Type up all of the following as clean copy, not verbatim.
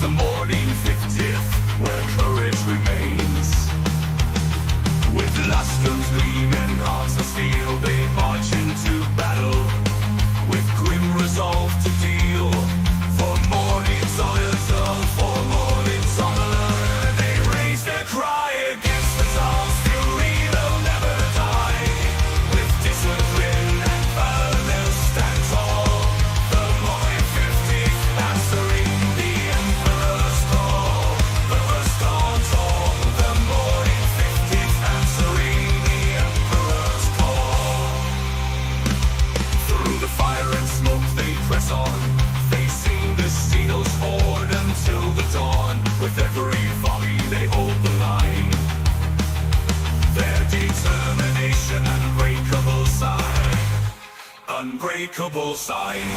the morning 50th, where courage remains. With lust and gleaming hearts of steel, they march into battle, with grim resolve to deal. For morning's honor, for morning's honor, they raise their cry against the Tsars. Fury, they'll never die. With discipline and valor, they'll stand tall. The morning 50th, answering the Emperor's call. The first dawn's all. The morning 50th, answering the Emperor's call. Through the fire and smoke, they press on, facing the Steel's horde until the dawn. With every volley, they hold the line. Their determination, unbreakable sign. Unbreakable sign.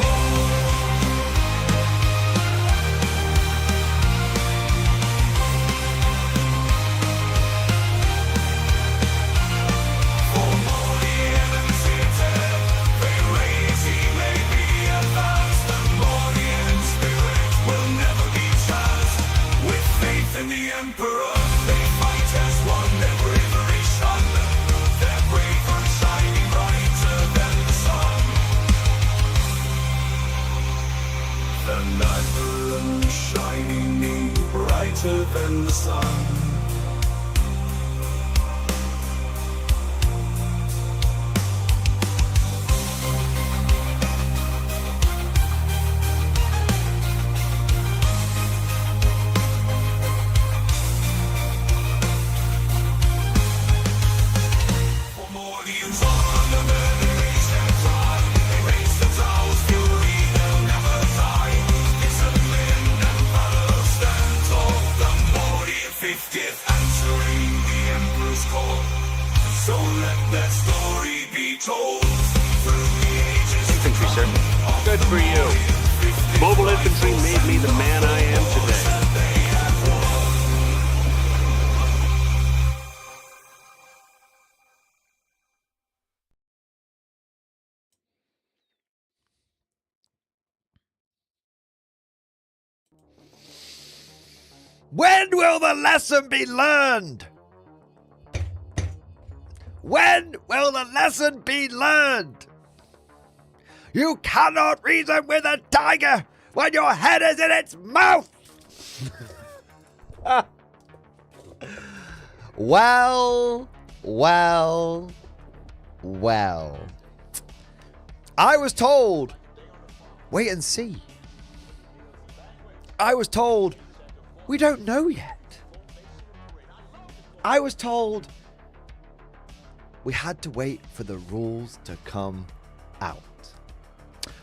For more the enemy's intent, they raise, he may be advanced. The morning spirit will never be chased. With faith in the Emperor, they fight as one. Their bravery shone, their bravery shining brighter than the sun. The light shining brighter than the sun. For morning's honor, they raise their cry. They raise the Tsar's fury, they'll never die. Discipline and valor stand tall. The morning 50th, answering the Emperor's call. So let that story be told. Through the ages Infantry, sir. Good for you. Mobile infantry made me the man I am today. When will the lesson be learned? When will the lesson be learned? You cannot reason with a tiger when your head is in its mouth. Well. I was told, wait and see. I was told, we don't know yet. I was told we had to wait for the rules to come out.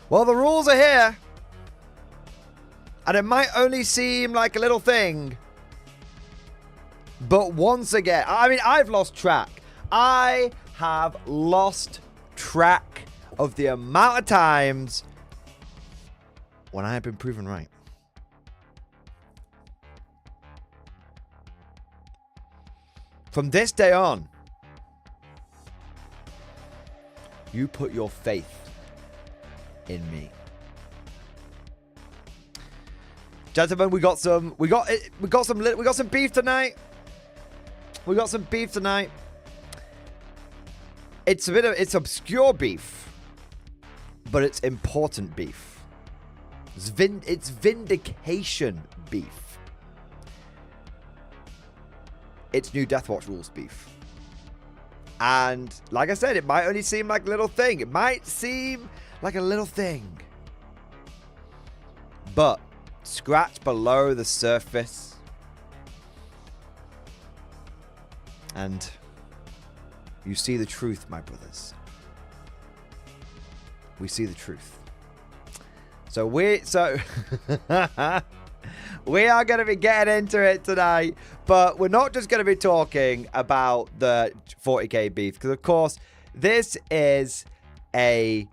Well, the rules are here. And it might only seem like a little thing. But once again, I mean, I've lost track. I have lost track of the amount of times when I have been proven right. From this day on, you put your faith in me. Gentlemen, we got some beef tonight. We got some beef tonight. It's obscure beef, but it's important beef. It's vindication beef. It's new Deathwatch rules beef. And like I said, it might only seem like a little thing. It might seem like a little thing. But scratch below the surface and you see the truth, my brothers. We see the truth. So we are going to be getting into it tonight, but we're not just going to be talking about the 40k beef, because of course this is a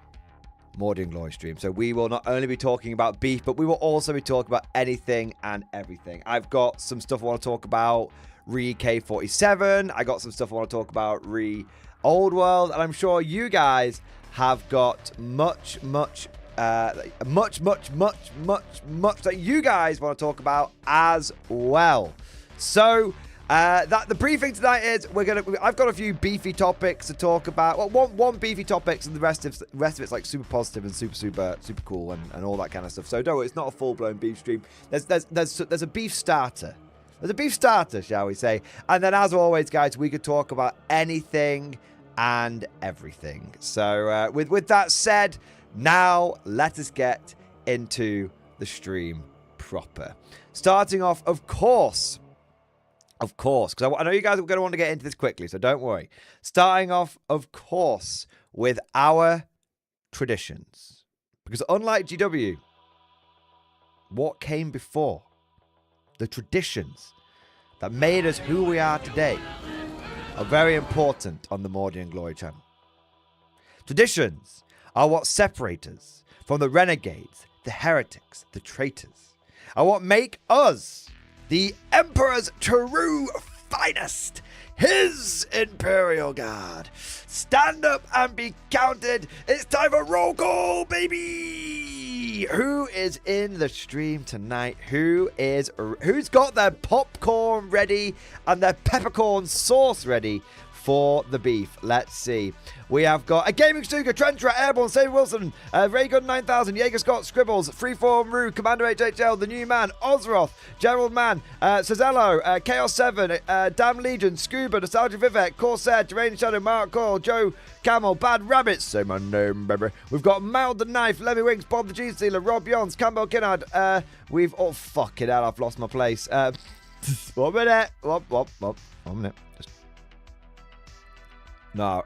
Mordian Glory stream. So we will not only be talking about beef, but we will also be talking about anything and everything. I've got some stuff I want to talk about re K47. I got some stuff I want to talk about re Old World, and I'm sure you guys have got much much that you guys want to talk about as well. So the briefing tonight is I've got a few beefy topics to talk about. Well, one beefy topics, and the rest of it's like super positive and super cool and all that kind of stuff. So don't worry, it's not a full blown beef stream. There's a beef starter. There's a beef starter, shall we say? And then, as always, guys, we could talk about anything and everything. So with that said, now let us get into the stream proper. Starting off, of course, because I know you guys are going to want to get into this quickly, so don't worry. Starting off, of course, with our traditions. Because unlike GW, what came before? The traditions that made us who we are today are very important on the Mordy and Glory channel. Traditions are what separate us from the renegades, the heretics, the traitors, are what make us the Emperor's true finest, his Imperial Guard. Stand up and be counted. It's time for roll call, baby. Who is in the stream tonight? Who's got their popcorn ready and their peppercorn sauce ready for the beef? Let's see. We have got a Gaming Stuka, Trencher, Airborne, Save Wilson, Raygun 9000, Jaeger Scott, Scribbles, Freeform Rue, Commander HHL, The New Man, Ozroth, Gerald Man, Cezello, Chaos 7, Damn Legion, Scuba, Nostalgia Vivek, Corsair, Terrain Shadow, Mark Coyle, Joe Camel, Bad Rabbit, say my name, baby. We've got Mal the Knife, Lemmy Winks, Bob the Cheese Stealer, Rob Yons, Campbell Kinnard, oh, fuck it out, I've lost my place. 1 minute, 1 minute, just... No.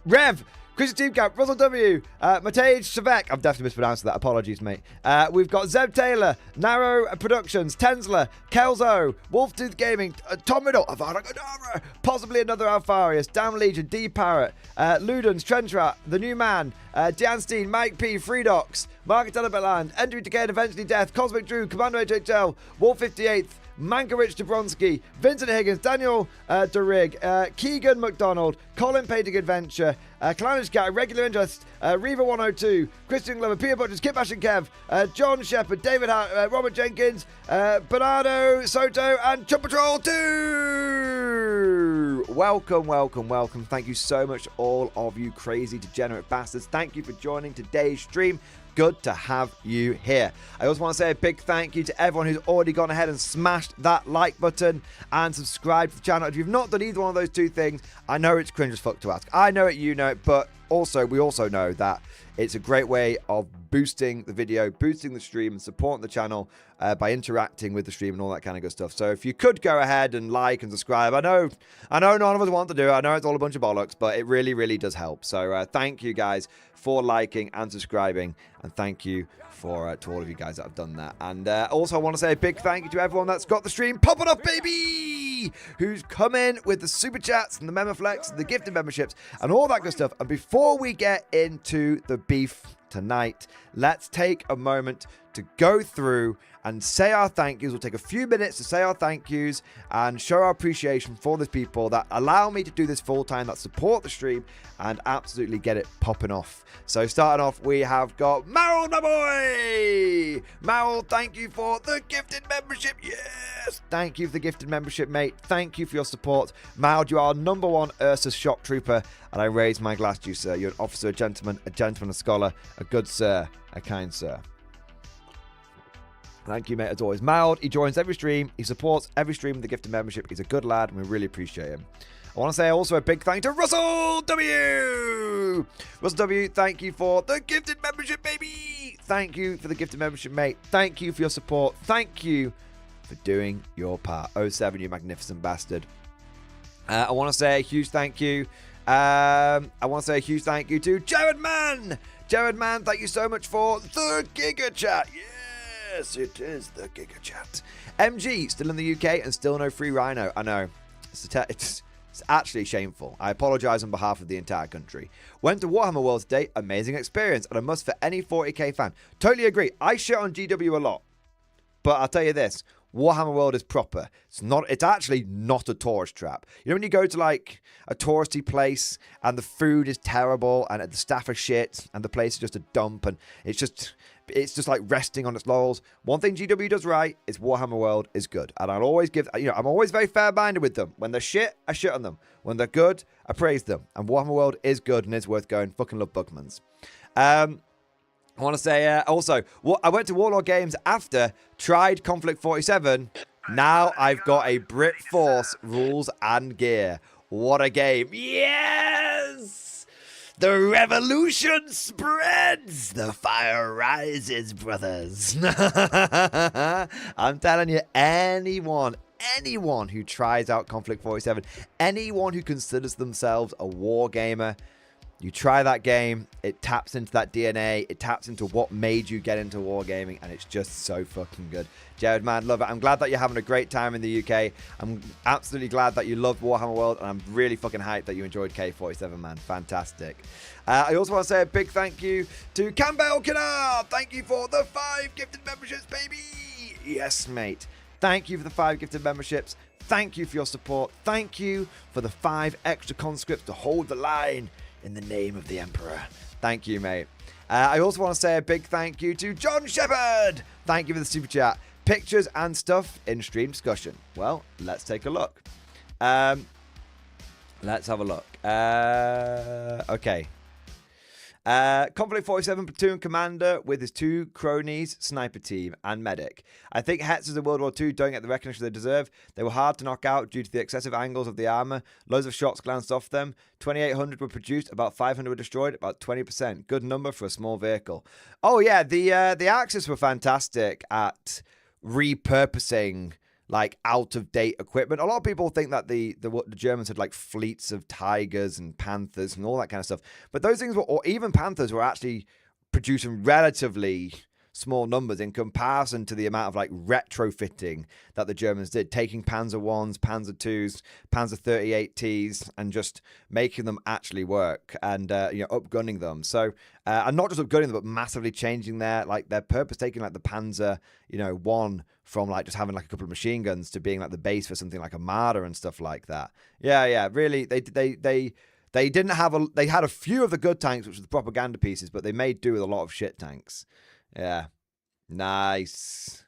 Rev, Christian Team Camp, Russell W, Matej Savek. I've definitely mispronounced that. Apologies, mate. We've got Zeb Taylor, Narrow Productions, Tensler, Kelzo, Wolftooth Gaming, Tom Riddle, Avada Kedavra, possibly another Alfarius, Damn Legion, D Parrot, Ludens, Trentrat, The New Man, Dean Steen, Mike P, Freedox, Market Telebeland, Entry Decay and Eventually Death, Cosmic Drew, Commander HHL, Wolf 58th, Mankiewicz Dabronsky, Vincent Higgins, Daniel DeRig, Keegan McDonald, Colin Painting Adventure, Clownish Cat, Regular Interest, Reva 102, Christian Glover, Peter Butchers, Kip Ash and Kev, John Shepard, David Hart, Robert Jenkins, Bernardo Soto, and Chum Patrol 2! Welcome. Thank you so much, all of you crazy degenerate bastards. Thank you for joining today's stream. Good to have you here. I also want to say a big thank you to everyone who's already gone ahead and smashed that like button and subscribed to the channel. If you've not done either one of those two things, I know it's cringe as fuck to ask. I know it, you know it, but we also know that it's a great way of boosting the video, boosting the stream, and supporting the channel by interacting with the stream and all that kind of good stuff. So if you could go ahead and like and subscribe, I know none of us want to do it. I know it's all a bunch of bollocks, but it really does help. So thank you guys for liking and subscribing, and thank you to all of you guys that have done that. And also I want to say a big thank you to everyone that's got the stream popping up, baby, who's come in with the super chats and the memoflex and the gifted memberships and all that good stuff. And before we get into the beef tonight, let's take a moment to go through and say our thank yous. We'll take a few minutes to say our thank yous and show our appreciation for these people that allow me to do this full time, that support the stream and absolutely get it popping off. So starting off, we have got Maril, my boy! Maril, thank you for the gifted membership. Yes! Thank you for the gifted membership, mate. Thank you for your support. Maril, you are #1 Ursus shock trooper, and I raise my glass to you, sir. You're an officer, a gentleman, a scholar, a good sir, a kind sir. Thank you, mate, as always. Mild, he joins every stream. He supports every stream with the gifted membership. He's a good lad, and we really appreciate him. I want to say also a big thank you to Russell W. Russell W, thank you for the gifted membership, baby. Thank you for the gifted membership, mate. Thank you for your support. Thank you for doing your part. 07, you magnificent bastard. I want to say a huge thank you. To Jared Man. Jared Man, thank you so much for the Giga Chat. Yes, it is the Giga Chat. MG, still in the UK and still no free Rhino. I know. It's actually shameful. I apologise on behalf of the entire country. Went to Warhammer World today. Amazing experience and a must for any 40k fan. Totally agree. I shit on GW a lot. But I'll tell you this. Warhammer World is proper. It's actually not a tourist trap. You know when you go to like a touristy place and the food is terrible and the staff are shit and the place is just a dump and it's just like resting on its laurels. One thing GW does right is Warhammer World is good. And I'll always I'm always very fair-minded with them. When they're shit, I shit on them. When they're good, I praise them. And Warhammer World is good and is worth going. Fucking love Bugmans. I want to say also, I went to Warlord Games after, tried Conflict 47. Now I've got a Brit Force rules and gear. What a game. Yes! The revolution spreads. The fire rises, brothers. I'm telling you, anyone who tries out Conflict 47, anyone who considers themselves a war gamer, you try that game, it taps into that DNA, it taps into what made you get into wargaming, and it's just so fucking good. Jared, man, love it. I'm glad that you're having a great time in the UK. I'm absolutely glad that you loved Warhammer World, and I'm really fucking hyped that you enjoyed K47, man. Fantastic. I also want to say a big thank you to Campbell Canard. Thank you for the 5 gifted memberships, baby. Yes, mate. Thank you for the 5 gifted memberships. Thank you for your support. Thank you for the 5 extra conscripts to hold the line in the name of the Emperor. Thank you, mate. I also want to say a big thank you to John Shepard. Thank you for the super chat. Pictures and stuff in stream discussion. Well, let's take a look. Let's have a look. Okay. Conflict 47 platoon commander with his 2 cronies, sniper team, and medic. I think Hetzers in World War II don't get the recognition they deserve. They were hard to knock out due to the excessive angles of the armor. Loads of shots glanced off them. 2,800 were produced, about 500 were destroyed, about 20%. Good number for a small vehicle. Oh yeah, the Axis were fantastic at repurposing like out-of-date equipment. A lot of people think that the Germans had like fleets of Tigers and Panthers and all that kind of stuff. But those things were, or even Panthers were actually producing relatively small numbers in comparison to the amount of like retrofitting that the Germans did, taking Panzer 1s, Panzer 2s, Panzer 38Ts and just making them actually work and upgunning them. So and not just upgunning them, but massively changing their purpose, taking like the Panzer 1 from like just having like a couple of machine guns to being like the base for something like a Marder and stuff like that. Yeah, really, they didn't have they had a few of the good tanks, which were the propaganda pieces, but they made do with a lot of shit tanks. Yeah. Nice.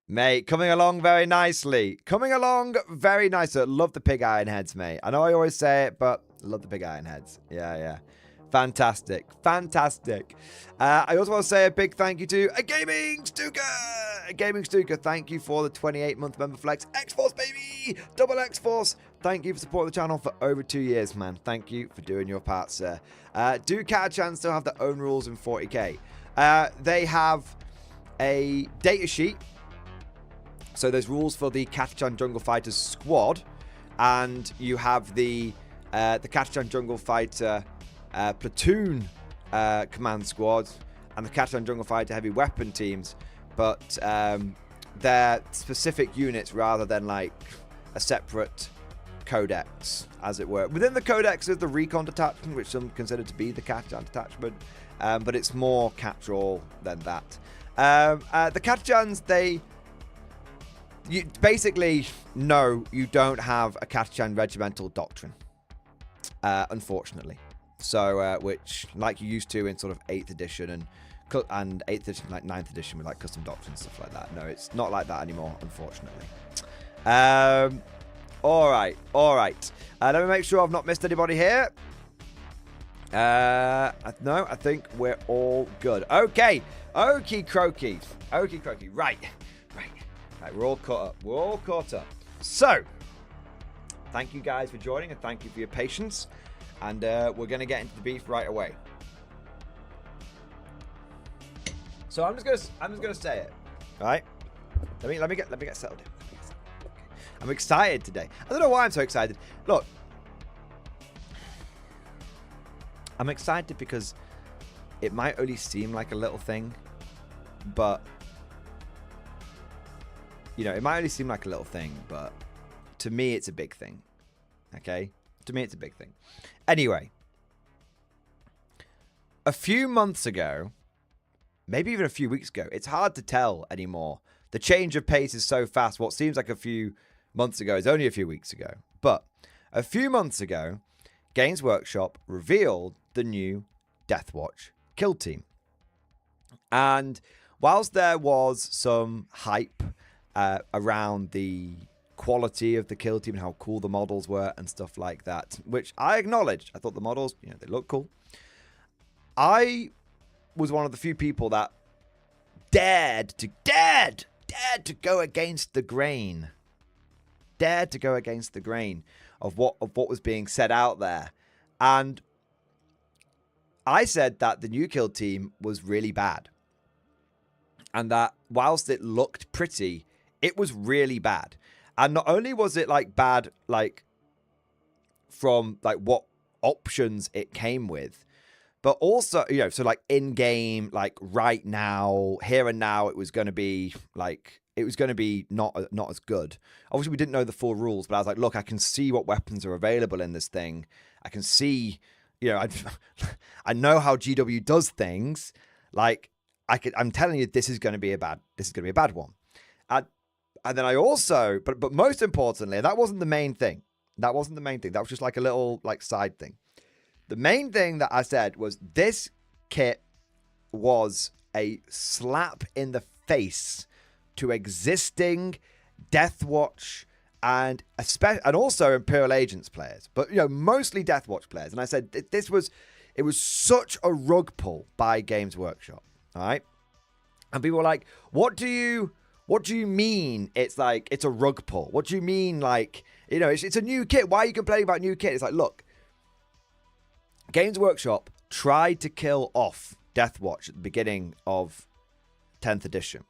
Mate, coming along very nicely. Love the pig iron heads, mate. I know I always say it, but love the pig iron heads. Yeah. Fantastic. I also want to say a big thank you to a Gaming Stuka. Thank you for the 28-month member flex. X-Force, baby. Double X-Force. Thank you for supporting the channel for over 2 years, man. Thank you for doing your part, sir. Do Catachan still have their own rules in 40k? They have a data sheet. So there's rules for the Catachan Jungle Fighters squad. And you have the Catachan Jungle Fighter platoon command squad and the Catachan Jungle Fighter heavy weapon teams, but they're specific units rather than like a separate codex, as it were. Within the codex is the recon detachment, which some consider to be the Catachan detachment, but it's more catch-all than that. The Catachans, you basically, no, you don't have a Catachan regimental doctrine, unfortunately. So, which, like you used to in sort of 8th edition and 8th edition, like 9th edition with like custom doctrines, stuff like that. No, it's not like that anymore, unfortunately. All right. Let me make sure I've not missed anybody here. No, I think we're all good. Okay. Okie croaky. Right. We're all caught up. So, thank you guys for joining and thank you for your patience. And we're going to get into the beef right away. So I'm just gonna say it. All right. Let me get settled in. I'm excited today. I don't know why I'm so excited. Look, I'm excited because it might only seem like a little thing, but it might only seem like a little thing, but to me it's a big thing. Okay? To me it's a big thing. Anyway, a few months ago, maybe even a few weeks ago, it's hard to tell anymore the change of pace is so fast. What seems like a few months ago is only a few weeks ago. But a few months ago, Games Workshop revealed the new Deathwatch kill team. And whilst there was some hype around the quality of the kill team and how cool the models were and stuff like that, which I acknowledged. I thought the models, they look cool. I was one of the few people that dared to go against the grain. Dared to go against the grain of what was being said out there. And I said that the new kill team was really bad. And that whilst it looked pretty, it was really bad. And not only was it like bad, like from like what options it came with, but also, so like in game, like right now, here and now, it was going to be like, it was going to be not as good. Obviously, we didn't know the full rules, but I was like, look, I can see what weapons are available in this thing. I can see, I know how GW does things. Like, I'm telling you, this is going to be a bad one. And then I also, but most importantly, that wasn't the main thing. That wasn't the main thing. That was just like a little like side thing. The main thing that I said was this kit was a slap in the face to existing Deathwatch and also Imperial Agents players, but mostly Deathwatch players. And I said it was such a rug pull by Games Workshop. All right, and people were like, "What do you mean? It's a rug pull. What do you mean? Like, it's a new kit. Why are you complaining about new kit?" It's like, look, Games Workshop tried to kill off Deathwatch at the beginning of 10th edition.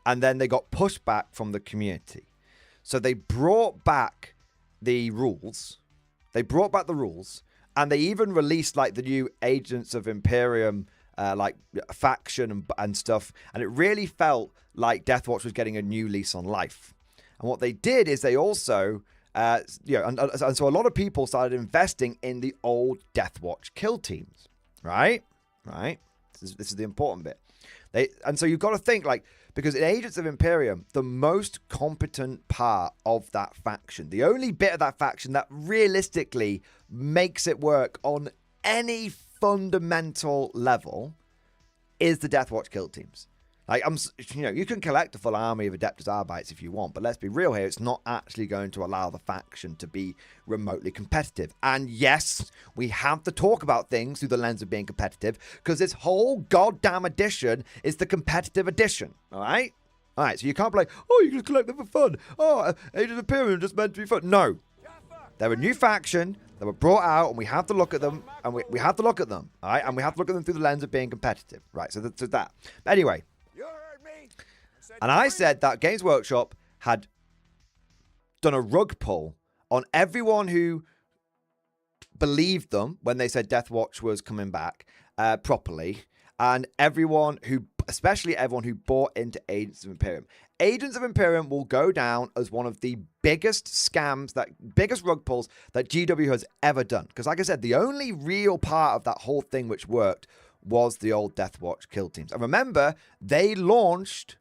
And then they got pushed back from the community. So they brought back the rules. And they even released like the new Agents of Imperium like faction and stuff. And it really felt like Deathwatch was getting a new lease on life. And what they did is they also... and so a lot of people started investing in the old Deathwatch kill teams, right? This is the important bit. And so you've got to think like, because in Agents of Imperium, the most competent part of that faction, the only bit of that faction that realistically makes it work on any fundamental level is the Deathwatch kill teams. Like, you can collect a full army of Adeptus Arbites if you want, but let's be real here. It's not actually going to allow the faction to be remotely competitive. And yes, we have to talk about things through the lens of being competitive, because this whole goddamn edition is the competitive edition. All right? All right, so you can't be like, oh, you can collect them for fun. Oh, Age of Imperium just meant to be fun. No. They're a new faction that were brought out, and we have to look at them, and we have to look at them, all right? And we have to look at them through the lens of being competitive, right? So that's that. But anyway... And I said that Games Workshop had done a rug pull on everyone who believed them when they said Deathwatch was coming back properly, and especially everyone who bought into Agents of Imperium. Agents of Imperium will go down as one of the biggest scams, biggest rug pulls that GW has ever done. Because like I said, the only real part of that whole thing which worked was the old Deathwatch kill teams. And remember, they launched...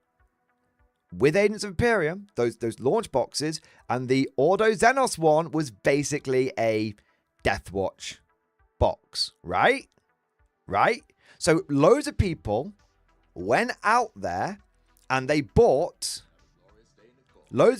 with Agents of Imperium, those launch boxes, and the Ordo Xenos one was basically a Deathwatch box, right? So loads of people went out there and they bought... the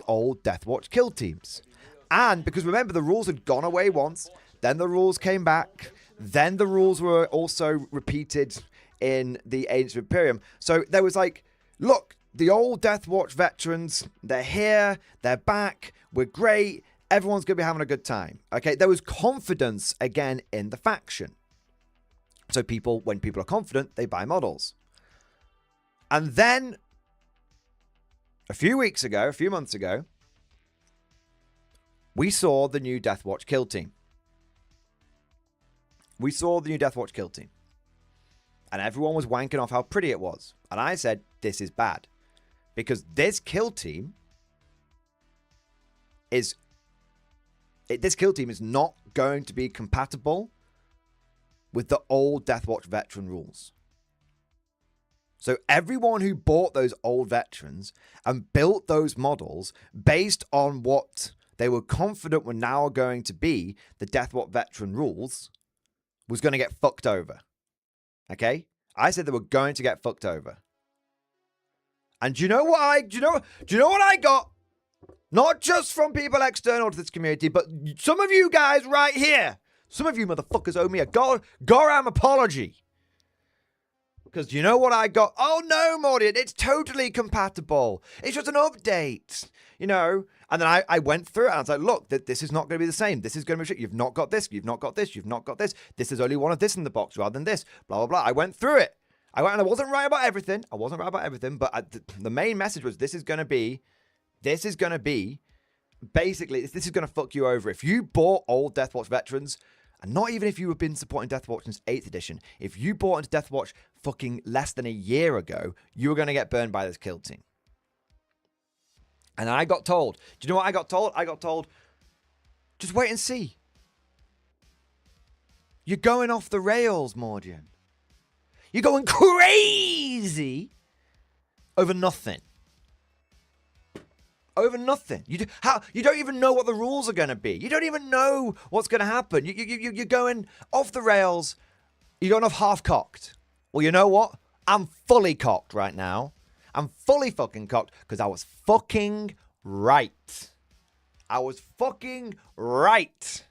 old Deathwatch kill teams. And because remember, the rules had gone away once, then the rules came back, then the rules were also repeated... in the Age of Imperium. So there was like, look, the old Deathwatch veterans, they're here, they're back, we're great, everyone's going to be having a good time. Okay, there was confidence again in the faction. So when people are confident, they buy models. And then a few months ago, we saw the new Deathwatch kill team. And everyone was wanking off how pretty it was. And I said, this is bad. Because this kill team is not going to be compatible with the old Deathwatch veteran rules. So everyone who bought those old veterans and built those models based on what they were confident were now going to be the Deathwatch veteran rules was going to get fucked over. Okay? I said they were going to get fucked over. And do you know what I got? Not just from people external to this community, but some of you guys right here. Some of you motherfuckers owe me a goddamn apology. Because you know what I got? Oh no, Morty, it's totally compatible. It's just an update, you know? And then I went through it and I was like, look, this is not going to be the same. This is going to be shit. You've not got this. You've not got this. You've not got this. This is only one of this in the box rather than this. Blah, blah, blah. I went through it. And I wasn't right about everything. But the main message was this is going to be, basically, this is going to fuck you over. If you bought old Deathwatch veterans, and not even if you have been supporting Deathwatch since 8th edition, if you bought into Deathwatch fucking less than a year ago, you were going to get burned by this kill team. And I got told, do you know what I got told? I got told, just wait and see. You're going off the rails, Mordian. You're going crazy over nothing. Over nothing. You don't even know what the rules are going to be. You don't even know what's going to happen. You're going off the rails. You're going off half-cocked. Well, you know what? I'm fully cocked right now. I'm fully fucking cocked because I was fucking right. I was fucking right.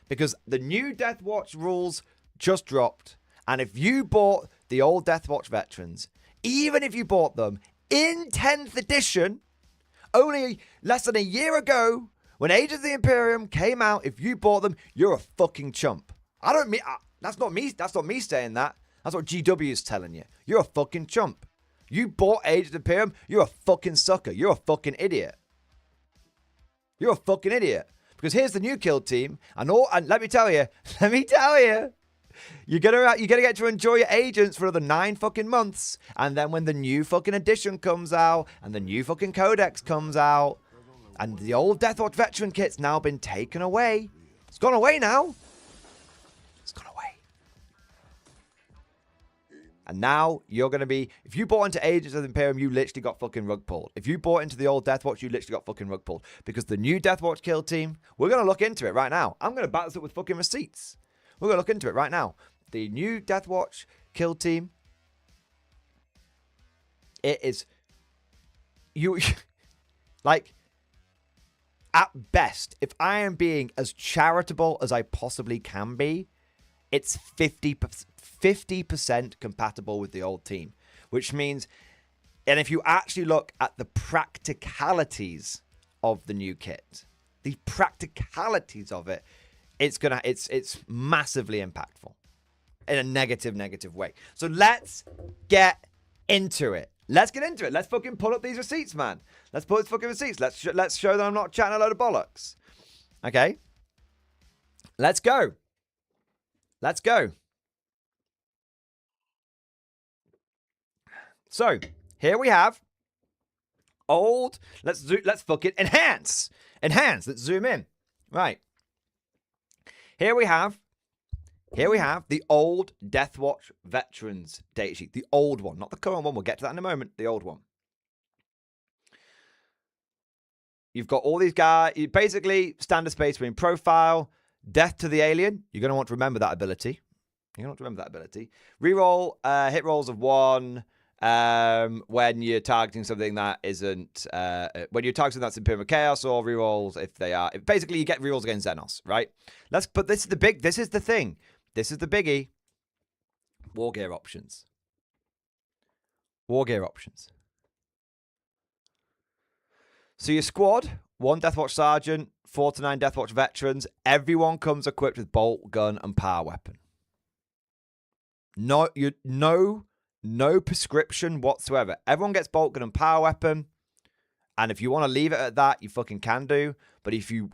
Because the new Deathwatch rules just dropped. And if you bought the old Deathwatch veterans, even if you bought them in 10th edition, only less than a year ago, when Age of the Imperium came out, if you bought them, you're a fucking chump. That's not me saying that. That's what GW is telling you. You're a fucking chump. You bought Age of the Imperium, you're a fucking sucker. You're a fucking idiot. You're a fucking idiot. Because here's the new kill team, and let me tell you, you're gonna get to enjoy your agents for another 9 fucking months, and then when the new fucking edition comes out, and the new fucking codex comes out, and the old Deathwatch veteran kit's now been taken away. It's gone away now. It's gone away. And now you're going to be, if you bought into Ages of the Imperium, you literally got fucking rug pulled. If you bought into the old Deathwatch, you literally got fucking rug pulled. Because the new Deathwatch kill team, we're going to look into it right now. I'm going to back this up with fucking receipts. We're going to look into it right now. The new Deathwatch kill team, it is, like, at best, if I am being as charitable as I possibly can be, it's 50% compatible with the old team, which means, and if you actually look at the practicalities of the new kit, the practicalities of it, it's massively impactful in a negative way. So let's get into it. Let's fucking pull up these receipts, man. Let's pull these fucking receipts. Let's show that I'm not chatting a load of bollocks. Okay? Let's go. So, here we have old, let's fucking enhance. Let's zoom in. Right. Here we have the old Deathwatch Veterans datasheet. The old one, not the current one. We'll get to that in a moment. The old one. You've got all these guys. Basically, standard space between profile, death to the alien. You're going to want to remember that ability. Reroll hit rolls of 1 when you're targeting something that isn't... when you're targeting that's Imperial Chaos, or rerolls if they are... Basically, you get rerolls against Xenos, right? But this is the thing. This is the biggie. War gear options. So your squad, 1 Deathwatch Sergeant, 4 to 9 Deathwatch Veterans. Everyone comes equipped with bolt, gun, and power weapon. No prescription whatsoever. Everyone gets bolt, gun, and power weapon. And if you want to leave it at that, you fucking can do. But if you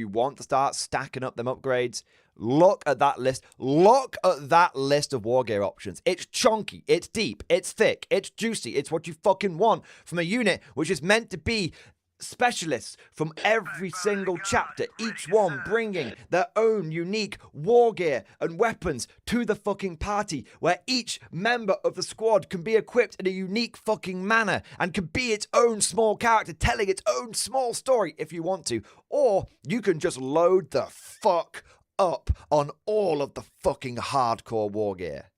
want to start stacking up them upgrades, look at that list. Look at that list of war gear options. It's chunky, it's deep, it's thick, it's juicy. It's what you fucking want from a unit which is meant to be specialists from every single chapter, each one bringing their own unique war gear and weapons to the fucking party, where each member of the squad can be equipped in a unique fucking manner and can be its own small character telling its own small story if you want to. Or you can just load the fuck up on all of the fucking hardcore war gear.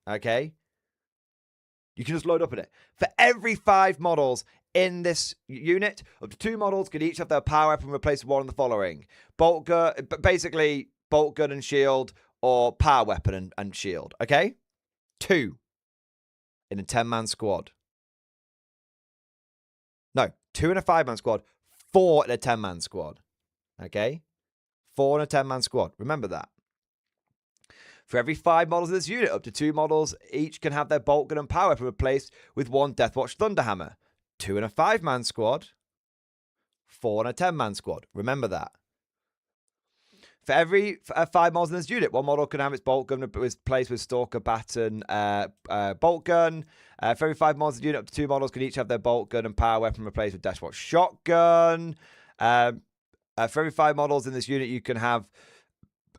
Okay? You can just load up in it. For every 5 models in this unit, up to 2 models can each have their power weapon replaced with one of the following. Bolt gun, basically bolt gun and shield, or power weapon and shield. Okay? 2 in a 10-man squad. No, 2 in a 5-man squad, 4 in a 10-man squad. Okay? 4 in a 10-man squad. Remember that. For every 5 models of this unit, up to 2 models each can have their bolt gun and power weapon replaced with 1 Deathwatch Thunderhammer. 2 in a 5-man squad, 4 in a 10-man squad. Remember that. For every 5 models in this unit, 1 model can have its bolt gun replaced with Stalker Baton bolt gun. For every 5 models in the unit, up to 2 models can each have their bolt gun and power weapon replaced with Deathwatch Shotgun. For every 5 models in this unit, you can have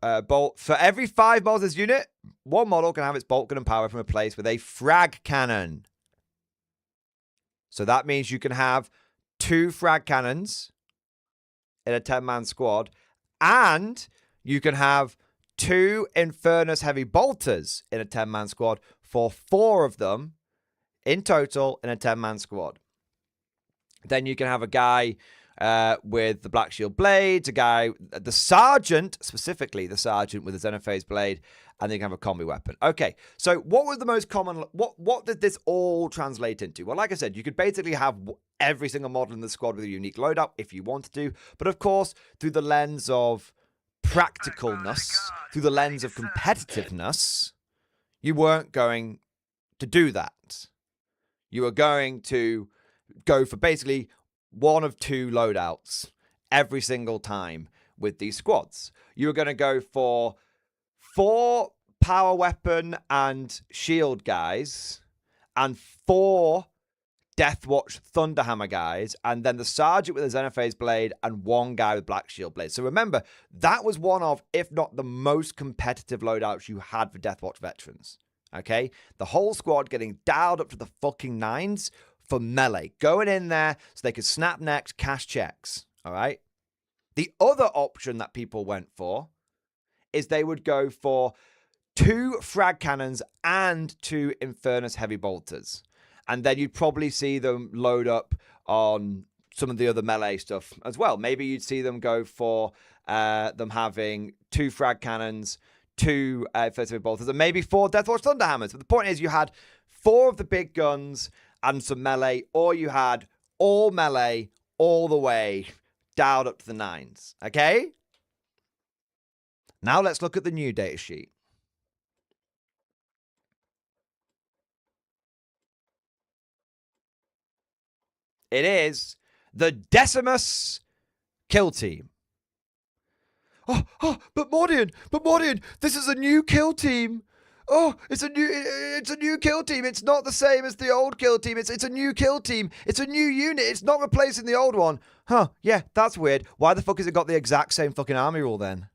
for every 5 models in this unit, 1 model can have its bolt gun and power weapon replaced with a frag cannon. So that means you can have 2 frag cannons in a 10-man squad, and you can have 2 Infernus heavy bolters in a 10-man squad for 4 of them in total in a 10-man squad. Then you can have a guy with the Black Shield Blades, the Sergeant, specifically the Sergeant with the Xenophase Blade, and then you can have a combi weapon. Okay, so what was the most common, what did this all translate into? Well, like I said, you could basically have every single model in the squad with a unique loadout if you wanted to, but of course, through the lens of practicalness, through the lens of competitiveness, you weren't going to do that. You were going to go for basically 1 of 2 loadouts every single time with these squads. You were going to go for 4 power weapon and shield guys and 4 Deathwatch Thunderhammer guys, and then the Sergeant with a Xenophase Blade and 1 guy with Black Shield Blade. So remember, that was one of, if not the most competitive loadouts you had for Deathwatch veterans. Okay? The whole squad getting dialed up to the fucking 9s for melee. Going in there so they could snap necks, cash checks. All right? The other option that people went for is they would go for 2 frag cannons and 2 Infernus heavy bolters. And then you'd probably see them load up on some of the other melee stuff as well. Maybe you'd see them go for them having 2 frag cannons, 2 Infernus heavy bolters, and maybe 4 Deathwatch Thunderhammers. But the point is, you had 4 of the big guns and some melee, or you had all melee all the way dialed up to the 9s. Okay? Now let's look at the new datasheet. It is the Decimus kill team. But Mordian, this is a new kill team. Oh, it's a new kill team. It's not the same as the old kill team. It's a new kill team. It's a new unit. It's not replacing the old one. Huh, yeah, that's weird. Why the fuck has it got the exact same fucking army rule then?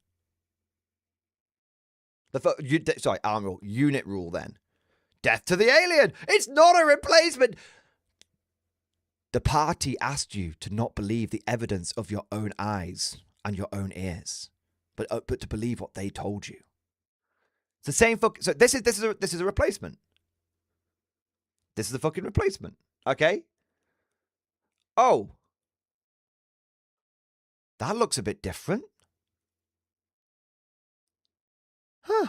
Army rule. Unit rule then. Death to the alien. It's not a replacement. The party asked you to not believe the evidence of your own eyes and your own ears, but to believe what they told you. It's the same fuck. So this is a replacement. This is a fucking replacement. Okay. Oh, that looks a bit different. Huh.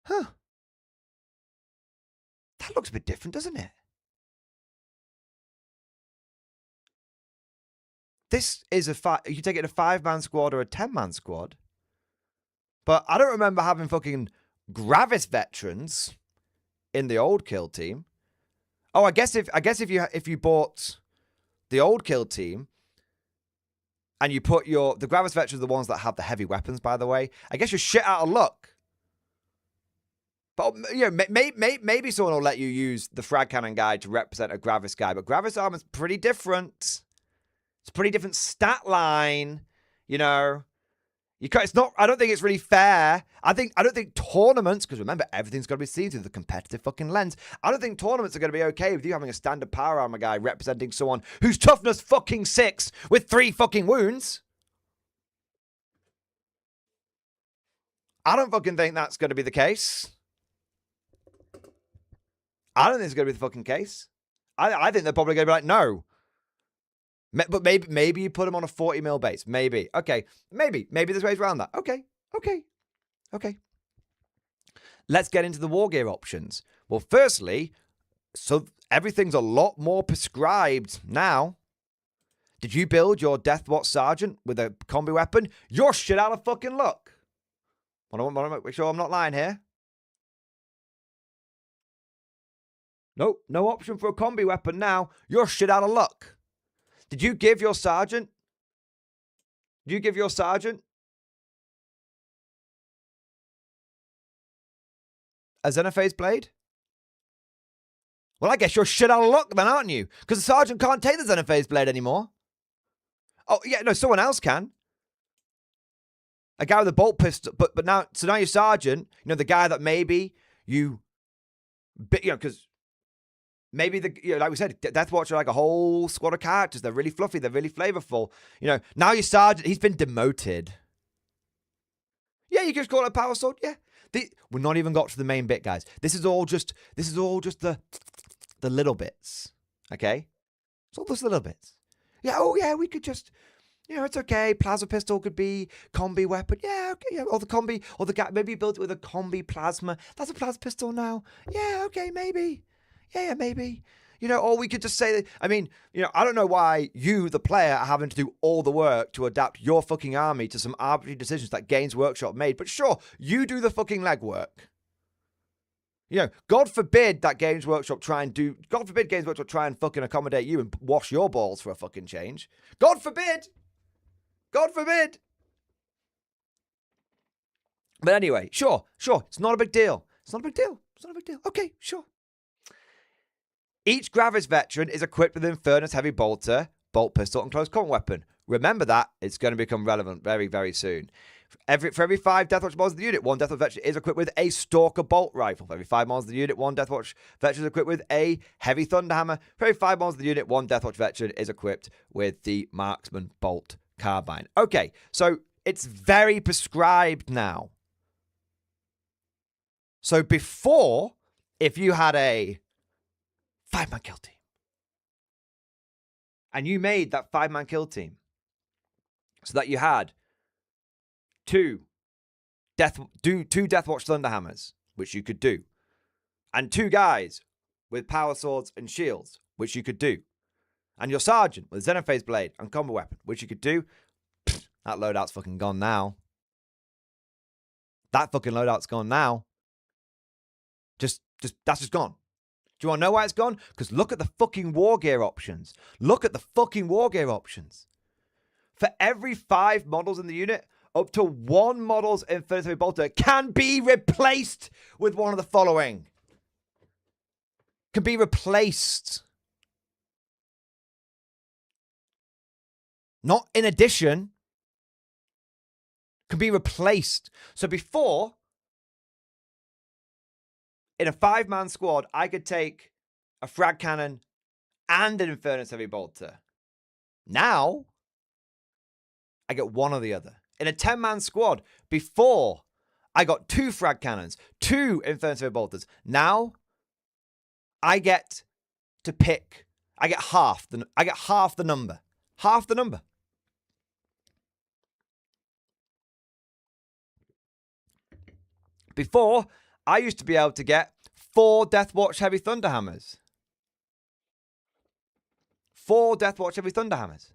That looks a bit different, doesn't it? This is you take it in a 5-man squad or a 10-man squad. But I don't remember having fucking Gravis veterans in the old kill team. Oh, I guess if you bought the old kill team and you put the Gravis veterans are the ones that have the heavy weapons, by the way, I guess you're shit out of luck. But you know, maybe someone will let you use the frag cannon guy to represent a Gravis guy, but Gravis armor's pretty different. It's a pretty different stat line, you know. It's not. I don't think it's really fair. I don't think tournaments, because remember, everything's got to be seen through the competitive fucking lens. I don't think tournaments are going to be okay with you having a standard power armor guy representing someone who's toughness fucking 6 with 3 fucking wounds. I don't fucking think that's going to be the case. I don't think it's going to be the fucking case. I think they're probably going to be like, no. But maybe you put him on a 40 mil base. Maybe. Okay. Maybe there's ways around that. Okay. Let's get into the war gear options. Well, firstly, so everything's a lot more prescribed now. Did you build your Deathwatch Sergeant with a combi weapon? You're shit out of fucking luck. I want to make sure I'm not lying here. Nope, no option for a combi weapon now. You're shit out of luck. Did you give your sergeant? Did you give your sergeant a Xenophase blade? Well, I guess you're shit out of luck then, aren't you? Because the sergeant can't take the Xenophase blade anymore. Oh, yeah, no, someone else can. A guy with a bolt pistol. But now your sergeant, you know, the guy that maybe you know, because maybe like we said, Deathwatch are like a whole squad of characters. They're really fluffy. They're really flavorful. You know, now your sergeant, he's been demoted. Yeah, you can just call it a power sword. Yeah, we're not even got to the main bit, guys. This is all just the little bits. Okay, it's all just the little bits. Yeah. Oh yeah, we could just. You know, it's okay. Plasma pistol could be combi weapon. Yeah, okay. Yeah, or the combi, or the guy maybe you built it with a combi plasma. That's a plasma pistol now. Yeah, okay, maybe. Yeah, maybe. You know, or we could just say that. I mean, you know, I don't know why you, the player, are having to do all the work to adapt your fucking army to some arbitrary decisions that Games Workshop made. But sure, you do the fucking legwork. You know, God forbid Games Workshop try and fucking accommodate you and wash your balls for a fucking change. God forbid. God forbid. But anyway, sure. It's not a big deal. Okay, sure. Each Gravis veteran is equipped with Infernus Heavy Bolter, Bolt Pistol, and Close Combat Weapon. Remember that. It's going to become relevant very, very soon. For every 5 Deathwatch models of the unit, 1 Deathwatch veteran is equipped with a Stalker Bolt Rifle. For every 5 models of the unit, 1 Deathwatch veteran is equipped with a Heavy Thunderhammer. For every 5 models of the unit, 1 Deathwatch veteran is equipped with the Marksman Bolt Carbine. Okay, so it's very prescribed now. So before, if you had a 5-man kill team, and you made that 5-man kill team so that you had two Deathwatch Thunderhammers, which you could do, and 2 guys with power swords and shields, which you could do, and your sergeant with Xenophase blade and combo weapon, which you could do, that loadout's fucking gone now. That fucking loadout's gone now. That's just gone. Do you want to know why it's gone? Because look at the fucking war gear options. For every 5 models in the unit, up to 1 model's Infernus Heavy Bolter can be replaced with one of the following. Can be replaced. Not in addition. Can be replaced. So before, in a 5-man squad, I could take a frag cannon and an Infernus Heavy Bolter. Now, I get one or the other. In a 10-man squad, before, I got 2 frag cannons, 2 Infernus Heavy Bolters. Now, I get to pick. I get half the number. Half the number. Before, I used to be able to get 4 Deathwatch Heavy Thunderhammers. 4 Deathwatch Heavy Thunderhammers.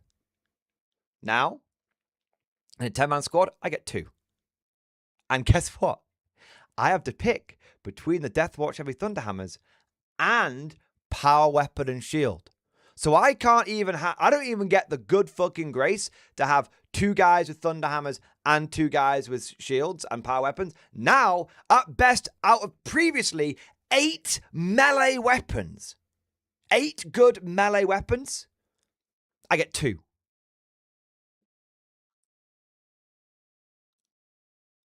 Now, in a 10-man squad, I get 2. And guess what? I have to pick between the Deathwatch Heavy Thunderhammers and Power Weapon and Shield. So I can't even I don't even get the good fucking grace to have 2 guys with Thunderhammers and 2 guys with shields and power weapons. Now, at best, out of previously 8 melee weapons, 8 good melee weapons, I get 2.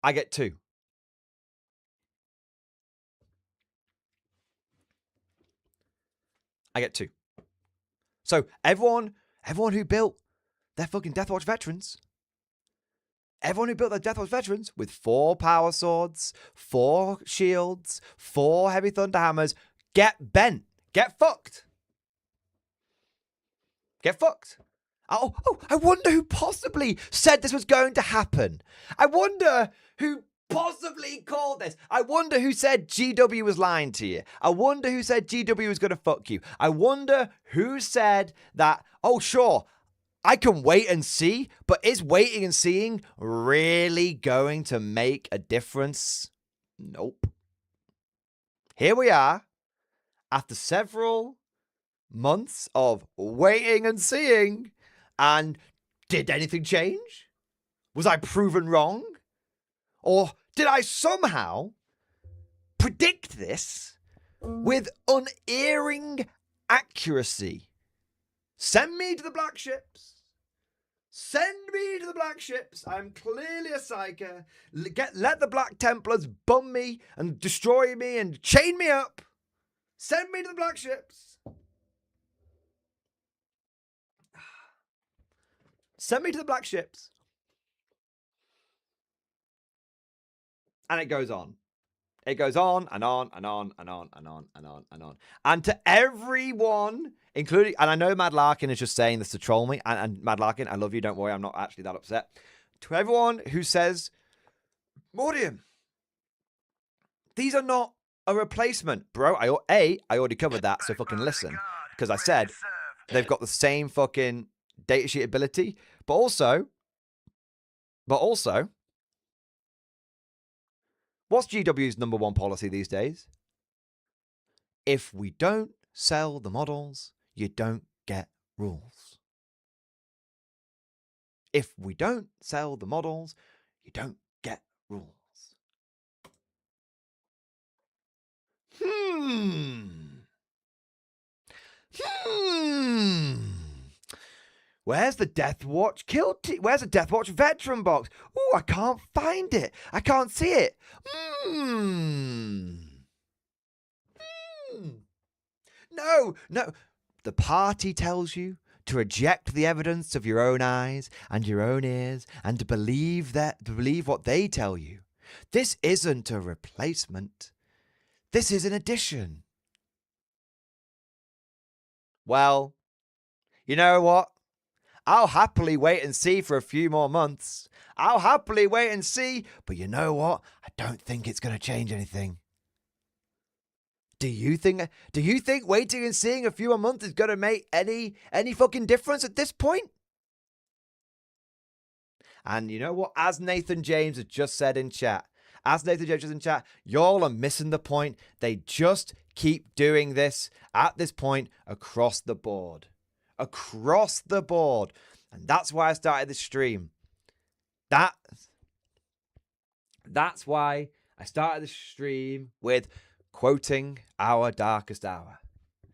I get 2. I get 2. So everyone who built their fucking Deathwatch veterans, with 4 power swords, 4 shields, 4 heavy thunder hammers, get bent. Get fucked. Get fucked. Oh, I wonder who possibly said this was going to happen. I wonder who possibly called this. I wonder who said GW was lying to you. I wonder who said GW was going to fuck you. I wonder who said that, oh, sure, I can wait and see, but is waiting and seeing really going to make a difference? Nope. Here we are, after several months of waiting and seeing, and did anything change? Was I proven wrong? Or did I somehow predict this with unerring accuracy? Send me to the black ships. Send me to the black ships. I'm clearly a psyker. Let the Black Templars bum me and destroy me and chain me up. Send me to the black ships. Send me to the black ships. And it goes on. It goes on and on and on and on and on and on and on. And to everyone, including, and I know Mad Larkin is just saying this to troll me. And Mad Larkin, I love you. Don't worry. I'm not actually that upset. To everyone who says, Mordium, these are not a replacement, bro. I already covered that. So fucking listen. Because I said they've got the same fucking datasheet ability. But also, what's GW's #1 policy these days? If we don't sell the models, you don't get rules. If we don't sell the models, you don't get rules. Where's the Deathwatch where's the Deathwatch veteran box? Oh, I can't find it. I can't see it. No. The party tells you to reject the evidence of your own eyes and your own ears and to believe what they tell you. This isn't a replacement. This is an addition. Well, you know what? I'll happily wait and see for a few more months. I'll happily wait and see, but you know what? I don't think it's going to change anything. Do you think waiting and seeing a few more months is going to make any fucking difference at this point? And you know what? As Nathan James has just said in chat, y'all are missing the point. They just keep doing this at this point across the board. Across the board. And that's why I started this stream. That's why I started the stream with quoting our darkest hour.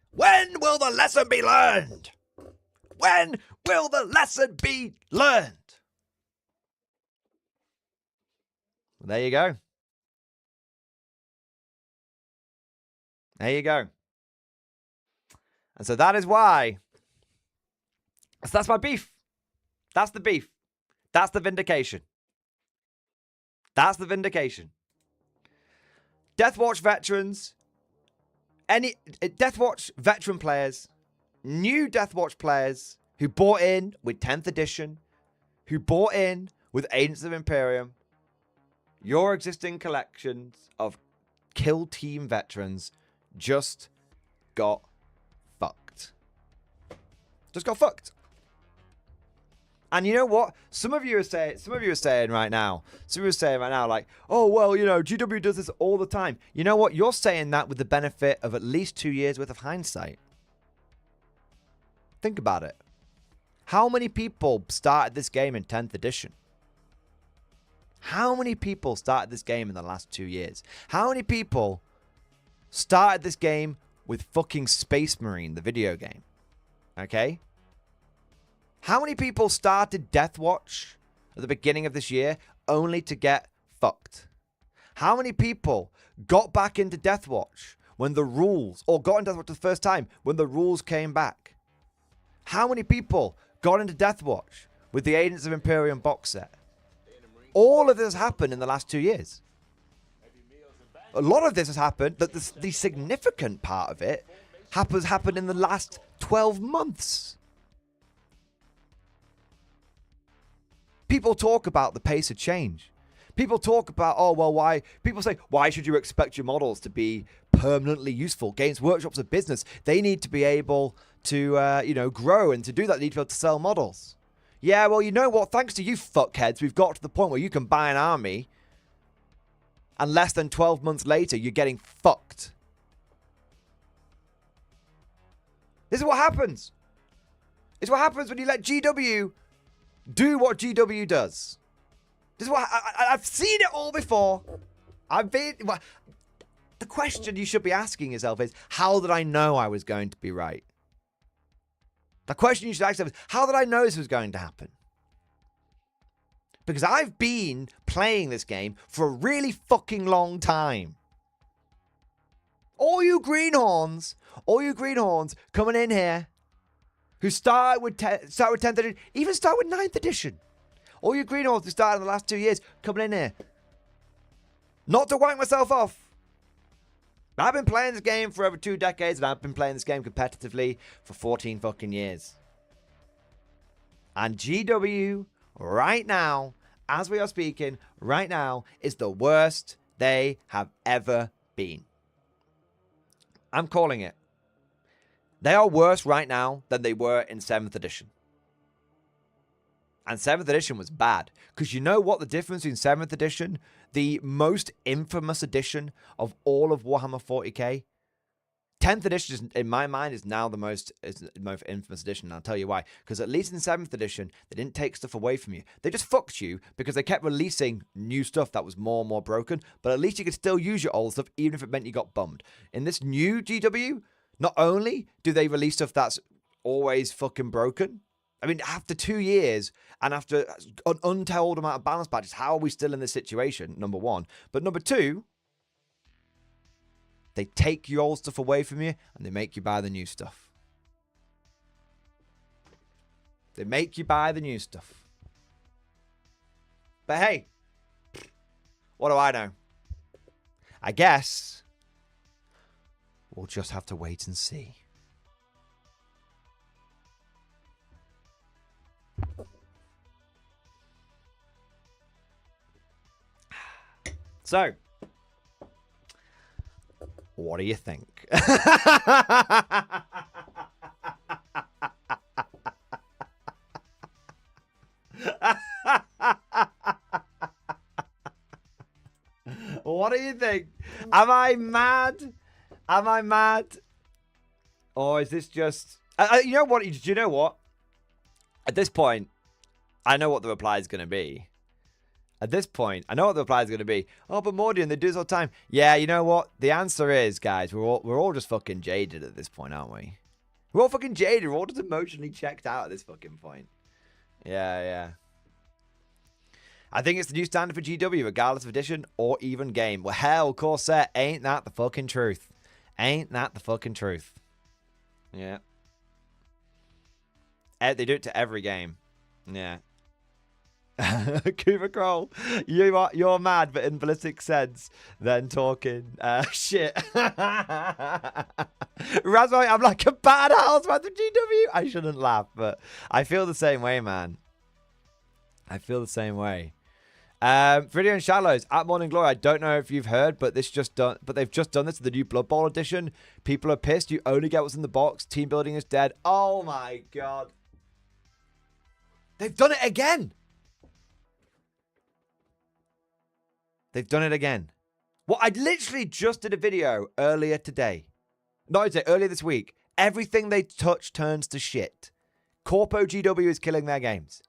When will the lesson be learned? When will the lesson be learned? Well, there you go. There you go. And so that is why. So that's my beef. That's the beef. That's the vindication. That's the vindication. Deathwatch veterans, any Deathwatch veteran players, new Deathwatch players who bought in with 10th edition, who bought in with Agents of Imperium, your existing collections of Kill Team veterans just got fucked. Just got fucked. And you know what? Some of you are saying right now, like, oh, well, you know, GW does this all the time. You know what? You're saying that with the benefit of at least 2 years worth of hindsight. Think about it. How many people started this game in 10th edition? How many people started this game in the last 2 years? How many people started this game with fucking Space Marine, the video game? Okay? How many people started Deathwatch at the beginning of this year only to get fucked? How many people got back into Deathwatch when the rules, or got into Deathwatch the first time when the rules came back? How many people got into Deathwatch with the Agents of Imperium box set? All of this has happened in the last 2 years. A lot of this has happened, that the significant part of it has happened in the last 12 months. People talk about the pace of change. People talk about, oh, well, why? People say, why should you expect your models to be permanently useful? Games Workshop's a business. They need to be able to, grow, and to do that, they need to be able to sell models. Yeah, well, you know what? Thanks to you fuckheads, we've got to the point where you can buy an army, and less than 12 months later, you're getting fucked. This is what happens. It's what happens when you let GW do what GW does. This is what I've seen it all before. The question you should be asking yourself is, how did I know I was going to be right? The question you should ask yourself is, how did I know this was going to happen? Because I've been playing this game for a really fucking long time. All you greenhorns coming in here who start with 10th edition, even start with 9th edition. All you greenhorns who started in the last 2 years coming in here. Not to wank myself off. I've been playing this game for over 2 decades, and I've been playing this game competitively for 14 fucking years. And GW, right now, as we are speaking, right now, is the worst they have ever been. I'm calling it. They are worse right now than they were in 7th edition. And 7th edition was bad. Because you know what the difference in 7th edition, the most infamous edition of all of Warhammer 40k? 10th edition, in my mind, is now the most infamous edition. And I'll tell you why. Because at least in 7th edition, they didn't take stuff away from you. They just fucked you because they kept releasing new stuff that was more and more broken. But at least you could still use your old stuff, even if it meant you got bummed. In this new GW, not only do they release stuff that's always fucking broken, I mean, after 2 years and after an untold amount of balance patches, how are we still in this situation? Number one. But number two, they take your old stuff away from you and they make you buy the new stuff. They make you buy the new stuff. But hey, what do I know? I guess we'll just have to wait and see. So, what do you think? What do you think? Am I mad? Am I mad? Or is this just... you know what? Do you know what? At this point, I know what the reply is going to be. At this point, I know what the reply is going to be. Oh, but Mordian, they do this all the time. Yeah, you know what? The answer is, guys, we're all just fucking jaded at this point, aren't we? We're all fucking jaded. We're all just emotionally checked out at this fucking point. Yeah. I think it's the new standard for GW, regardless of edition or even game. Well, hell, Corsair, ain't that the fucking truth? Ain't that the fucking truth? Yeah. They do it to every game. Yeah. Cooper Kroll, you're mad, but in ballistic sense, then talking shit. Razoi, I'm like a badass man to GW. I shouldn't laugh, but I feel the same way, man. I feel the same way. Video and Shallows at Morning Glory. I don't know if you've heard, but they've just done this to the new Blood Bowl edition. People are pissed. You only get what's in the box. Team building is dead. Oh my god. They've done it again. They've done it again. Well, I literally just did a video earlier today. Not today, earlier this week. Everything they touch turns to shit. Corpo GW is killing their games.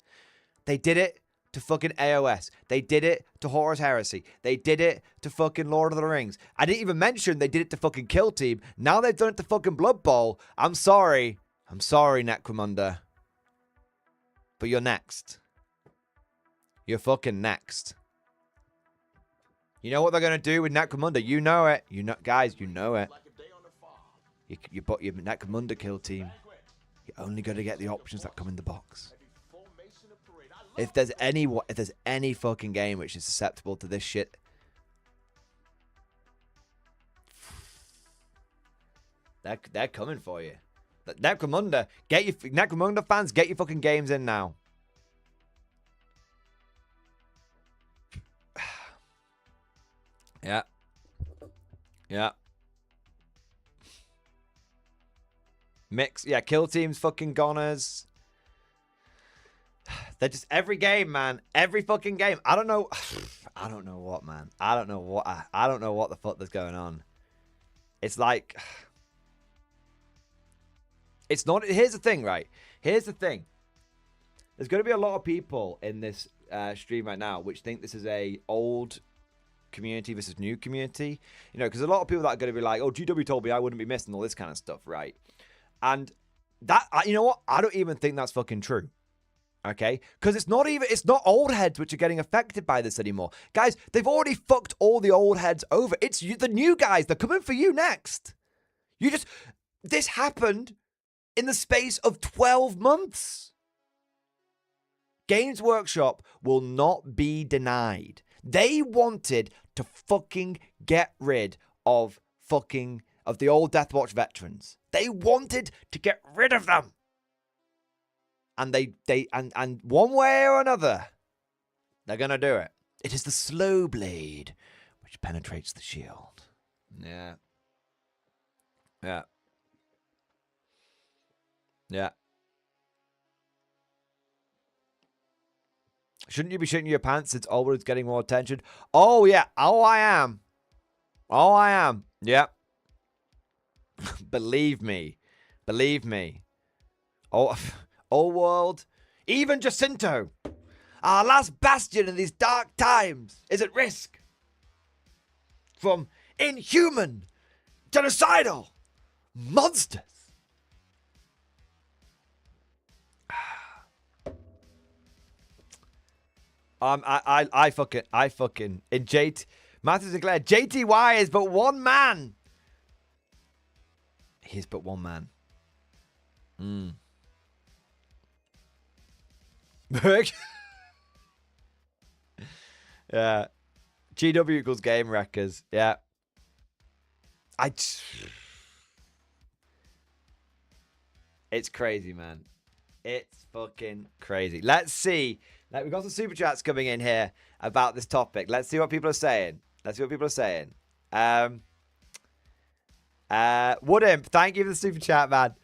They did it to fucking AOS. They did it to Horus Heresy. They did it to fucking Lord of the Rings. I didn't even mention they did it to fucking Kill Team. Now they've done it to fucking Blood Bowl. I'm sorry. I'm sorry, Necromunda. But you're next. You're fucking next. You know what they're going to do with Necromunda? You know it. You know, guys, you know it. You bought your Necromunda Kill Team. You only got to get the options that come in the box. If there's any fucking game which is susceptible to this shit, they're coming for you. Necromunda, Necromunda fans, get your fucking games in now. Yeah. Yeah. Mix. Yeah, Kill Team's fucking goners. They're just every game, man. Every fucking game. I don't know. I don't know what, man. I don't know what. I don't know what the fuck is going on. It's like. It's not. Here's the thing, right? Here's the thing. There's going to be a lot of people in this stream right now which think this is a old community versus new community. You know, because a lot of people that are going to be like, oh, GW told me I wouldn't be missing all this kind of stuff, right? And that, you know what? I don't even think that's fucking true. Okay? Because it's not old heads which are getting affected by this anymore. Guys, they've already fucked all the old heads over. It's you, the new guys. They're coming for you next. This happened in the space of 12 months. Games Workshop will not be denied. They wanted to fucking get rid of the old Deathwatch veterans. They wanted to get rid of them. And and one way or another, they're gonna do it. It is the slow blade which penetrates the shield. Yeah. Yeah. Yeah. Shouldn't you be shitting your pants since Alwood's getting more attention? Oh, yeah. Oh, I am. Oh, I am. Yeah. Believe me. Believe me. Oh, World. Even Jacinto, our last bastion in these dark times, is at risk from inhuman, genocidal monsters. I fucking in Matthews and Claire, JTY is but one man. He's but one man. Yeah. GW equals game wreckers. Yeah. It's crazy, man. It's fucking crazy. Let's see. We've got some super chats coming in here about this topic. Let's see what people are saying. Woodimp, thank you for the super chat, man.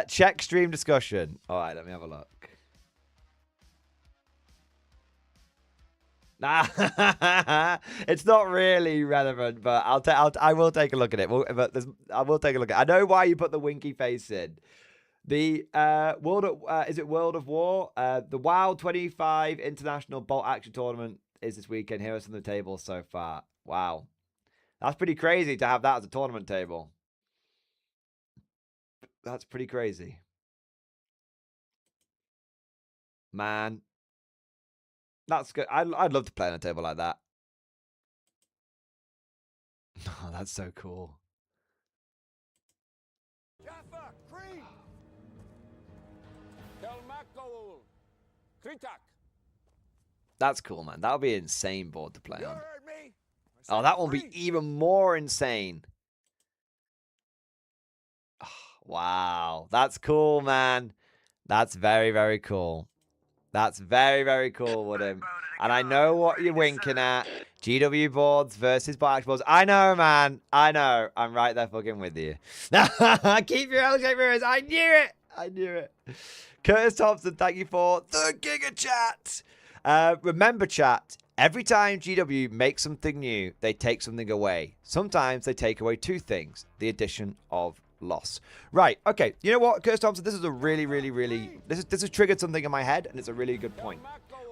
Check stream discussion. All right, let me have a look. It's not really relevant, but I will take a look at it. I will take a look at it. I know why you put the winky face in. The is it World of War? The WoW 25 International Bolt Action Tournament is this weekend. Here are some of the tables so far. Wow. That's pretty crazy to have that as a tournament table. That's pretty crazy. Man. That's good. I'd love to play on a table like that. Oh, that's so cool. That's cool, man. That'll be an insane board to play on. Oh, that will be even more insane. Oh, wow. That's cool, man. That's very, very cool. That's very, very cool, Woodham. And I know what you're winking at. GW boards versus box boards. I know, man. I know. I'm right there fucking with you. Keep your L-shaped mirrors. I knew it. Curtis Thompson, thank you for the Giga Chat. Remember, chat, every time GW makes something new, they take something away. Sometimes they take away two things. The addition of loss. Right, okay. You know what, Curtis Thompson, this is a really, really, really... This has triggered something in my head, and it's a really good point.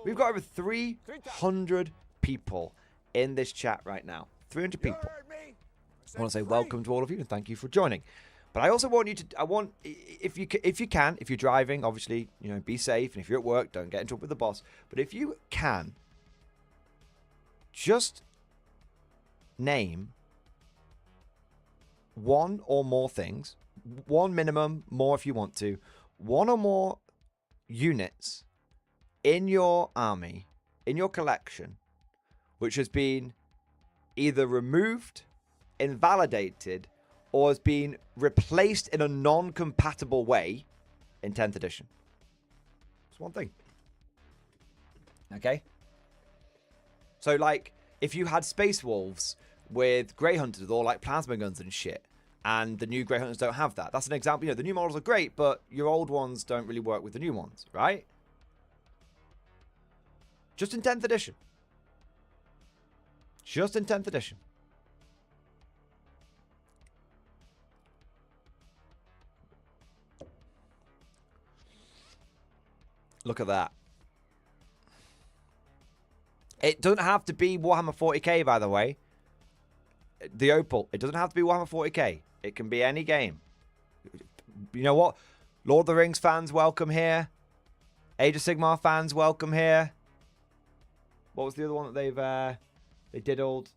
We've got over 300 people in this chat right now. 300 people. I want to say welcome to all of you and thank you for joining. But I also want you to, if you can, if you're driving, obviously, you know, be safe. And if you're at work, don't get in trouble with the boss. But if you can, just name one or more things, one minimum, more if you want to, one or more units in your army, in your collection, which has been either removed, invalidated, or has been replaced in a non-compatible way in 10th edition. It's one thing. Okay? So, like, if you had Space Wolves with Grey Hunters with all, like, plasma guns and shit, and the new Grey Hunters don't have that, that's an example. You know, the new models are great, but your old ones don't really work with the new ones, right? Just in 10th edition. Just in 10th edition. Look at that. It doesn't have to be Warhammer 40k, by the way. The Opal. It doesn't have to be Warhammer 40k. It can be any game. You know what? Lord of the Rings fans, welcome here. Age of Sigmar fans, welcome here. What was the other one that they diddled?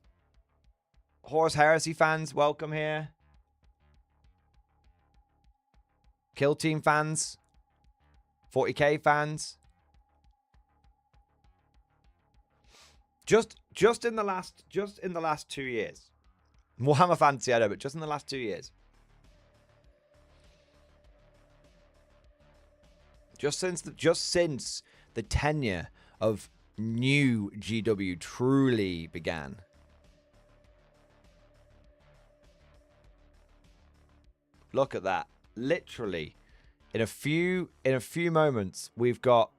Horus Heresy fans, welcome here. Kill Team fans. 40k fans. Just in the last 2 years. Warhammer Fantasy, I know, but just in the last 2 years. Just since the tenure of new GW truly began. Look at that. Literally, in a few moments, we've got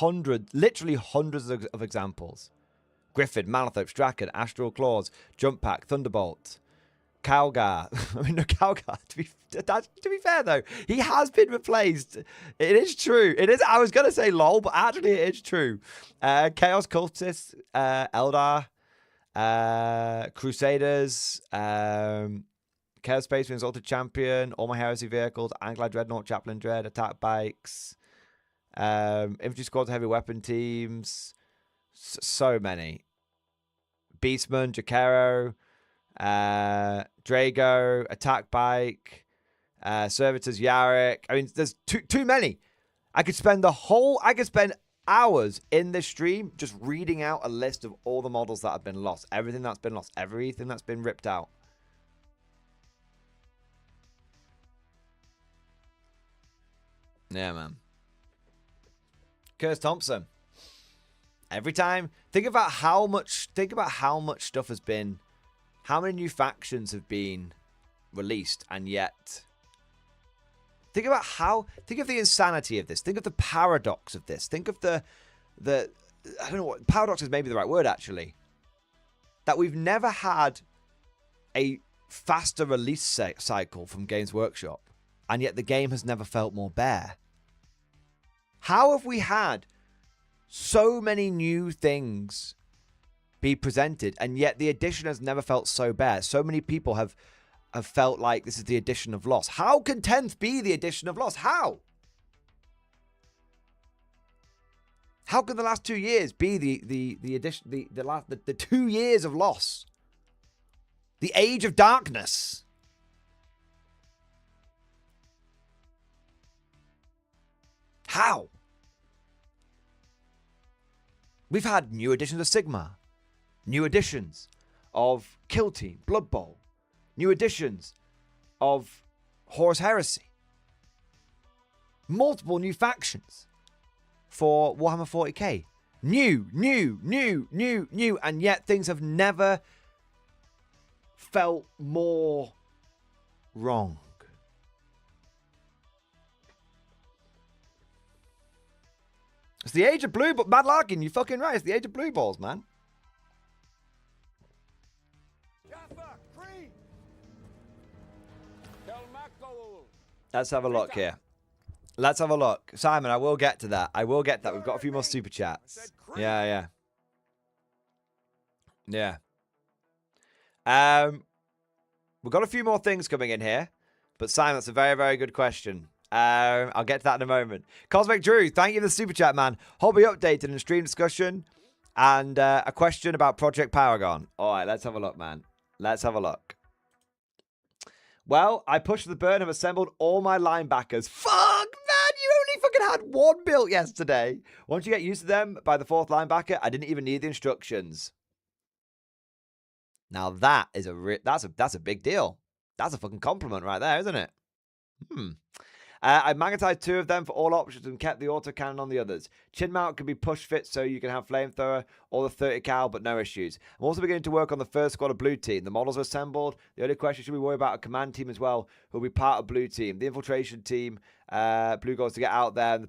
literally hundreds of examples. Griffin, Malithop, Strachan, Astral Claws, Jump Pack, Thunderbolt, Calgar. I mean, no, Calgar, to be fair, though, he has been replaced. It is true. It is. I was going to say lol, but actually it is true. Chaos Cultists, Eldar, Crusaders, Chaos Space Marine, Exalted Champion, all my Heresy vehicles, Anglad Dreadnought, Chaplain Dread, Attack Bikes, Infantry Squads, Heavy Weapon Teams, so many. Beastman, Jacaro, Drago, Attack Bike, Servitors, Yarrick. I mean, there's too many. I could spend hours in this stream just reading out a list of all the models that have been lost, everything that's been lost, everything that's been ripped out. Yeah, man. Curtis Thompson. Every time, think about how much stuff has been, how many new factions have been released, and yet think of the insanity of this. Think of the paradox of this. Think of the I don't know what paradox is maybe the right word actually. That we've never had a faster release cycle from Games Workshop, and yet the game has never felt more bare. How have we had so many new things be presented, and yet the edition has never felt so bare? So many people have felt like this is the edition of loss. How can 10th be the edition of loss? How? How can the last 2 years be the edition, the 2 years of loss? The age of darkness. How? We've had new editions of Sigma, new editions of Kill Team, Blood Bowl, new editions of Horus Heresy, multiple new factions for Warhammer 40k. New, and yet things have never felt more wrong. It's the age of blue, but Mad Larkin, you're fucking right. It's the age of blue balls, man. Let's have a look here. Let's have a look. Simon, I will get to that. I will get to that. We've got a few more super chats. Yeah. We've got a few more things coming in here. But Simon, that's a very, very good question. I'll get to that in a moment. Cosmic Drew, thank you for the super chat, man. Hobby update and a stream discussion. And a question about Project Paragon. All right, let's have a look, man. Let's have a look. Well, I pushed the burn and assembled all my linebackers. Fuck, man, you only fucking had one built yesterday. Once you get used to them by the 4th linebacker, I didn't even need the instructions. Now that is that's a big deal. That's a fucking compliment right there, isn't it? I magnetized 2 of them for all options and kept the autocannon on the others. Chin mount can be push fit so you can have flamethrower or the 30 cal, but no issues. I'm also beginning to work on the first squad of blue team. The models are assembled. The only question, should we worry about a command team as well, who will be part of blue team? The infiltration team, blue goals to get out there and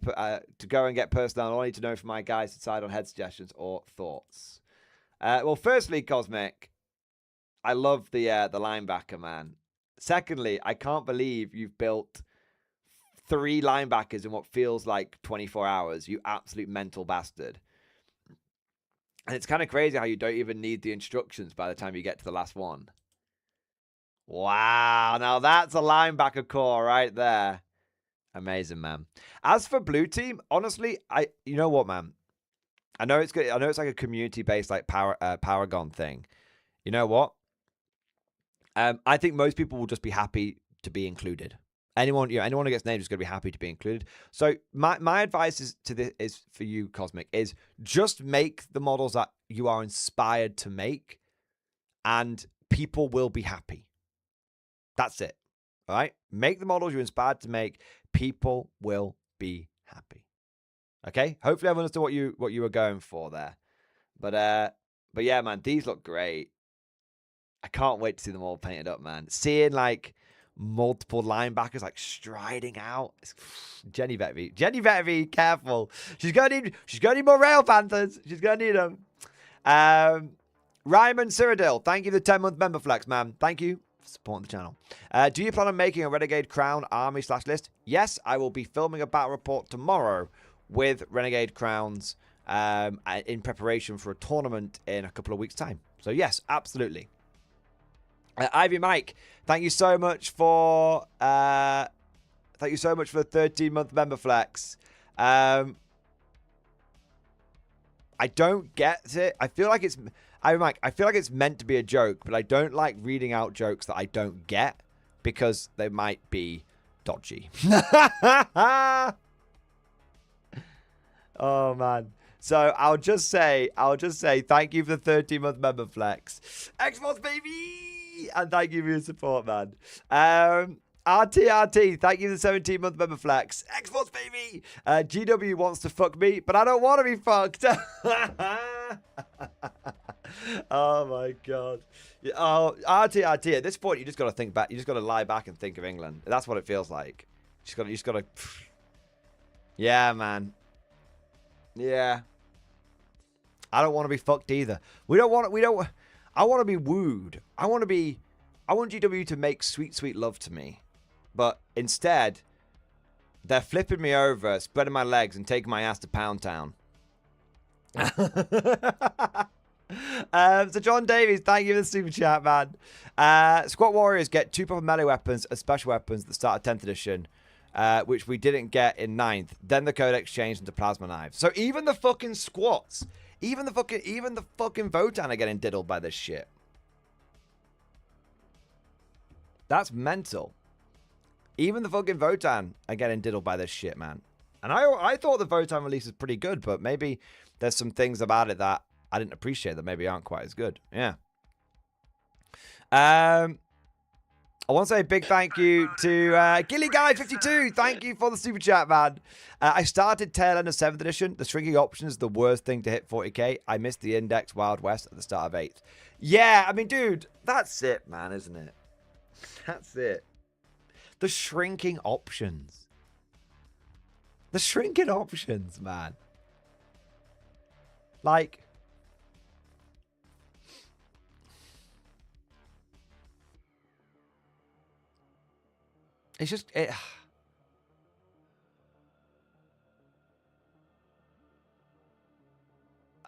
to go and get personnel. I need to know from my guys to decide on head suggestions or thoughts. Well, firstly, Cosmic, I love the linebacker, man. Secondly, I can't believe you've built 3 linebackers in what feels like 24 hours. You absolute mental bastard. And it's kind of crazy how you don't even need the instructions by the time you get to the last one. Wow. Now that's a linebacker core right there. Amazing, man. As for blue team, honestly, you know what, man? I know it's good. I know it's like a community-based like Paragon thing. You know what? I think most people will just be happy to be included. Anyone who gets named is going to be happy to be included. So my advice is for you, Cosmic, is just make the models that you are inspired to make, and people will be happy. That's it. All right? Make the models you're inspired to make. People will be happy. Okay? Hopefully I've understood what you were going for there. But yeah, man, these look great. I can't wait to see them all painted up, man. Seeing like multiple linebackers like striding out. Jenny Vetvi, careful. She's gonna need more Rail Panthers. She's gonna need them. Ryman Cyrodiil, thank you for the 10-month member flex, man. Thank you for supporting the channel. Do you plan on making a Renegade Crown army / list? Yes, I will be filming a battle report tomorrow with Renegade Crowns in preparation for a tournament in a couple of weeks' time. So yes, absolutely. Ivy Mike, thank you so much for the 13-month member flex. I don't get it. I feel like it's meant to be a joke, but I don't like reading out jokes that I don't get because they might be dodgy. Oh man. So I'll just say thank you for the 13-month member flex. Xbox baby! And thank you for your support, man. RTRT, thank you for the 17-month member flex. Xbox baby! GW wants to fuck me, but I don't want to be fucked. Oh my god. Oh, RTRT, at this point you just gotta think back, you just gotta lie back and think of England. That's what it feels like. You just gotta yeah, man. Yeah. I don't want to be fucked either. I want to be wooed. I want GW to make sweet, sweet love to me. But instead, they're flipping me over, spreading my legs, and taking my ass to Pound Town. So John Davies, thank you for the super chat, man. Squat Warriors get 2 proper melee weapons as special weapons at the start of 10th edition, which we didn't get in 9th. Then the codex changed into plasma knives. So even the fucking squats, even the fucking Votan are getting diddled by this shit. That's mental. Even the fucking Votan are getting diddled by this shit, man. And I thought the Votan release was pretty good, but maybe there's some things about it that I didn't appreciate that maybe aren't quite as good. Yeah. I want to say a big thank you to Gilly Guy 52. Thank you for the super chat, man. I started tail end of 7th edition. The shrinking option is the worst thing to hit 40k. I missed the index Wild West at the start of 8th. Yeah, I mean, dude, that's it, man, isn't it? That's it. The shrinking options. The shrinking options, man. Like, it's just,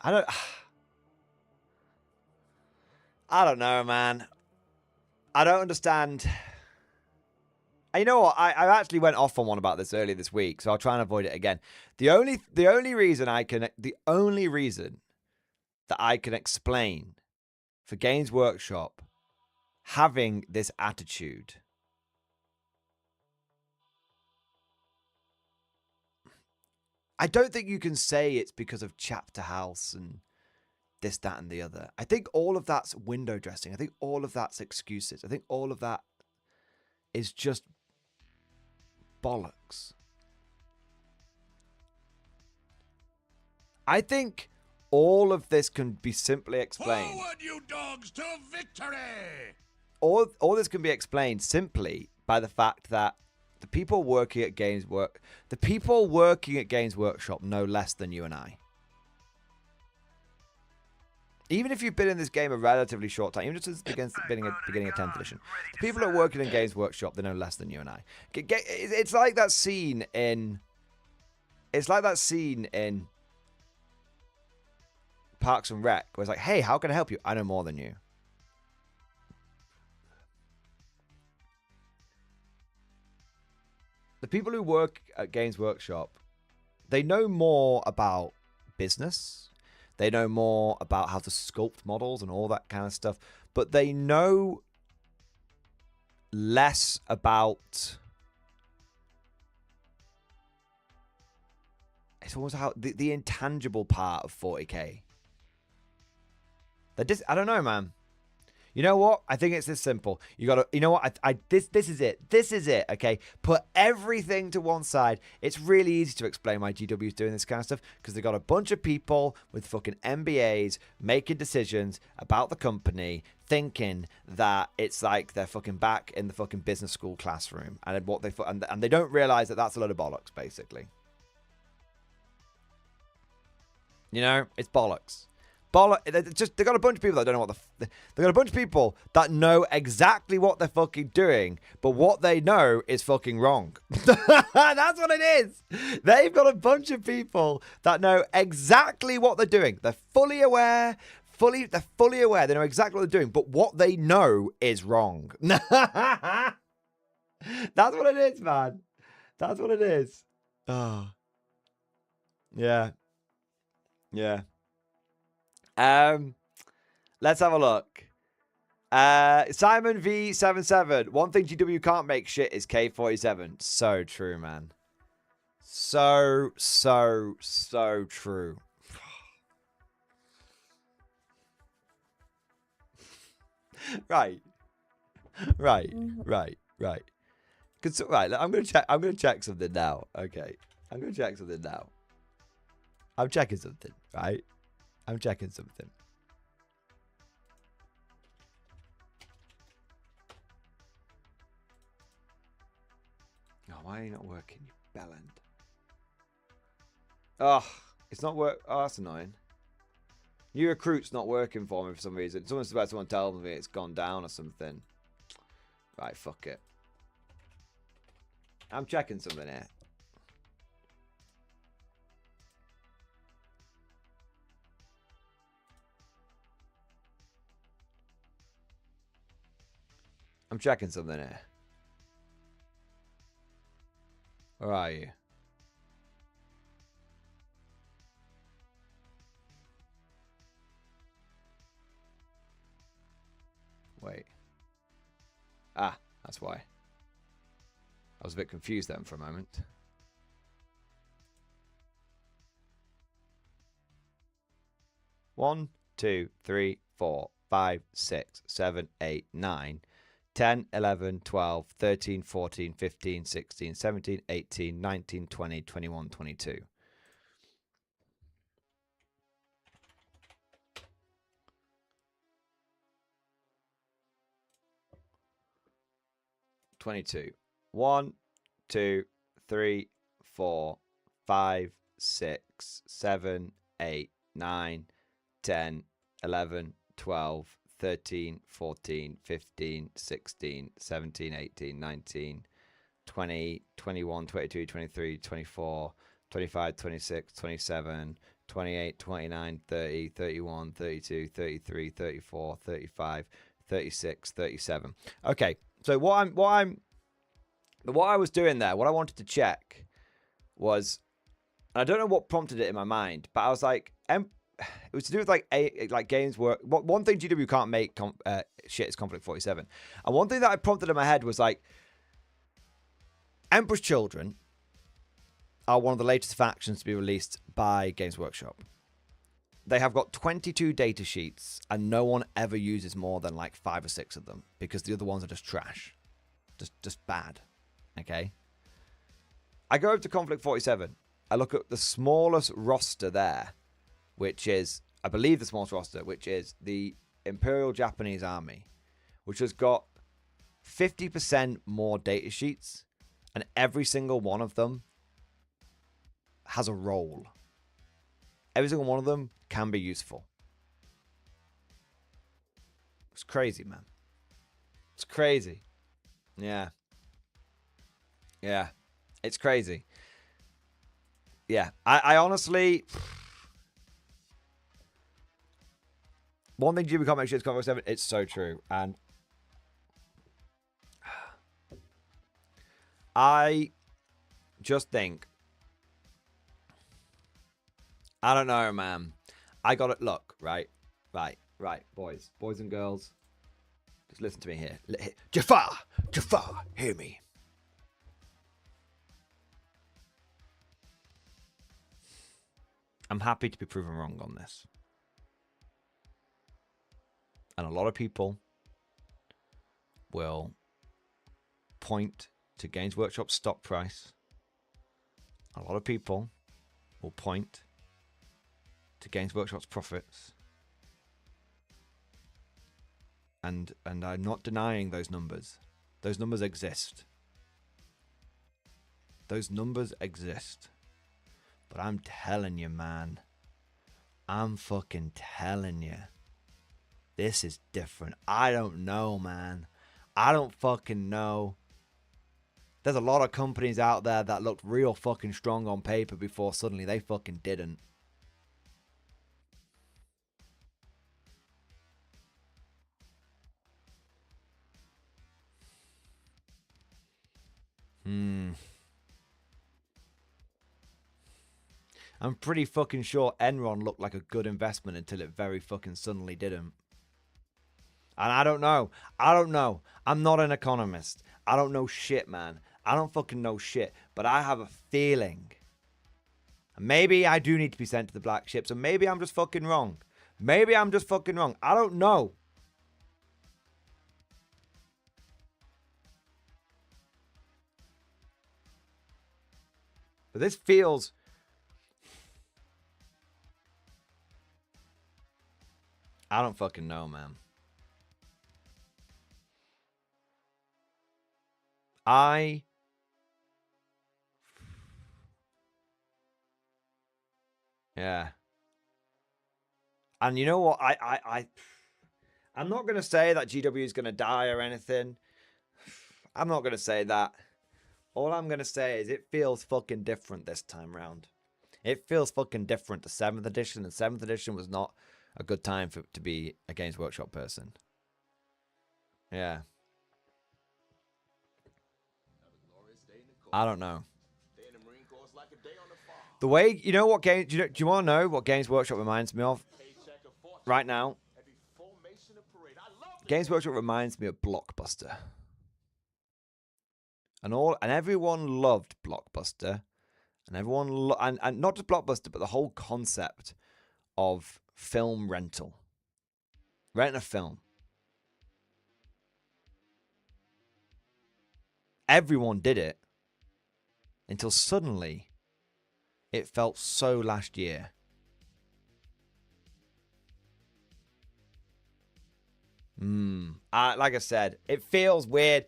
I don't know, man. I don't understand. And you know what? I actually went off on one about this earlier this week, so I'll try and avoid it again. The only reason that I can explain for Games Workshop having this attitude, I don't think you can say it's because of Chapter House and this, that, and the other. I think all of that's window dressing. I think all of that's excuses. I think all of that is just bollocks. I think all of this can be simply explained. Forward, you dogs, to victory! All this can be explained simply by the fact that the people working at Games Workshop know less than you and I. Even if you've been in this game a relatively short time, even just since the beginning of 10th edition, the people that are working in Games Workshop, they know less than you and I. It's like that scene in Parks and Rec, where it's like, hey, how can I help you? I know more than you. The people who work at Games Workshop, they know more about business. They know more about how to sculpt models and all that kind of stuff. But they know less about... It's almost how the intangible part of 40k. I don't know, man. You know what? I think it's this simple. You gotta. You know what? This is it. This is it. Okay. Put everything to one side. It's really easy to explain why GW is doing this kind of stuff because they got a bunch of people with fucking MBAs making decisions about the company, thinking that it's like they're fucking back in the fucking business school classroom, and they don't realize that that's a load of bollocks, basically. You know, it's bollocks. They got a bunch of people that don't know what they got a bunch of people that know exactly what they're fucking doing, but what they know is fucking wrong. That's what it is. They've got a bunch of people that know exactly what they're doing. They're fully aware. They're fully aware. They know exactly what they're doing, but what they know is wrong. That's what it is, man. That's what it is. Oh. Yeah. Yeah. Let's have a look. Simon V77. One thing GW can't make shit is K47. So true, man. So true. Right. Right. I'm gonna check something now. Okay. I'm gonna check something now. I'm checking something, right? I'm checking something. Oh, why are you not working, you bellend? Oh, it's not work. Oh, that's annoying. New recruit's not working for me for some reason. It's almost about someone telling me it's gone down or something. Right, fuck it. I'm checking something here. I'm checking something here. Where are you? Wait. Ah, that's why. I was a bit confused then for a moment. One, 2, 3, 4, 5, 6, 7, 8, 9, 10, 11, 12, 13, 14, 15, 16, 17, 18, 19, 20, 21, 22. One, 2, 3, 4, 5, 6, 7, 8, 9, 10, 11, 12, 13, 14, 15, 16, 17, 18, 19, 20, 21, 22, 23, 24, 25, 26, 27, 28, 29, 30, 31, 32, 33, 34, 35, 36, 37. Okay, so what I was doing there, what I wanted to check was, I don't know what prompted it in my mind, but I was like, it was to do with like games work. One thing GW can't make shit is Conflict 47, and one thing that I prompted in my head was like, Emperor's Children are one of the latest factions to be released by Games Workshop. They have got 22 data sheets, and no one ever uses more than like 5 or 6 of them because the other ones are just trash, just bad. Okay. I go over to Conflict 47. I look at the smallest roster there, which is, I believe, the smallest roster, which is the Imperial Japanese Army, which has got 50% more data sheets, and every single one of them has a role. Every single one of them can be useful. It's crazy, man. It's crazy. Yeah. Yeah. It's crazy. Yeah. I honestly... One thing you can't make sure it's Conflict 7, it's so true. And I just think, I don't know, man. I got it. Look, right, boys and girls. Just listen to me here. Jafar, hear me. I'm happy to be proven wrong on this. And a lot of people will point to Games Workshop's stock price. A lot of people will point to Games Workshop's profits. And I'm not denying those numbers. Those numbers exist. Those numbers exist. But I'm telling you, man. I'm fucking telling you. This is different. I don't know, man. I don't fucking know. There's a lot of companies out there that looked real fucking strong on paper before suddenly they fucking didn't. I'm pretty fucking sure Enron looked like a good investment until it very fucking suddenly didn't. And I don't know. I'm not an economist. I don't know shit, man. I don't fucking know shit. But I have a feeling. Maybe I do need to be sent to the black ships. And maybe I'm just fucking wrong. I don't know. But this feels... I don't fucking know, man. Yeah. And you know what? I'm not going to say that GW is going to die or anything. I'm not going to say that. All I'm going to say is it feels fucking different this time round. It feels fucking different to 7th edition, and 7th edition was not a good time to be a Games Workshop person. Yeah. I don't know. The way, you know what game, do you want to know what Games Workshop reminds me of right now? Games Workshop reminds me of Blockbuster. And everyone loved Blockbuster. And everyone, and not just Blockbuster, but the whole concept of film rental. Rent a film. Everyone did it. Until suddenly, it felt so last year. Like I said, it feels weird.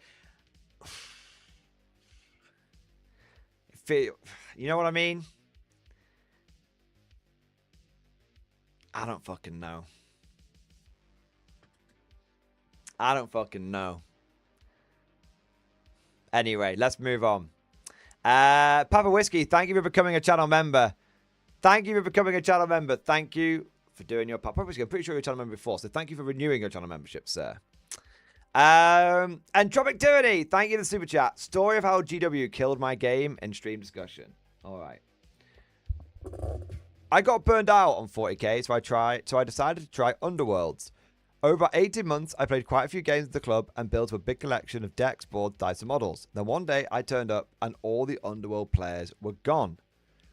You know what I mean? I don't fucking know. Anyway, let's move on. Papa Whiskey, thank you for becoming a channel member. thank you for becoming a channel member. Thank you for doing your part. I'm pretty sure you're a channel member before, so thank you for renewing your channel membership, sir. Andropic Tyranny, thank you for the super chat. Story of how GW killed my game in stream discussion. All right. I got burned out on 40k, so I decided to try Underworlds. Over about 18 months, I played quite a few games with the club and built a big collection of decks, boards, dice, and models. Then one day, I turned up and all the Underworld players were gone.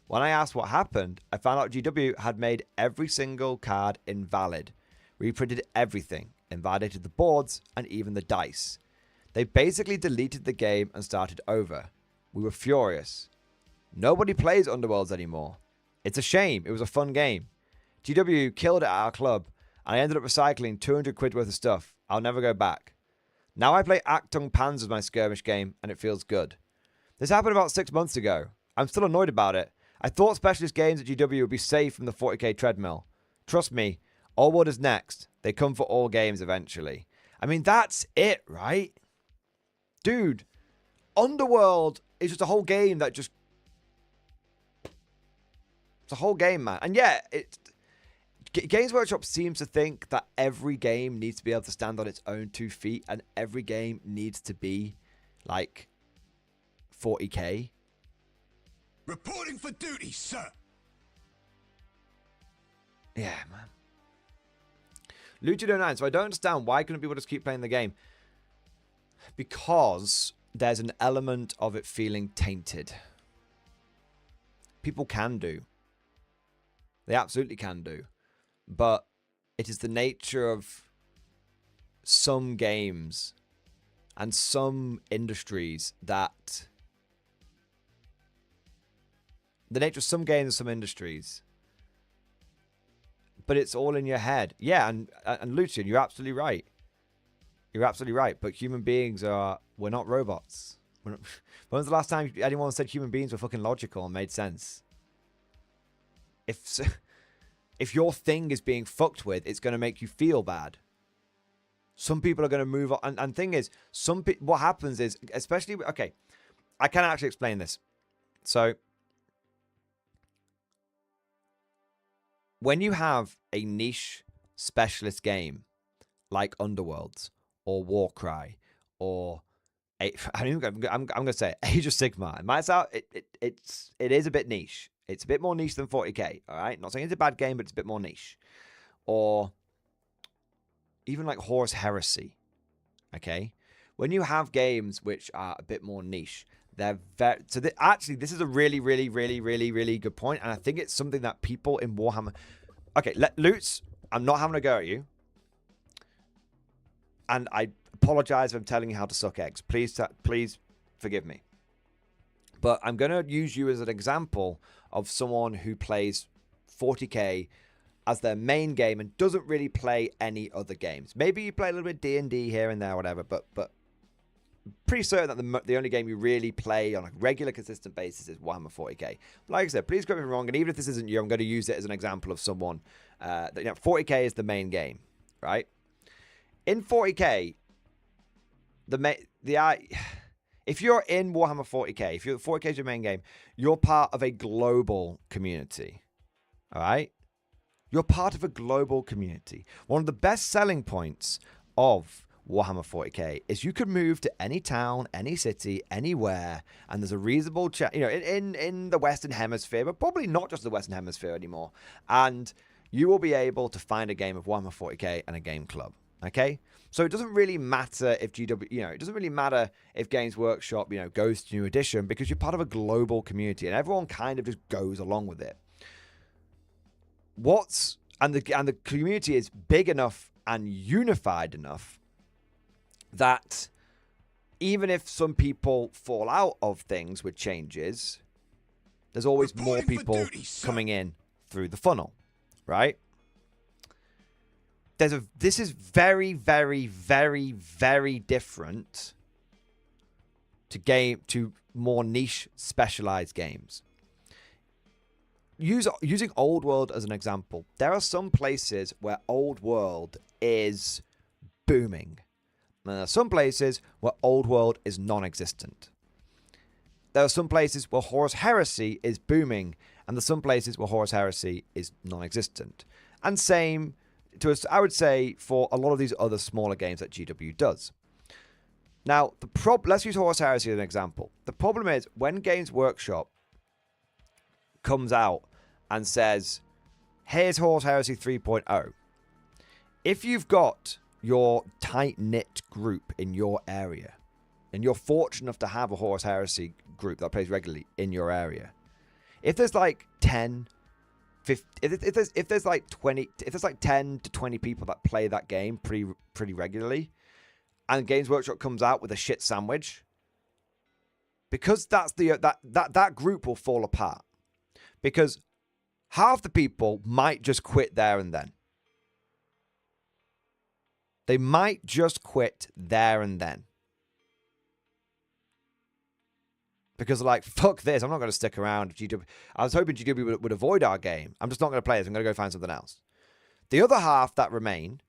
When I asked what happened, I found out GW had made every single card invalid, reprinted everything, invalidated the boards, and even the dice. They basically deleted the game and started over. We were furious. Nobody plays Underworlds anymore. It's a shame. It was a fun game. GW killed it at our club, and I ended up recycling 200 quid worth of stuff. I'll never go back. Now I play Achtung Panzer as my skirmish game, and it feels good. This happened about 6 months ago. I'm still annoyed about it. I thought specialist games at GW would be safe from the 40k treadmill. Trust me, All World is next. They come for all games eventually. I mean, that's it, right? Dude, Underworld is just a whole game that just... It's a whole game, man. And yeah, Games Workshop seems to think that every game needs to be able to stand on its own 2 feet, and every game needs to be, like, 40k. Reporting for duty, sir. Yeah, man. Luchid09, so I don't understand why couldn't people just keep playing the game? Because there's an element of it feeling tainted. People can do. They absolutely can do. But it is the nature of some games and some industries that... The nature of some games and some industries. But it's all in your head. Yeah, and Lucian, you're absolutely right. You're absolutely right. But human beings are... We're not robots. When was the last time anyone said human beings were fucking logical and made sense? If your thing is being fucked with, it's going to make you feel bad. Some people are going to move on. And thing is, what happens is, especially... Okay, I can actually explain this. So... When you have a niche specialist game like Underworlds or Warcry or I'm going to say it, Age of Sigmar. It might sound it is a bit niche. It's a bit more niche than 40k. All right, not saying it's a bad game, but it's a bit more niche. Or even like Horus Heresy. Okay, when you have games which are a bit more niche. They're very, so actually, this is a really, really, really, really, really good point, and I think it's something that people in Warhammer... Okay, Lutz, I'm not having a go at you, and I apologize if I'm telling you how to suck eggs. Please forgive me. But I'm going to use you as an example of someone who plays 40k as their main game and doesn't really play any other games. Maybe you play a little bit D&D here and there, whatever, but pretty certain that the only game you really play on a regular, consistent basis is Warhammer 40k. But like I said, please correct me if I'm wrong, and even if this isn't you, I'm going to use it as an example of someone that, 40k is the main game, right? In 40k, if you're in Warhammer 40k, if 40k is your main game, you're part of a global community, all right? You're part of a global community. One of the best selling points of Warhammer 40k is you could move to any town, any city, anywhere, and there's a reasonable chance, in the Western Hemisphere, but probably not just the Western Hemisphere anymore, and you will be able to find a game of Warhammer 40k and a game club. Okay, so it doesn't really matter if GW, it doesn't really matter if Games Workshop, goes to New Edition, because you're part of a global community and everyone kind of just goes along with it. And the community is big enough and unified enough that even if some people fall out of things with changes, there's always more people coming in through the funnel, right? This is very, very, very, very different to more niche, specialized games. Using Old World as an example, there are some places where Old World is booming. And there are some places where Old World is non-existent. There are some places where Horus Heresy is booming, And there's some places where Horus Heresy is non-existent. And same, I would say, for a lot of these other smaller games that GW does. Now, let's use Horus Heresy as an example. The problem is, when Games Workshop comes out and says, here's Horus Heresy 3.0, if you've got your tight-knit group in your area, and you're fortunate enough to have a Horus Heresy group that plays regularly in your area, if there's like 10, 50, if there's like 20, if there's like 10 to 20 people that play that game pretty regularly, and Games Workshop comes out with a shit sandwich, because that's that group will fall apart, because half the people might just quit there and then. They might just quit there and then. Because they're like, fuck this, I'm not going to stick around. I was hoping GW would avoid our game. I'm just not going to play this. I'm going to go find something else. The other half that remain,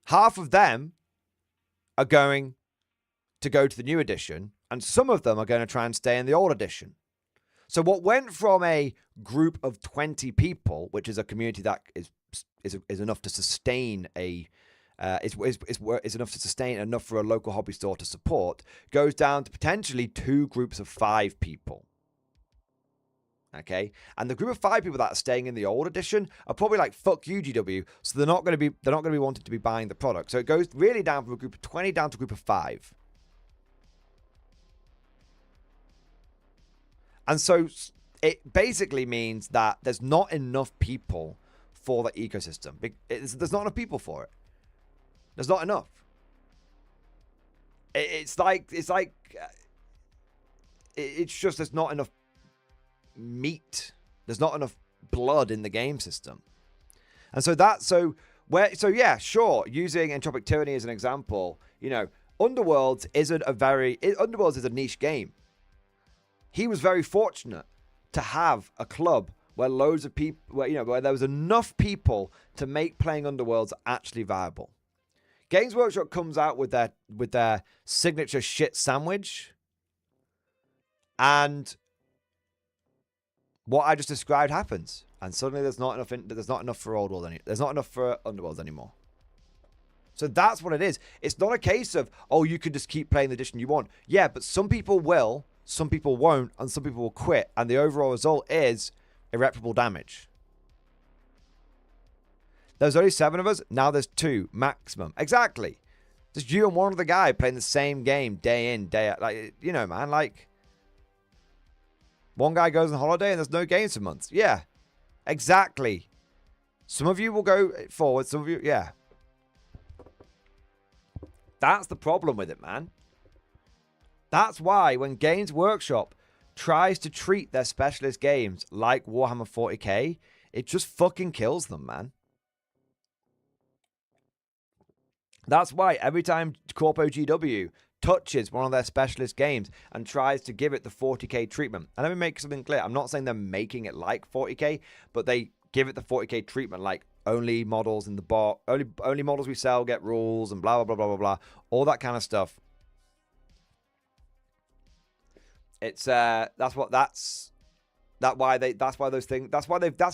half of them are going to go to the new edition, and some of them are going to try and stay in the old edition. So what went from a group of 20 people, which is a community that is enough to sustain is enough to sustain enough for a local hobby store to support, goes down to potentially 2 groups of 5 people. Okay, and the group of 5 people that are staying in the old edition are probably like, fuck you, GW, so they're not going to be wanting to be buying the product. So it goes really down from a group of 20 down to a group of 5. And so it basically means that there's not enough people for the ecosystem. There's not enough people for it. There's not enough. It's just there's not enough meat. There's not enough blood in the game system. And so yeah, sure, using Entropic Tyranny as an example, you know, Underworlds is a niche game. He was very fortunate to have a club where loads of people, where there was enough people to make playing Underworlds actually viable. Games Workshop comes out with their signature shit sandwich, and what I just described happens, and suddenly there's not enough for Old World there's not enough for Underworlds anymore. So that's what it is. It's not a case of, oh, you can just keep playing the edition you want. Yeah, but some people will, some people won't, and some people will quit, and the overall result is irreparable damage. There's only 7 of us. Now there's 2 maximum. Exactly. Just you and one other guy playing the same game day in, day out. Like, you know, man, like, one guy goes on holiday and there's no games for months. Yeah, exactly. Some of you will go forward. Some of you, yeah. That's the problem with it, man. That's why when Games Workshop tries to treat their specialist games like Warhammer 40k, it just fucking kills them, man. That's why every time Corpo GW touches one of their specialist games and tries to give it the 40k treatment, and let me make something clear, I'm not saying they're making it like 40k, but they give it the 40k treatment, like only models in the box, only models we sell get rules and blah blah blah blah blah blah, all that kind of stuff. It's that's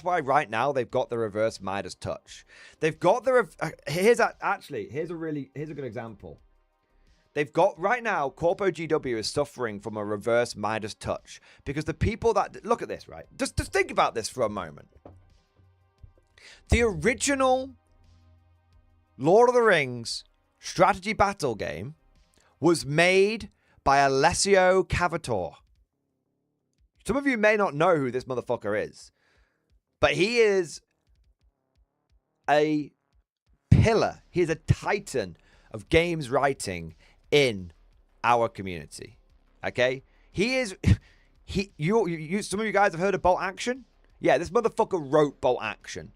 why right now they've got the reverse Midas touch. They've got the here's a good example. They've got right now, Corpo GW is suffering from a reverse Midas touch because the people that look at this, right? Just think about this for a moment. The original Lord of the Rings strategy battle game was made by Alessio Cavator. Some of you may not know who this motherfucker is, but he is a pillar. He is a titan of games writing in our community. Okay? Some of you guys have heard of Bolt Action? Yeah, this motherfucker wrote Bolt Action.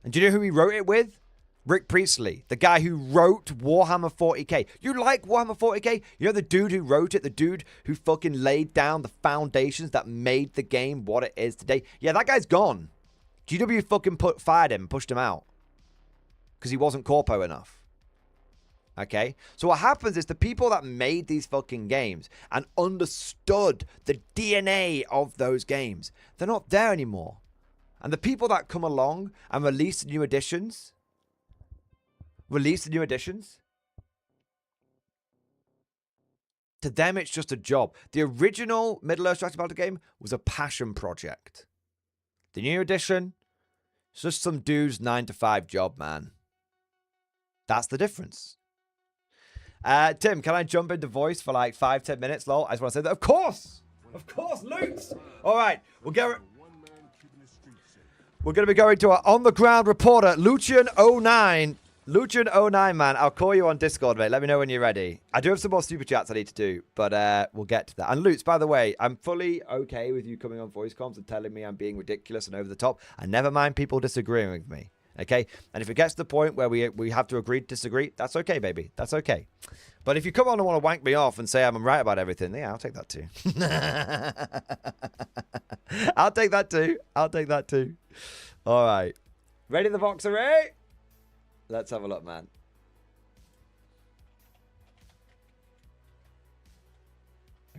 And do you know who he wrote it with? Rick Priestley, the guy who wrote Warhammer 40k. You like Warhammer 40k? You know the dude who wrote it? The dude who fucking laid down the foundations that made the game what it is today? Yeah, that guy's gone. GW fucking fired him and pushed him out. Because he wasn't corpo enough. Okay? So what happens is the people that made these fucking games and understood the DNA of those games, they're not there anymore. And the people that come along and release the new editions, to them it's just a job. The original Middle-earth strategy battle game was a passion project. The new edition, it's just some dude's 9-to-5 job, man. That's the difference. Tim, can I jump into voice for like 5-10 minutes, lol? I just want to say that. Of course, loot. All right, we're going to be going to our on-the-ground reporter, Lucian09. Lucian09, man, I'll call you on Discord, mate. Let me know when you're ready. I do have some more super chats I need to do, but we'll get to that. And Lutz, by the way, I'm fully okay with you coming on voice comms and telling me I'm being ridiculous and over the top. I never mind people disagreeing with me, okay? And if it gets to the point where we have to agree to disagree, that's okay, baby. That's okay. But if you come on and want to wank me off and say I'm right about everything, yeah, I'll take that too. I'll take that too. All right. Ready the Vox array? Let's have a look, man.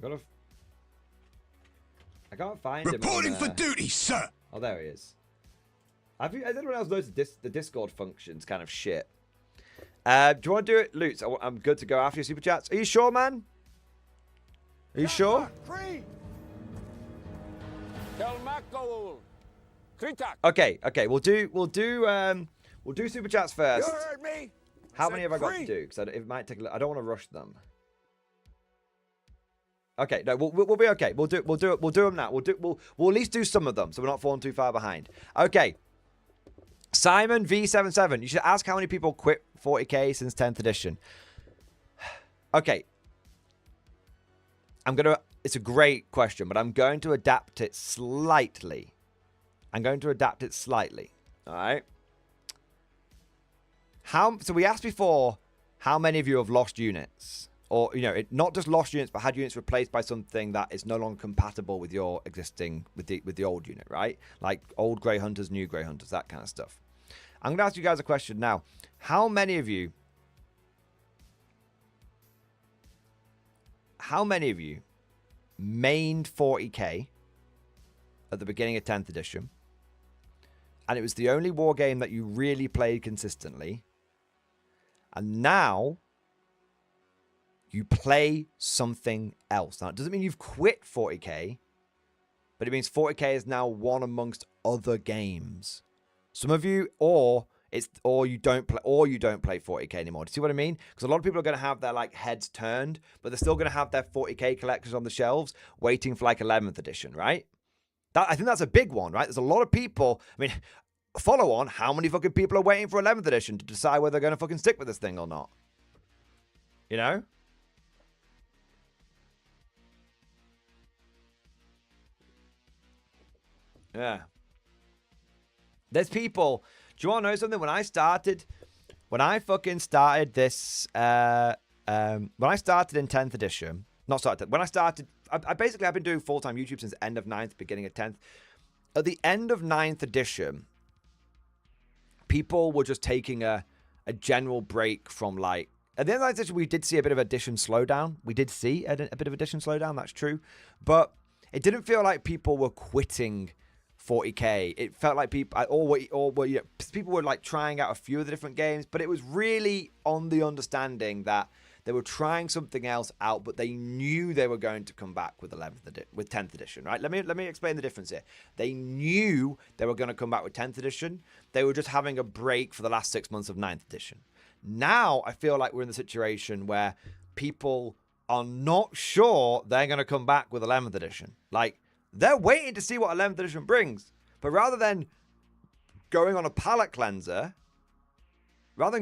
I can't find him. Reporting for duty, sir. Oh, there he is. Has anyone else noticed the Discord function's kind of shit? Do you want to do it, Lutz? I'm good to go after your super chats. Are you sure, man? Are you sure? Okay. We'll do super chats first. You heard me? How many have I got to do? Because it might take. I don't want to rush them. Okay, no, we'll be okay. We'll do them now. We'll at least do some of them, so we're not falling too far behind. Okay. Simon V77, you should ask how many people quit 40k since 10th edition. Okay. It's a great question, but I'm going to adapt it slightly. All right. So we asked before, how many of you have lost units? Or, not just lost units, but had units replaced by something that is no longer compatible with your existing, with the old unit, right? Like old Grey Hunters, new Grey Hunters, that kind of stuff. I'm going to ask you guys a question now. How many of you mained 40k at the beginning of 10th edition, and it was the only war game that you really played consistently, and now you play something else? Now, it doesn't mean you've quit 40k, but it means 40k is now one amongst other games. Some of you, or you don't play 40k anymore. Do you see what I mean? Because a lot of people are going to have their like heads turned, but they're still going to have their 40k collections on the shelves, waiting for like 11th edition, right? I think that's a big one, right? There's a lot of people. I mean, follow on. How many fucking people are waiting for 11th edition to decide whether they're going to fucking stick with this thing or not? You know? Yeah. There's people. Do you want to know something? When I fucking started this, when I started in 10th edition, not started, when I started, I've been doing full-time YouTube since the end of 9th, beginning of 10th. At the end of 9th edition, people were just taking a general break from like, at the end of 9th edition, we did see a bit of edition slowdown. We did see a bit of edition slowdown, that's true. But it didn't feel like people were quitting 40k. It felt like people were like trying out a few of the different games, but it was really on the understanding that they were trying something else out, but they knew they were going to come back with 10th edition, right? Let me explain the difference here. They knew they were going to come back with 10th edition. They were just having a break for the last 6 months of 9th edition. Now I feel like we're in the situation where people are not sure they're going to come back with 11th edition. Like, they're waiting to see what 11th edition brings. But rather than going on a palate cleanser, what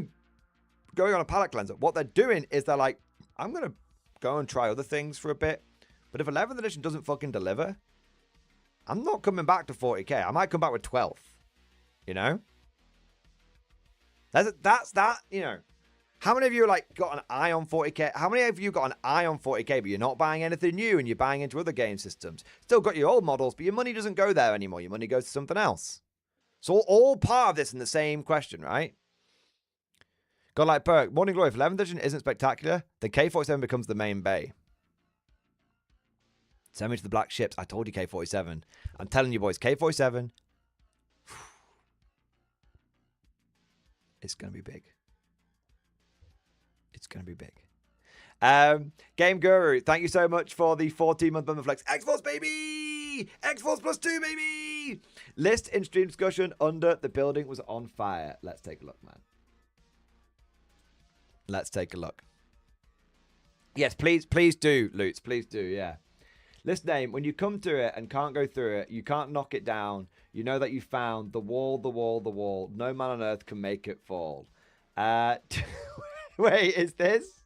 they're doing is they're like, I'm going to go and try other things for a bit. But if 11th edition doesn't fucking deliver, I'm not coming back to 40k. I might come back with 12th. You know? That's that, you know. How many of you like got an eye on 40k? How many of you got an eye on 40k, but you're not buying anything new and you're buying into other game systems? Still got your old models, but your money doesn't go there anymore. Your money goes to something else. So all part of this in the same question, right? Godlike perk. Morning Glory. If 11th edition isn't spectacular, then K47 becomes the main bay. Send me to the black ships. I told you K47. I'm telling you boys, K47. It's going to be big. It's going to be big. Game Guru, thank you so much for the 14-month member flex. X-Force, baby! X-Force +2, baby! List in stream discussion under the building was on fire. Let's take a look, man. Let's take a look. Yes, please do, Loots. Please do, yeah. List name, when you come to it and can't go through it, you can't knock it down. You know that you found the wall, the wall, the wall. No man on earth can make it fall. Wait, is this?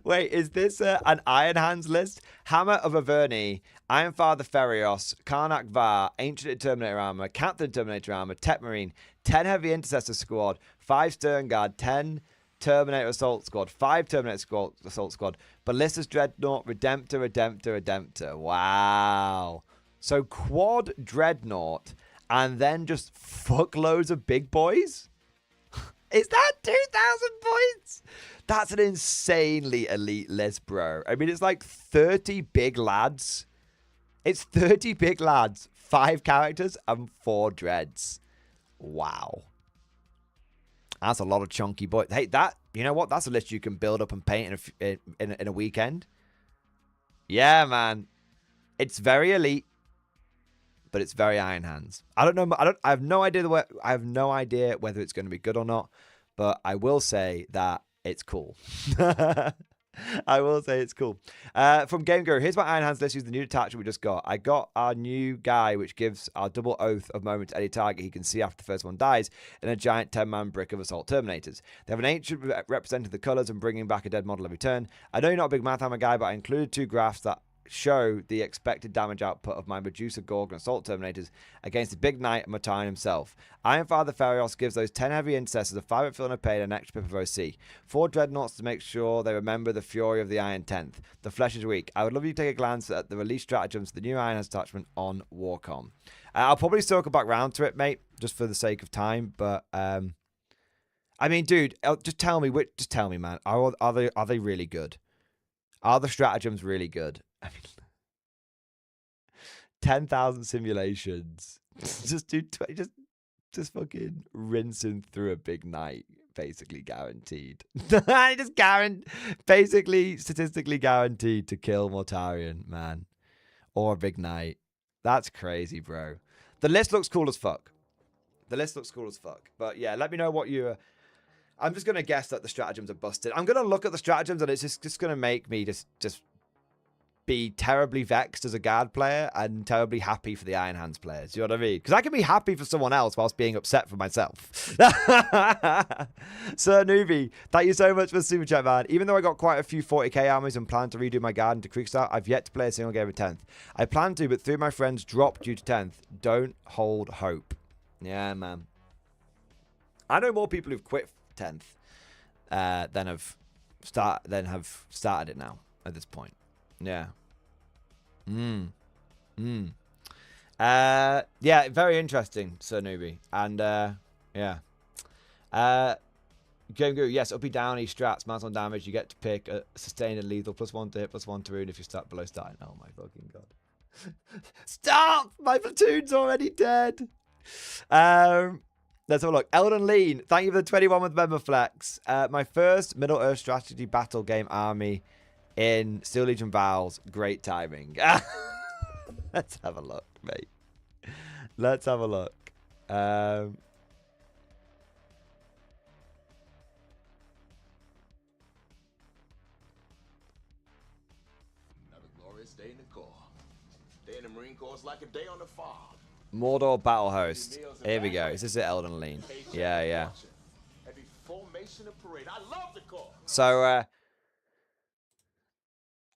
Wait, is this an Iron Hands list? Hammer of Averni, Iron Father Ferios, Karnak Var, Ancient Terminator Armor, Captain Terminator Armor, Tech Marine, 10 Heavy Intercessor Squad, 5 Stern Guard, 10 Terminator Assault Squad, 5 Terminator Assault Squad, Ballistas Dreadnought, Redemptor. Wow. So quad Dreadnought and then just fuckloads of big boys? Is that 2,000 points? That's an insanely elite list, bro. I mean, it's like 30 big lads. It's 30 big lads, 5 characters, and 4 dreads. Wow. That's a lot of chunky boys. Hey, you know what? That's a list you can build up and paint in a weekend. Yeah, man. It's very elite, but it's very Iron Hands. I don't know. I have no idea whether it's going to be good or not, but I will say that it's cool. I will say it's cool. From Game Guru, here's my Iron Hands list. Use the new attachment we just got. I got our new guy, which gives our double oath of moment to any target he can see after the first one dies, in a giant 10-man brick of Assault Terminators. They have an ancient representing the colours and bringing back a dead model every turn. I know you're not a big Math Hammer guy, but I included 2 graphs that show the expected damage output of my Medusa, Gorgon, Assault Terminators against the Big Knight and Matine himself. Iron Father Ferios gives those 10 heavy intercessors a 5 fill and a pain and an extra pip of OC. 4 dreadnoughts to make sure they remember the fury of the Iron 10th. The flesh is weak. I would love you to take a glance at the release stratagems for the new Iron Hands attachment on Warcom. I'll probably circle back round to it, mate, just for the sake of time, but I mean, dude, just tell me, man, are they really good? Are the stratagems really good? I mean, 10,000 simulations. Just do just fucking rinsing through a Big Knight, basically guaranteed. Basically statistically guaranteed to kill Mortarion, man, or a Big Knight. That's crazy, bro. The list looks cool as fuck. But yeah, let me know what you. I'm just gonna guess that the stratagems are busted. I'm gonna look at the stratagems and it's just gonna make me just be terribly vexed as a guard player and terribly happy for the Iron Hands players. You know what I mean? Because I can be happy for someone else whilst being upset for myself. Sir Newbie, thank you so much for the super chat, man. Even though I got quite a few 40k armies and plan to redo my guard into Kriegstart, I've yet to play a single game of 10th. I plan to, but 3 of my friends dropped due to 10th. Don't hold hope. Yeah, man. I know more people who've quit 10th than have started it now at this point. Yeah. Yeah, very interesting, Sir Newbie. And yeah. Game Guru, yes, uppy downy strats, mounts on damage, you get to pick a sustained and lethal, +1 to hit, +1 to wound if you start below starting. Oh my fucking god. Stop! My platoon's already dead. Let's have a look. Eldon Lean, thank you for the 21 with member flex. My first Middle Earth strategy battle game army in Steel Legion Vowels. Great timing. Let's have a look, mate. Let's have a look. Another glorious day in the Corps. Day in the Marine Corps is like a day on the farm. Mordor Battle Host. Here we go. Is this it, Eldon Lean? Yeah, yeah. So,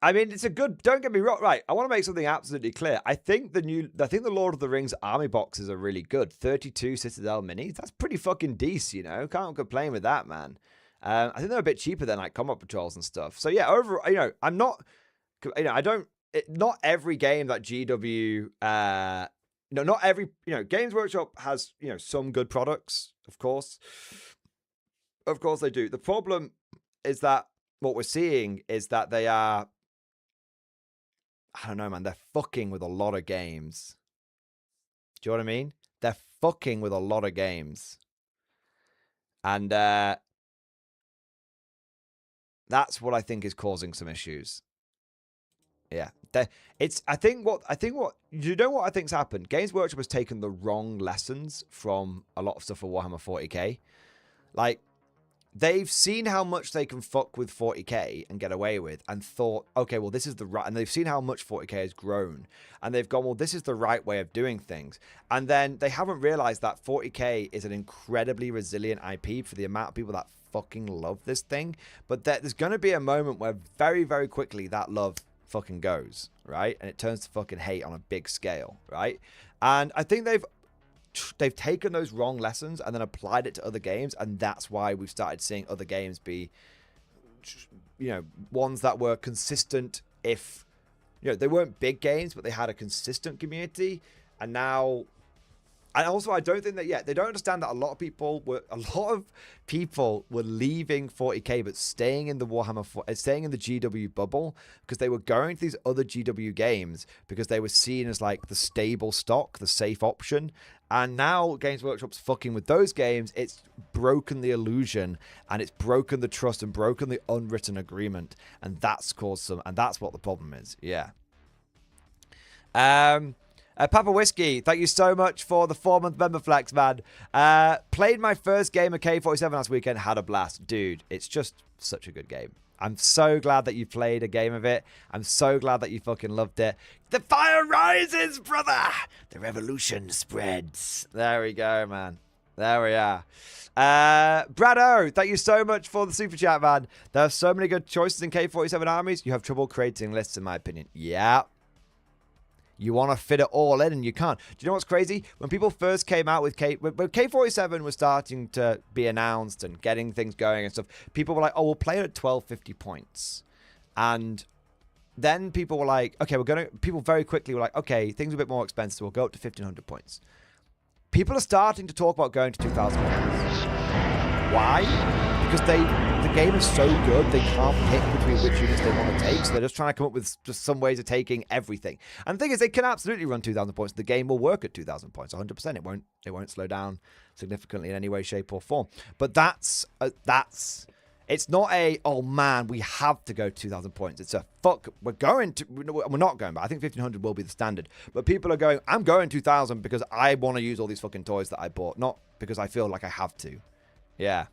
I mean, it's a good. Don't get me wrong. Right, I want to make something absolutely clear. I think the Lord of the Rings army boxes are really good. 32 Citadel minis. That's pretty fucking decent, you know. Can't complain with that, man. I think they're a bit cheaper than like combat patrols and stuff. So yeah, overall, you know, I'm not. You know, I don't. Not every game that GW. No, not every. You know, Games Workshop has some good products, of course. Of course they do. The problem is that what we're seeing is that they are, I don't know, man, they're fucking with a lot of games. Do you know what I mean? They're fucking with a lot of games. And that's what I think is causing some issues. Yeah. I think what you know what I think's happened? Games Workshop has taken the wrong lessons from a lot of stuff for Warhammer 40k. Like, they've seen how much they can fuck with 40k and get away with, and thought, okay, well, this is the right, and they've seen how much 40k has grown, and they've gone, well, this is the right way of doing things. And then they haven't realized that 40k is an incredibly resilient IP for the amount of people that fucking love this thing. But there's going to be a moment where very, very quickly that love fucking goes, right? And it turns to fucking hate on a big scale, right? And I think they've taken those wrong lessons and then applied it to other games, and that's why we've started seeing other games be, you know, ones that were consistent. If, you know, they weren't big games, but they had a consistent community. And now, and also I don't think that yet, they don't understand that a lot of people were leaving 40k but staying in the staying in the GW bubble, because they were going to these other GW games because they were seen as like the stable stock, the safe option. And now Games Workshop's fucking with those games. It's broken the illusion, and it's broken the trust, and broken the unwritten agreement, and that's caused some, and that's what the problem is. Yeah. Papa Whiskey, thank you so much for the 4-month member flex, man. Played my first game of K47 last weekend, had a blast. Dude, it's just such a good game. I'm so glad that you played a game of it. I'm so glad that you fucking loved it. The fire rises, brother! The revolution spreads. There we go, man. There we are. Brado, thank you so much for the super chat, man. There are so many good choices in K47 armies. You have trouble creating lists, in my opinion. Yeah. You want to fit it all in, and you can't. Do you know what's crazy? When people first came out with when K47 was starting to be announced and getting things going and stuff, people were like, oh, we'll play it at 1250 points. And then people were like, okay, people very quickly were like, okay, things are a bit more expensive, we'll go up to 1500 points. People are starting to talk about going to 2000 points. Why? Because the game is so good, they can't pick between which units they want to take, so they're just trying to come up with just some ways of taking everything. And the thing is, they can absolutely run 2,000 points. The game will work at 2,000 points, 100%. It won't slow down significantly in any way, shape, or form. But it's not a, oh man, we have to go 2,000 points. It's a, fuck, we're not going, but I think 1,500 will be the standard. But people are going, I'm going 2,000 because I want to use all these fucking toys that I bought, not because I feel like I have to. Yeah.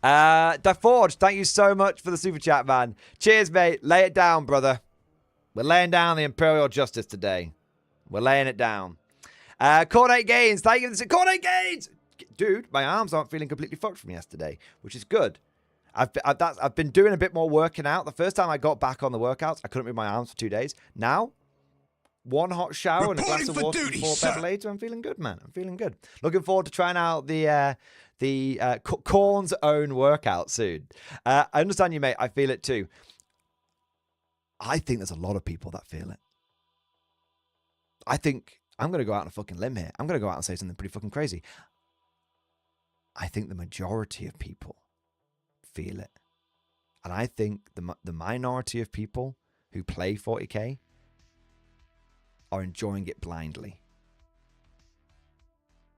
DaForge, thank you so much for the super chat, man. Cheers, mate. Lay it down, brother. We're laying down the Imperial Justice today. We're laying it down. Coordinate Gains, thank you for the Coordinate Gains! Dude, my arms aren't feeling completely fucked from yesterday, which is good. I've been doing a bit more working out. The first time I got back on the workouts, I couldn't move my arms for 2 days. Now, one hot shower and a glass of water before bed later, I'm feeling good, man. I'm feeling good. Looking forward to trying out the Korn's own workout soon. I understand you, mate. I feel it too. I think there's a lot of people that feel it. I think I'm going to go out on a fucking limb here. I'm going to go out and say something pretty fucking crazy. I think the majority of people feel it. And I think the minority of people who play 40k are enjoying it blindly.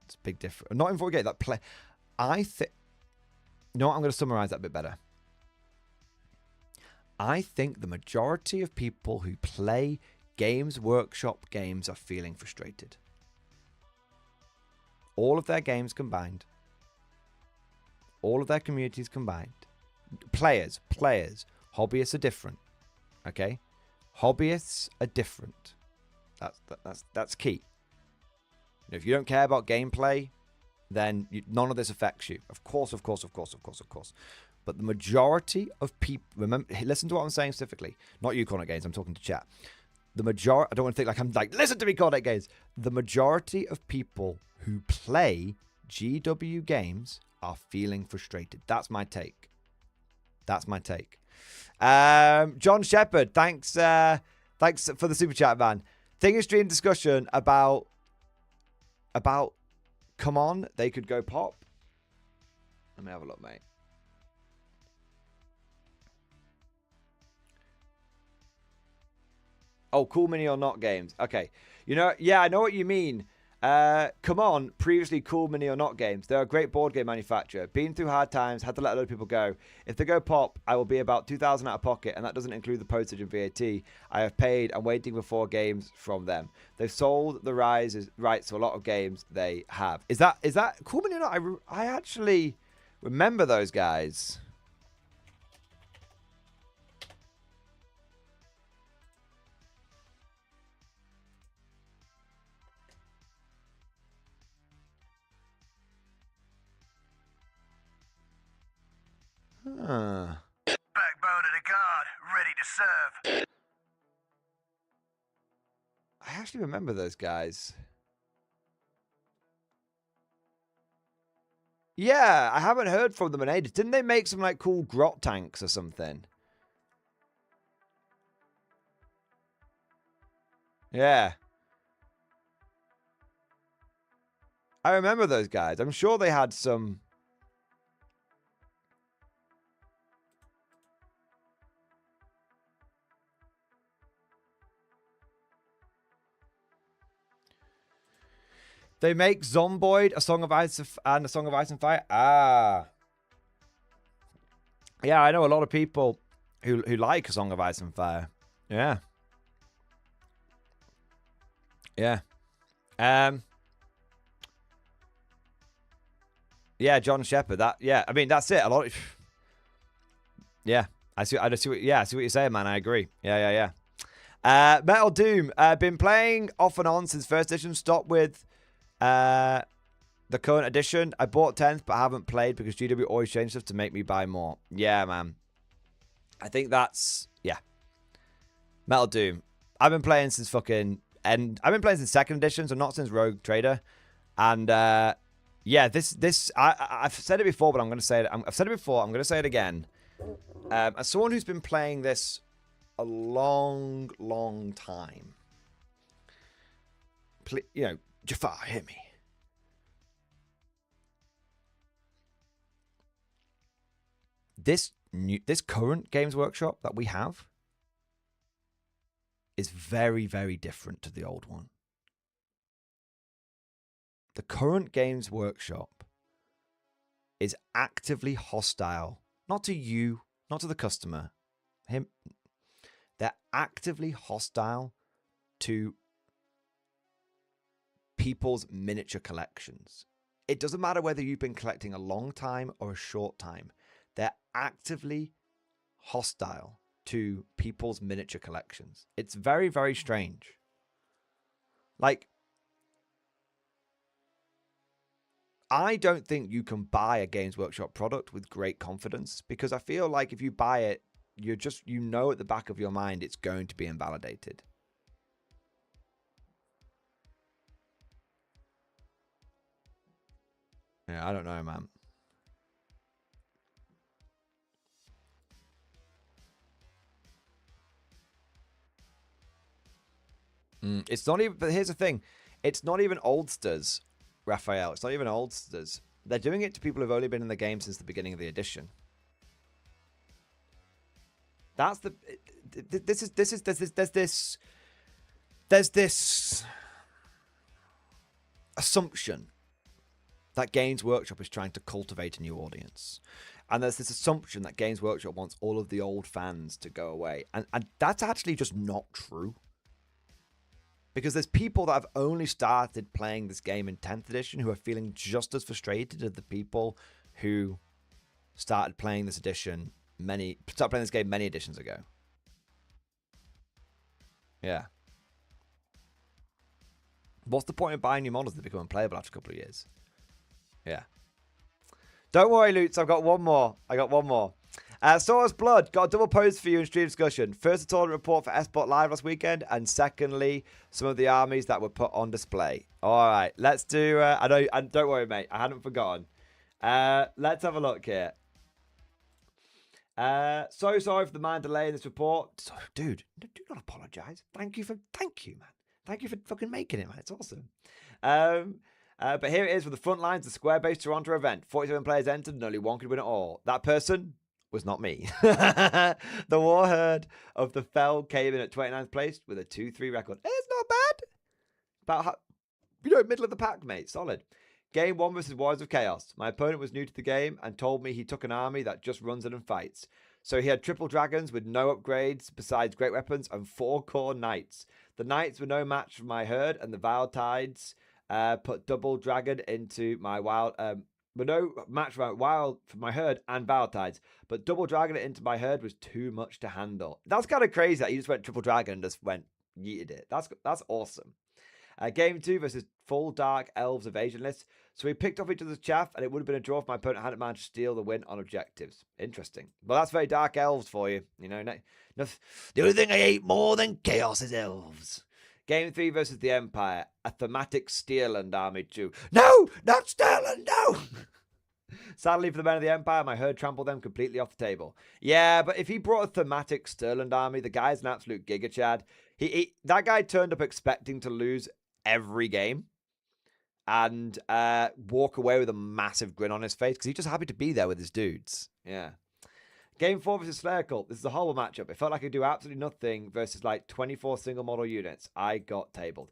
It's a big difference. Not in 40k, that play. I think, you know what, I'm going to summarize that a bit better. I think the majority of people who play Games Workshop games are feeling frustrated. All of their games combined. All of their communities combined. Players. Hobbyists are different. Okay? Hobbyists are different. That's key. If you don't care about gameplay, then none of this affects you. Of course. But the majority of people, remember, listen to what I'm saying specifically. Not you, Cornet Games, I'm talking to chat. The majority, I don't want to think like I'm like, listen to me, Cornet Games. The majority of people who play GW games are feeling frustrated. That's my take. John Shepherd, thanks for the super chat, man. Thing stream discussion about come on, they could go pop. Let me have a look, mate. Oh, Cool Mini or Not games. Okay. You know, yeah, I know what you mean. Come on, previously Cool Mini or Not games. They're a great board game manufacturer. Been through hard times, had to let a lot of people go. If they go pop, I will be about 2,000 out of pocket, and that doesn't include the postage and VAT. I have paid and waiting for 4 games from them. They've sold the rights to a lot of games they have. Is that Cool Mini or Not? I actually remember those guys. Huh. Backbone of the guard, ready to serve. I actually remember those guys. Yeah, I haven't heard from them in ages. Didn't they make some like cool grot tanks or something? Yeah. I remember those guys. I'm sure they had some... They make Zomboid, A Song of Ice and A Song of Ice and Fire. Ah. Yeah, I know a lot of people who like A Song of Ice and Fire. Yeah. Yeah. Yeah, John Shepard. Yeah, I mean that's it. A lot of, yeah. I see what you're saying, man. I agree. Yeah. Metal Doom. Been playing off and on since first edition. Stopped with the current edition. I bought 10th, but I haven't played because GW always change stuff to make me buy more. Yeah, man. I think that's... Yeah. Metal Doom. I've been playing since fucking... I've been playing since second edition, so not since Rogue Trader. And, yeah, I've said it before, but I'm going to say it... I've said it before, I'm going to say it again. As someone who's been playing this a long, long time... You know, Jafar, hear me. This current Games Workshop that we have is very, very different to the old one. The current Games Workshop is actively hostile, not to you, not to the customer, him. They're actively hostile to people's miniature collections. It doesn't matter whether you've been collecting a long time or a short time. They're actively hostile to people's miniature collections. It's very, very strange. Like, I don't think you can buy a Games Workshop product with great confidence, because I feel like if you buy it, you know at the back of your mind it's going to be invalidated. Yeah, I don't know, man. It's not even, but here's the thing. It's not even oldsters, Raphael. It's not even oldsters. They're doing it to people who've only been in the game since the beginning of the edition. That's the, there's this assumption that Games Workshop is trying to cultivate a new audience. And there's this assumption that Games Workshop wants all of the old fans to go away. And that's actually just not true. Because there's people that have only started playing this game in 10th edition who are feeling just as frustrated as the people who started playing this game many editions ago. Yeah. What's the point of buying new models that become unplayable after a couple of years? Yeah. Don't worry, Lutz. I've got one more. Source Blood. Got a double post for you in stream discussion. First, a tournament report for S-Bot Live last weekend. And secondly, some of the armies that were put on display. All right. Let's do... and don't worry, mate. I hadn't forgotten. Let's have a look here. So sorry for the man delay in this report. So, dude, do not apologize. Thank you, man. Thank you for fucking making it, man. It's awesome. But here it is with the front lines, the square-based Toronto event. 47 players entered and only one could win it all. That person was not me. The War Herd of the Fell came in at 29th place with a 2-3 record. It's not bad. About, middle of the pack, mate. Solid. Game 1 versus Warriors of Chaos. My opponent was new to the game and told me he took an army that just runs in and fights. So he had triple dragons with no upgrades besides great weapons and 4 core knights. The knights were no match for my herd, and the Vile Tides put double dragon into my wild. Were no match for my herd and Vile Tides, but double dragon into my herd was too much to handle. That's kind of crazy that he just went triple dragon and just went yeeted it. That's awesome. Game 2 versus full Dark Elves evasion list. So we picked off each other's chaff, and it would have been a draw if my opponent hadn't managed to steal the win on objectives. Interesting. Well, that's very Dark Elves for you. The only thing I hate more than chaos is elves. Game 3 versus the Empire. A thematic Steerland army too. No! Not Steerland, no! Sadly for the men of the Empire, my herd trampled them completely off the table. Yeah, but if he brought a thematic Steerland army, the guy's an absolute Giga Chad. That guy turned up expecting to lose every game and walk away with a massive grin on his face because he's just happy to be there with his dudes. Yeah. Game 4 versus Slayer Cult. This is a horrible matchup. It felt like I could do absolutely nothing versus like 24 single model units. I got tabled.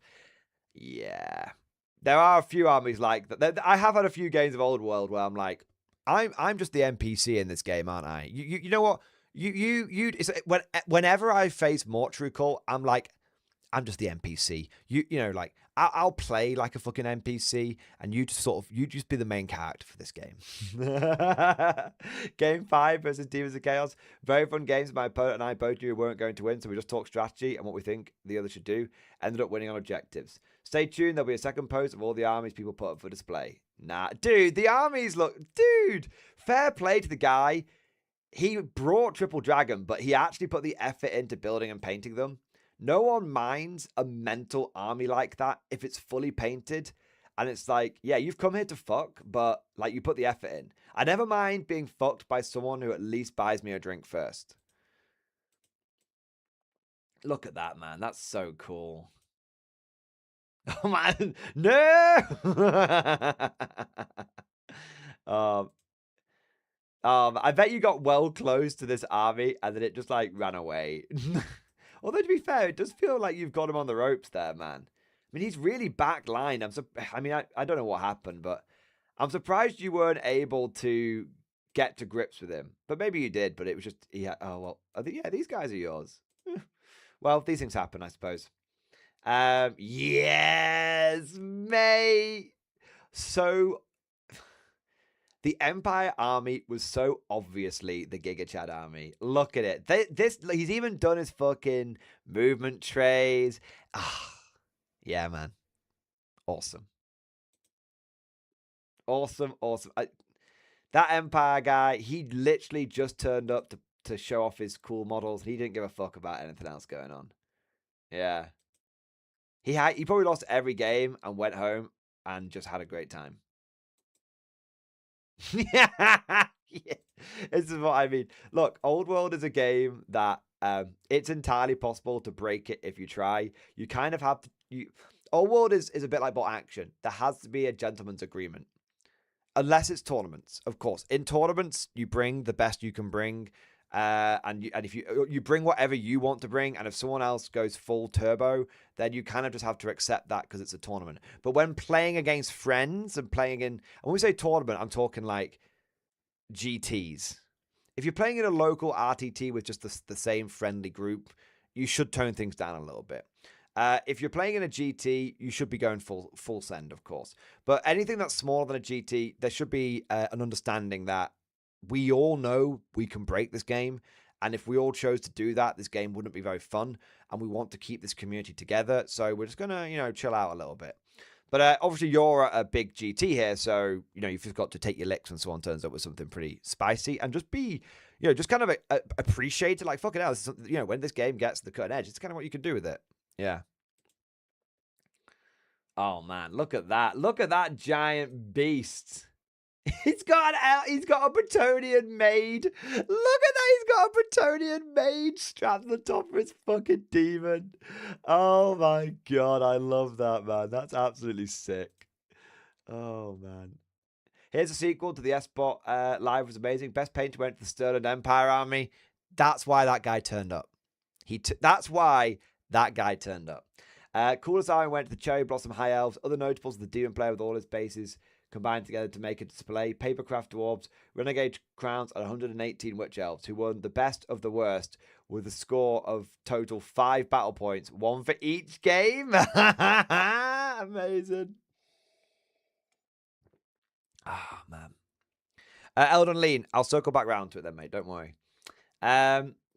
Yeah. There are a few armies like that. I have had a few games of Old World where I'm like, I'm just the NPC in this game, aren't I? You know what? It's, whenever I face Mortuary Cult, I'm like, I'm just the NPC. Like I'll play like a fucking NPC, and you just be the main character for this game. Game 5 versus Demons of Chaos. Very fun games. My opponent and I both knew we weren't going to win, so we just talked strategy and what we think the other should do. Ended up winning on objectives. Stay tuned. There'll be a second post of all the armies people put up for display. Nah, dude, the armies look, dude. Fair play to the guy. He brought Triple Dragon, but he actually put the effort into building and painting them. No one minds a mental army like that if it's fully painted. And it's like, yeah, you've come here to fuck, but like you put the effort in. I never mind being fucked by someone who at least buys me a drink first. Look at that, man. That's so cool. Oh, man. No! I bet you got well close to this army and then it just like ran away. Although, to be fair, it does feel like you've got him on the ropes there, man. I mean, he's really backlined. I don't know what happened, but I'm surprised you weren't able to get to grips with him. But maybe you did, but it was just, these guys are yours. Well, these things happen, I suppose. Yes, mate. So, the Empire army was so obviously the Giga Chad army. Look at it. He's even done his fucking movement trays. Yeah, man. Awesome. Awesome. That Empire guy, he literally just turned up to show off his cool models. He didn't give a fuck about anything else going on. Yeah. He probably lost every game and went home and just had a great time. Yeah. This is what I mean. Look, Old World is a game that it's entirely possible to break it if you try. You kind of have to. Old World is a bit like bot action. There has to be a gentleman's agreement. Unless it's tournaments, of course. In tournaments, you bring the best you can bring. And if you bring whatever you want to bring, and if someone else goes full turbo, then you kind of just have to accept that because it's a tournament. But when playing against friends and when we say tournament, I'm talking like GTs. If you're playing in a local RTT with just the same friendly group, you should tone things down a little bit. If you're playing in a GT, you should be going full send, of course. But anything that's smaller than a GT, there should be an understanding that we all know we can break this game. And if we all chose to do that, this game wouldn't be very fun. And we want to keep this community together. So we're just going to, chill out a little bit. But obviously you're a big GT here. So, you've just got to take your licks when someone turns up with something pretty spicy. And just be, just kind of appreciate it. Like, fucking hell, this is, when this game gets to the cutting edge, it's kind of what you can do with it. Yeah. Oh, man, look at that. Look at that giant beast. He's got a Bretonian maid. Look at that. He's got a Bretonian maid strapped to the top of his fucking demon. Oh my God. I love that, man. That's absolutely sick. Oh, man. Here's a sequel to the S-Bot Live was amazing. Best painter went to the Sterling Empire Army. That's why that guy turned up. That's why that guy turned up. Coolest Iron went to the Cherry Blossom High Elves. Other notables, the Demon Player with all his bases combined together to make a display. Papercraft Dwarves, Renegade Crowns, and 118 Witch Elves, who won the best of the worst with a score of total 5 battle points, 1 for each game. Amazing. Ah, man. Eldon Lean, I'll circle back round to it then, mate. Don't worry.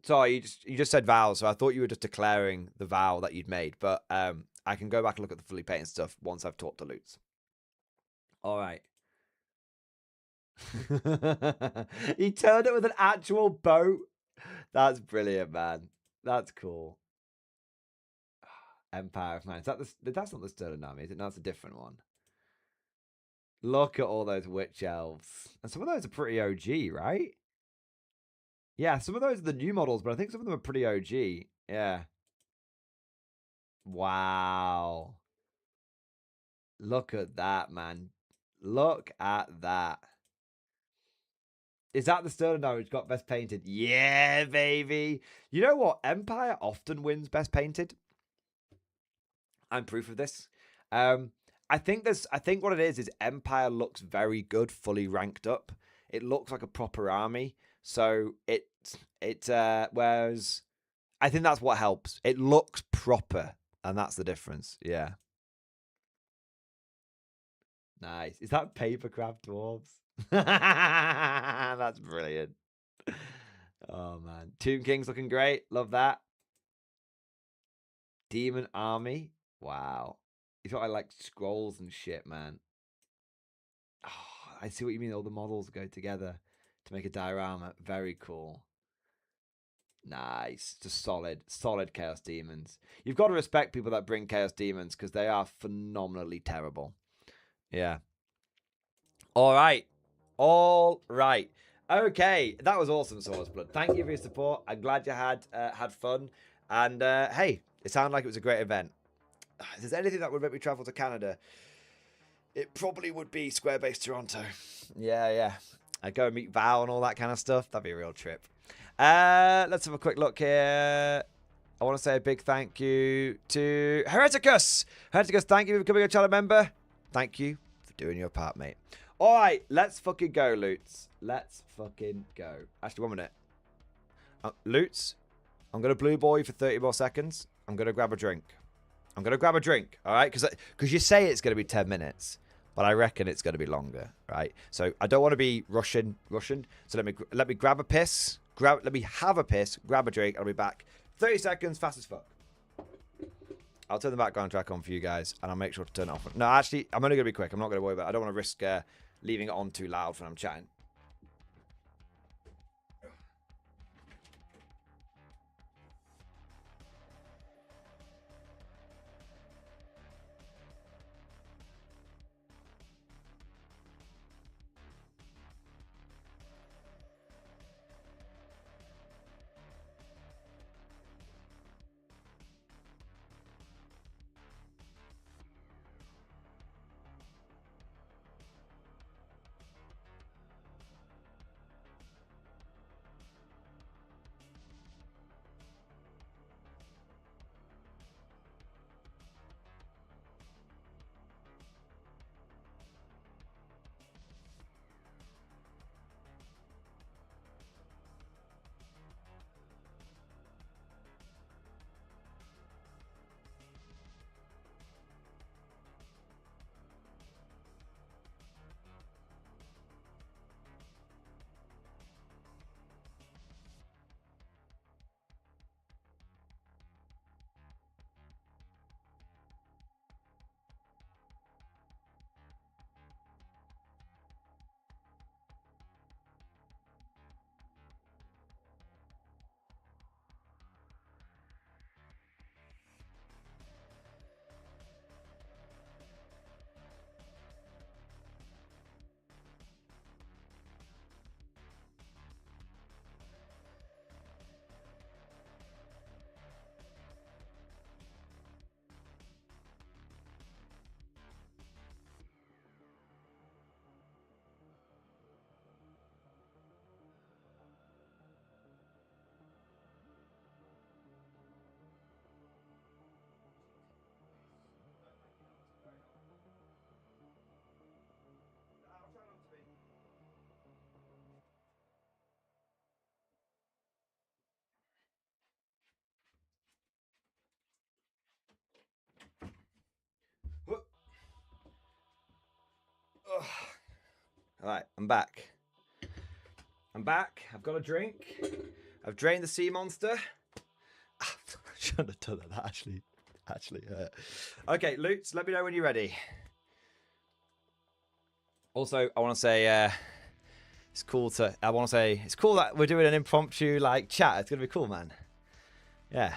Sorry, you just said vows, so I thought you were just declaring the vow that you'd made. But I can go back and look at the fully painted stuff once I've talked to Lutz. All right. He turned it with an actual boat. That's brilliant, man. That's cool. Empire of Man. That's not the Sterling Army, is it? No, that's a different one. Look at all those witch elves. And some of those are pretty OG, right? Yeah, some of those are the new models, but I think some of them are pretty OG. Yeah. Wow. Look at that, man. Look at that. Is that the Sterling Army which got best painted? Yeah, baby. You know what? Empire often wins best painted. I'm proof of this. I think what it is Empire looks very good, fully ranked up. It looks like a proper army. So whereas I think that's what helps. It looks proper, and that's the difference. Yeah. Nice. Is that Papercraft Dwarves? That's brilliant. Oh man. Tomb King's looking great. Love that. Demon Army. Wow. You thought I like scrolls and shit, man. Oh, I see what you mean. All the models go together to make a diorama. Very cool. Nice. Just solid Chaos Demons. You've got to respect people that bring Chaos Demons because they are phenomenally terrible. Yeah. All right. Okay. That was awesome, Swordsblood. Thank you for your support. I'm glad you had fun. And hey, it sounded like it was a great event. If there's anything that would make me travel to Canada, it probably would be Squarebase Toronto. Yeah. I'd go and meet Val and all that kind of stuff. That'd be a real trip. Let's have a quick look here. I want to say a big thank you to Hereticus. Hereticus, thank you for becoming a channel member. Thank you for doing your part, mate. All right, let's fucking go, Lutz. Let's fucking go. Actually, 1 minute. Lutz, I'm going to blue ball you for 30 more seconds. I'm going to grab a drink. All right? Because you say it's going to be 10 minutes, but I reckon it's going to be longer, right? So I don't want to be rushing. So let me grab a piss. Let me have a piss, grab a drink. I'll be back. 30 seconds, fast as fuck. I'll turn the background track on for you guys, and I'll make sure to turn it off. No, actually, I'm only going to be quick. I'm not going to worry about it. I don't want to risk leaving it on too loud when I'm chatting. All right, I'm back. I'm back. I've got a drink. I've drained the sea monster. I shouldn't have done that. That actually hurt. Okay, Lutz, let me know when you're ready. Also, I want to say it's cool that we're doing an impromptu like chat. It's gonna be cool, man. Yeah.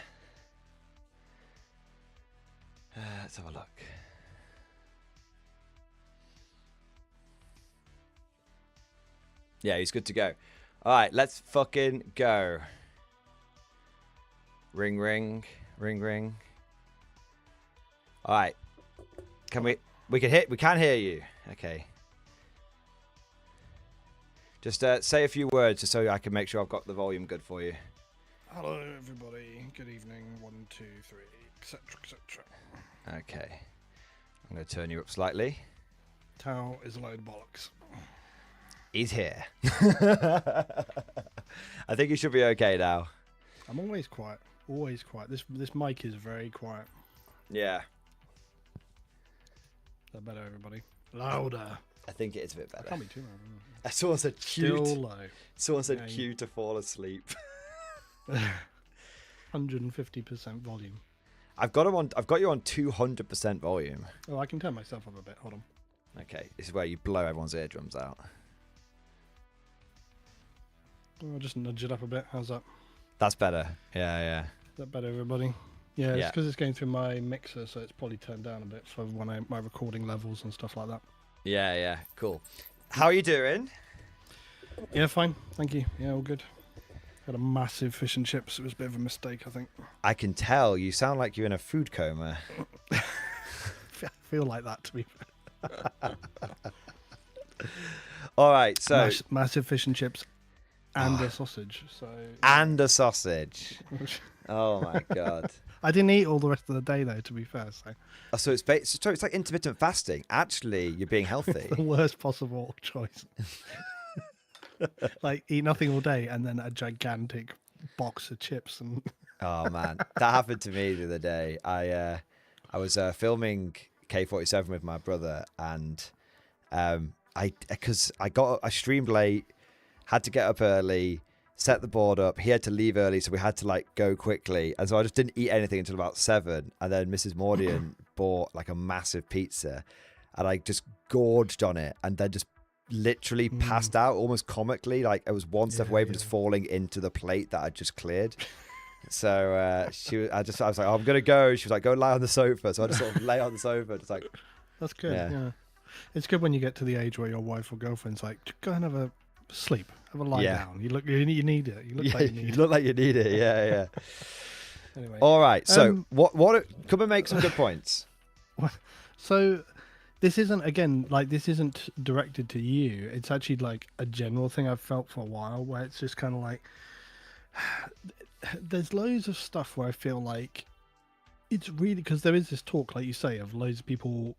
Let's have a look. Yeah, he's good to go. All right, let's fucking go. Ring, ring, ring, ring. All right. We can hear you. Okay. Just say a few words just so I can make sure I've got the volume good for you. Hello, everybody. Good evening. 1, 2, 3, etc., etc. Okay. I'm going to turn you up slightly. Tao is a load of bollocks. He's here. I think you should be okay now. I'm always quiet. Always quiet. This mic is very quiet. Yeah. Is that better, everybody? Louder. I think it is a bit better. Can't be too loud. Someone said cute. Still low. Someone said Yeah, cue to fall asleep. 150% volume. I've got you on 200% volume. Oh, I can turn myself up a bit. Hold on. Okay, this is where you blow everyone's eardrums out. I'll just nudge it up a bit. How's that? That's better. Yeah. Is that better, everybody? Yeah, it's Yeah. because it's going through my mixer, so it's probably turned down a bit for my recording levels and stuff like that. Yeah. Cool. How are you doing? Yeah, fine. Thank you. Yeah, all good. Had a massive fish and chips. It was a bit of a mistake, I think. I can tell. You sound like you're in a food coma. I feel like that, to be fair. All right, so... Massive fish and chips and a sausage. And a sausage. Oh, my God. I didn't eat all the rest of the day, though, to be fair. So it's like intermittent fasting. Actually, you're being healthy. The worst possible choice. Like, eat nothing all day and then a gigantic box of chips. And Oh, man. That happened to me the other day. I was filming K47 with my brother, and I streamed late, had to get up early, set the board up. He had to leave early, so we had to like go quickly, and so I just didn't eat anything until about 7. And then Mrs. Mordian bought like a massive pizza, and I just gorged on it, and then just literally passed out, almost comically. Like I was one step away from just falling into the plate that I just cleared. So I was like, oh, I'm gonna go. She was like, go lie on the sofa. So I just sort of lay on the sofa, just like. That's good. Yeah. It's good when you get to the age where your wife or girlfriend's like, just go and have a sleep, have a lie down. You need it. You look like you need it. You look like you need it. Yeah. Anyway. All right. So what? Come and make some good points. So this isn't directed to you. It's actually like a general thing I've felt for a while, where it's just kind of like there's loads of stuff where I feel like it's really, because there is this talk, like you say, of loads of people,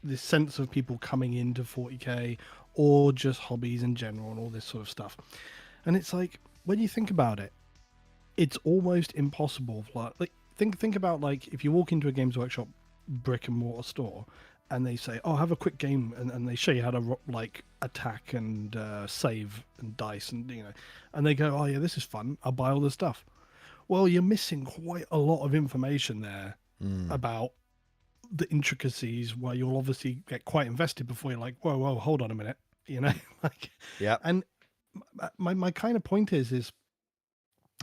this sense of people coming into 40k or just hobbies in general and all this sort of stuff. And it's like, when you think about it, it's almost impossible. Like think about, like, if you walk into a Games Workshop brick and mortar store and they say, oh, have a quick game, and they show you how to like attack and save and dice, and and they go, oh yeah, this is fun, I'll buy all the stuff. Well, you're missing quite a lot of information there about the intricacies, where you'll obviously get quite invested before you're like, whoa, hold on a minute, like, yeah. And my kind of point is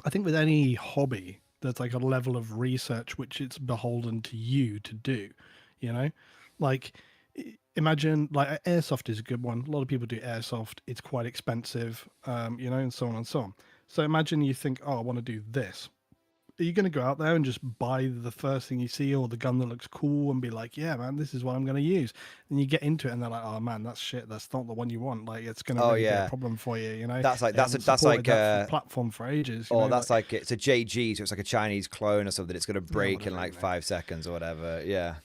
I think with any hobby, there's like a level of research which it's beholden to you to do, like imagine, like, airsoft is a good one. A lot of people do airsoft. It's quite expensive, and so on and so on. So imagine you think, oh, I want to do this. Are you going to go out there and just buy the first thing you see, or the gun that looks cool, and be like, yeah, man, this is what I'm going to use? And you get into it and they're like, oh man, that's shit. That's not the one you want. Like, it's going to be a problem for you, That's like, that's like a platform for ages. That's like it's a JG, so it's like a Chinese clone or something. It's going to break in like 5 seconds or whatever. Yeah.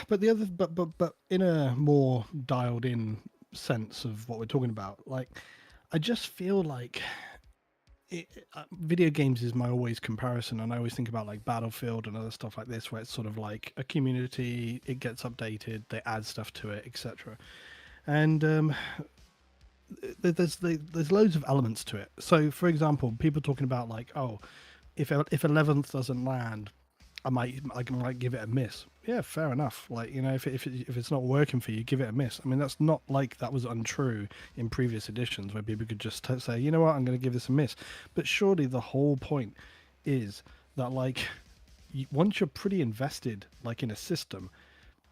But the other, but in a more dialed in sense of what we're talking about, like, I just feel like video games is my always comparison, and I always think about like Battlefield and other stuff like this, where it's sort of like a community, it gets updated, they add stuff to it, etc. And there's loads of elements to it. So, for example, people talking about like, oh, if 11th doesn't land, I might give it a miss. Yeah, fair enough. Like, you know, if it's not working for you, give it a miss. I mean, that's not like that was untrue in previous editions where people could just say, you know what, I'm going to give this a miss. But surely the whole point is that, like, once you're pretty invested, like in a system,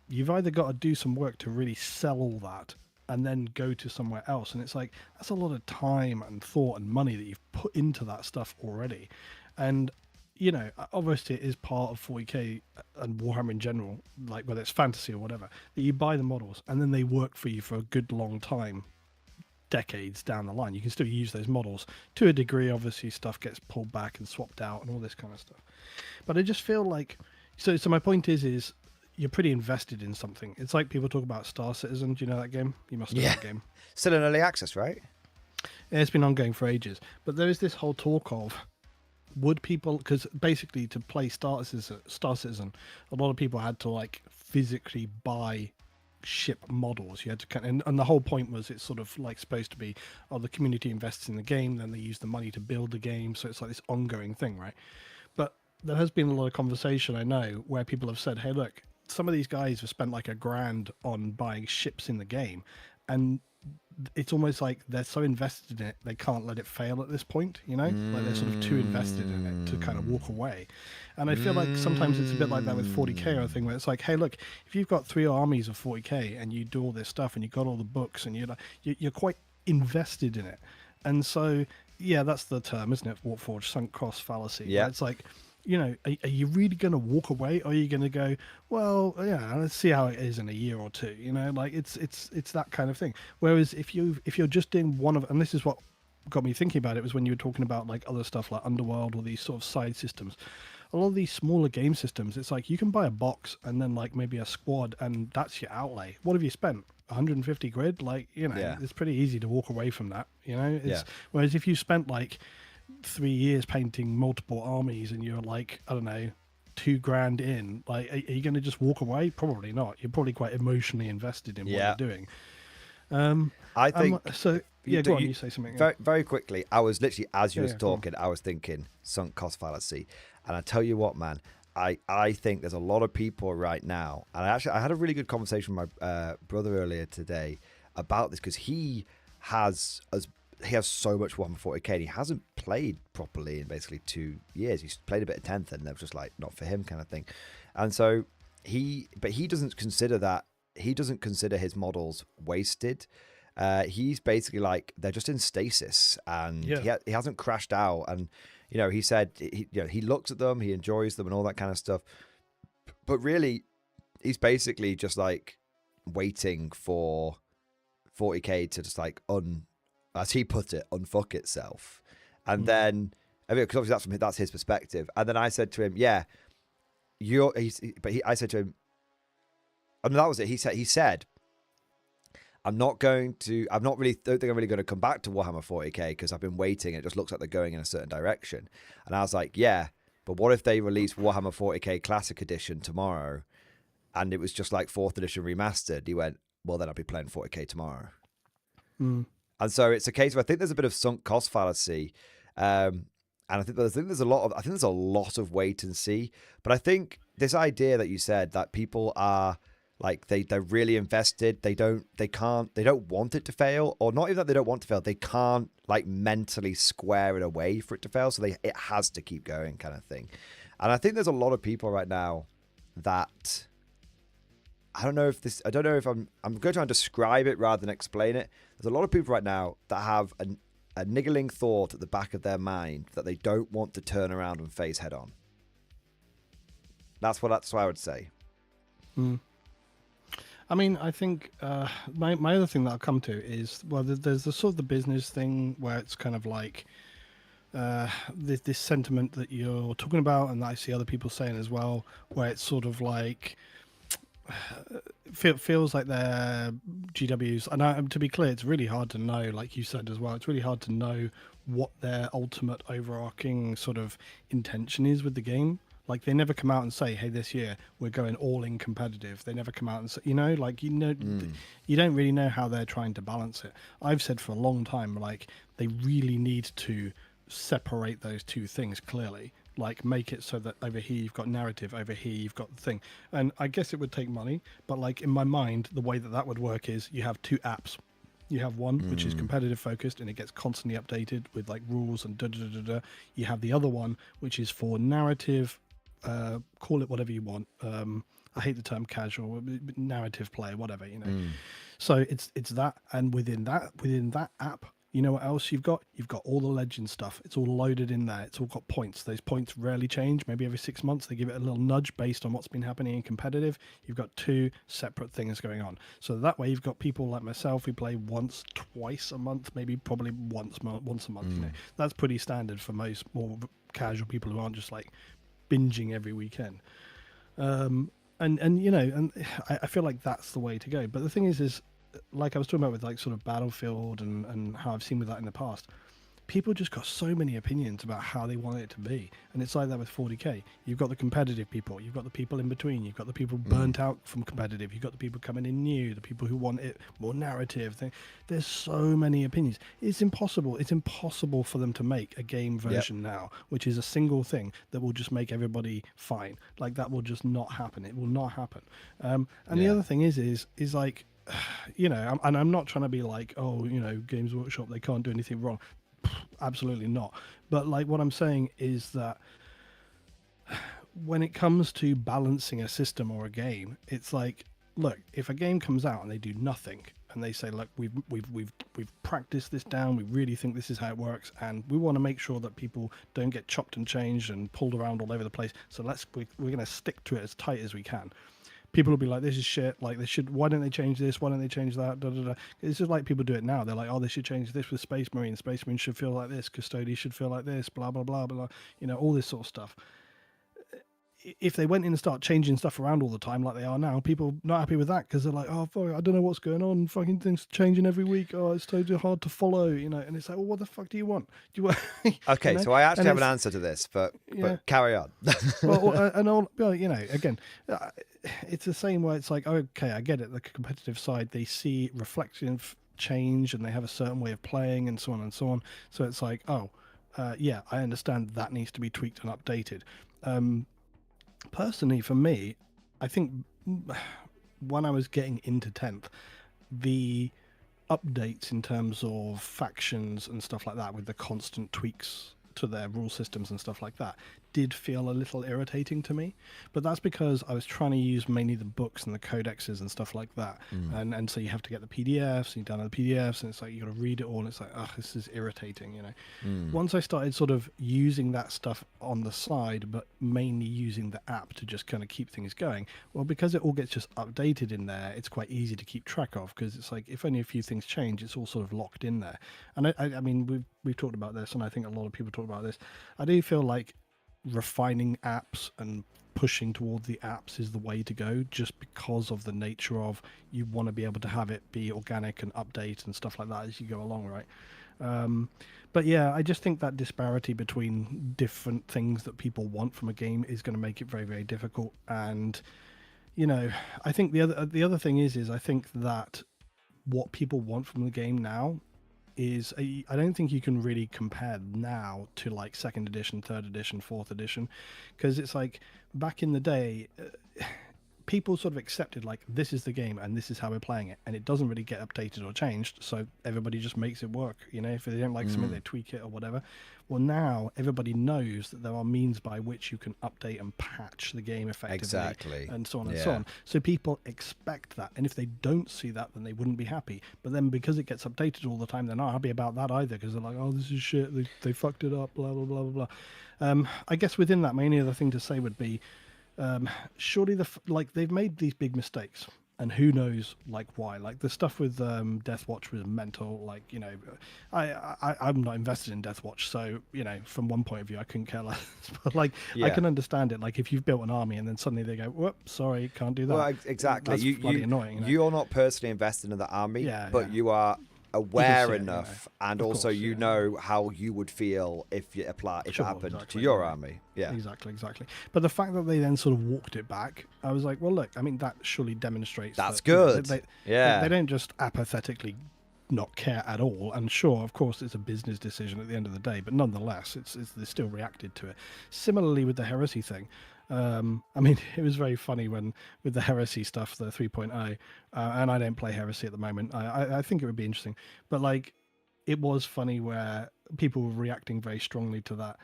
you've either got to do some work to really sell all that and then go to somewhere else. And it's like, that's a lot of time and thought and money that you've put into that stuff already. And, you know, obviously it is part of 40k and Warhammer in general, like whether it's fantasy or whatever, that you buy the models and then they work for you for a good long time, decades down the line. You can still use those models to a degree. Obviously stuff gets pulled back and swapped out and all this kind of stuff. But I just feel like, so my point is you're pretty invested in something. It's like people talk about Star Citizen. Do you know that game? You must know that game. Still in early access, right? Yeah, it's been ongoing for ages. But there is this whole talk of, would people, because basically to play Star Citizen, a lot of people had to like physically buy ship models. You had to and the whole point was it's sort of like supposed to be, oh, the community invests in the game, then they use the money to build the game. So it's like this ongoing thing, right? But there has been a lot of conversation, I know, where people have said, hey, look, some of these guys have spent like $1,000 on buying ships in the game, and it's almost like they're so invested in it they can't let it fail at this point, you know? Like they're sort of too invested in it to kind of walk away. And I feel like sometimes it's a bit like that with 40k or a thing where it's like, hey, look, if you've got 3 armies of 40k and you do all this stuff and you've got all the books and you're quite invested in it. And so, yeah, that's the term, isn't it? Warforged, sunk cost fallacy. Yeah. It's like, you know, are you really going to walk away, or are you going to go, well, yeah, let's see how it is in a year or two, you know? Like it's that kind of thing. Whereas if you're just doing one of, and this is what got me thinking about it, was when you were talking about like other stuff like Underworld or these sort of side systems. A lot of these smaller game systems, it's like you can buy a box and then like maybe a squad, and that's your outlay. What have you spent? 150 quid? Like, you know, It's pretty easy to walk away from that, you know? Whereas if you spent like 3 years painting multiple armies and you're like, I don't know, $2,000 in, like, are you going to just walk away? Probably not. You're probably quite emotionally invested in what you're doing. I think so. Yeah, go on. You say something. Very, very quickly. I was literally, as you was talking, I was thinking sunk cost fallacy, and I tell you what, man, I think there's a lot of people right now, and I had a really good conversation with my brother earlier today about this, because he has so much Warhammer 40k and he hasn't played properly in basically 2 years. He's played a bit of 10th and it was just like not for him kind of thing. And so he doesn't consider his models wasted. He's basically like, they're just in stasis, and he hasn't crashed out. And, you know, he said he looks at them, he enjoys them and all that kind of stuff. But really, he's basically just like waiting for 40k to just like as he put it, unfuck itself. And then, I mean, because obviously that's his perspective. And then I said to him, yeah, I said to him, and that was it. He said, I don't think I'm really going to come back to Warhammer 40k because I've been waiting. It just looks like they're going in a certain direction. And I was like, yeah, but what if they release Warhammer 40k Classic Edition tomorrow and it was just like 4th edition remastered? He went, well, then I'll be playing 40k tomorrow. And so it's a case of, I think there's a bit of sunk cost fallacy, and I think there's a lot of wait and see. But I think this idea that you said that people are like they're really invested, they don't want it to fail, or not even that they don't want to fail, they can't like mentally square it away for it to fail, so it has to keep going kind of thing. And I think there's a lot of people right now that I don't know if I'm going to try and describe it rather than explain it. There's a lot of people right now that have a niggling thought at the back of their mind that they don't want to turn around and face head on. That's what I would say. I mean, I think my other thing that I'll come to is, well, there's the sort of the business thing where it's kind of like this sentiment that you're talking about, and that I see other people saying as well, where it's sort of like feels like they're GWs. And to be clear, it's really hard to know, like you said as well, it's really hard to know what their ultimate overarching sort of intention is with the game. Like they never come out and say, hey, this year we're going all in competitive. They never come out and say, you know, like, you know, you don't really know how they're trying to balance it. I've said for a long time, like, they really need to separate those two things clearly. Like, make it so that over here you've got narrative, over here you've got the thing. And I guess it would take money, but like in my mind, the way that that would work is you have two apps. You have one which is competitive focused and it gets constantly updated with like rules and da da da da. You have the other one which is for narrative, call it whatever you want. I hate the term casual, narrative play, whatever, you know. So it's that, and within that app, you know what else you've got? You've got all the legend stuff. It's all loaded in there. It's all got points. Those points rarely change. Maybe every 6 months they give it a little nudge based on what's been happening in competitive. You've got two separate things going on. So that way you've got people like myself who play once, twice a month, maybe probably once a month. You know, that's pretty standard for most more casual people who aren't just like binging every weekend. And you know, and I feel like that's the way to go. But the thing is like I was talking about with like sort of Battlefield and how I've seen with that in the past, people just got so many opinions about how they want it to be. And it's like that with 40k. You've got the competitive people, you've got the people in between, you've got the people burnt out from competitive, you've got the people coming in new, the people who want it more narrative. There's so many opinions. It's impossible for them to make a game version now, which is a single thing that will just make everybody fine. Like that will just not happen. It will not happen. And the other thing is like, you know, I'm not trying to be like, oh, you know, Games Workshop, they can't do anything wrong. Absolutely not. But like what I'm saying is that when it comes to balancing a system or a game, it's like, look, if a game comes out and they do nothing and they say, look, we've practiced this down, we really think this is how it works, and we want to make sure that people don't get chopped and changed and pulled around all over the place, so we're going to stick to it as tight as we can. People will be like, this is shit, like, why don't they change this, why don't they change that, da, da, da. It's just like people do it now. They're like, oh, they should change this with Space Marines should feel like this, Custodians should feel like this, blah, blah, blah, blah, you know, all this sort of stuff. If they went in and start changing stuff around all the time like they are now, people not happy with that because they're like, oh, fuck, I don't know what's going on, fucking things changing every week, oh, it's totally hard to follow, you know. And it's like, well, what the fuck do you want? Okay, you know? so I actually have an answer to this, but carry on. Well, you know, again, it's the same way. It's like, okay, I get it, the competitive side, they see reflective change and they have a certain way of playing and so on and so on. So it's like, yeah, I understand that needs to be tweaked and updated. Personally, for me, I think when I was getting into 10th, the updates in terms of factions and stuff like that with the constant tweaks to their rule systems and stuff like that did feel a little irritating to me, but that's because I was trying to use mainly the books and the codexes and stuff like that, and so you have to get the PDFs and you download the PDFs and it's like you got to read it all and it's like, oh, this is irritating, you know. Once I started sort of using that stuff on the side but mainly using the app to just kind of keep things going, well, because it all gets just updated in there, it's quite easy to keep track of, because it's like if only a few things change, it's all sort of locked in there. And I mean, we've talked about this, and I think a lot of people talk about this. I do feel like refining apps and pushing towards the apps is the way to go, just because of the nature of you want to be able to have it be organic and update and stuff like that as you go along, right? But yeah, I just think that disparity between different things that people want from a game is going to make it very, very difficult. And you know, I think the other thing is I think that what people want from the game now is I don't think you can really compare now to like 2nd edition, 3rd edition, 4th edition, because it's like back in the day, people sort of accepted like this is the game and this is how we're playing it, and it doesn't really get updated or changed, so everybody just makes it work, you know. If they don't like something, they tweak it or whatever. Well, now everybody knows that there are means by which you can update and patch the game effectively, and so on and so on. So people expect that, and if they don't see that, then they wouldn't be happy. But then because it gets updated all the time, they're not happy about that either, because they're like, oh, this is shit, they fucked it up, blah blah blah blah blah. I guess within that, my only other thing to say would be, surely they've made these big mistakes, and who knows like why. Like the stuff with Deathwatch was mental. Like, you know, I'm not invested in Deathwatch, so you know, from one point of view I couldn't care less. But like I can understand it. Like if you've built an army and then suddenly they go, whoops, sorry, can't do that. Well, exactly. That's bloody annoying, you know? You're not personally invested in the army, but you are aware see it, enough, and Of also course, you yeah. know how you would feel if it Sure, happened to exactly, your yeah. army. Yeah. Exactly. But the fact that they then sort of walked it back, I was like, well, look, I mean, that surely demonstrates That's that, you know, good. Yeah. they don't just apathetically not care at all. And sure, of course, it's a business decision at the end of the day, but nonetheless, they still reacted to it. Similarly with the heresy thing. I mean, it was very funny when with the heresy stuff, the 3.0, and I don't play heresy at the moment. I think it would be interesting, but like, it was funny where people were reacting very strongly to that.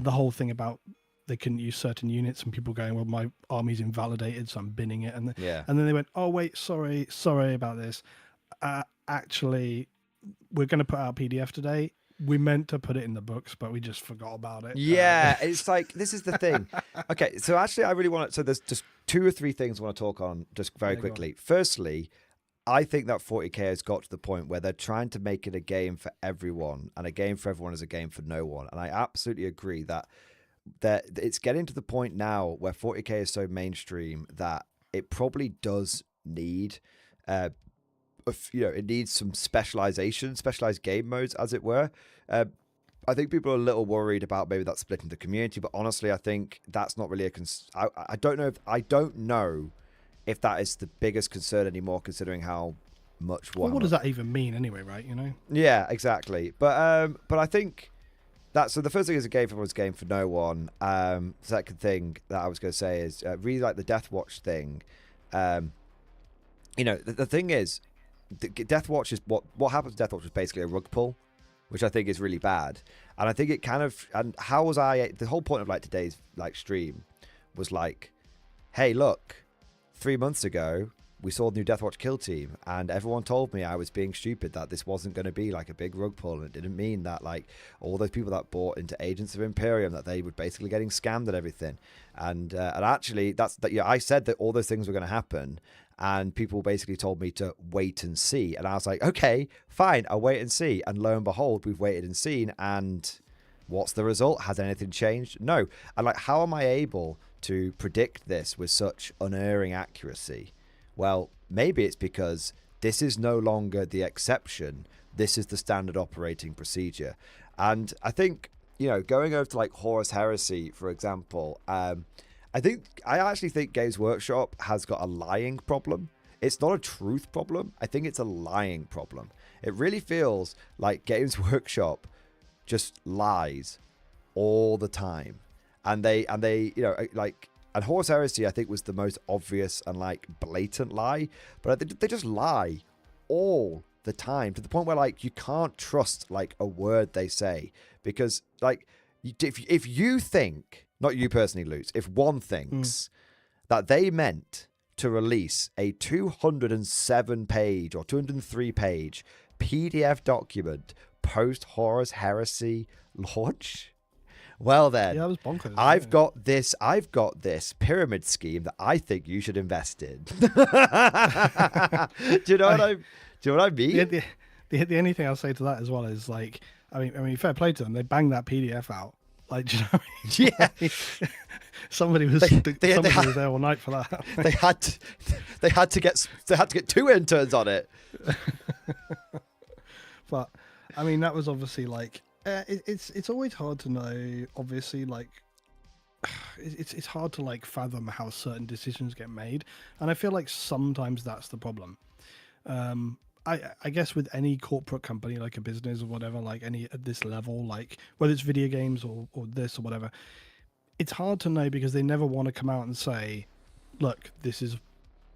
The whole thing about they couldn't use certain units, and people going, "Well, my army's invalidated, so I'm binning it." And and then they went, "Oh wait, sorry about this. Actually, we're going to put out a PDF today. We meant to put it in the books, but we just forgot about it." Yeah, it's like, this is the thing. Okay, so actually I really want to, so there's just 2 or 3 things I want to talk on just very Yeah, go on. quickly. Firstly, I think that 40k has got to the point where they're trying to make it a game for everyone, and a game for everyone is a game for no one. And I absolutely agree that it's getting to the point now where 40k is so mainstream that it probably does need, it needs some specialized game modes, as it were. I think people are a little worried about maybe that splitting the community, but honestly, I think that's not really I don't know if that is the biggest concern anymore, considering how much Well, what does that even mean anyway, right? You know? Yeah, exactly. But I think that, so the first thing is a game for everyone's game for no one. Second thing that I was going to say is really like the Death Watch thing. The thing is, Death Watch is what happens to Death Watch is basically a rug pull, which I think is really bad. And I think it kind of, and how was the whole point of like today's like stream was like, hey, look, 3 months ago, we saw the new Death Watch kill team, and everyone told me I was being stupid, that this wasn't going to be like a big rug pull, and it didn't mean that like all those people that bought into Agents of Imperium, that they were basically getting scammed and everything. And actually, I said that all those things were going to happen, and people basically told me to wait and see. And I was like, okay, fine, I'll wait and see. And lo and behold, we've waited and seen, and what's the result? Has anything changed? No. And like, how am I able to predict this with such unerring accuracy? Well, maybe it's because this is no longer the exception. This is the standard operating procedure. And I think, going over to like Horus Heresy, for example, I actually think Games Workshop has got a lying problem. It's not a truth problem. I think it's a lying problem. It really feels like Games Workshop just lies all the time. And they and Horus Heresy, I think, was the most obvious and like blatant lie, but they just lie all the time, to the point where like you can't trust like a word they say, because like if you think, not you personally, Lutz, if one thinks that they meant to release a 207 page or 203 page PDF document post Horus Heresy launch, well then, Yeah, that was bonkers. I've got this pyramid scheme that I think you should invest in. Do you know what I mean? The only thing I'll say to that as well is like, I mean, fair play to them. They banged that PDF out. Like, do you know what I mean? Yeah. somebody was was there all night for that. they had to get 2 interns on it. But I mean, that was obviously like, it's always hard to know. Obviously, like, it's hard to like fathom how certain decisions get made, and I feel like sometimes that's the problem. I guess with any corporate company, like a business or whatever, like any at this level, like whether it's video games or this or whatever, it's hard to know because they never want to come out and say, look, this is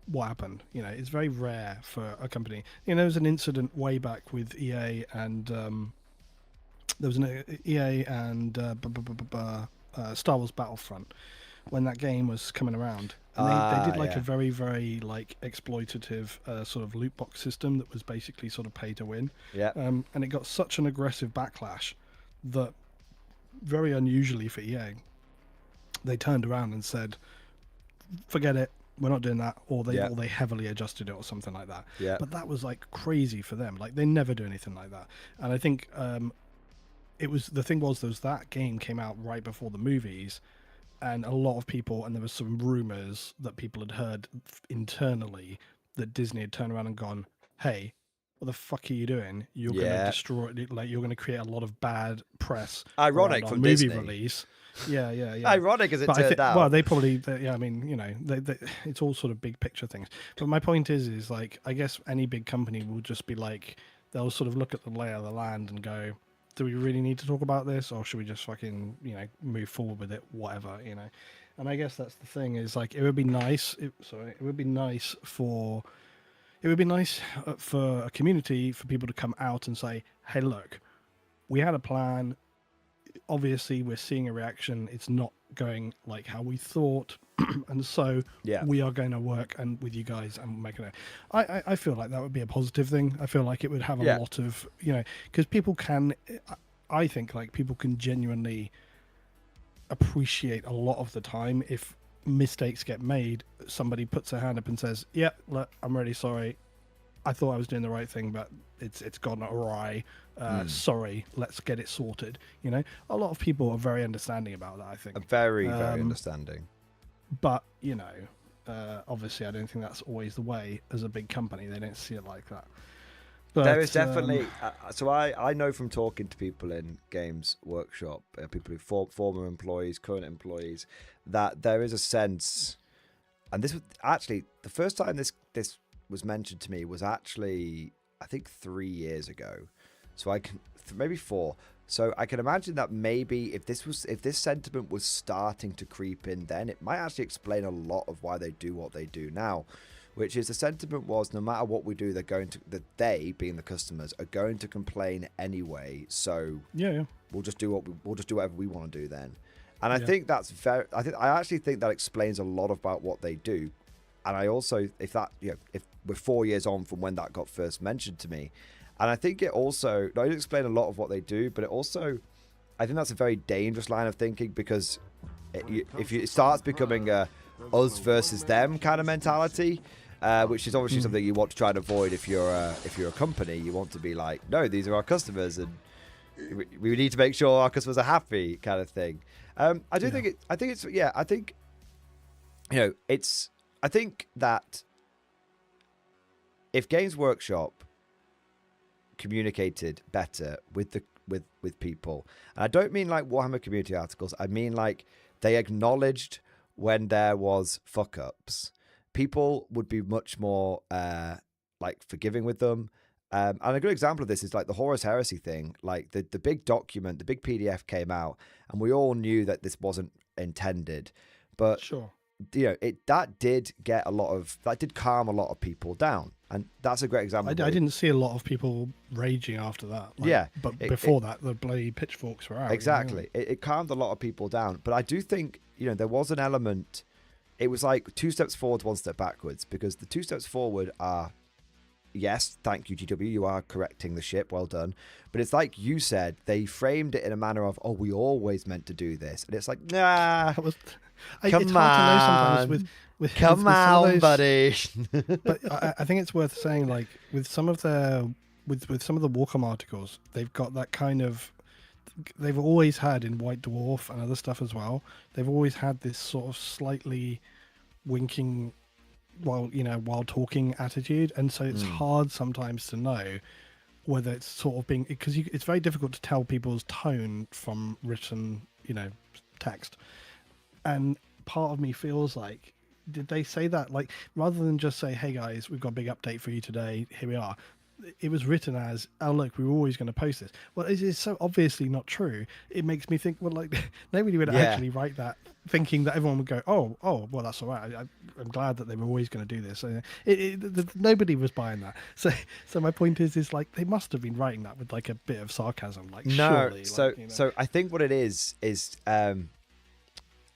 what happened. It's very rare for a company. There was an incident way back with EA and there was an EA and Star Wars Battlefront when that game was coming around. And they did like a very, very like exploitative sort of loot box system that was basically sort of pay to win. Yeah. And it got such an aggressive backlash that, very unusually for EA, they turned around and said, forget it, we're not doing that, or they heavily adjusted it or something like that. Yeah. But that was like crazy for them. Like, they never do anything like that. And I think there was that game came out right before the movies, and a lot of people, and there was some rumors that people had heard internally that Disney had turned around and gone, hey, what the fuck are you doing? You're going to destroy it. Like, you're going to create a lot of bad press. Ironic around our from movie Disney. release. Yeah. Ironic as it turned out. Well, they probably, yeah, I mean, you know, it's all sort of big picture things. But my point is like, I guess any big company will just be like, they'll sort of look at the lay of the land and go, do we really need to talk about this, or should we just fucking, you know, move forward with it, whatever, you know? And I guess that's the thing, is like, it would be nice for a community, for people to come out and say, hey, look, we had a plan. Obviously, we're seeing a reaction. It's not going like how we thought. And so we are going to work and with you guys and make it. I feel like that would be a positive thing. I feel like it would have a lot of, you know, because people can, I think like people can genuinely appreciate a lot of the time if mistakes get made, somebody puts their hand up and says, yeah, look, I'm really sorry. I thought I was doing the right thing, but it's gone awry. Sorry, let's get it sorted. You know, a lot of people are very understanding about that, I think. Very understanding. But, you know, obviously I don't think that's always the way as a big company. They don't see it like that. But, there is definitely, so I know from talking to people in Games Workshop, people who former employees, current employees, that there is a sense, and this was actually, the first time this was mentioned to me was actually, I think 3 years ago. So I can, maybe 4. So I can imagine that maybe if this sentiment was starting to creep in, then it might actually explain a lot of why they do what they do now, which is the sentiment was no matter what we do, they being the customers are going to complain anyway. So we'll just do whatever we want to do then. And I think that's I actually think that explains a lot about what they do. And I also, if we're 4 years on from when that got first mentioned to me, and I think it also, not only explain a lot of what they do, but it also, I think that's a very dangerous line of thinking, because it starts becoming a us versus them kind of mentality, which is obviously something you want to try and avoid if you're a company. You want to be like, no, these are our customers, and we need to make sure our customers are happy, kind of thing. I think that if Games Workshop communicated better with people, and I don't mean like Warhammer community articles, I mean like they acknowledged when there was fuck ups, people would be much more like forgiving with them. And a good example of this is like the Horus Heresy thing. Like the big document, the big PDF came out, and we all knew that this wasn't intended, but sure, you know, that did calm a lot of people down, and that's a great example. I didn't see a lot of people raging after that. But before that, the bloody pitchforks were out. Exactly, you know? It calmed a lot of people down. But I do think, you know, there was an element. It was like 2 steps forward, 1 step backwards, because the 2 steps forward are, yes, thank you, GW, you are correcting the ship, well done. But it's like you said, they framed it in a manner of, oh, we always meant to do this, and it's like, nah. Come on, buddy. But I think it's worth saying, like, with some of the Warhammer articles, they've got that kind of, they've always had in White Dwarf and other stuff as well. They've always had this sort of slightly winking while talking attitude, and so it's hard sometimes to know whether it's sort of being, because it's very difficult to tell people's tone from written, you know, text. And part of me feels like, did they say that, like, rather than just say, hey guys, we've got a big update for you today, here we are, it was written as, oh look, we were always going to post this. Well, it is so obviously not true. It makes me think, well, like, nobody would actually write that thinking that everyone would go, oh well, that's all right, I'm glad that they were always going to do this. Nobody was buying that. So my point is like, they must have been writing that with like a bit of sarcasm, like, no, surely, so like, you know. So I think what it is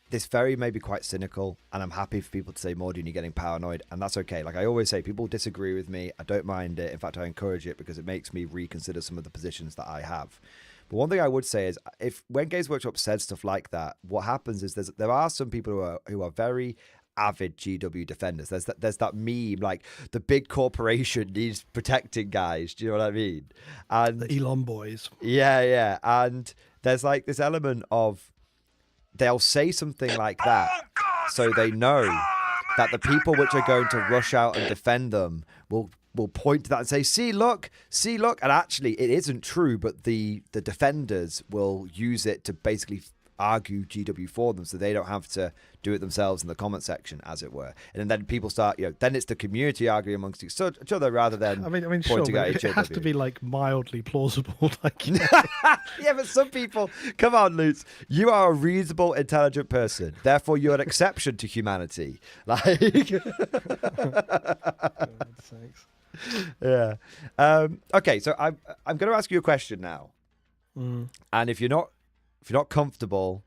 this very maybe quite cynical, and I'm happy for people to say, Mordian, you're getting paranoid, and that's okay. Like I always say, people disagree with me, I don't mind it. In fact, I encourage it, because it makes me reconsider some of the positions that I have. But one thing I would say is, when Games Workshop said stuff like that, what happens is there are some people who are very avid GW defenders. There's that meme, like, the big corporation needs protecting, guys. Do you know what I mean? And the Elon boys. Yeah. And there's like this element of, they'll say something like that so they know that the people which are going to rush out and defend them will will point to that and say, see, look. And actually, it isn't true, but the defenders will use it to basically argue GW for them, so they don't have to do it themselves in the comment section, as it were. And then people start, then it's the community arguing amongst each other rather than pointing sure, at each other. It has to be like mildly plausible. Like, yeah, but some people, come on, Lutz, you are a reasonable, intelligent person. Therefore, you're an exception to humanity. Like, yeah. Okay, so I'm going to ask you a question now, and if you're not comfortable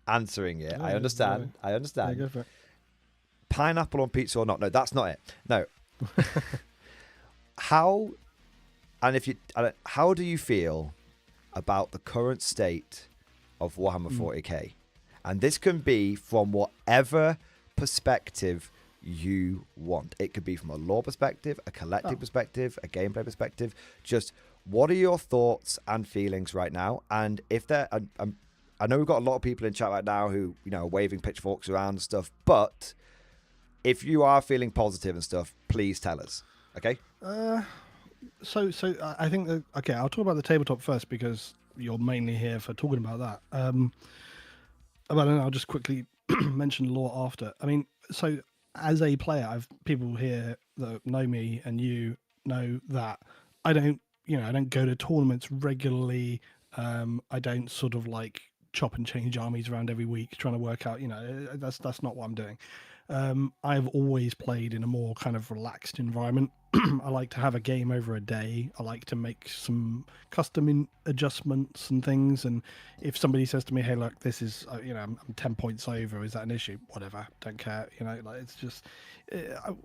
answering it, I understand. Yeah, go for it. Pineapple on pizza or not? No, that's not it. No. How do you feel about the current state of Warhammer 40k? And this can be from whatever perspective you want. It could be from a lore perspective, a collective perspective, a gameplay perspective. Just what are your thoughts and feelings right now? And if there, I know we've got a lot of people in chat right now who, are waving pitchforks around and stuff, but if you are feeling positive and stuff, please tell us. Okay? So I think that, okay, I'll talk about the tabletop first because you're mainly here for talking about that. But then I'll just quickly mention lore after. I mean, so as a player, I've people here that know me and you know that I don't go to tournaments regularly. I don't sort of like chop and change armies around every week trying to work out, that's not what I'm doing. I've always played in a more kind of relaxed environment. I like to have a game over a day. I like to make some custom adjustments and things. And if somebody says to me, hey, look, this is, I'm 10 points over, is that an issue? Whatever, don't care. Like it's just,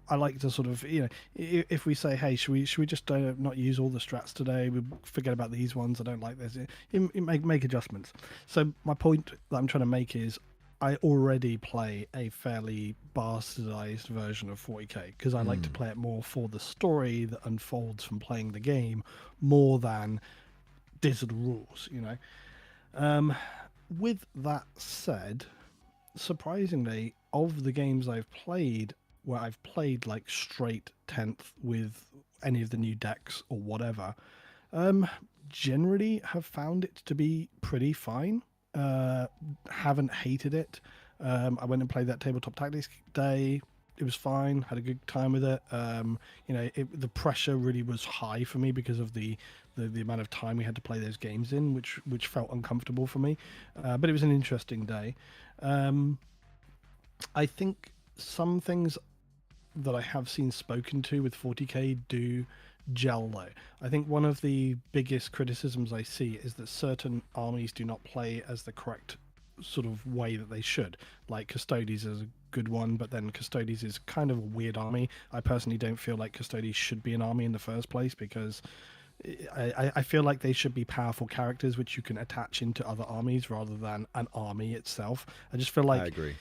I like to sort of, if we say, hey, should we just not use all the strats today? We forget about these ones. I don't like this. Make adjustments. So my point that I'm trying to make is, I already play a fairly bastardized version of 40k because I like to play it more for the story that unfolds from playing the game more than digital rules, With that said, surprisingly, of the games I've played where I've played like straight 10th with any of the new decks or whatever, generally have found it to be pretty fine. Haven't hated it. I went and played that tabletop tactics day. It was fine. Had a good time with it. The pressure really was high for me because of the amount of time we had to play those games in, which felt uncomfortable for me. But it was an interesting day. I think some things that I have seen spoken to with 40k do gel though. I think one of the biggest criticisms I see is that certain armies do not play as the correct sort of way that they should. Like Custodes is a good one, but then Custodes is kind of a weird army. I personally don't feel like Custodes should be an army in the first place because I feel like they should be powerful characters which you can attach into other armies rather than an army itself. I just feel like I agree.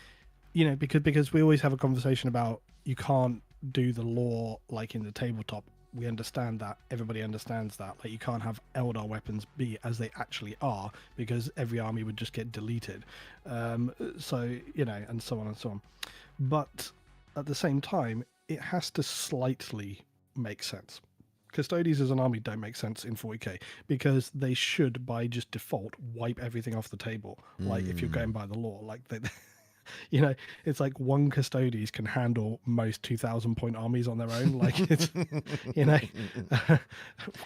Because we always have a conversation about you can't do the lore like in the tabletop. We understand that. Everybody understands that. Like, you can't have Eldar weapons be as they actually are because every army would just get deleted. And so on and so on. But at the same time, it has to slightly make sense. Custodes as an army don't make sense in 40k because they should, by just default, wipe everything off the table. Like, if you're going by the law, like they... it's like one Custodes can handle most 2,000 point armies on their own. Like it's,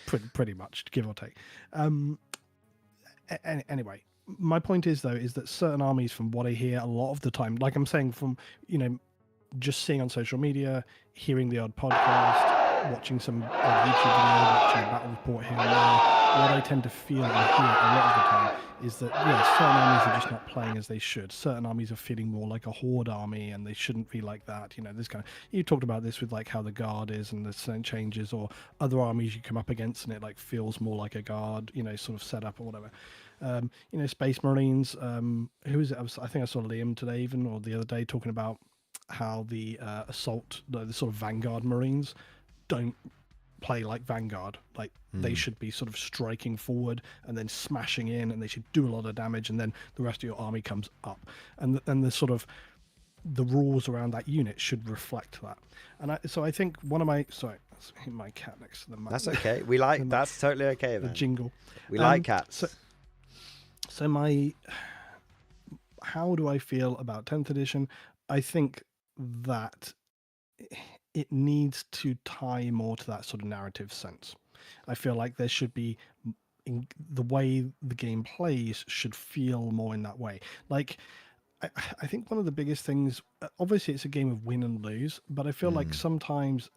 pretty much, give or take. Anyway, my point is that certain armies, from what I hear a lot of the time, like I'm saying from, just seeing on social media, hearing the odd podcast, watching some odd YouTube video, watching a battle report here and there, what I tend to feel and hear a lot of the time is that, certain armies are just not playing as they should. Certain armies are feeling more like a horde army and they shouldn't be like that. This kind of, you talked about this with like how the guard is and the certain changes, or other armies you come up against and it like feels more like a guard, sort of setup or whatever. Space Marines, who is it? I think I saw Liam today even, or the other day, talking about how the assault, the sort of Vanguard Marines don't play like Vanguard. Like they should be sort of striking forward and then smashing in, and they should do a lot of damage, and then the rest of your army comes up. And the sort of the rules around that unit should reflect that. And so I think one of my that's my cat next to the mic. That's okay. We like that's totally okay, The man. jingle. We like cats. So how do I feel about 10th edition? I think that it needs to tie more to that sort of narrative sense. I feel like there should be the way the game plays should feel more in that way. Like, I think one of the biggest things, obviously it's a game of win and lose, but I feel like sometimes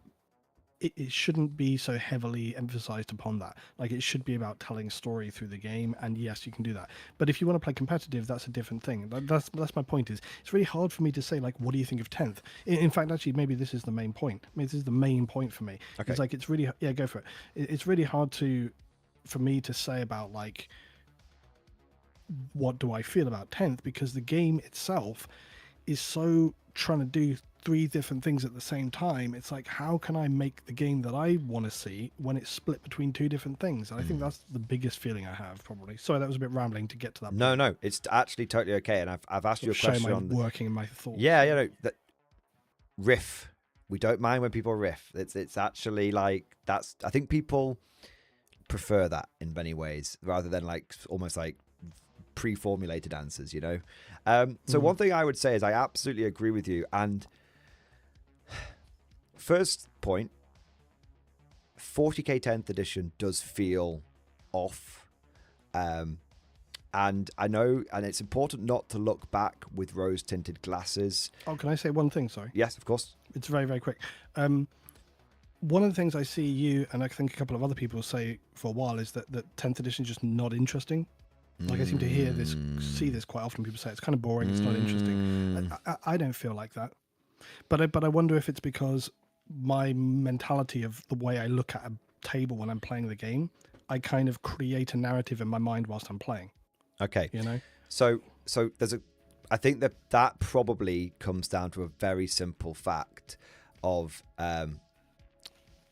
it shouldn't be so heavily emphasized upon that. Like, it should be about telling story through the game, and yes, you can do that. But if you want to play competitive, that's a different thing. That's my point. Is it's really hard for me to say, like, what do you think of 10th? In fact, actually, maybe this is the main point. Maybe this is the main point for me. Okay. It's like, it's really, yeah, go for it. It's really hard for me to say about, like, what do I feel about 10th, because the game itself is so trying to do 3 different things at the same time. It's like, how can I make the game that I want to see when it's split between 2 different things? And I think that's the biggest feeling I have, probably. Sorry, that was a bit rambling to get to that point. No, it's actually totally okay. And I've asked you a question on working in my thoughts. Yeah, you know, that riff. We don't mind when people riff. It's actually like that's. I think people prefer that in many ways rather than like almost like pre-formulated answers, you know. So one thing I would say is I absolutely agree with you. And first point, 40k 10th edition does feel off. And I know, and it's important not to look back with rose-tinted glasses. Oh, can I say one thing? Sorry. Yes, of course. It's very, very quick. One of the things I see you, and I think a couple of other people say for a while, is that 10th edition is just not interesting. Like, I seem to see this quite often. People say it's kind of boring, it's not interesting. I don't feel like that. But I wonder if it's because my mentality of the way I look at a table when I'm playing the game, I kind of create a narrative in my mind whilst I'm playing. Okay. You know? So I think that probably comes down to a very simple fact of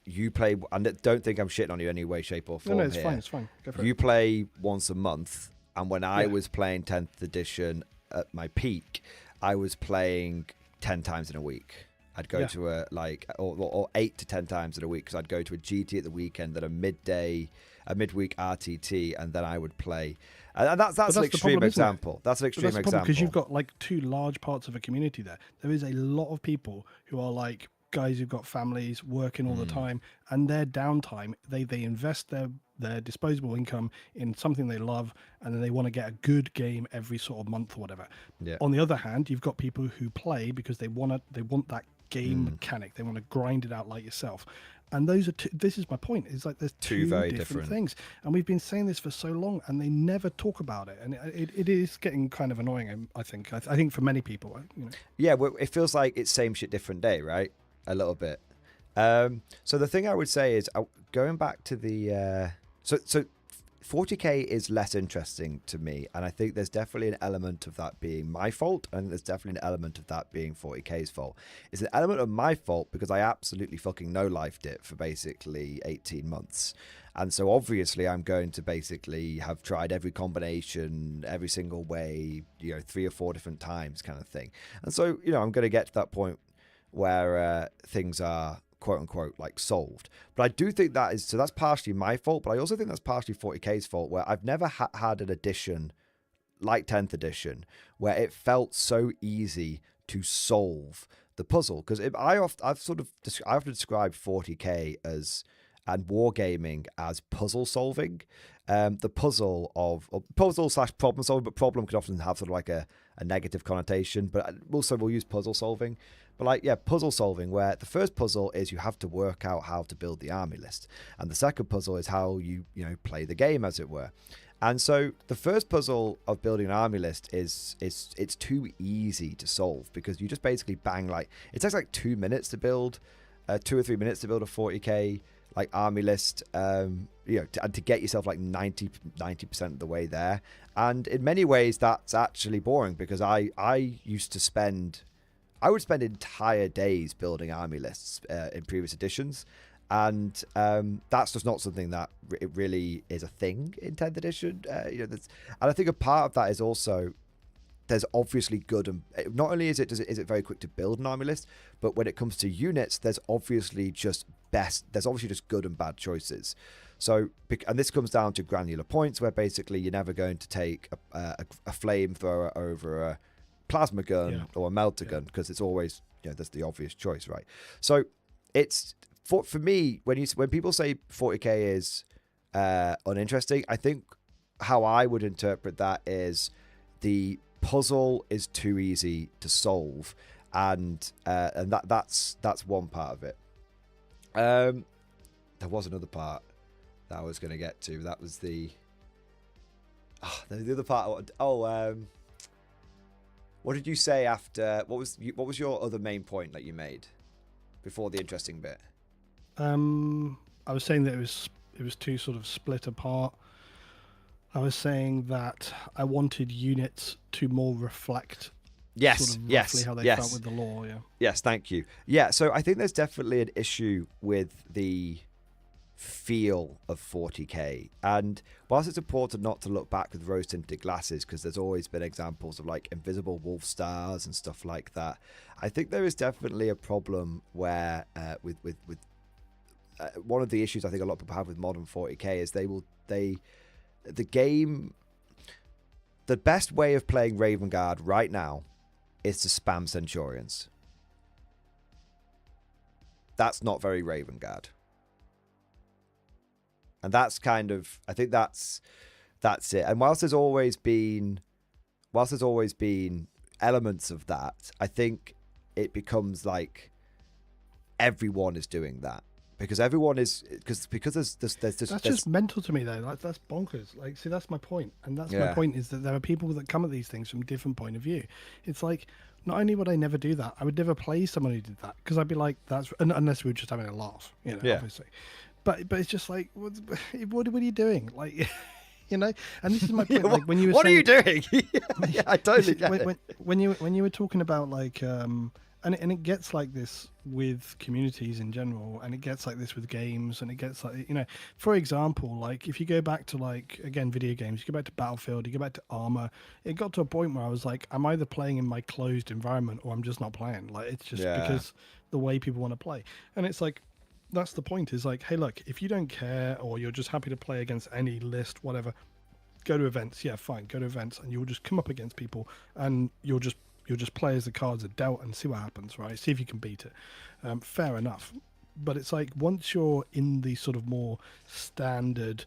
you play, and don't think I'm shitting on you in any way, shape, or form. No, it's here. fine. It's fine. Go for You it. play once a month, and when I was playing 10th edition at my peak, I was playing 10 times in a week. I'd go to a or 8 to 10 times in a week, because I'd go to a GT at the weekend, then a midweek RTT, and then I would play. And that's an extreme example. That's an extreme example. Because you've got like 2 large parts of a community there. There is a lot of people who are like guys who've got families working all the time, and their downtime, they invest their disposable income in something they love, and then they want to get a good game every sort of month or whatever. Yeah. On the other hand, you've got people who play because they want that game mechanic. They want to grind it out like yourself. And those are this is my point. It's like there's 2 very different things, and we've been saying this for so long, and they never talk about it, and it is getting kind of annoying. I think for many people, you know. Yeah, well, it feels like it's same shit, different day, right? A little bit. So the thing I would say is going back to the so 40k is less interesting to me, and I think there's definitely an element of that being my fault, and there's definitely an element of that being 40k's fault. It's an element of my fault because I absolutely fucking no-lifed it for basically 18 months. And so obviously I'm going to basically have tried every combination, every single way, 3 or 4 different times kind of thing. And so, I'm going to get to that point where things are quote unquote like solved. But I do think that's partially my fault, but I also think that's partially 40k's fault, where I've never had an edition like 10th edition where it felt so easy to solve the puzzle. Because I've often described 40k as, and wargaming as, puzzle solving. The puzzle / problem solving, but problem could often have sort of like a negative connotation, but also we'll use puzzle solving. But puzzle solving, where the first puzzle is you have to work out how to build the army list, and the second puzzle is how you play the game, as it were. And so the first puzzle of building an army list it's too easy to solve, because you just basically bang, it takes like 2 minutes to build, 2 or 3 minutes to build a 40k army list, and to get yourself like 90% of the way there. And in many ways that's actually boring, because I would spend entire days building army lists in previous editions, and that's just not something that it really is a thing in 10th edition. And I think a part of that is also there's obviously good and not only is it very quick to build an army list, but when it comes to units, there's obviously just good and bad choices. So, and this comes down to granular points, where basically you're never going to take a flamethrower over a plasma gun or a melter gun, because it's always, that's the obvious choice, right? So it's for me, when people say 40k is uninteresting, I think how I would interpret that is the puzzle is too easy to solve, and that's one part of it. There was another part that I was going to get to. That was the other part. What did you say after? What was your other main point that you made before the interesting bit? I was saying that it was too sort of split apart. I was saying that I wanted units to more reflect sort of roughly how they felt with the lore. Yeah. Yes, thank you. Yeah, so I think there's definitely an issue with the feel of 40k, and whilst it's important not to look back with rose-tinted glasses, because there's always been examples of like invisible wolf stars and stuff like that, I think there is definitely a problem where with one of the issues I think a lot of people have with modern 40k is the game, the best way of playing Raven Guard right now is to spam Centurions. That's not very Raven Guard. And that's kind of, I think that's it. And whilst there's always been elements of that, I think it becomes like everyone is doing that. Because everyone is, because there's just mental to me though. That's bonkers. Like, see, that's my point, and that's my point is that there are people that come at these things from a different point of view. It's like, not only would I never do that, I would never play someone who did that, because I'd be like, that's unless we were just having a laugh, obviously. But it's just like, what are you doing? Like, And this is my point. Like when you were what saying, are you doing? Yeah, I totally get it. When you were talking about like and it gets like this with communities in general, and it gets like this with games, and it gets like, for example, like if you go back to like, again, video games, you go back to Battlefield, you go back to Armor, it got to a point where I was like, I'm either playing in my closed environment or I'm just not playing. Like it's just because the way people want to play. And it's like, that's the point, is like, hey, look, if you don't care or you're just happy to play against any list, whatever, go to events. Yeah, fine, go to events, and you'll just come up against people, and you'll just play as the cards are dealt and see what happens, right? See if you can beat it. Fair enough. But it's like, once you're in the sort of more standard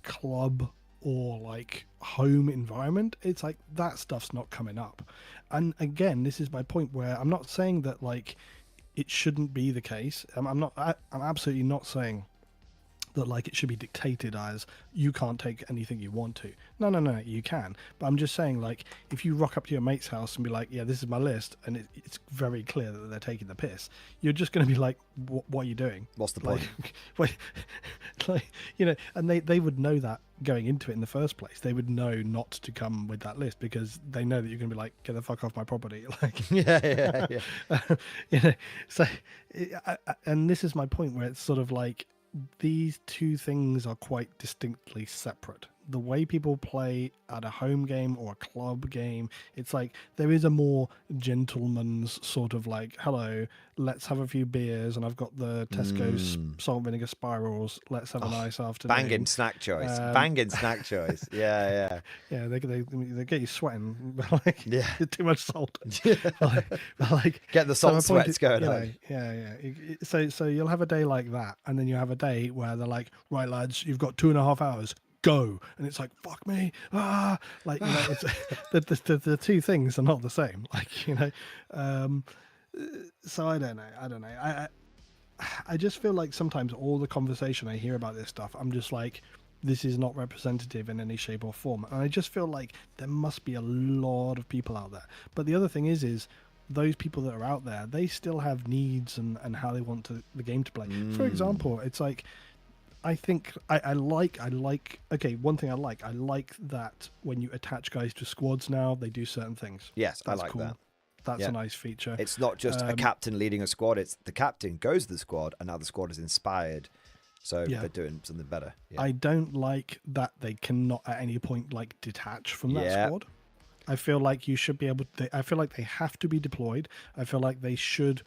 club or like home environment, it's like that stuff's not coming up. And again, this is my point, where I'm not saying that like it shouldn't be the case. I'm absolutely not saying that like it should be dictated as you can't take anything you want to. No, you can. But I'm just saying, like, if you rock up to your mate's house and be like, yeah, this is my list, and it's very clear that they're taking the piss, you're just going to be like, what are you doing? What's the point? And they would know that going into it in the first place. They would know not to come with that list, because they know that you're going to be like, get the fuck off my property. Like, yeah. So, and this is my point, where it's sort of like, these two things are quite distinctly separate. The way people play at a home game or a club game, it's like there is a more gentleman's sort of like, hello, let's have a few beers, and I've got the Tesco's salt and vinegar spirals, let's have a nice afternoon. Banging snack choice. Banging snack choice. Yeah. Yeah, they get you sweating, but like, too much salt. Like get the salt sweats going on. Yeah. So you'll have a day like that, and then you have a day where they're like, right, lads, you've got 2.5 hours. Go. And it's like, fuck me, like, it's the two things are not the same, like, so I don't know. I just feel like sometimes all the conversation I hear about this stuff, I'm just like, this is not representative in any shape or form, and I just feel like there must be a lot of people out there. But the other thing is those people that are out there, they still have needs and how they want the game to play. For example, it's like, I think I like okay, one thing I like that when you attach guys to squads now, they do certain things. Yes, that's I like cool. that. That's a nice feature. It's not just a captain leading a squad, it's the captain goes to the squad, and now the squad is inspired, so they're doing something better. I don't like that they cannot at any point like detach from that squad. I feel like you should be able to. I feel like they have to be deployed. I feel like they should.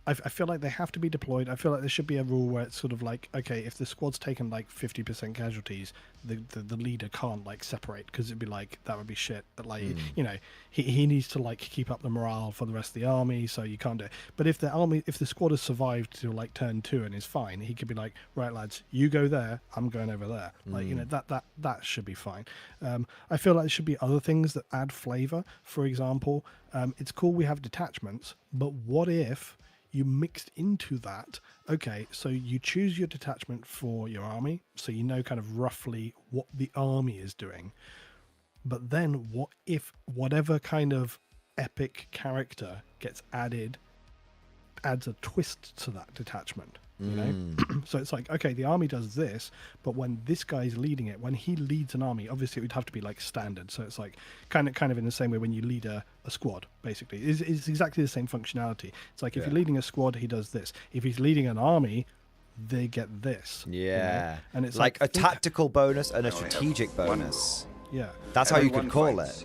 I feel like they have to be deployed. I feel like there should be a rule where it's sort of like, okay, if the squad's taken like 50% casualties, the leader can't like separate, because it'd be like, that would be shit. But like, you know, he needs to like keep up the morale for the rest of the army, so you can't do it. But if the squad has survived to like turn 2 and is fine, he could be like, right lads, you go there, I'm going over there. Like, you know, that should be fine. I feel like there should be other things that add flavor. For example, it's cool we have detachments, but what if you mixed into that? Okay, so you choose your detachment for your army, so you know kind of roughly what the army is doing. But then what if whatever kind of epic character gets added adds a twist to that detachment? You know, so it's like, okay, the army does this, but when this guy's leading it, when he leads an army, obviously it would have to be like standard. So it's like kind of in the same way when you lead a squad, basically. It's exactly the same functionality. It's like, if you're leading a squad, he does this. If he's leading an army, they get this. Yeah. You know? And it's like a tactical bonus and a strategic bonus. Yeah. That's how you could call it.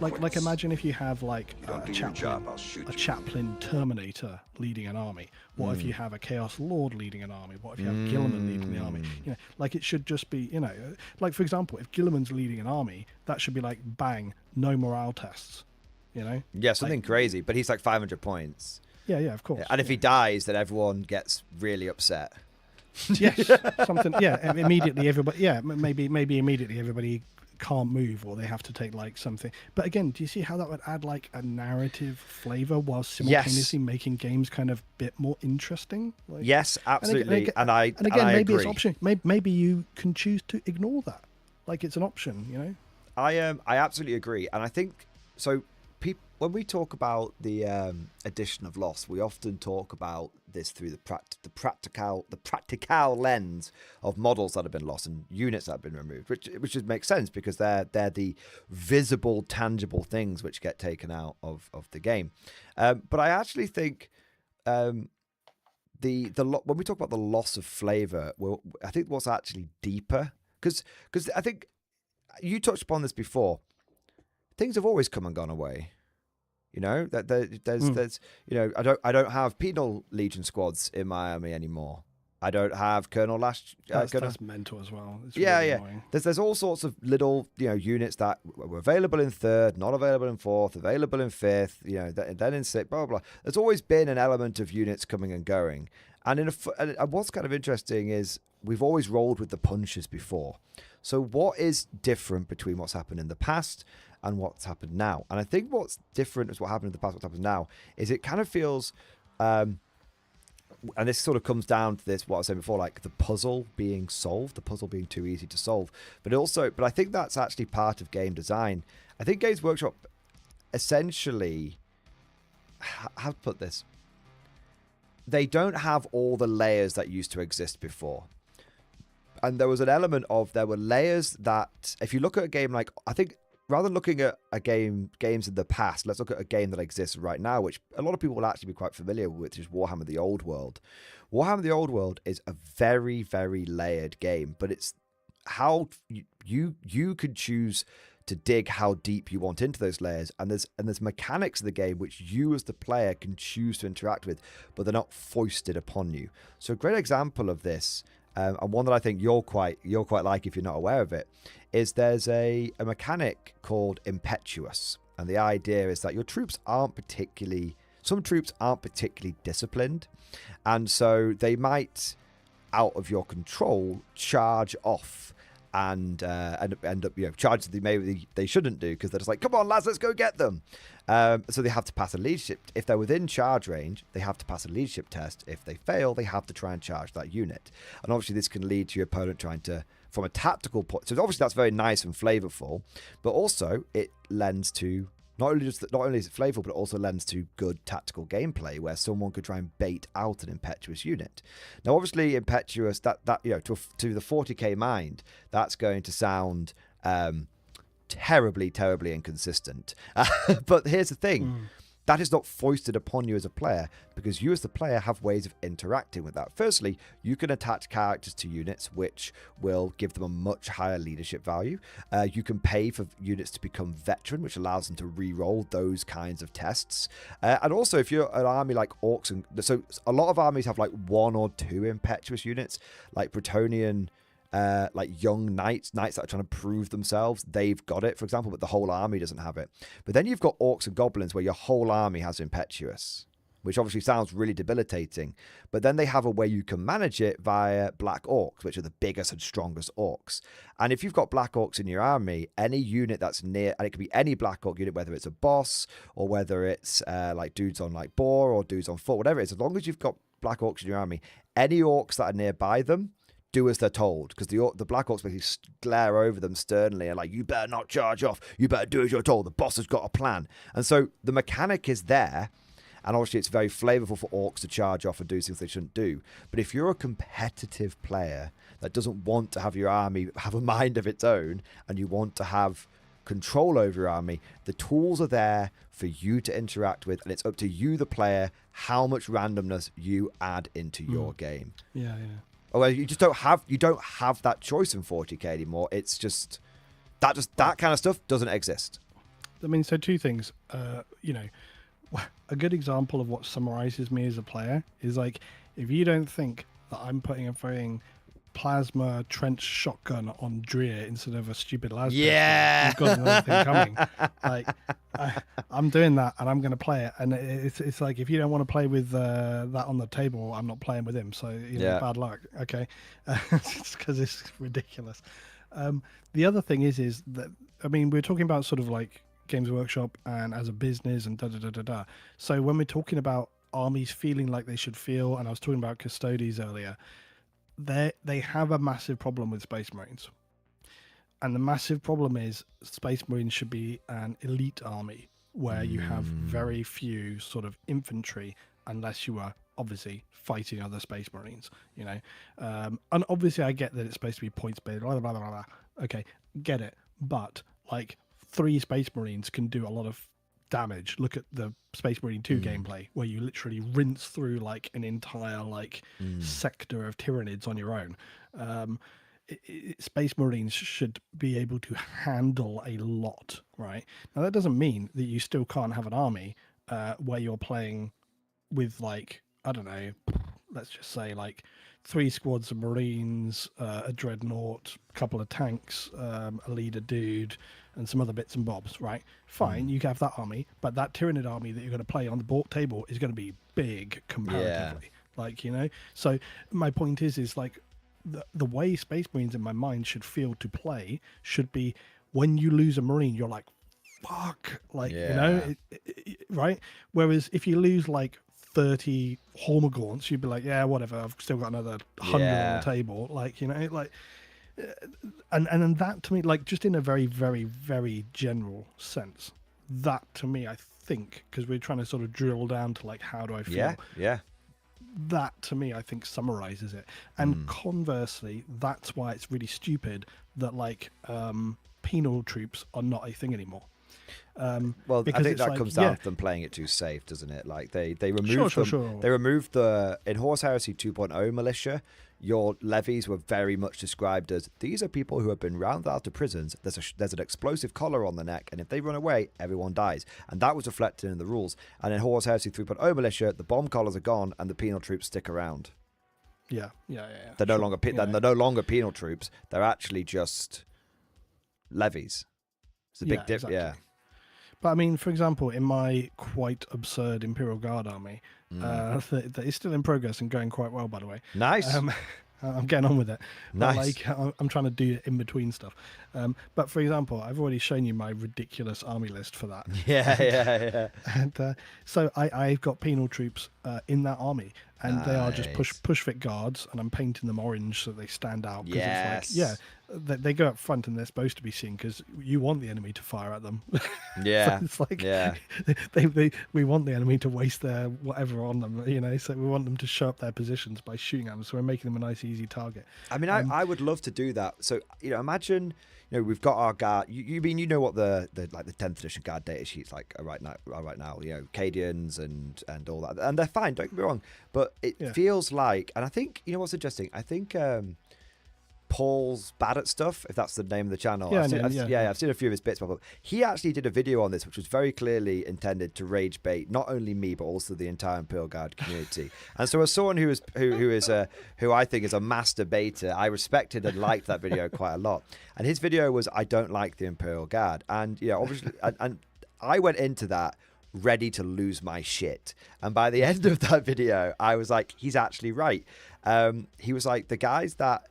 Like imagine if you have like You don't do your job, I'll shoot a you. chaplain Terminator leading an army. What if you have a Chaos Lord leading an army? What if you have Gilliman leading the army? You know, like it should just be, you know, like for example, if Gilliman's leading an army, that should be like bang, no morale tests. You know? Yeah, something crazy. But he's like 500 points. Yeah, of course. And if he dies, then everyone gets really upset. Yes, something. Yeah, immediately everybody. Yeah, maybe immediately everybody can't move, or they have to take like something. But again, do you see how that would add like a narrative flavor while simultaneously making games kind of bit more interesting? Like, yes, absolutely. And I maybe agree. it's option. Maybe you can choose to ignore that. Like it's an option, you know. I absolutely agree, and I think so. When we talk about the addition of loss, we often talk about this through the practical lens of models that have been lost and units that have been removed, which just makes sense, because they're the visible, tangible things which get taken out of the game. But I actually think when we talk about the loss of flavor, I think what's actually deeper, because I think you touched upon this before. Things have always come and gone away. You know, that there's you know, I don't have penal legion squads in my army anymore. I don't have Colonel Lash. That's mental as well. It's yeah. annoying. There's all sorts of little, you know, units that were available in 3rd, not available in 4th, available in 5th. You know, then in 6th, blah blah blah. There's always been an element of units coming and going. And and what's kind of interesting is we've always rolled with the punches before. So what is different between what's happened in the past and what's happened now? And I think what's different is what happened in the past, what happens now, is it kind of feels, and this sort of comes down to this, what I was saying before, like the puzzle being solved, the puzzle being too easy to solve. But I think that's actually part of game design. I think Games Workshop essentially, how to put this, they don't have all the layers that used to exist before. And there was an element of, there were layers that, if you look at a game like, I think, rather than looking at games in the past, let's look at a game that exists right now, which a lot of people will actually be quite familiar with, which is Warhammer the Old World. Warhammer the Old World is a very, very layered game, but it's how you could choose to dig how deep you want into those layers, and there's mechanics of the game which you as the player can choose to interact with, but they're not foisted upon you. So a great example of this, and one that I think you'll quite like if you're not aware of it, is there's a mechanic called Impetuous, and the idea is that some troops aren't particularly disciplined, and so they might, out of your control, charge off and end up, you know, charges that maybe they shouldn't do, because they're just like, come on lads, let's go get them. So they have to pass a leadership. If they're within charge range, they have to pass a leadership test. If they fail, they have to try and charge that unit. And obviously this can lead to your opponent trying to, from a tactical point, so obviously that's very nice and flavorful, but also it lends to, not only is it flavorful, but it also lends to good tactical gameplay where someone could try and bait out an Impetuous unit. Now, obviously, Impetuous, that you know, to the 40k mind, that's going to sound terribly, terribly inconsistent. But here's the thing: that is not foisted upon you as a player, because you as the player have ways of interacting with that. Firstly, you can attach characters to units, which will give them a much higher leadership value. You can pay for units to become veteran, which allows them to re-roll those kinds of tests. And also, if you're an army like orcs, and so a lot of armies have like 1 or 2 impetuous units, like Bretonnian, like young knights that are trying to prove themselves. They've got it, for example, but the whole army doesn't have it. But then you've got orcs and goblins where your whole army has impetuous, which obviously sounds really debilitating. But then they have a way you can manage it via black orcs, which are the biggest and strongest orcs. And if you've got black orcs in your army, any unit that's near, and it could be any black orc unit, whether it's a boss or whether it's like dudes on like boar or dudes on foot, whatever it is, as long as you've got black orcs in your army, any orcs that are nearby them do as they're told, because the black orcs basically glare over them sternly and like, you better not charge off, you better do as you're told, the boss has got a plan. And so the mechanic is there, and obviously it's very flavorful for orcs to charge off and do things they shouldn't do. But if you're a competitive player that doesn't want to have your army have a mind of its own, and you want to have control over your army, the tools are there for you to interact with, and it's up to you, the player, how much randomness you add into your game. Yeah. Well, you don't have that choice in 40k anymore. It's just that kind of stuff doesn't exist. I mean, so 2 things. You know, a good example of what summarizes me as a player is like, if you don't think that I'm putting a fucking plasma trench shotgun on Dreer instead of a stupid las, you've got another thing coming. Like, I'm doing that, and I'm going to play it. And it's like, if you don't want to play with that on the table, I'm not playing with him. So bad luck. Okay, because it's ridiculous. The other thing is that, I mean, we're talking about sort of like Games Workshop and as a business and da. So when we're talking about armies feeling like they should feel, and I was talking about Custodes earlier, they have a massive problem with Space Marines. And the massive problem is Space Marines should be an elite army where you have very few sort of infantry, unless you are obviously fighting other Space Marines, you know. And obviously I get that it's supposed to be points based, blah, blah, blah, blah. Okay, get it. But like 3 Space Marines can do a lot of damage. Look at the Space Marine 2 gameplay, where you literally rinse through like an entire like sector of Tyranids on your own. Space Marines should be able to handle a lot, right? Now that doesn't mean that you still can't have an army where you're playing with like, I don't know, let's just say like 3 squads of Marines, a dreadnought, a couple of tanks, a leader dude, and some other bits and bobs, right? Fine, you can have that army, but that Tyranid army that you're going to play on the board table is going to be big comparatively. Like, you know? So my point is like, the way Space Marines in my mind should feel to play should be, when you lose a Marine, you're like, fuck, like, you know, right? Whereas if you lose like 30 Hormagaunts, you'd be like, yeah, whatever, I've still got another 100 on the table, like, you know, like, and that to me, like, just in a very, very, very general sense, that to me, I think, because we're trying to sort of drill down to like, how do I feel? That to me, I think, summarizes it. And conversely, that's why it's really stupid that like penal troops are not a thing anymore. Well, I think that comes down to them playing it too safe, doesn't it? Like they removed they removed the, in Horse Heresy 2.0 militia, your levies were very much described as, these are people who have been rounded out of prisons. There's an explosive collar on the neck, and if they run away, everyone dies. And that was reflected in the rules. And in Horse Heresy 3.0 militia, the bomb collars are gone, and the penal troops stick around. Yeah. They're no longer they're no longer penal troops. They're actually just levies. It's a big difference. Exactly. But I mean, for example, in my quite absurd Imperial Guard army, that is still in progress and going quite well, by the way. Nice. I'm getting on with it. Nice. But like, I'm trying to do in between stuff. But for example, I've already shown you my ridiculous army list for that. Yeah. And so I've got penal troops in that army, and they are just push fit guards, and I'm painting them orange so they stand out. Yes. It's like, they go up front and they're supposed to be seen because you want the enemy to fire at them. Yeah. So it's like, Yeah. we want the enemy to waste their whatever on them, so we want them to show up their positions by shooting at them. So we're making them a nice, easy target. I mean, I would love to do that. So, imagine, we've got our guard. You mean, what the 10th edition guard data sheets like right now, Cadians and all that. And they're fine, don't get me wrong. But it feels like, and I think, what's interesting? I think Paul's Bad at Stuff, if that's the name of the channel. I've seen a few of his bits pop up. He actually did a video on this, which was very clearly intended to rage bait not only me but also the entire Imperial Guard community. And so, as someone who I think is a master baiter, I respected and liked that video quite a lot. And his video was, "I don't like the Imperial Guard," and obviously, and I went into that ready to lose my shit. And by the end of that video, I was like, he's actually right. He was like, the guys that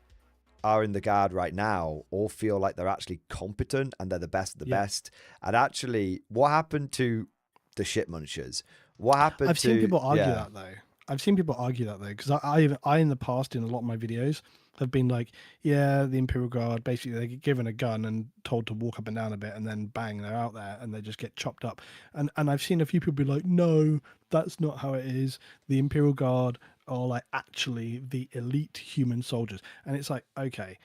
are in the guard right now all feel like they're actually competent and they're the best of the best. And actually, what happened to the shit munchers? What happened I've seen people argue that though. I've seen people argue that though, because I in the past in a lot of my videos have been like, the Imperial Guard, basically they get given a gun and told to walk up and down a bit, and then bang, they're out there and they just get chopped up. And I've seen a few people be like, no, that's not how it is. The Imperial Guard are like actually the elite human soldiers. And it's like, okay,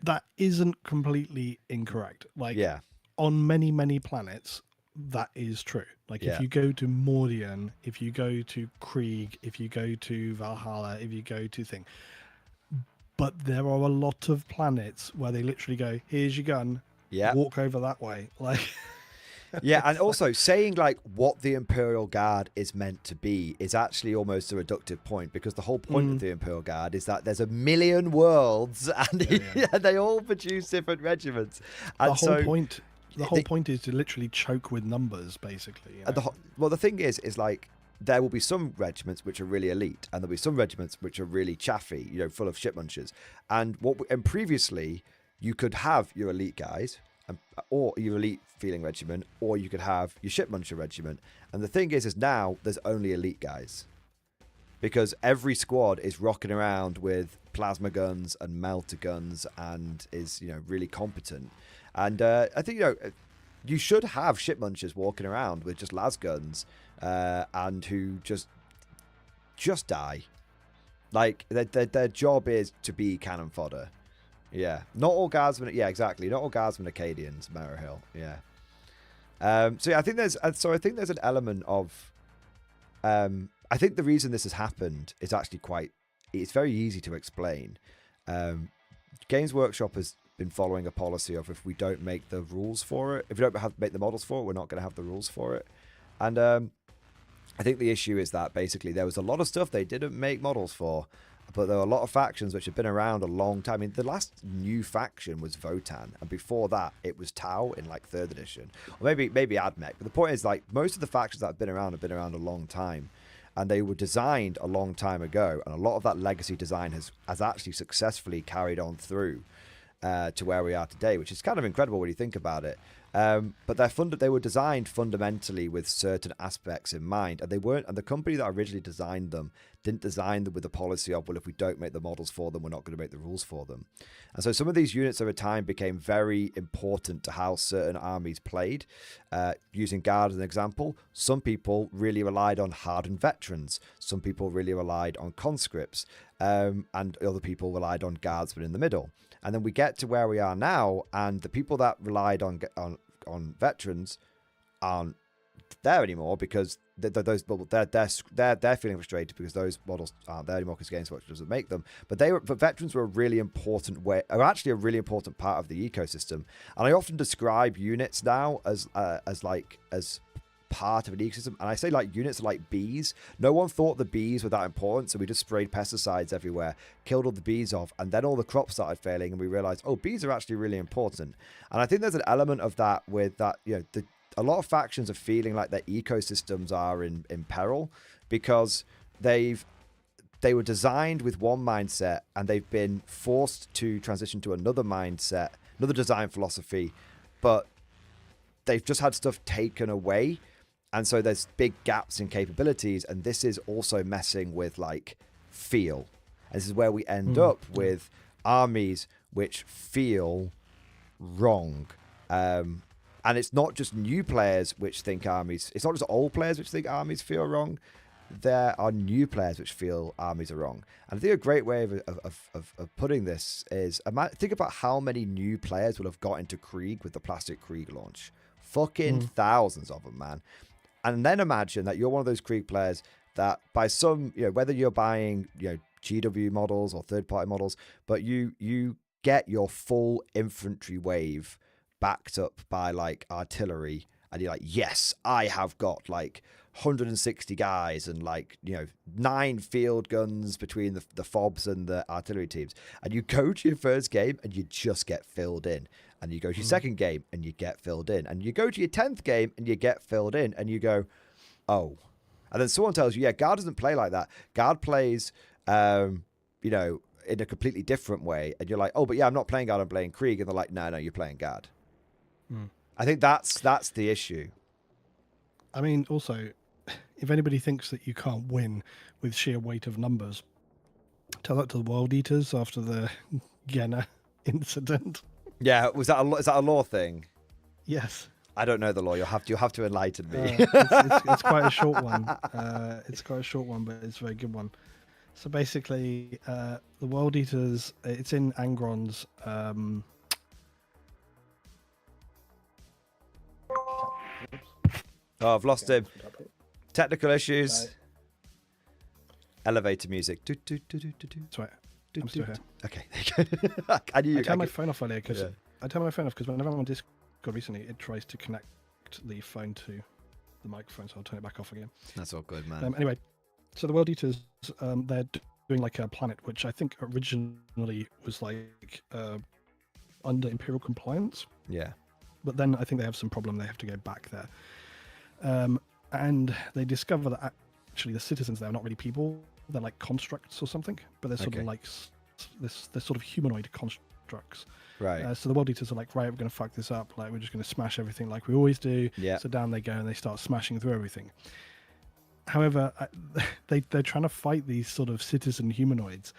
that isn't completely incorrect. Like on many, many planets, that is true. Like if you go to Mordian, if you go to Krieg, if you go to Valhalla, if you go to thing, but there are a lot of planets where they literally go, here's your gun, walk over that way. Like and also saying like what the Imperial Guard is meant to be is actually almost a reductive point, because the whole point of the Imperial Guard is that there's a million worlds and they all produce different regiments. And the whole point is to literally choke with numbers, basically. Well, the thing is like, there will be some regiments which are really elite, and there'll be some regiments which are really chaffy, full of shit munchers. And previously, you could have your elite guys, or your elite feeling regiment, or you could have your shit muncher regiment. And the thing is now there's only elite guys, because every squad is rocking around with plasma guns and melter guns and is really competent. And I think you should have shit munchers walking around with just las guns and who just die. Like their job is to be cannon fodder. Not all guardsmen. Exactly. Not all guardsmen are Cadians, Mara Hill. I think there's an element of I think the reason this has happened is actually it's very easy to explain. Games Workshop has been following a policy of, if we don't make the rules for it, if we don't make the models for it, we're not going to have the rules for it. And I think the issue is that basically there was a lot of stuff they didn't make models for, but there were a lot of factions which have been around a long time. I mean, the last new faction was Votan, and before that it was Tau in like 3rd edition, or maybe Admech. But the point is, like, most of the factions that have been around a long time, and they were designed a long time ago, and a lot of that legacy design has actually successfully carried on through to where we are today, which is kind of incredible when you think about it. But they were designed fundamentally with certain aspects in mind, and the company that originally designed them didn't design them with the policy of, well, if we don't make the models for them, we're not going to make the rules for them. And so some of these units over time became very important to how certain armies played. Using Guard as an example, some people really relied on hardened veterans, some people really relied on conscripts, and other people relied on guardsmen in the middle. And then we get to where we are now, and the people that relied on veterans aren't there anymore, because they're feeling frustrated because those models aren't there anymore because Games Workshop doesn't make them. But veterans were a really important part of the ecosystem. And I often describe units now as part of an ecosystem, and I say like units are like bees. No one thought the bees were that important, so we just sprayed pesticides everywhere, killed all the bees off, and then all the crops started failing, and we realized, oh, bees are actually really important. And I think there's an element of that with that, a lot of factions are feeling like their ecosystems are in peril, because they were designed with one mindset and they've been forced to transition to another mindset, another design philosophy, but they've just had stuff taken away. And so there's big gaps in capabilities, and this is also messing with like feel. And this is where we end up with armies which feel wrong. And it's not just new players which think armies. It's not just old players which think armies feel wrong. There are new players which feel armies are wrong. And I think a great way of putting this is, think about how many new players will have got into Krieg with the plastic Krieg launch. Fucking thousands of them, man. And then imagine that you're one of those Krieg players that by some, whether you're buying, GW models or third-party models, but you get your full infantry wave backed up by like artillery, and you're like, yes, I have got like 160 guys and like 9 field guns between the FOBs and the artillery teams, and you go to your first game and you just get filled in, and you go to your second game and you get filled in, and you go to your 10th game and you get filled in, and you go, oh, and then someone tells you, yeah, Guard doesn't play like that. Guard plays in a completely different way, and you're like, oh, but yeah, I'm not playing Guard, I'm playing Krieg, and they're like, no, you're playing Guard. I think that's the issue. I mean, also, if anybody thinks that you can't win with sheer weight of numbers, tell that to the World Eaters after the Genna incident. Yeah, is that a law thing? Yes. I don't know the law. You'll have to enlighten me. It's quite a short one. It's quite a short one, but it's a very good one. So basically, the World Eaters, it's in Angron's. Oh, I've lost him. Technical issues. Elevator music. That's right. I'm still here. Okay. I turned my phone off earlier because whenever I'm on Discord recently, it tries to connect the phone to the microphone, so I'll turn it back off again. That's all good, man. Anyway, so the World Eaters, they're doing like a planet which I think originally was like under Imperial compliance. Yeah. But then I think they have some problem. They have to go back there. And they discover that actually the citizens there are not really people. They're like constructs or something, but they're sort of like they're sort of humanoid constructs. Right. So the World Eaters are like, right, we're going to fuck this up. Like, we're just going to smash everything like we always do. Yeah. So down they go and they start smashing through everything. However, they're trying to fight these sort of citizen humanoids,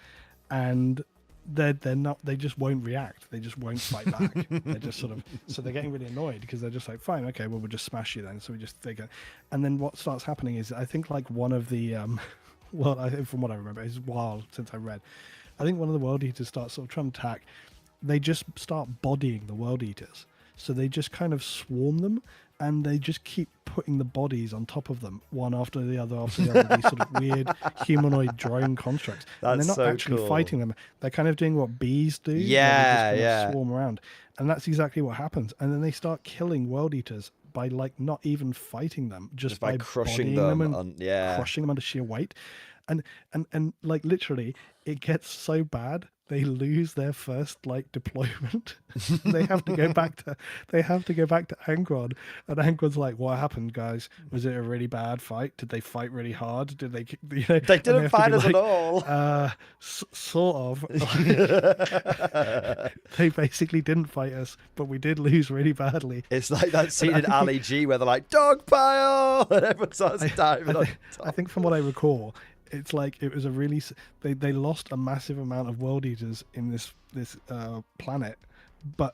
and they're not. They just won't react. They just won't fight back. They're just sort of. So they're getting really annoyed because they're just like, fine, okay, well, we'll just smash you then. So we just take it, and then what starts happening is I think like one of the well, I think from what I remember, it's a while since I read. I think one of the World Eaters starts sort of trying to attack. They just start bodying the World Eaters. So they just kind of swarm them, and they just keep putting the bodies on top of them, one after the other, these sort of weird humanoid drone constructs. And they're not actually fighting them. They're kind of doing what bees do. Yeah, they just kind of swarm around. And that's exactly what happens. And then they start killing World Eaters by like not even fighting them, just by crushing them and crushing them under sheer weight. And like literally it gets so bad they lose their first like deployment. they have to go back to Angron, and Angron's like, what happened, guys? Was it a really bad fight? Did they fight really hard? Did they they didn't fight us at all. Sort of. They basically didn't fight us, but we did lose really badly. It's like that scene in Ali G where they're like, dog pile, and everyone starts diving. I think from what I recall, it's like it was a really they lost a massive amount of World Eaters in this planet, but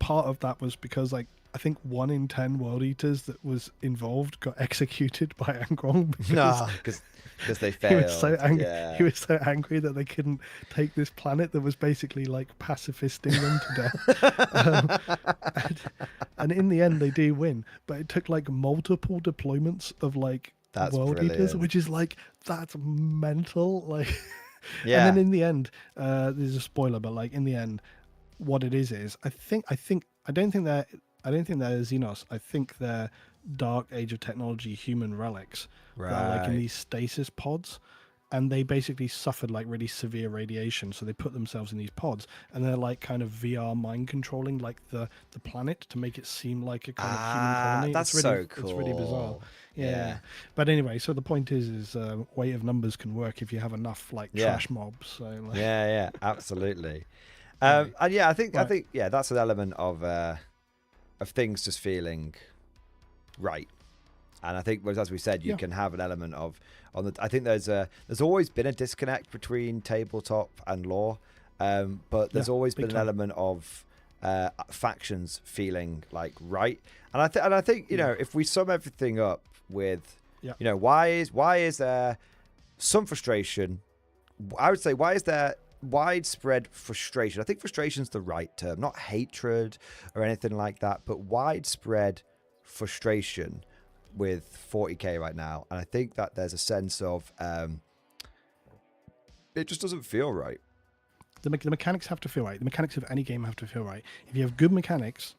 part of that was because like I think 1 in 10 World Eaters that was involved got executed by Angron because they failed. He was so angry. Yeah. He was so angry that they couldn't take this planet that was basically like pacifisting them to death. And in the end, they do win, but it took like multiple deployments of like. That's World brilliant. Eaters, which is like that's mental. Like, yeah. And then in the end, there's a spoiler, but like in the end, what it is I don't think they're Xenos. I think they're Dark Age of Technology human relics. Right. That are like in these stasis pods, and they basically suffered like really severe radiation, so they put themselves in these pods, and they're like kind of VR mind controlling like the planet to make it seem like a kind of human colony. That's really, so cool. It's really bizarre. Yeah. But anyway, so the point is weight of numbers can work if you have enough like trash mobs. So like... yeah, absolutely. And yeah, I think that's an element of things just feeling right. And I think, as we said, you can have an element of I think there's always been a disconnect between tabletop and lore, But there's always big been an time. element of factions feeling like right, and I think you know, if we sum everything up with, you know, why is there some frustration? I would say, why is there widespread frustration? I think frustration's the right term, not hatred or anything like that, but widespread frustration with 40k right now. And I think that there's a sense of it just doesn't feel right. The mechanics have to feel right. The mechanics of any game have to feel right. If you have good mechanics,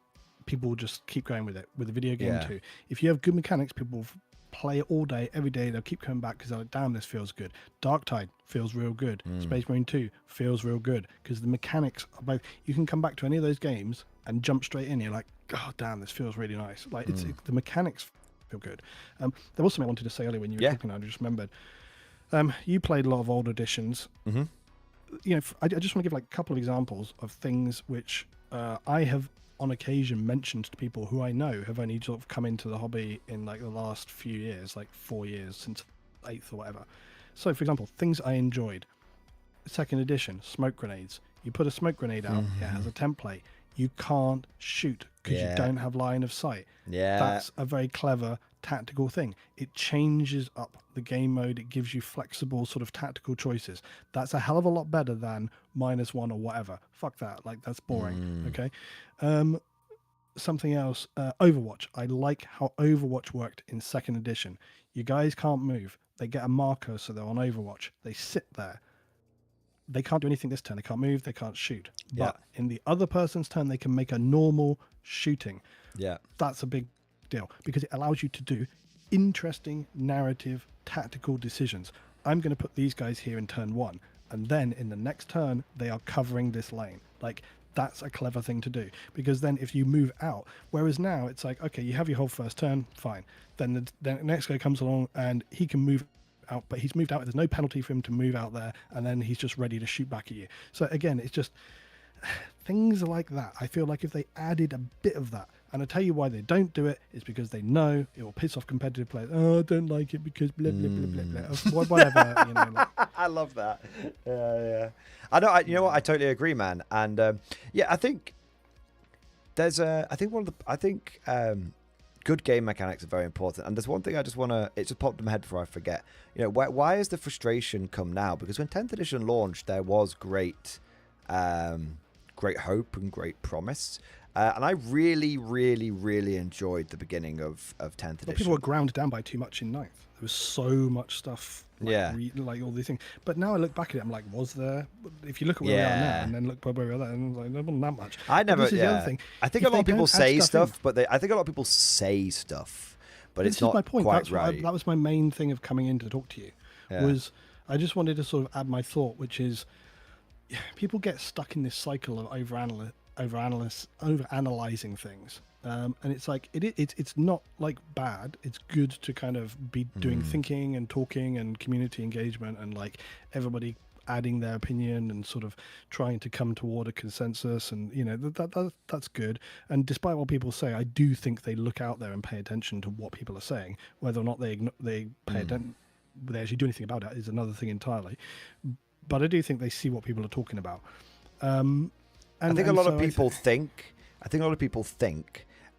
people will just keep going with it. With a video game too. If you have good mechanics, people will play it all day, every day. They'll keep coming back because they're like, damn, this feels good. Dark Tide feels real good. Space Marine 2 feels real good because the mechanics are both. You can come back to any of those games and jump straight in. You're like, oh, damn, this feels really nice. Like it's the mechanics feel good. There was something I wanted to say earlier when you were talking. I just remembered. You played a lot of old editions. You know, I just want to give like a couple of examples of things which I have on occasion mentioned to people who I know have only sort of come into the hobby in like the last few years, like 4 years since 8th or whatever. So, for example, things I enjoyed. 2nd edition, smoke grenades. You put a smoke grenade out, it has a template. You can't shoot because you don't have line of sight. That's a very clever tactical thing. It changes up the game mode. It gives you flexible sort of tactical choices. That's a hell of a lot better than -1 or whatever. Fuck that. Like, that's boring. Okay. Something else. Overwatch. I like how Overwatch worked in 2nd edition. You guys can't move. They get a marker, so they're on Overwatch. They sit there. They can't do anything this turn. They can't move. They can't shoot. But in the other person's turn, they can make a normal shooting. That's a big deal because it allows you to do interesting narrative tactical decisions. I'm going to put these guys here in turn 1, and then in the next turn they are covering this lane. Like, that's a clever thing to do because then if you move out, whereas now it's like, okay, you have your whole first turn, fine, then the next guy comes along and he can move out, but he's moved out, there's no penalty for him to move out there, and then he's just ready to shoot back at you. So again, it's just things like that. I feel like if they added a bit of that, and I tell you why they don't do it, is because they know it will piss off competitive players. Oh, I don't like it because blah blah blah blah blah. Whatever, you know. Like. I love that. Yeah. I know. You know what? I totally agree, man. And yeah, I think there's good game mechanics are very important. And there's one thing I just want to. It just popped in my head before I forget. You know, why has the frustration come now? Because when 10th edition launched, there was great hope and great promise. And I really, really, really enjoyed the beginning of 10th edition. People were ground down by too much in 9th. There was so much stuff, like all these things. But now I look back at it, I'm like, was there? If you look at where we are now, and then look where we are there, and like, there wasn't that much. I never. This is the other thing. I think a lot of people say stuff, but I think a lot of people say stuff, but it's not my point. quite That's right. That was my main thing of coming in to talk to you. Was I just wanted to sort of add my thought, which is people get stuck in this cycle of over-analyzing things, and it's like it's not like bad. It's good to kind of be doing thinking and talking and community engagement and like everybody adding their opinion and sort of trying to come toward a consensus, and you know that's good. And despite what people say, I do think they look out there and pay attention to what people are saying. Whether or not they pay attention, they actually do anything about it is another thing entirely. But I do think they see what people are talking about. I think a lot of people think,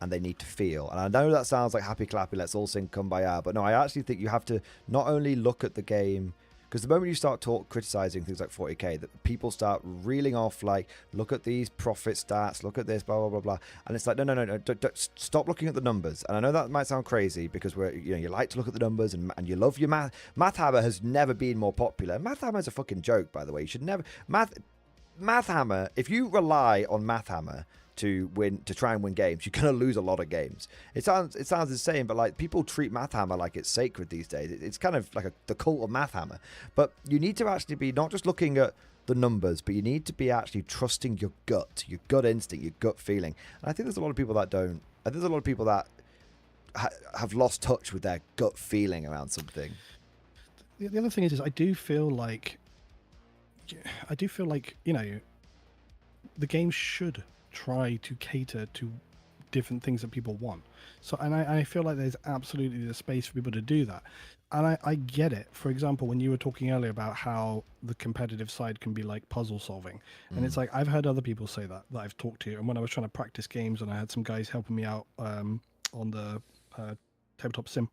and they need to feel. And I know that sounds like happy clappy, let's all sing Kumbaya, but no, I actually think you have to not only look at the game, because the moment you start criticizing things like 40k, that people start reeling off like, look at these profit stats, look at this, blah blah blah blah, and it's like, no, don't, stop looking at the numbers. And I know that might sound crazy because you like to look at the numbers and you love your math. Mathhammer has never been more popular. Mathhammer is a fucking joke, by the way. You should never Mathhammer. If you rely on Mathhammer to try and win games, you're gonna lose a lot of games. It sounds insane, but like people treat Mathhammer like it's sacred these days. It's kind of like the cult of Mathhammer. But you need to actually be not just looking at the numbers, but you need to be actually trusting your gut instinct, your gut feeling. And I think there's a lot of people that don't. I think there's a lot of people that have lost touch with their gut feeling around something. The other thing is I do feel like you know, the game should try to cater to different things that people want. So, and I feel like there's absolutely the space for people to do that. And I get it. For example, when you were talking earlier about how the competitive side can be like puzzle solving, and it's like I've heard other people say that I've talked to, and when I was trying to practice games, and I had some guys helping me out on the tabletop sim,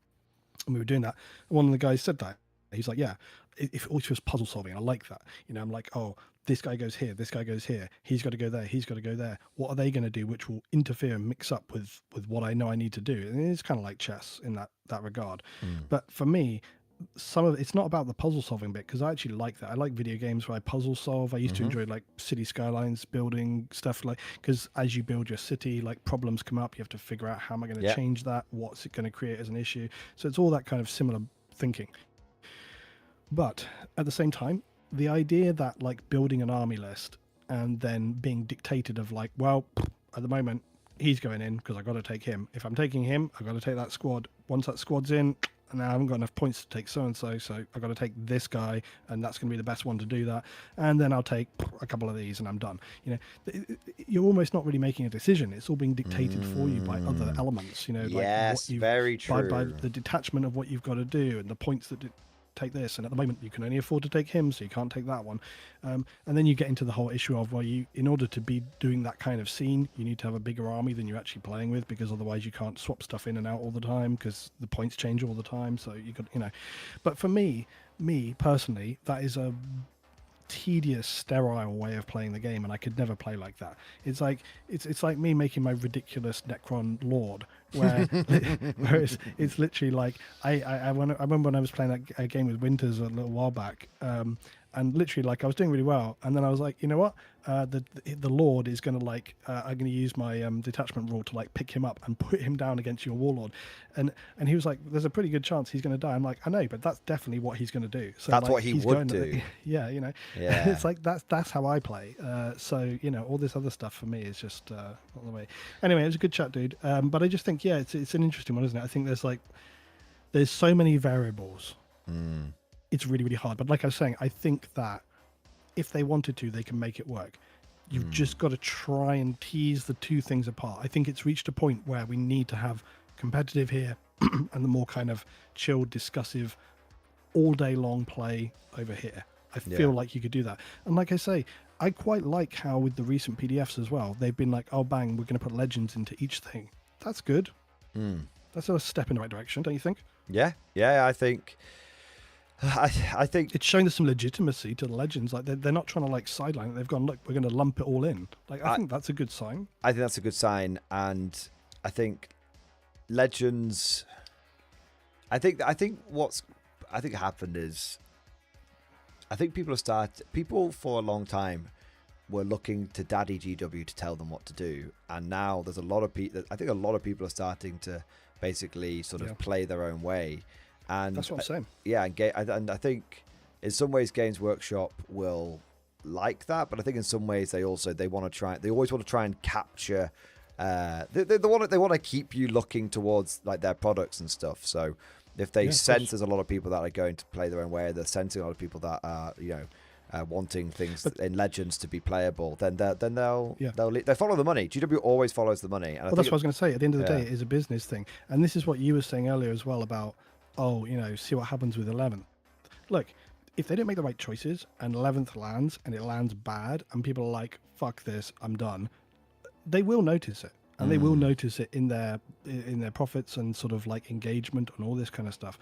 and we were doing that, and one of the guys said that he's like, yeah, if it always was puzzle solving, I like that. You know, I'm like, oh, this guy goes here, this guy goes here, he's got to go there, he's got to go there. What are they going to do which will interfere and mix up with what I know I need to do? And it's kind of like chess in that regard. But for me, it's not about the puzzle solving bit, because I actually like that. I like video games where I puzzle solve. I used to enjoy like city skylines, building stuff, like, because as you build your city, like problems come up, you have to figure out how am I going to change that, what's it going to create as an issue. So it's all that kind of similar thinking. But at the same time, the idea that like building an army list and then being dictated of like, well, at the moment he's going in because I got to take him. If I'm taking him, I got to take that squad. Once that squad's in, and I haven't got enough points to take so I got to take this guy, and that's going to be the best one to do that. And then I'll take a couple of these, and I'm done. You know, you're almost not really making a decision. It's all being dictated for you by other elements. You know, like yes, very true. By the detachment of what you've got to do and the points that take this, and at the moment you can only afford to take him, so you can't take that one. And then you get into the whole issue of, well, in order to be doing that kind of scene, you need to have a bigger army than you're actually playing with, because otherwise you can't swap stuff in and out all the time, because the points change all the time. So you could, you know. But for me personally, that is a tedious, sterile way of playing the game, and I could never play like that. It's like it's like me making my ridiculous Necron Lord, where it's literally like I remember when I was playing that game with Winters a little while back, and literally like I was doing really well, and then I was like, you know what, the Lord is going to like I'm going to use my detachment rule to like pick him up and put him down against your warlord, and he was like, there's a pretty good chance he's going to die. I'm like, I know, but that's definitely what he's going to do. So that's like, what he would do. Yeah, you know. Yeah. It's like that's how I play. So you know, all this other stuff for me is just not the way. Anyway, it was a good chat, dude. But I just think, yeah, it's an interesting one, isn't it? I think there's so many variables. It's really, really hard. But like I was saying, I think that if they wanted to, they can make it work. You've just got to try and tease the two things apart. I think it's reached a point where we need to have competitive here and the more kind of chilled, discussive, all day long play over here. I feel like you could do that. And like I say, I quite like how with the recent PDFs as well, they've been like, oh, bang, we're going to put legends into each thing. That's good. That's a step in the right direction, don't you think? Yeah, I think... I think it's showing there's some legitimacy to the legends. Like they're not trying to like sideline it. They've gone, look, we're going to lump it all in. Like I think that's a good sign. I think that's a good sign, and I think legends. I think what happened is, I think people for a long time were looking to Daddy GW to tell them what to do, and now there's a lot of people. I think a lot of people are starting to basically sort of play their own way. And that's what I'm saying. Yeah, and I think in some ways Games Workshop will like that, but I think in some ways they always want to try and capture. They want to keep you looking towards like their products and stuff. So if they sense there's a lot of people that are going to play their own way, they're sensing a lot of people that are wanting things in Legends to be playable, then they'll follow the money. GW always follows the money. And that's what I was going to say. At the end of the day, it is a business thing, and this is what you were saying earlier as well about. Oh, see what happens with 11th. Look, if they don't make the right choices and 11th lands and it lands bad and people are like, fuck this, I'm done, they will notice it. And they will notice it in their profits and sort of like engagement and all this kind of stuff.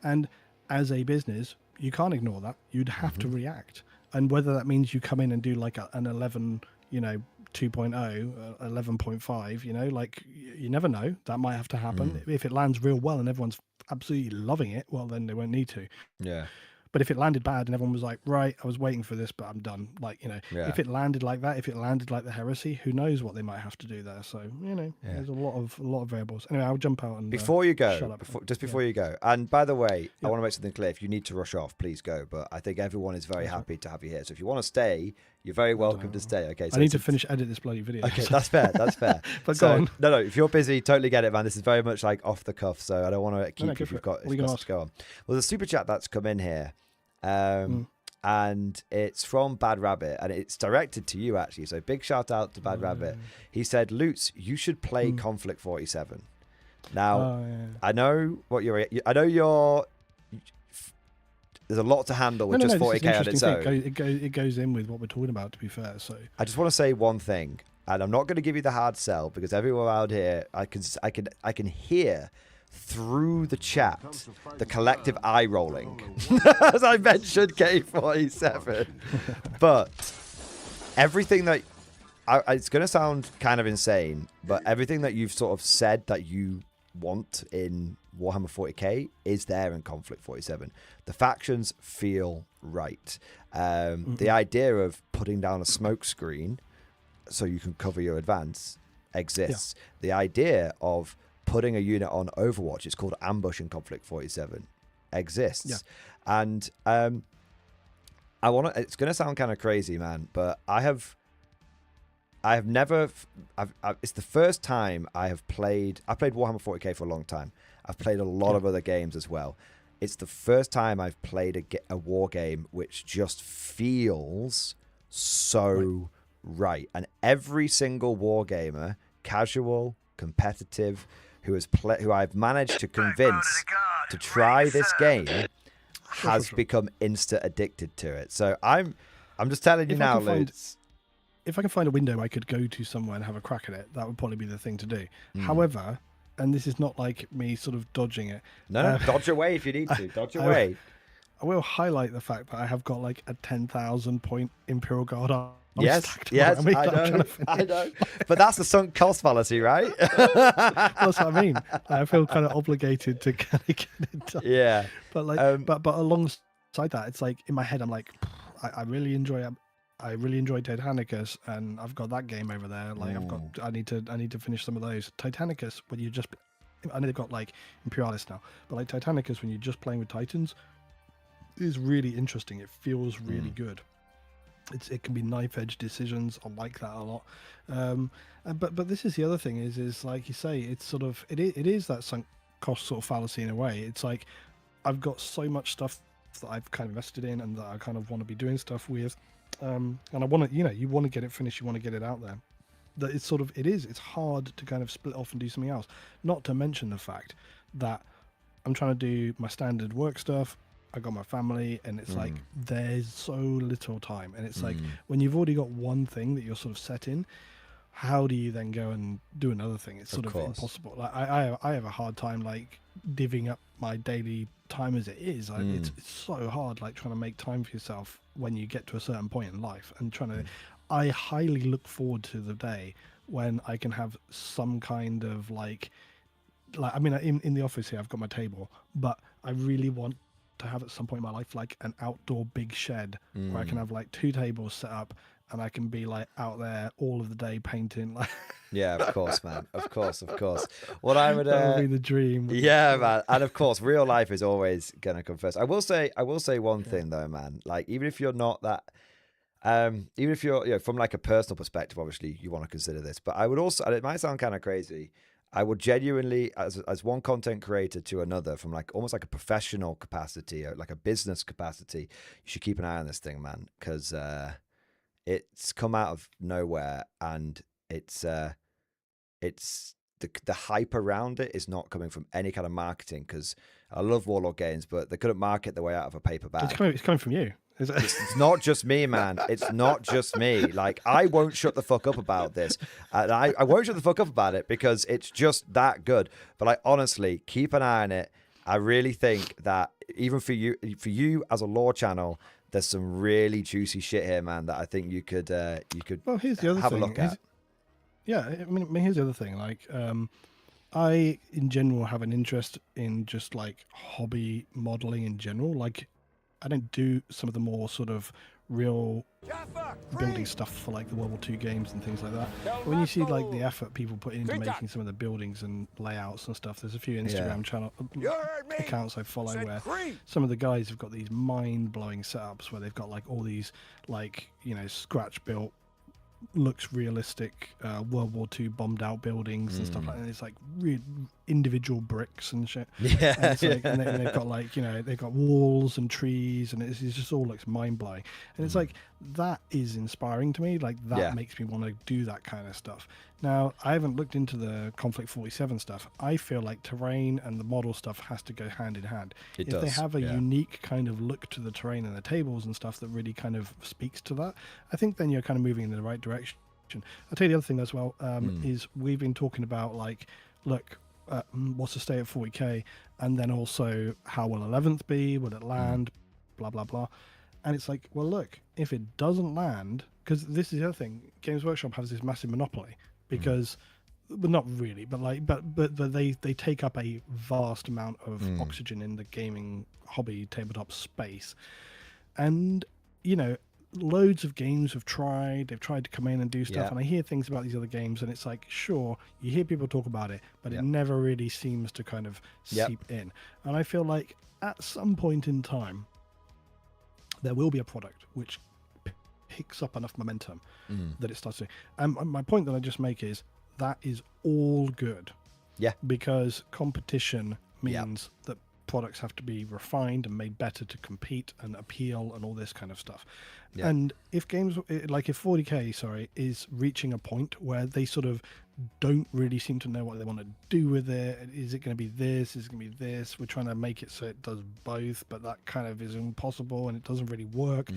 And as a business, you can't ignore that. You'd have to react. And whether that means you come in and do like an 11, 2.0, 11.5, like you never know. That might have to happen. If it lands real well and everyone's absolutely loving it, well, then they won't need to. Yeah. But if it landed bad and everyone was like, right, I was waiting for this, but I'm done. Like, if it landed like that, if it landed like the Heresy, who knows what they might have to do there. So, there's a lot of variables. Anyway, I'll jump out and before you go, before you go. And by the way, I want to make something clear. If you need to rush off, please go. But I think everyone is very happy to have you here. So if you want to stay, you're very welcome to stay. Okay. So I need to finish edit this bloody video. Okay, that's fair. That's fair. But go on. No. If you're busy, totally get it, man. This is very much like off the cuff. So I don't want to keep you if you've got to go on. Well, the super chat that's come in here. And it's from Bad Rabbit, and it's directed to you actually. So big shout out to Bad Rabbit. He said, "Lutz, you should play Conflict 47." Now, I know what you're. I know there's a lot to handle with No, just this is 40k on an its interesting own. thing. It goes in with what we're talking about, to be fair. So I just want to say one thing, and I'm not going to give you the hard sell because everyone out here, I can hear through the chat the collective eye rolling as I mentioned K47. But everything that it's going to sound kind of insane, but everything that you've sort of said that you want in Warhammer 40k is there in Conflict 47. The factions feel right. The idea of putting down a smoke screen so you can cover your advance exists. The idea of putting a unit on Overwatch, it's called Ambush in Conflict 47, exists. And I want to, it's going to sound kind of crazy, man, but it's the first time I've played Warhammer 40k for a long time. I've played a lot of other games as well. It's the first time I've played a war game which just feels so right. And every single war gamer, casual, competitive, who I've managed to convince to try this game has become insta addicted to it. So I'm just telling you now, Lutz. If I can find a window I could go to somewhere and have a crack at it, that would probably be the thing to do. However, and this is not like me sort of dodging it. No, dodge away if you need to. Dodge away. I will highlight the fact that I have got like a 10,000 point Imperial Guard army. Yes, I know. But that's the sunk cost fallacy, right? That's what I mean. I feel kind of obligated to kind of get it done. Yeah. But like, but alongside that, it's like in my head, I'm like, I really enjoy Titanicus, and I've got that game over there. Like I need to finish some of those. Titanicus, when you just, I know they've got like Imperialis now, but like Titanicus, when you're just playing with Titans, is really interesting. It feels really good. It can be knife edge decisions. I like that a lot. But this is the other thing is like you say, it's sort of it is that sunk cost sort of fallacy in a way. It's like I've got so much stuff that I've kind of invested in and that I kind of want to be doing stuff with, and I want to, you want to get it finished, you want to get it out there. That it's hard to kind of split off and do something else. Not to mention the fact that I'm trying to do my standard work stuff. I got my family, and it's like there's so little time, and it's like when you've already got one thing that you're sort of set in, how do you then go and do another thing? It's sort of impossible. Like I have a hard time like divvying up my daily time as it is. It's so hard, like trying to make time for yourself when you get to a certain point in life, and trying to. I highly look forward to the day when I can have some kind of like I mean, in the office here, I've got my table, but I really want to have at some point in my life like an outdoor big shed where I can have like 2 tables set up and I can be like out there all of the day painting. Like yeah, of course, man, of course. What I would that would be the dream. Yeah, man, and of course, real life is always gonna come first. I will say one thing though, man. Like even if you're not that, even if you're from like a personal perspective, obviously you want to consider this. But I would also, and it might sound kind of crazy, I would genuinely, as one content creator to another, from like almost like a professional capacity, or like a business capacity, you should keep an eye on this thing, man, because it's come out of nowhere, and it's the hype around it is not coming from any kind of marketing. Because I love Warlord games, but they couldn't market their way out of a paper bag. It's coming from you. It's not just me, man. It's not just me. Like, I won't shut the fuck up about this. And I won't shut the fuck up about it because it's just that good. But like, honestly, keep an eye on it. I really think that even for you as a lore channel, there's some really juicy shit here, man, that I think you could well, here's the other have thing. a look at. Yeah, I mean, here's the other thing. Like, I in general have an interest in just like hobby modeling in general. Like, I don't do some of the more sort of real building stuff for like the World War II games and things like that. But when you see like the effort people put into making some of the buildings and layouts and stuff, there's a few Instagram channel accounts I follow where some of the guys have got these mind-blowing setups where they've got like all these like, scratch built, looks realistic World War II bombed out buildings and stuff like that. And it's like really, individual bricks and shit. Yeah, And, it's like, and they've got like, they've got walls and trees, and it just all looks mind blowing. And it's like, that is inspiring to me. Like that makes me want to do that kind of stuff. Now, I haven't looked into the Conflict 47 stuff. I feel like terrain and the model stuff has to go hand in hand. It if does, they have a unique kind of look to the terrain and the tables and stuff that really kind of speaks to that, I think then you're kind of moving in the right direction. I'll tell you the other thing as well, is we've been talking about like, look, what's the state of 40k, and then also how will 11th be, will it land, blah blah blah. And it's like, well, look, if it doesn't land, because this is the other thing, Games Workshop has this massive monopoly, because well, not really, but like but they take up a vast amount of oxygen in the gaming hobby tabletop space. And loads of games they've tried to come in and do stuff, and I hear things about these other games, and it's like, sure, you hear people talk about it, but it never really seems to kind of seep in. And I feel like at some point in time there will be a product which picks up enough momentum that it starts to. And my point that I just make is that is all good, because competition means that products have to be refined and made better to compete and appeal and all this kind of stuff. And if games like if 40k is reaching a point where they sort of don't really seem to know what they want to do with it, is it going to be this, is it going to be this, we're trying to make it so it does both, but that kind of is impossible and it doesn't really work.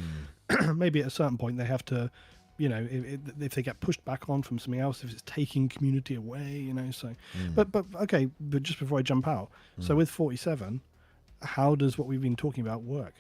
Maybe at a certain point they have to, if they get pushed back on from something else, if it's taking community away, so but okay, but just before I jump out, so with 47, how does what we've been talking about work?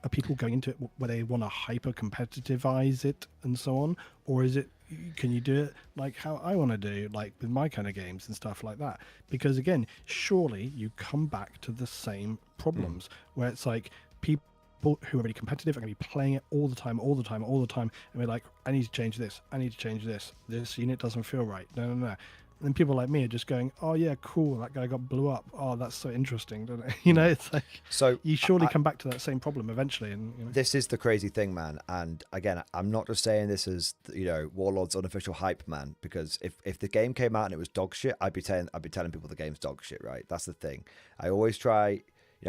Are people going into it where they want to hyper competitivize it and so on, or is it, can you do it like how I want to do, like with my kind of games and stuff like that? Because again, surely you come back to the same problems where it's like people who are really competitive are going to be playing it all the time, and we're like, I need to change this, this unit doesn't feel right, no. And people like me are just going, oh yeah, cool, that guy blew up, oh that's so interesting, don't it? It's like, so you surely come back to that same problem eventually. And this is the crazy thing, man. And again, I'm not just saying this as Warlord's unofficial hype man, because if the game came out and it was dog shit, I'd be telling people the game's dog shit, right? That's the thing. I always try.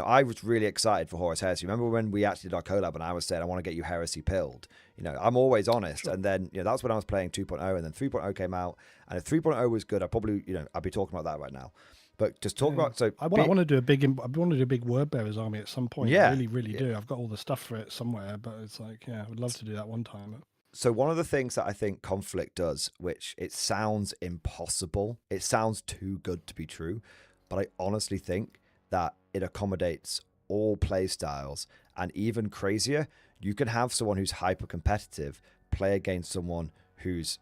I was really excited for Horus Heresy. Remember when we actually did our collab and I was saying, I want to get you Heresy pilled? I'm always honest. Sure. And then, that's when I was playing 2.0, and then 3.0 came out. And if 3.0 was good, I probably, I'd be talking about that right now. But just talk about, so... I want to do a big Word Bearers army at some point. Yeah. I really, really do. I've got all the stuff for it somewhere, but it's like, I would love to do that one time. So one of the things that I think Conflict does, which it sounds impossible, it sounds too good to be true, but I honestly think that it accommodates all play styles, and even crazier, you can have someone who's hyper competitive play against someone who's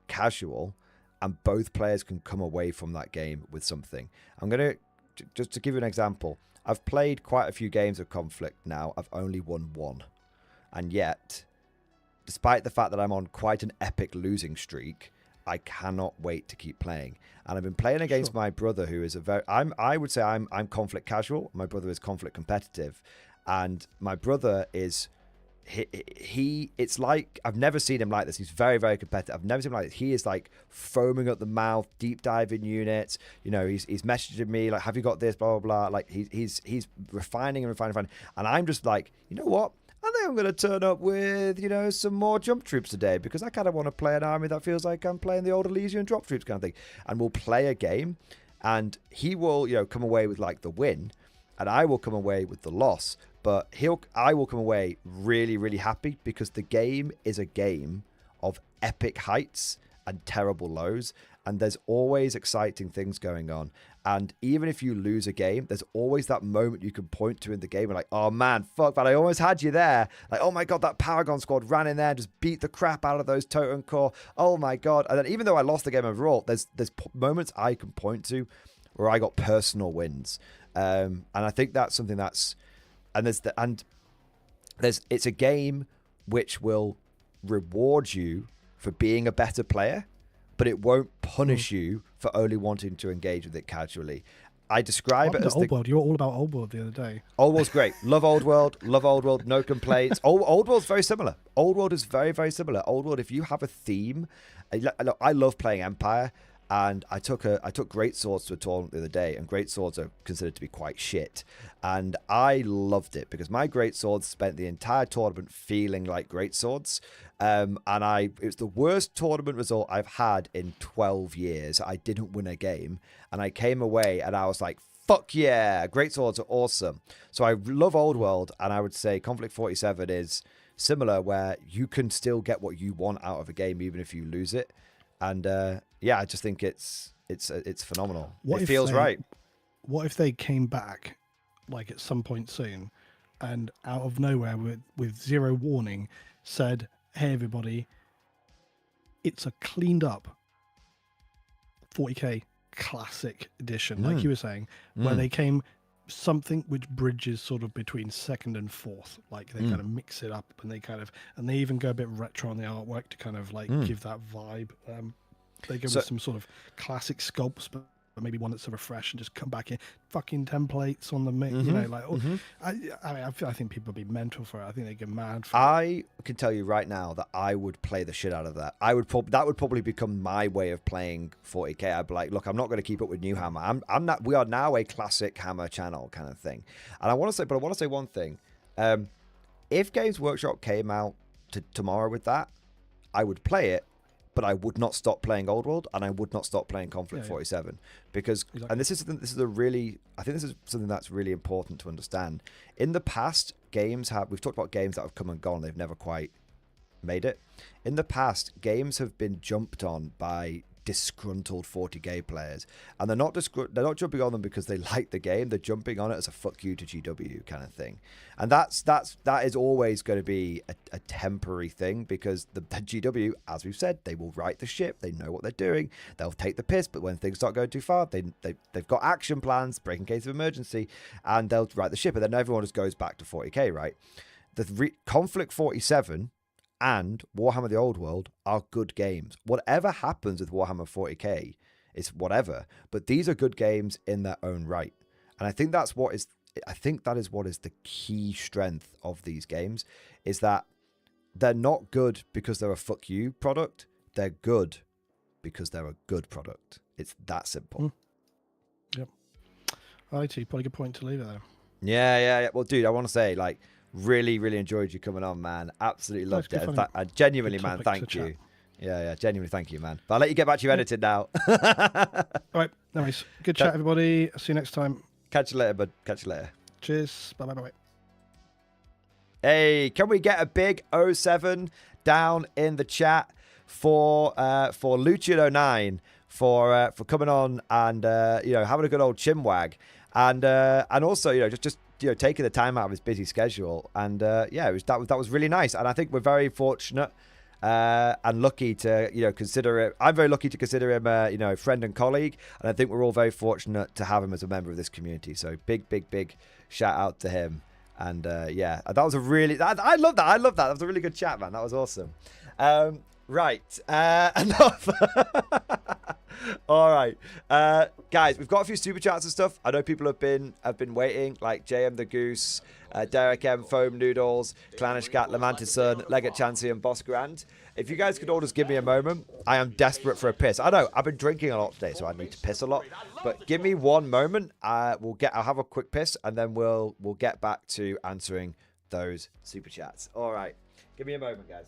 casual, and both players can come away from that game with something. I'm gonna just to give you an example. I've played quite a few games of Conflict now. I've only won one, and yet, despite the fact that I'm on quite an epic losing streak, I cannot wait to keep playing. And I've been playing against my brother, who is I would say I'm Conflict casual. My brother is Conflict competitive, and my brother is it's like, I've never seen him like this. He's very, very competitive. I've never seen him like this. He is like foaming at the mouth, deep diving units. He's messaging me like, have you got this, blah blah blah. Like he's refining, and I'm just like, you know what? I think I'm going to turn up with, some more jump troops today, because I kind of want to play an army that feels like I'm playing the old Elysian drop troops kind of thing. And we'll play a game, and he will, come away with like the win, and I will come away with the loss. But I will come away really, really happy, because the game is a game of epic heights and terrible lows, and there's always exciting things going on. And even if you lose a game, there's always that moment you can point to in the game and like, oh man, fuck, but I almost had you there. Like, oh my god, that Paragon squad ran in there and just beat the crap out of those Totem Core. Oh my god. And then even though I lost the game overall, there's moments I can point to where I got personal wins. And I think that's something that's, it's a game which will reward you for being a better player, but it won't punish you for only wanting to engage with it casually. I describe it as Old World. You were all about Old World the other day. Old World's great. Love Old World. No complaints. Old World's very similar. Old World is very, very similar. Old World, if you have a theme, I love playing Empire, And I took great swords to a tournament the other day, and great swords are considered to be quite shit. And I loved it because my great swords spent the entire tournament feeling like great swords. And it was the worst tournament result I've had in 12 years. I didn't win a game, and I came away and I was like, fuck yeah, great swords are awesome. So I love Old World, and I would say Conflict 47 is similar, where you can still get what you want out of a game even if you lose it. And yeah, I just think it's phenomenal. It feels right. What if they came back, like at some point soon, and out of nowhere with zero warning said, "Hey everybody, it's a cleaned up 40k classic edition," like you were saying, where they came something which bridges sort of between second and fourth, like they kind of mix it up, and they even go a bit retro on the artwork to kind of like give that vibe. They give us some sort of classic sculpts, but maybe one that's sort of fresh, and just come back in fucking templates on the you know, like I think people would be mental for it. I think they get mad for it. I can tell you right now that I would play the shit out of that. That would probably become my way of playing 40k. I'd be like, look, I'm not going to keep up with new Hammer. I'm not. We are now a classic Hammer channel kind of thing. And I want to say one thing. If Games Workshop came out tomorrow with that, I would play it. But I would not stop playing Old World, and I would not stop playing Conflict 47 because, and this is a really, I think this is something that's really important to understand. In the past, we've talked about games that have come and gone; they've never quite made it. In the past, games have been jumped on by disgruntled 40k players, and they're not jumping on them because they like the game. They're jumping on it as a fuck you to GW kind of thing, and that is always going to be a temporary thing, because the GW, as we've said, they will right the ship. They know what they're doing. They'll take the piss, but when things start going too far, they've got action plans, break in case of emergency, and they'll right the ship, and then everyone just goes back to 40k, right? Conflict 47 and Warhammer the Old World are good games. Whatever happens with Warhammer 40k is whatever, but these are good games in their own right. And I think that is what is the key strength of these games, is that they're not good because they're a fuck you product. They're good because they're a good product. It's that simple. Yep. I see. Probably a good point to leave it there. Yeah. Well, dude, I want to say, like, really enjoyed you coming on, man. Absolutely loved it. And genuinely, man, thank you. Yeah, genuinely thank you, man. But I'll let you get back to your editing now. All right, nice. Good chat, everybody. See you next time. Catch you later, bud. Catch you later. Cheers. Bye. Hey, can we get a big 07 down in the chat for Lucian09 for coming on and having a good old chinwag, and also just taking the time out of his busy schedule, and that was really nice. And I think we're very fortunate and lucky to consider it. I'm very lucky to consider him a friend and colleague, and I think we're all very fortunate to have him as a member of this community. So big shout out to him. And that was a really I love that. That was a really good chat, man. That was awesome. Right, enough. All right, guys, we've got a few super chats and stuff. I know people have been waiting, like JM the Goose, Derek M, Foam Noodles, Clanish Cat, Lamantis Sun, Leggett Chansey, and Boss Grand. If you guys could all just give me a moment, I am desperate for a piss. I know I've been drinking a lot today, so I need to piss a lot. But give me one moment. I'll have a quick piss, and then we'll get back to answering those super chats. All right, give me a moment, guys.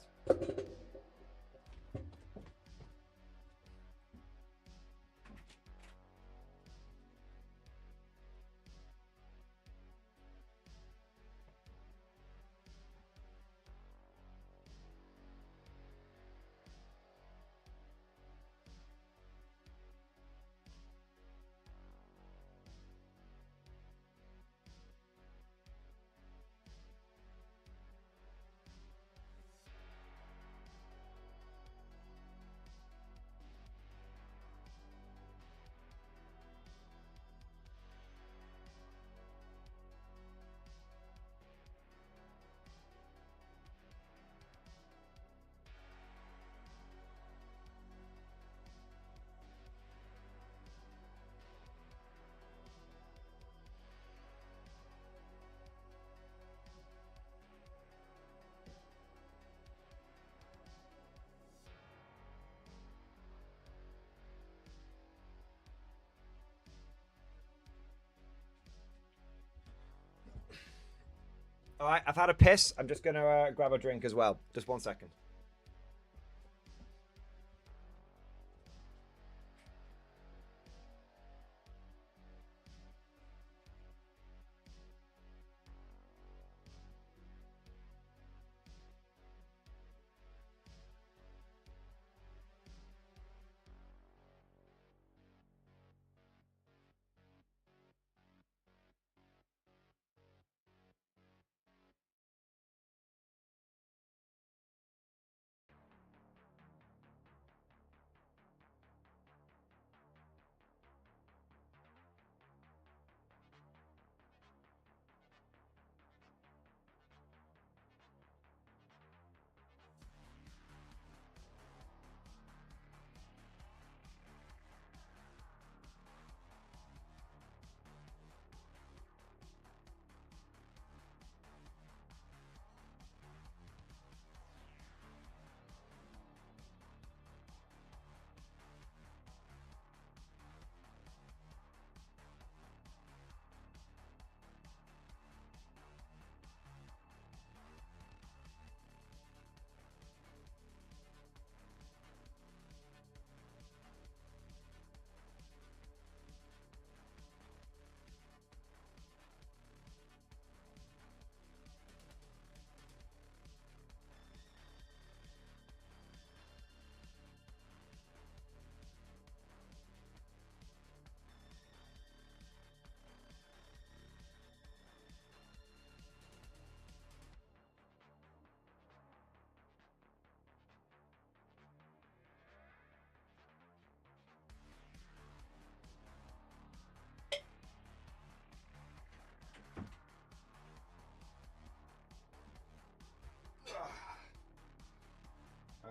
All right, I've had a piss. I'm just going to grab a drink as well. Just 1 second.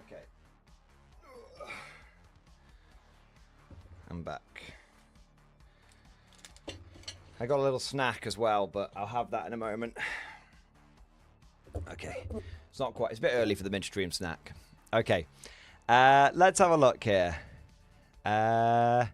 Okay. I'm back. I got a little snack as well, but I'll have that in a moment. Okay. It's not quite. It's a bit early for the midstream snack. Okay. Let's have a look here. I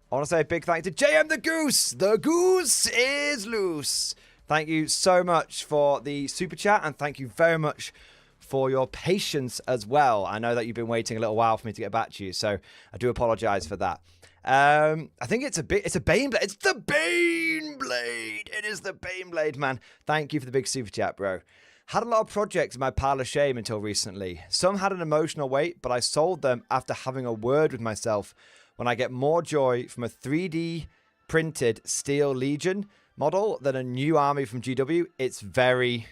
want to say a big thank you to JM the Goose. The goose is loose. Thank you so much for the super chat, and thank you very much for your patience as well. I know that you've been waiting a little while for me to get back to you, so I do apologize for that. I think it's a Baneblade. It's the Baneblade. It is the Baneblade, man. Thank you for the big super chat, bro. Had a lot of projects in my pile of shame until recently. Some had an emotional weight, but I sold them after having a word with myself. When I get more joy from a 3D printed Steel Legion model than a new army from GW, it's very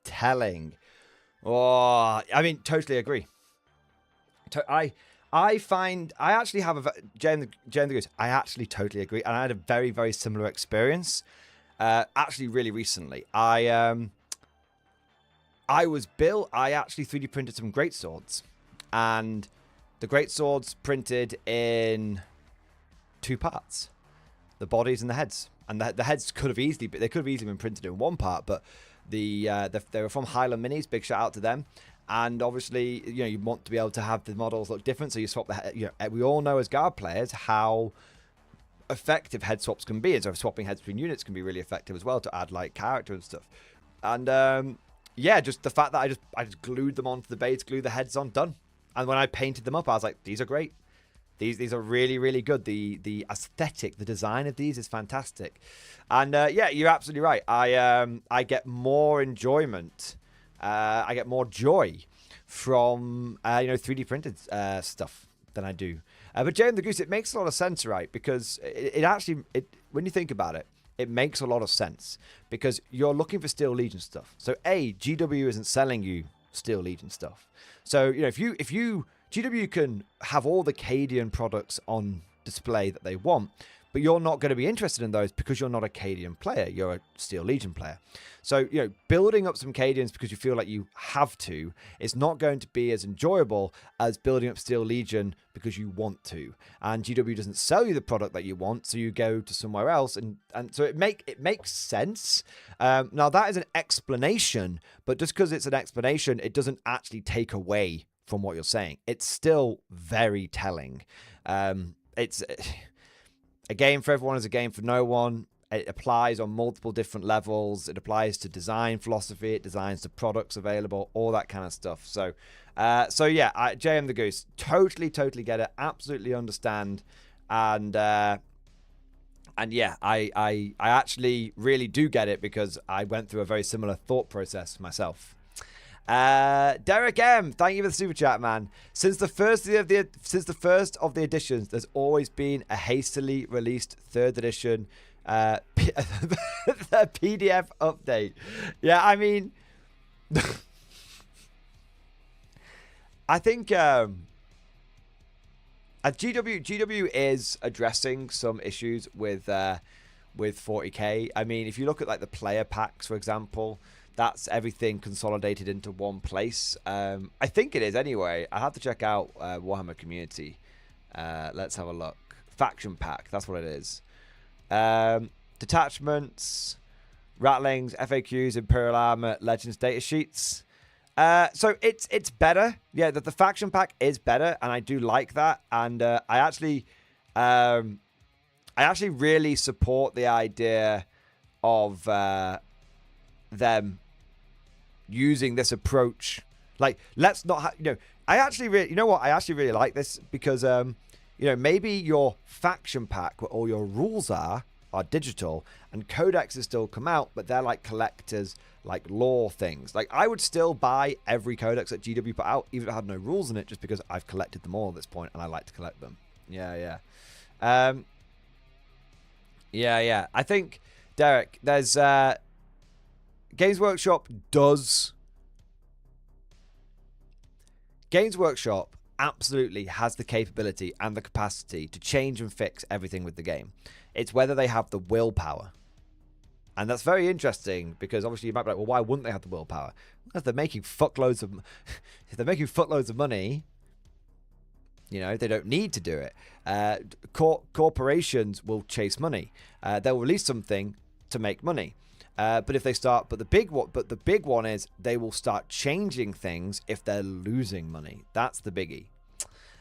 telling. Oh, I mean, totally agree. I actually have a Jane the Goose. I actually totally agree, and I had a very, very similar experience. Actually, really recently, I actually 3D printed some great swords, and the great swords printed in 2 parts, the bodies and the heads, and the heads could have easily been printed in 1 part, but they were from Highland Minis. Big shout out to them. And obviously, you want to be able to have the models look different, so you swap the head. We all know as guard players how effective head swaps can be, and so swapping heads between units can be really effective as well to add like character and stuff. And yeah, just the fact that I just glued them onto the base, glued the heads on, done. And when I painted them up, I was like, these are great. These are really, really good. The aesthetic, the design of these is fantastic. And yeah, you're absolutely right. I get more enjoyment. I get more joy from 3D printed stuff than I do. But Jay and the Goose, it makes a lot of sense, right? Because it actually, when you think about it, it makes a lot of sense because you're looking for Steel Legion stuff. So GW isn't selling you Steel Legion stuff. So if GW can have all the Cadian products on display that they want, but you're not going to be interested in those because you're not a Cadian player. You're a Steel Legion player. So, building up some Cadians because you feel like you have to is not going to be as enjoyable as building up Steel Legion because you want to. And GW doesn't sell you the product that you want, so you go to somewhere else. And so it makes sense. Now, that is an explanation, but just because it's an explanation, it doesn't actually take away from what you're saying. It's still very telling. It's... A game for everyone is a game for no one. It applies on multiple different levels. It applies to design philosophy. It designs the products available, all that kind of stuff. So, yeah, JM the Goose, totally get it. Absolutely understand. And yeah, I actually really do get it because I went through a very similar thought process myself. Derek M, thank you for the super chat, man. Since the first of the editions, there's always been a hastily released 3rd edition the PDF update. Yeah, I mean, I think GW is addressing some issues with 40k. I mean, if you look at like the player packs, for example, that's everything consolidated into one place. I think it is anyway. I have to check out Warhammer Community. Let's have a look. Faction pack, that's what it is. Detachments, rattlings, FAQs, Imperial Armor, Legends data sheets. So it's better. Yeah, the faction pack is better, and I do like that. And I actually really support the idea of them using this approach. Like, let's not I actually really like this because maybe your faction pack where all your rules are digital and codexes still come out, but they're like collectors, like lore things. Like, I would still buy every codex that GW put out even if it had no rules in it, just because I've collected them all at this point and I like to collect them. Yeah. I think, Derek, there's Games Workshop absolutely has the capability and the capacity to change and fix everything with the game. It's whether they have the willpower. And that's very interesting because obviously you might be like, well, why wouldn't they have the willpower? Well, if they're making fuckloads of money, they don't need to do it. Corporations will chase money. They'll release something to make money. But the big one is they will start changing things if they're losing money. That's the biggie.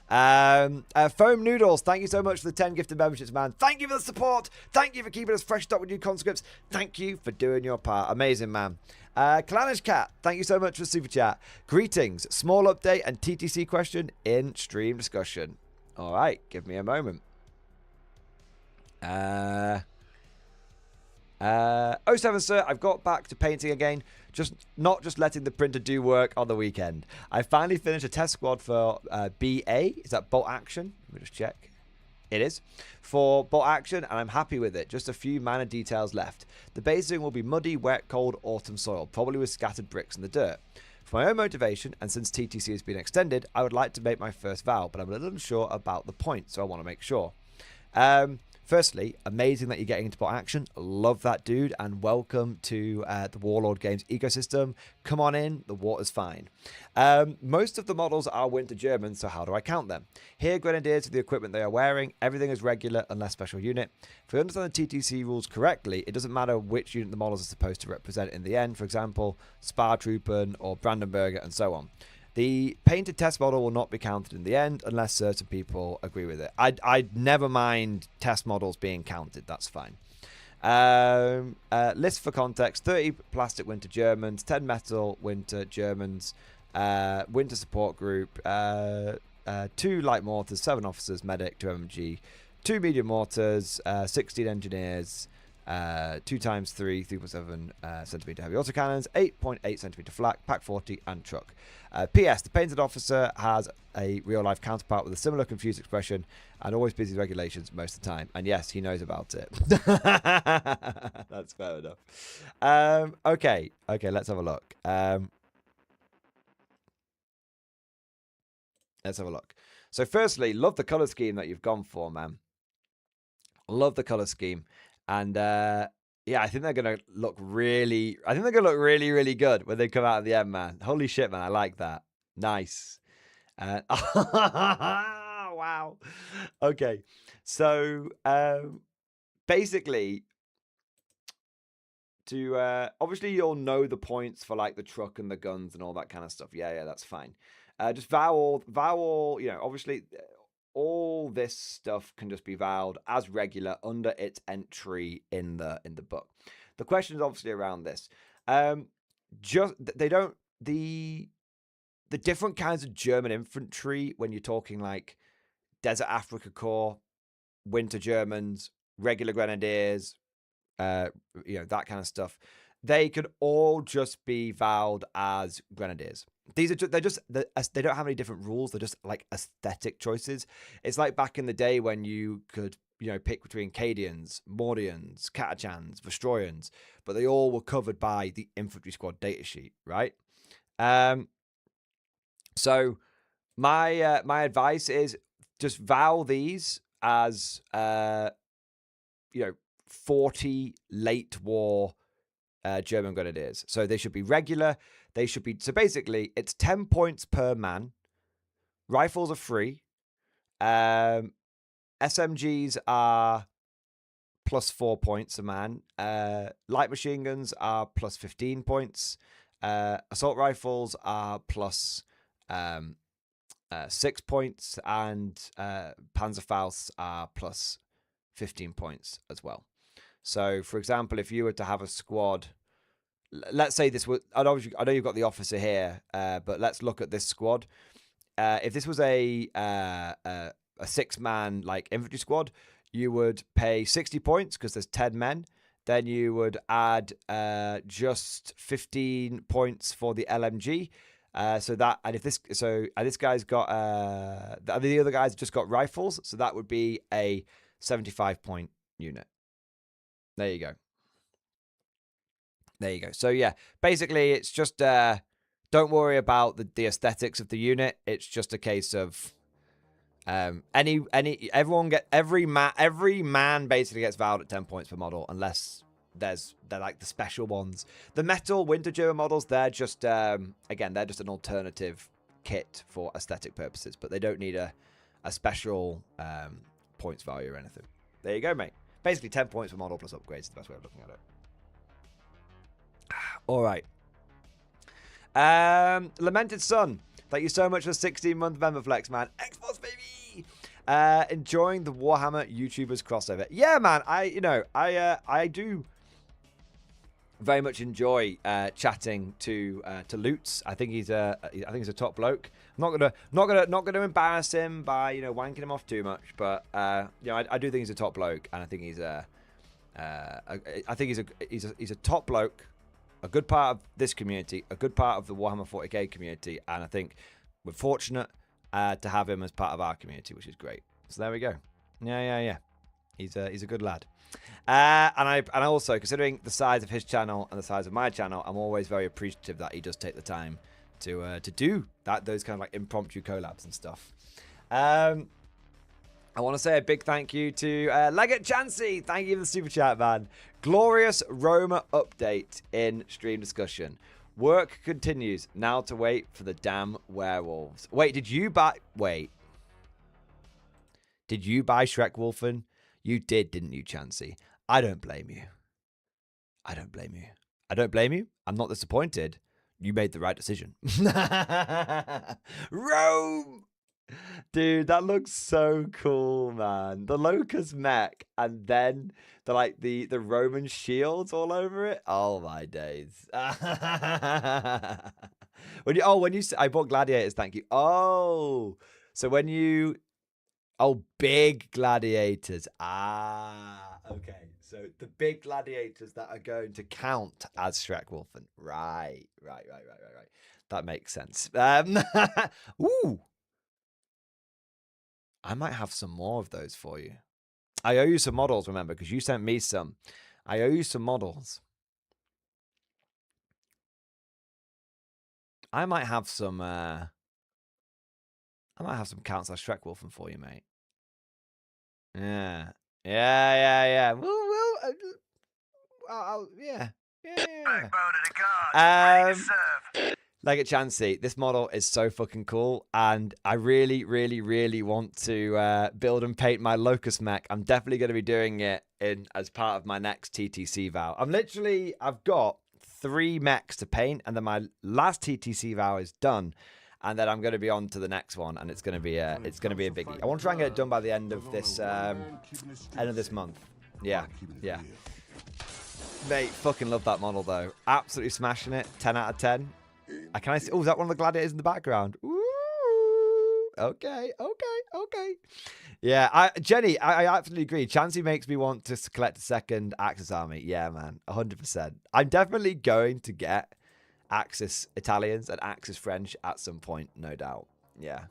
Foam Noodles, thank you so much for the 10 gifted memberships, man. Thank you for the support. Thank you for keeping us fresh up with new conscripts. Thank you for doing your part. Amazing, man. Kalanish Cat, thank you so much for super chat. Greetings. Small update and TTC question in stream discussion. All right, give me a moment. 07 sir, I've got back to painting again, not just letting the printer do work on the weekend. I finally finished a test squad for BA. Is that Bolt Action? Let me just check. It is for Bolt Action, and I'm happy with it. Just a few minor details left. The basing will be muddy, wet, cold, autumn soil, probably with scattered bricks in the dirt. For my own motivation, and since TTC has been extended, I would like to make my first vow, but I'm a little unsure about the point, so I want to make sure. Firstly, amazing that you're getting into bot action. Love that, dude, and welcome to the Warlord Games ecosystem. Come on in, the water's fine. Most of the models are Winter Germans, so how do I count them? Here, Grenadiers with the equipment they are wearing. Everything is regular unless special unit. If we understand the TTC rules correctly, it doesn't matter which unit the models are supposed to represent in the end. For example, Spartruppen or Brandenburger and so on. The painted test model will not be counted in the end unless certain people agree with it. I'd never mind test models being counted. That's fine. List for context: 30 plastic Winter Germans, 10 metal Winter Germans, Winter support group, 2 light mortars, 7 officers, medic, 2 MG, 2 medium mortars, 16 engineers, 2 times 3, 3.7 centimeter heavy autocannons, 8.8 centimeter flak, pack 40, and truck. P.S. The painted officer has a real-life counterpart with a similar confused expression and always busy with regulations most of the time. And yes, he knows about it. That's fair enough. Okay, let's have a look. Let's have a look. So firstly, love the color scheme that you've gone for, man. Love the color scheme. And yeah, I think they're gonna look really. I think they're gonna look really, really good when they come out at the end, man. Holy shit, man! I like that. Nice. Wow. Okay, so basically, to obviously you'll know the points for like the truck and the guns and all that kind of stuff. Yeah, that's fine. Just vow all. You know, obviously all this stuff can just be vowed as regular under its entry in the book. The question is obviously around this. Just they don't the different kinds of German infantry when you're talking like Desert Africa Corps, Winter Germans, regular Grenadiers, that kind of stuff. They could all just be vowed as Grenadiers. These are they don't have any different rules. They're just like aesthetic choices. It's like back in the day when you could pick between Cadians, Mordians, Catachans, Vestroyans, but they all were covered by the infantry squad datasheet, right? So my advice is just vow these as 40 late war German Grenadiers. So they should be regular. They should be, so basically it's 10 points per man. Rifles are free. SMGs are plus 4 points a man. Light machine guns are plus 15 points. Assault rifles are plus 6 points, and Panzerfaust are plus 15 points as well. So, for example, if you were to have a squad, let's say this was, I know you've got the officer here, but let's look at this squad. If this was a 6-man like infantry squad, you would pay 60 points because there's 10 men. Then you would add just 15 points for the LMG. This guy's got the other guys just got rifles, so that would be a 75-point unit. There you go. So yeah, basically it's just don't worry about the aesthetics of the unit. It's just a case of every man basically gets vowed at 10 points per model, unless they're like the special ones. The metal Winter German models, they're just they're just an alternative kit for aesthetic purposes, but they don't need a special points value or anything. There you go, mate. Basically 10 points per model plus upgrades is the best way of looking at it. All right. Lamented Son, thank you so much for 16-month member flex, man. Xbox, baby. Enjoying the Warhammer YouTubers crossover. Yeah, man. I do very much enjoy chatting to Lutz. I think he's a top bloke. I'm not gonna embarrass him by wanking him off too much, but I do think he's a top bloke, and I think he's a top bloke, a good part of this community, a good part of the Warhammer 40k community, and I think we're fortunate to have him as part of our community, which is great. So there we go. Yeah. He's a good lad. And I also, considering the size of his channel and the size of my channel, I'm always very appreciative that he does take the time to do those kind of like impromptu collabs and stuff. I want to say a big thank you to Leggett Chansey. Thank you for the super chat, man. Glorious Roma update in stream discussion. Work continues. Now to wait for the damn werewolves. Wait, did you buy Shrekwolfen? You did, didn't you, Chansey? I don't blame you. I don't blame you. I'm not disappointed. You made the right decision. Rome! Dude, that looks so cool, man. The Locust mech, and then the Roman shields all over it. Oh my days. I bought gladiators, thank you. Oh, so when you big gladiators. Okay. So the big gladiators that are going to count as Shrekwolfen. Right. That makes sense. Ooh. I might have some more of those for you. I owe you some models, remember, because you sent me some. I owe you some models. I might have some counts as Shrekwolfen for you, mate. Yeah. Yeah. Backbone of the guard, ready to serve. Leggett Chansey, this model is so fucking cool, and I really, really, really want to build and paint my Locust mech. I'm definitely going to be doing it as part of my next TTC vow. I've got 3 mechs to paint, and then my last TTC vow is done. and then I'm going to be on to the next one, and it's going to be a biggie. I want to try and get it done by the end of this month. Yeah. Mate, fucking love that model though. Absolutely smashing it. 10 out of 10. Can I see? Oh, is that one of the gladiators in the background? Ooh. Okay. Yeah, Jenny, I absolutely agree. Chansey makes me want to collect a second Axis army. Yeah, man, 100%. I'm definitely going to get Axis Italians and Axis French at some point, no doubt. Yeah.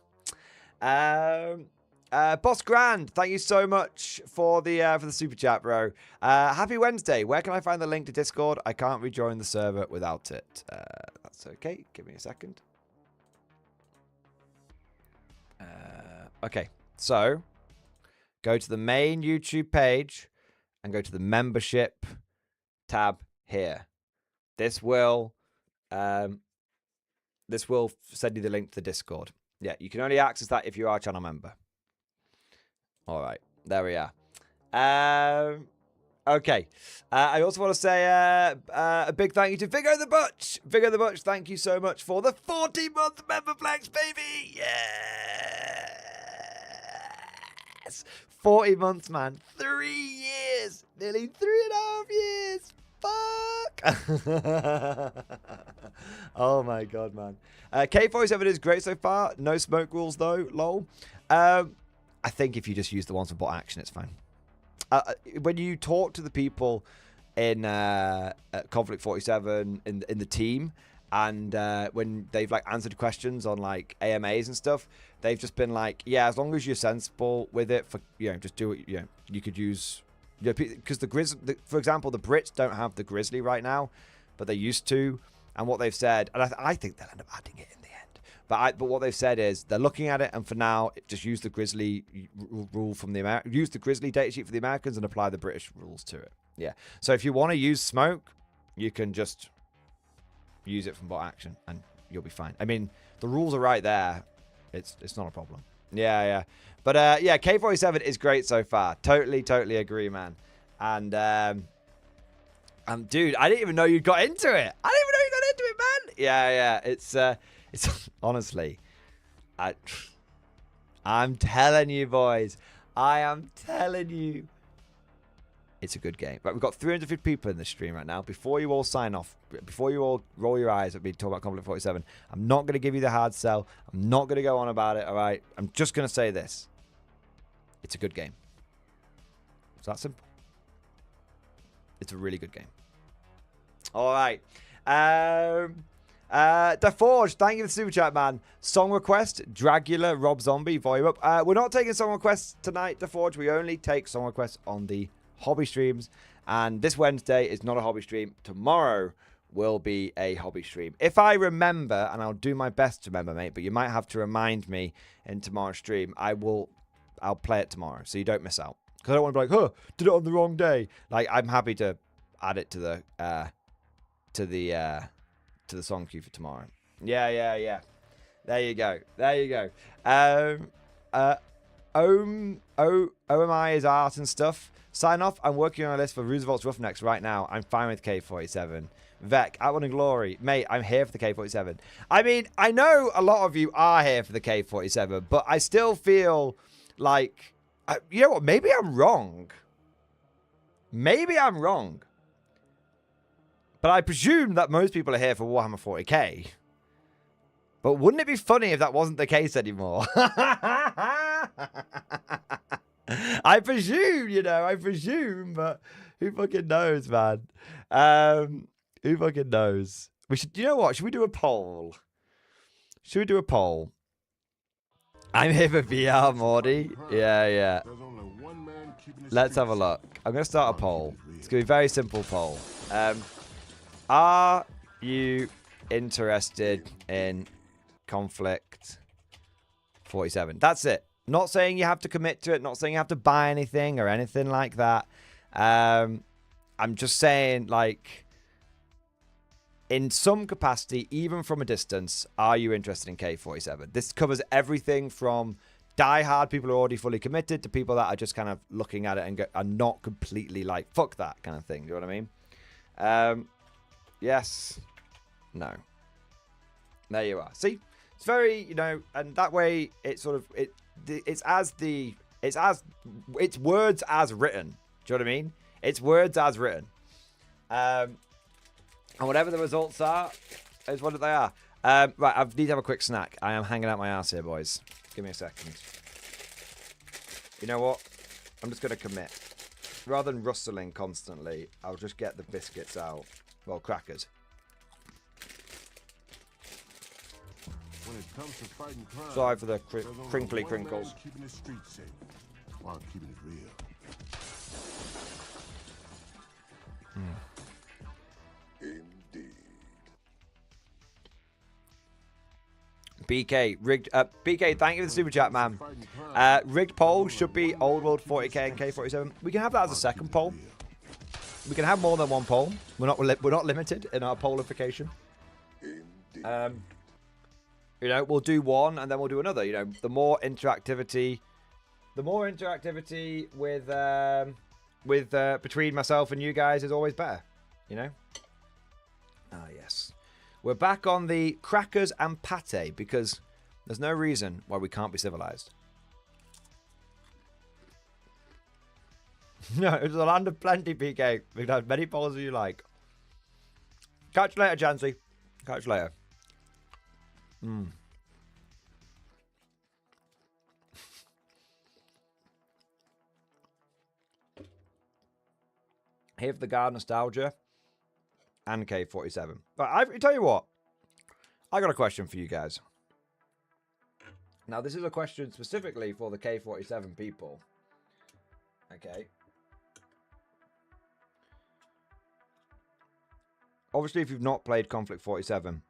Boss Grand, thank you so much for the super chat, bro. Happy Wednesday. Where can I find the link to Discord? I can't rejoin the server without it. That's okay. Give me a second. Okay, so go to the main YouTube page and go to the membership tab here. This will send you the link to the Discord. Yeah, you can only access that if you are a channel member. All right, there we are. Okay. I also want to say a big thank you to Viggo the Butch. Viggo the Butch, thank you so much for the 40-month member flex, baby. Yes. 40 months, man. 3 years. Nearly 3.5 years. Fuck. Oh, my God, man. K47 is great so far. No smoke rules, though. Lol. I think if you just use the ones for bot action, it's fine. When you talk to the people in Conflict 47 in the team, and when they've like answered questions on like AMAs and stuff, they've just been like, yeah, as long as you're sensible with it, for just do it. You could use because for example, the Brits don't have the Grizzly right now, but they used to, and what they've said, and I think they'll end up adding it in the end. But what they've said is they're looking at it, and for now, just use the Grizzly rule from use the Grizzly datasheet for the Americans and apply the British rules to it. Yeah. So if you want to use smoke, you can just use it from bot action, and you'll be fine. I mean, the rules are right there. It's not a problem. Yeah. But yeah, K47 is great so far. Totally agree, man. And dude, I didn't even know you got into it. I didn't even know you got into it, man. Yeah. It's honestly, I'm telling you, boys. I am telling you. It's a good game. Right, we've got 350 people in the stream right now. Before you all sign off, before you all roll your eyes at me talking about Conflict 47, I'm not going to give you the hard sell. I'm not going to go on about it, all right? I'm just going to say this. It's a good game. It's that simple. It's a really good game. All right. DeForge, thank you for the super chat, man. Song request, Dragula, Rob Zombie, volume up. We're not taking song requests tonight, DeForge. We only take song requests on the hobby streams, and this Wednesday is not a hobby stream. Tomorrow will be a hobby stream if I remember, and I'll do my best to remember, mate, but you might have to remind me in tomorrow's stream. I'll play it tomorrow so you don't miss out, because I don't want to be like, did it on the wrong day. Like, I'm happy to add it to the song queue for tomorrow. Yeah. There you go. OMI is art and stuff. Sign off. I'm working on a list for Roosevelt's Roughnecks right now. I'm fine with K47. Vec, Outward and Glory. Mate, I'm here for the K47. I mean, I know a lot of you are here for the K47, but I still feel like, you know what? Maybe I'm wrong. But I presume that most people are here for Warhammer 40k. But wouldn't it be funny if that wasn't the case anymore? I presume, but who fucking knows, man? Who fucking knows? You know what? Should we do a poll? I'm here for VR, Mordy. Yeah. Let's have a look. I'm going to start a poll. It's going to be a very simple poll. Are you interested in Conflict 47? That's it. Not saying you have to commit to it. Not saying you have to buy anything or anything like that. I'm just saying, like, in some capacity, even from a distance, are you interested in K47? This covers everything from die-hard people who are already fully committed to people that are just kind of looking at it and are not completely like, fuck that kind of thing. Do you know what I mean? Yes. No. There you are. See? It's very, you know, and that way it's sort of it's words as written. Do you know what I mean? It's words as written. And whatever the results are, is what they are. Right, I need to have a quick snack. I am hanging out my ass here, boys. Give me a second. You know what? I'm just going to commit. Rather than rustling constantly, I'll just get the biscuits out. Well, crackers. When it comes to fighting crime, Sorry for the there's only crinkly one crinkles. man keeping the streets safe while keeping it real. Indeed. BK, rigged. BK, thank you for the super chat, man. Rigged polls should be Old World 40k and K47. We can have that as a second poll. We can have more than one poll. We're not limited in our pollification. You know, we'll do one and then we'll do another. You know, the more interactivity with between myself and you guys is always better. You know. Ah, yes. We're back on the crackers and pate because there's no reason why we can't be civilized. No, it's a land of plenty, PK. We can have many polls as you like. Catch you later, Chansey. Catch you later. Here for the guard nostalgia and K47. But I tell you what, I got a question for you guys. Now, this is a question specifically for the K47 people. Okay. Obviously, if you've not played Conflict 47,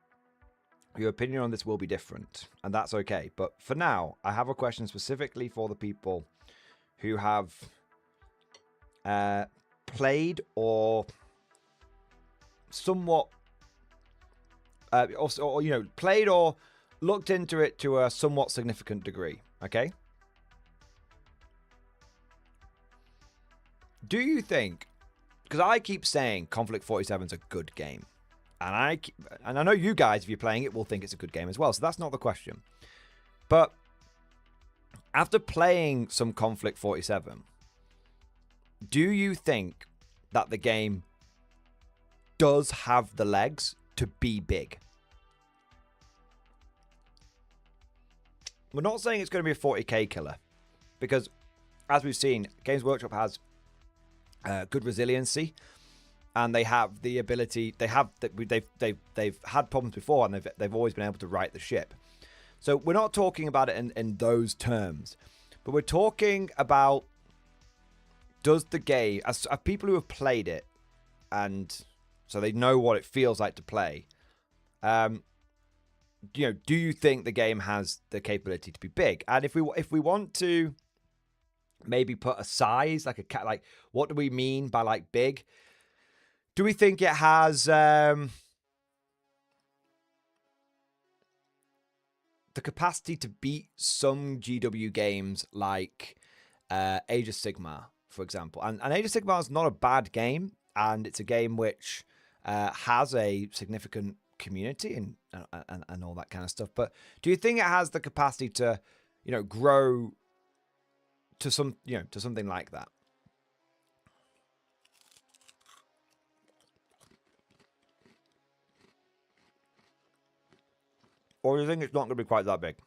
your opinion on this will be different, and that's okay. But for now, I have a question specifically for the people who have played or somewhat, or you know, played or looked into it to a somewhat significant degree. Okay. Do you think? Because I keep saying Conflict 47 is a good game. And I know you guys, if you're playing it, will think it's a good game as well. So that's not the question. But after playing some Conflict 47, do you think that the game does have the legs to be big? We're not saying it's going to be a 40k killer. Because, as we've seen, Games Workshop has good resiliency. And they have the ability. They've had problems before, and they've always been able to right the ship. So we're not talking about it in those terms, but we're talking about, does the game, as people who have played it, and so they know what it feels like to play. You know, do you think the game has the capability to be big? And if we want to maybe put a size, like what do we mean by like big? Do we think it has the capacity to beat some GW games like Age of Sigmar, for example? And Age of Sigmar is not a bad game, and it's a game which has a significant community and all that kind of stuff. But do you think it has the capacity to, you know, grow to something like that? Or do you think it's not going to be quite that big?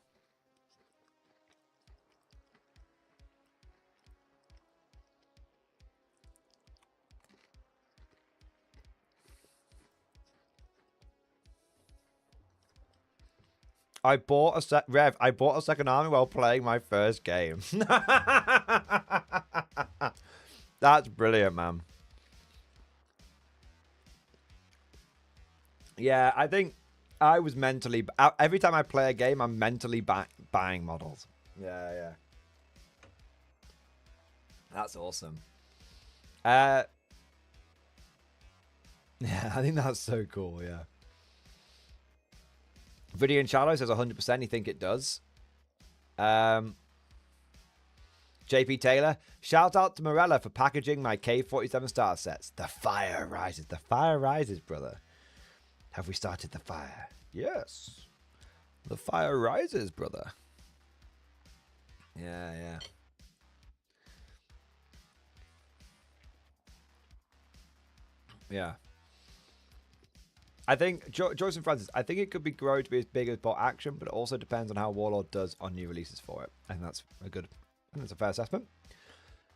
I bought a second army while playing my first game. That's brilliant, man. Yeah, I think I was mentally... Every time I play a game, I'm mentally buying models. Yeah. That's awesome. Yeah, I think that's so cool, yeah. Video in Shadow says 100%. You think it does? JP Taylor, shout out to Morella for packaging my K47 starter sets. The fire rises. The fire rises, brother. Have we started the fire? Yes. The fire rises, brother. Yeah, yeah. Yeah. I think, Joyce and Francis, I think it could be grown to be as big as bot action, but it also depends on how Warlord does on new releases for it. I think that's a fair assessment.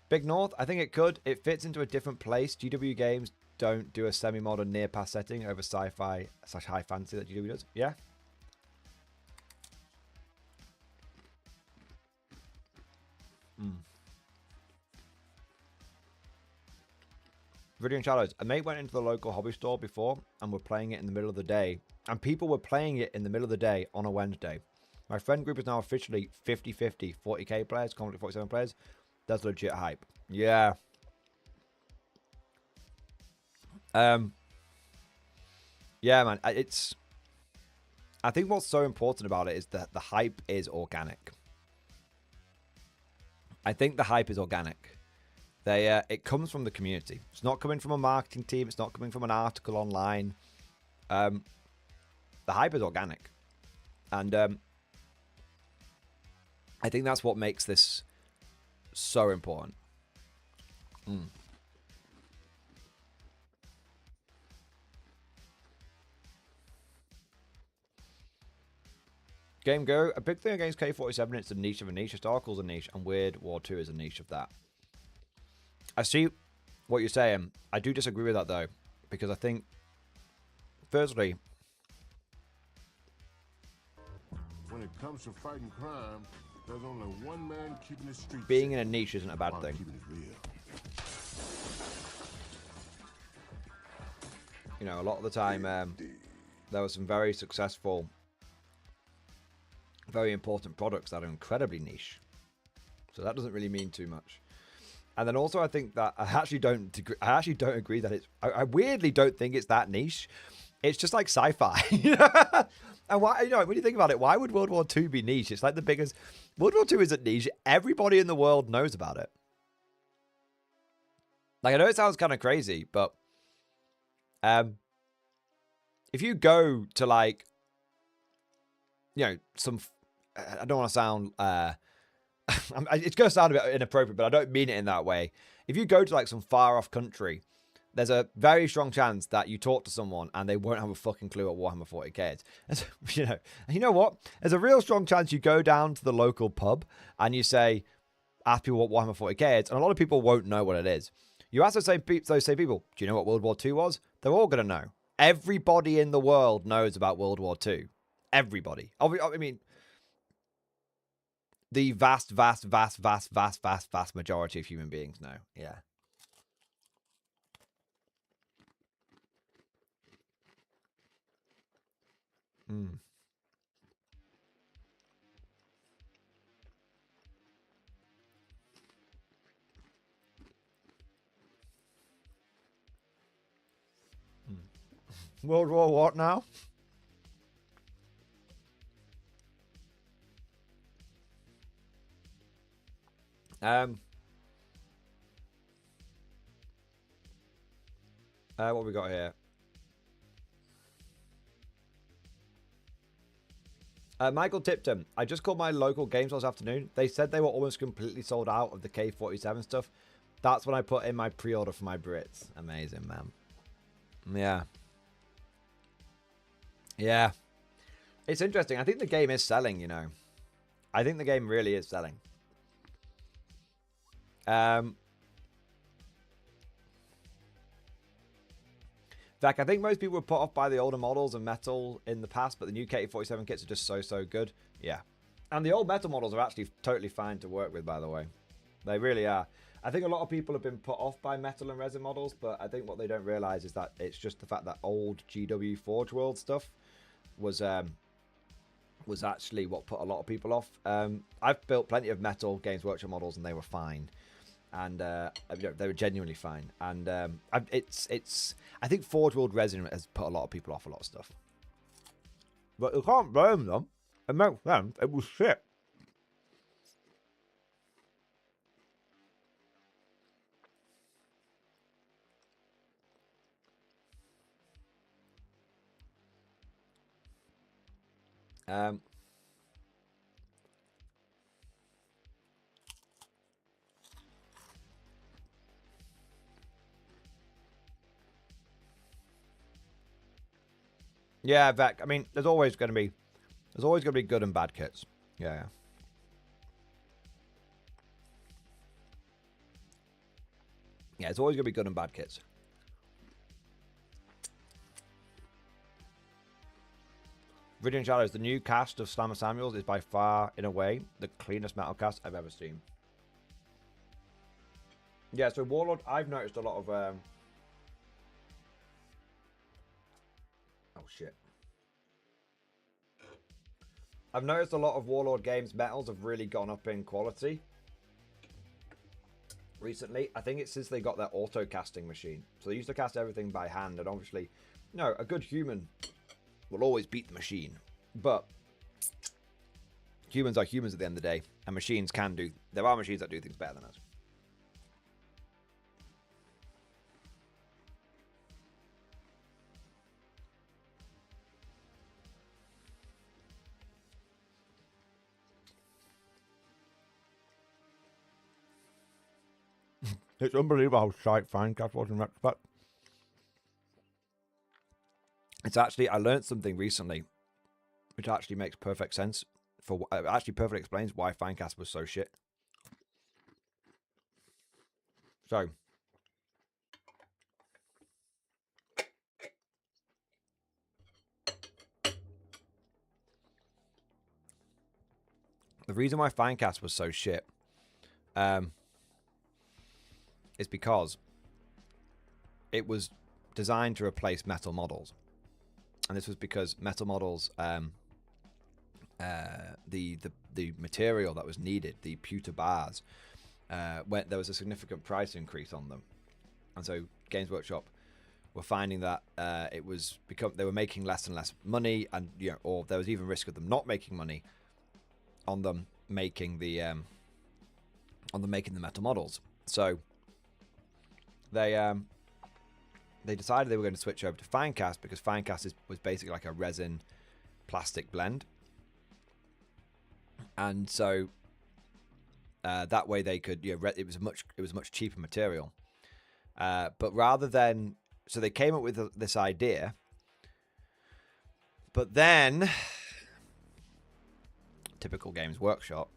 Big North, I think it could. It fits into a different place. GW games don't do a semi-modern near-pass setting over sci-fi / high fantasy that GW does. Yeah. Viridian Shadows. A mate went into the local hobby store before and were playing it in the middle of the day. And people were playing it in the middle of the day on a Wednesday. My friend group is now officially 50-50. 40k players, Conflict 47 players. That's legit hype. Yeah. Yeah, man. I think what's so important about it is that the hype is organic. I think the hype is organic. It comes from the community. It's not coming from a marketing team. It's not coming from an article online. The hype is organic. And I think that's what makes this so important. Game Go, a big thing against K47, it's a niche of a niche. Historical's a niche, and Weird War 2 is a niche of that. I see what you're saying. I do disagree with that, though, because I think, firstly, When it comes to fighting crime, there's only one man keeping the streets being in a niche isn't a bad while thing. keeping it real. You know, a lot of the time, there were some very successful, very important products that are incredibly niche. So that doesn't really mean too much. And then also, I think that I actually don't agree that it's. I weirdly don't think it's that niche. It's just like sci-fi. And why? You know, when you think about it, why would World War II be niche? It's like the biggest. World War II isn't niche. Everybody in the world knows about it. Like, I know it sounds kind of crazy, but if you go to, like, you know, some. I don't want to sound. It's going to sound a bit inappropriate, but I don't mean it in that way. If you go to, like, some far off country, there's a very strong chance that you talk to someone and they won't have a fucking clue what Warhammer 40k is. And so, you know what? There's a real strong chance you go down to the local pub and you say, ask people what Warhammer 40k is, and a lot of people won't know what it is. You ask those same people, do you know what World War II was? They're all going to know. Everybody in the world knows about World War II. Everybody. I mean, the vast majority of human beings know. Yeah. World War what now? What we got here? Michael Tipton. I just called my local games last afternoon. They said they were almost completely sold out of the K47 stuff. That's when I put in my pre-order for my Brits. Amazing, man. Yeah. Yeah. It's interesting. I think the game is selling, you know. I think the game really is selling. In fact, I think most people were put off by the older models and metal in the past, but the new K47 kits are just so good. Yeah. And the old metal models are actually totally fine to work with, by the way. They really are. I think a lot of people have been put off by metal and resin models, but I think what they don't realize is that it's just the fact that old GW Forge World stuff was actually what put a lot of people off. I've built plenty of metal Games Workshop models and they were fine. And they were genuinely fine. And I think Forge World resin has put a lot of people off a lot of stuff. But you can't blame them. It makes sense. It was shit. Yeah, Vec. I mean, there's always going to be good and bad kits. Yeah. Yeah, it's always going to be good and bad kits. Radiant Shadows, the new cast of Slammer Samuels is by far, in a way, the cleanest metal cast I've ever seen. Yeah, so Warlord, I've noticed a lot of... Oh, shit. I've noticed a lot of Warlord games, metals have really gone up in quality recently. I think it's since they got their auto casting machine. So they used to cast everything by hand, and obviously, no, a good human will always beat the machine. But humans are humans at the end of the day, and machines can do... There are machines that do things better than us. It's unbelievable how shite Finecast was in retrospect. It's actually, I learned something recently, which actually makes perfect sense. Actually perfectly explains why Finecast was so shit. So, the reason why Finecast was so shit is because it was designed to replace metal models. And this was because metal models, the material that was needed, the pewter bars, there was a significant price increase on them. And so Games Workshop were finding that they were making less and less money, and or there was even risk of them not making money on them making the metal models. So they decided they were going to switch over to Finecast because Finecast was basically like a resin plastic blend, and so that way they could it was a much cheaper material. But rather than so they came up with this idea, but then typical Games Workshop,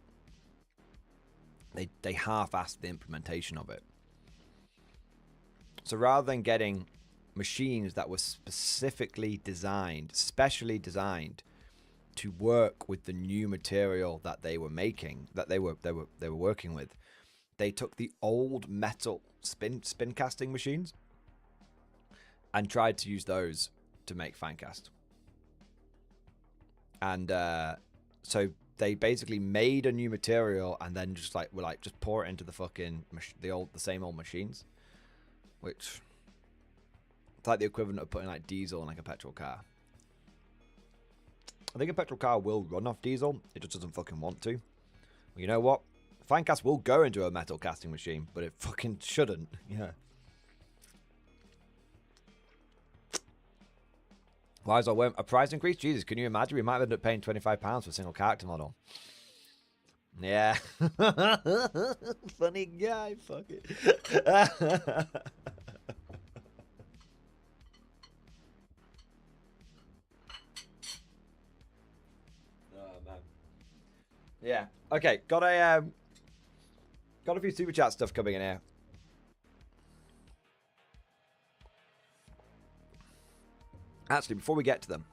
they half-assed the implementation of it. So rather than getting machines that were specially designed to work with the new material that they were making, that they were working with, they took the old metal spin casting machines and tried to use those to make Finecast. And so they basically made a new material and then just just pour it into the fucking the same old machines. Which, it's like the equivalent of putting like diesel in like a petrol car. I think a petrol car will run off diesel. It just doesn't fucking want to. Well, you know what? Finecast will go into a metal casting machine, but it fucking shouldn't. Yeah. Why is our a price increase? Jesus, can you imagine? We might end up paying £25 for a single character model. Yeah. Funny guy. Fuck it. Oh, man. Yeah. Okay. Got a few super chat stuff coming in here. Actually, before we get to them,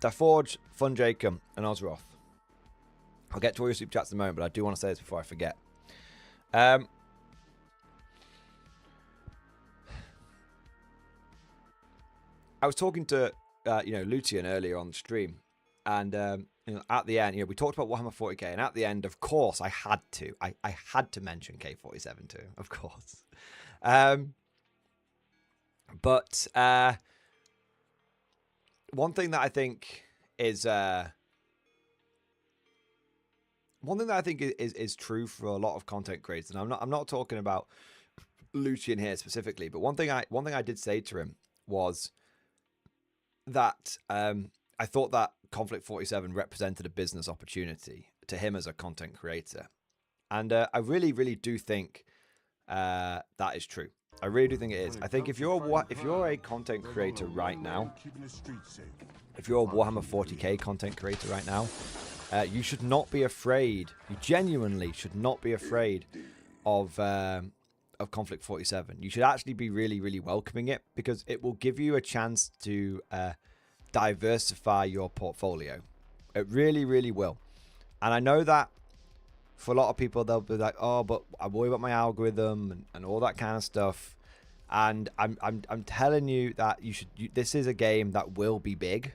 Daforge, Fun Jacob, and Ozroth. I'll get to all your super chats in a moment, but I do want to say this before I forget. I was talking to Lucian earlier on the stream, and at the end, we talked about Warhammer 40k, and at the end, of course, I had to mention K47 too, of course. But one thing that I think is true for a lot of content creators, and I'm not talking about Lucian here specifically, but one thing I did say to him was that I thought that Conflict 47 represented a business opportunity to him as a content creator, and I really do think that is true. I really do think it is. I think if you're a content creator right now, if you're a Warhammer 40k content creator right now, you should not be afraid. You genuinely should not be afraid of Conflict 47. You should actually be really, really welcoming it, because it will give you a chance to diversify your portfolio. It really, really will. And I know that for a lot of people, they'll be like, "Oh, but I worry about my algorithm and all that kind of stuff." And I'm telling you that this is a game that will be big.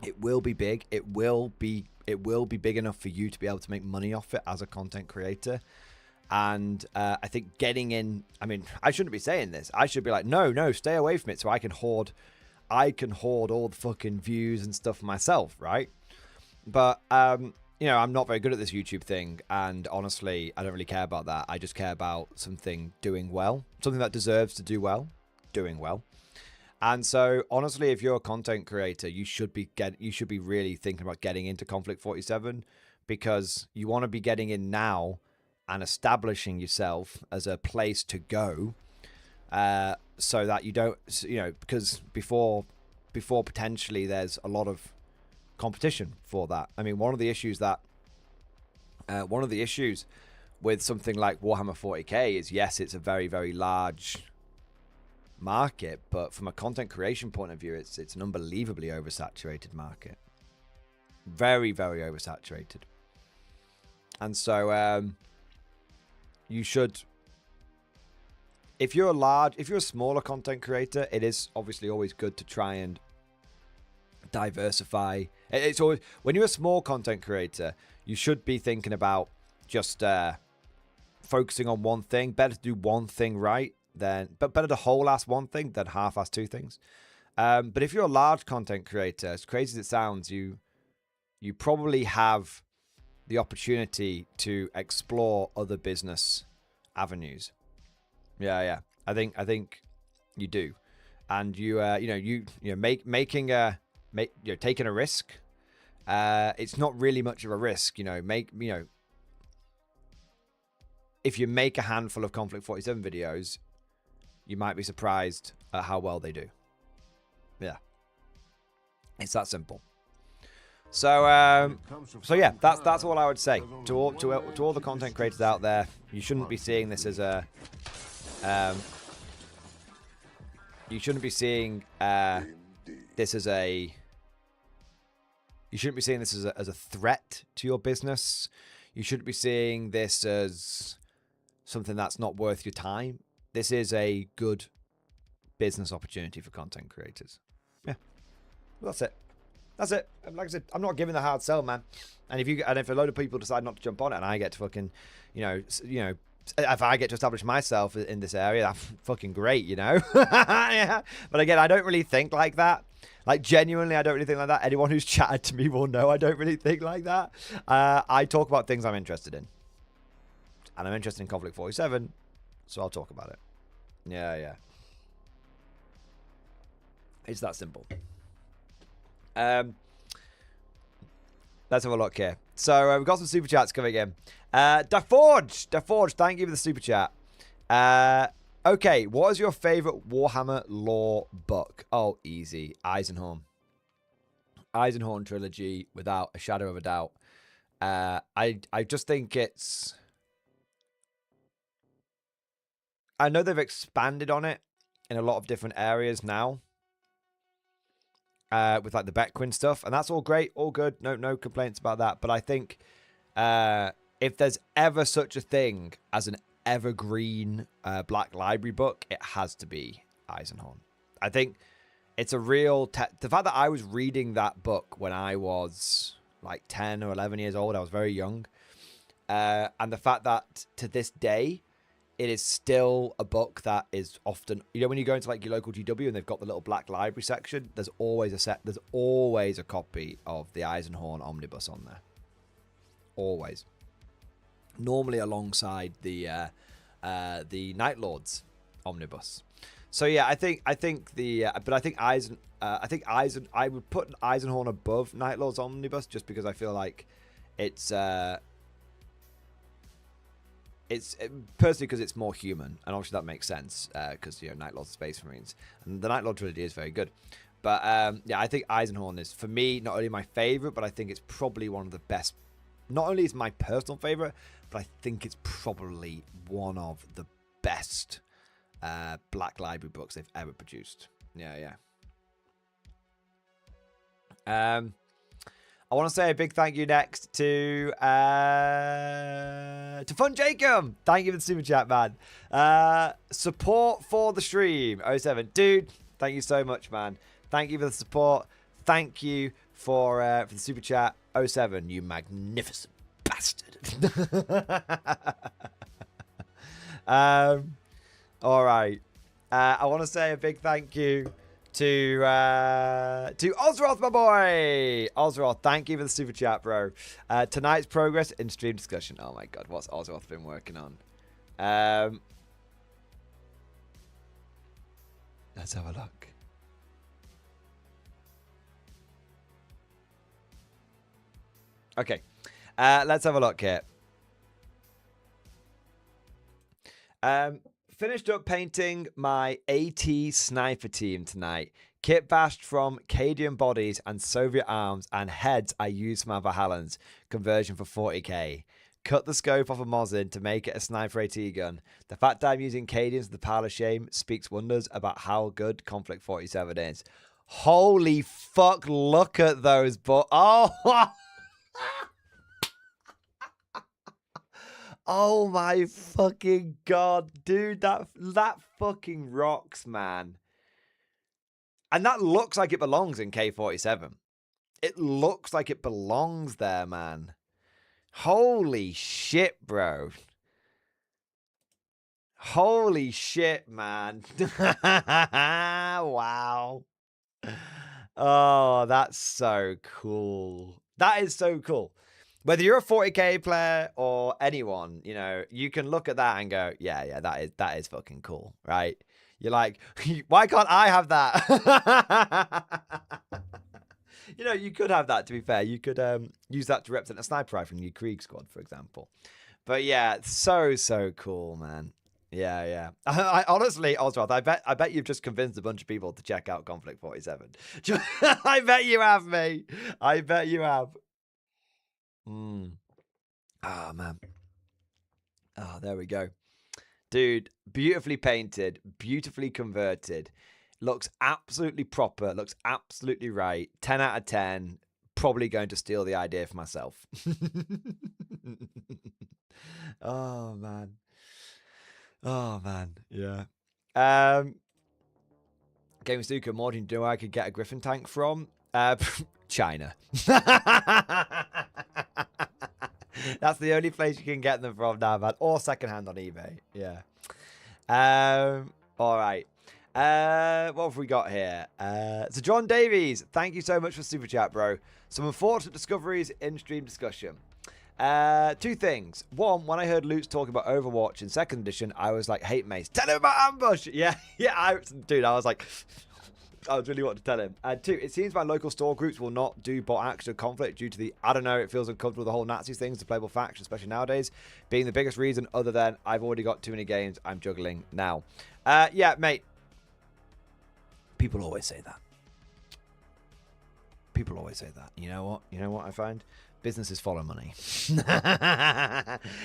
It will be big. It will be big enough for you to be able to make money off it as a content creator. And I think getting in, I mean, I shouldn't be saying this. I should be like, no, stay away from it, so I can hoard all the fucking views and stuff myself, right? But you know, I'm not very good at this YouTube thing, and honestly, I don't really care about that. I just care about something doing well, something that deserves to do well, doing well. And so, honestly, if you're a content creator, you should be really thinking about getting into Conflict 47, because you want to be getting in now and establishing yourself as a place to go, so that you don't, you know, because before potentially there's a lot of competition for that. I mean, one of the issues with something like Warhammer 40k is, yes, it's a very, very large market, but from a content creation point of view, it's an unbelievably oversaturated market. Very, very oversaturated. And so you should, if you're a smaller content creator, it is obviously always good to try and diversify. It's always, when you're a small content creator, you should be thinking about just focusing on one thing. Better to do one thing right but better to whole-ass one thing than half-ass two things. But if you're a large content creator, as crazy as it sounds, you probably have the opportunity to explore other business avenues. Yeah. I think you do, and taking a risk. It's not really much of a risk, if you make a handful of Conflict 47 videos, you might be surprised at how well they do. Yeah, it's that simple. So yeah, that's all I would say to all the content creators out there. You shouldn't be seeing this as a you shouldn't be seeing this as a threat to your business. You shouldn't be seeing this as something that's not worth your time. This is a good business opportunity for content creators. Yeah, well, that's it. Like I said, I'm not giving the hard sell, man. And if a load of people decide not to jump on it, and I get to fucking, if I get to establish myself in this area, that's fucking great, Yeah. But again, I don't really think like that. Like, genuinely, I don't really think like that. Anyone who's chatted to me will know I don't really think like that. I talk about things I'm interested in. And I'm interested in Conflict 47, so I'll talk about it. Yeah. It's that simple. Let's have a look here. So we've got some super chats coming in. DaForge, thank you for the super chat. Okay, what is your favorite Warhammer lore book? Oh, easy. Eisenhorn trilogy, without a shadow of a doubt. I just think it's, I know they've expanded on it in a lot of different areas now. With like the Beckwin stuff, and that's all great, all good, no complaints about that. But I think if there's ever such a thing as an evergreen Black Library book, it has to be Eisenhorn. I think it's a real the fact that I was reading that book when I was like 10 or 11 years old, I was very young, and the fact that to this day it is still a book that is often, when you go into like your local GW and they've got the little Black Library section, there's always a copy of the Eisenhorn Omnibus on there. Always. Normally alongside the Night Lords Omnibus. So yeah, I think I would put Eisenhorn above Night Lords Omnibus, just because I feel like it's personally because it's more human, and obviously that makes sense because Night Lords of Space Marines, and the Night Lord trilogy is very good. But yeah, I think Eisenhorn is, for me, not only my favorite, but I think it's probably one of the best. Not only is my personal favorite, but I think it's probably one of the best Black Library books they've ever produced. Yeah. I want to say a big thank you next to Fun Jacob. Thank you for the super chat, man. Support for the stream 07. Dude, thank you so much, man. Thank you for the support. Thank you for the super chat 07. You magnificent bastard. All right. I want to say a big thank you to Ozroth, my boy. Ozroth, thank you for the super chat, bro. Tonight's progress in stream discussion. Oh my god, what's Ozroth been working on? Let's have a look. Okay, let's have a look here. Finished up painting my AT sniper team tonight. Kit bashed from Cadian bodies and Soviet arms and heads I used for my Helens. Conversion for 40k. Cut the scope off a Mosin to make it a sniper AT gun. The fact that I'm using Cadians as the pile of shame speaks wonders about how good Conflict 47 is. Holy fuck, look at those, but oh oh my fucking god, dude, that fucking rocks, man. And that looks like it belongs in K47. It looks like it belongs there, man. Holy shit, bro. Holy shit, man. Wow. Oh, that's so cool. That is so cool. Whether you're a 40k player or anyone, you can look at that and go, yeah, that is fucking cool, right? You're like, why can't I have that? You could have that, to be fair. You could use that to represent a sniper rifle in your Krieg squad, for example. But yeah, so cool, man. Yeah. I honestly, Oswald, I bet you've just convinced a bunch of people to check out Conflict 47. I bet you have, mate. I bet you have. Oh, man. Oh, there we go. Dude, beautifully painted, beautifully converted. Looks absolutely proper, looks absolutely right. 10 out of 10. Probably going to steal the idea for myself. Oh, man. Oh, man. Yeah. Game of Stuka, more than I could get a Griffin tank from? China. That's the only place you can get them from now, man. Or secondhand on eBay. Yeah. All right. What have we got here? So John Davies, thank you so much for super chat, bro. Some unfortunate discoveries in stream discussion. Two things. One, when I heard Lutz talking about Overwatch in 2nd edition, I was like, hate mace. Tell him about ambush. Yeah. Dude, I was like, I was really wanting to tell him. And two, it seems my local store groups will not do bot action of conflict due to the, I don't know, it feels uncomfortable with the whole Nazi thing as a playable faction, especially nowadays, being the biggest reason other than I've already got too many games I'm juggling now. Yeah, mate. People always say that. People always say that. You know what? You know what I find? Businesses follow money.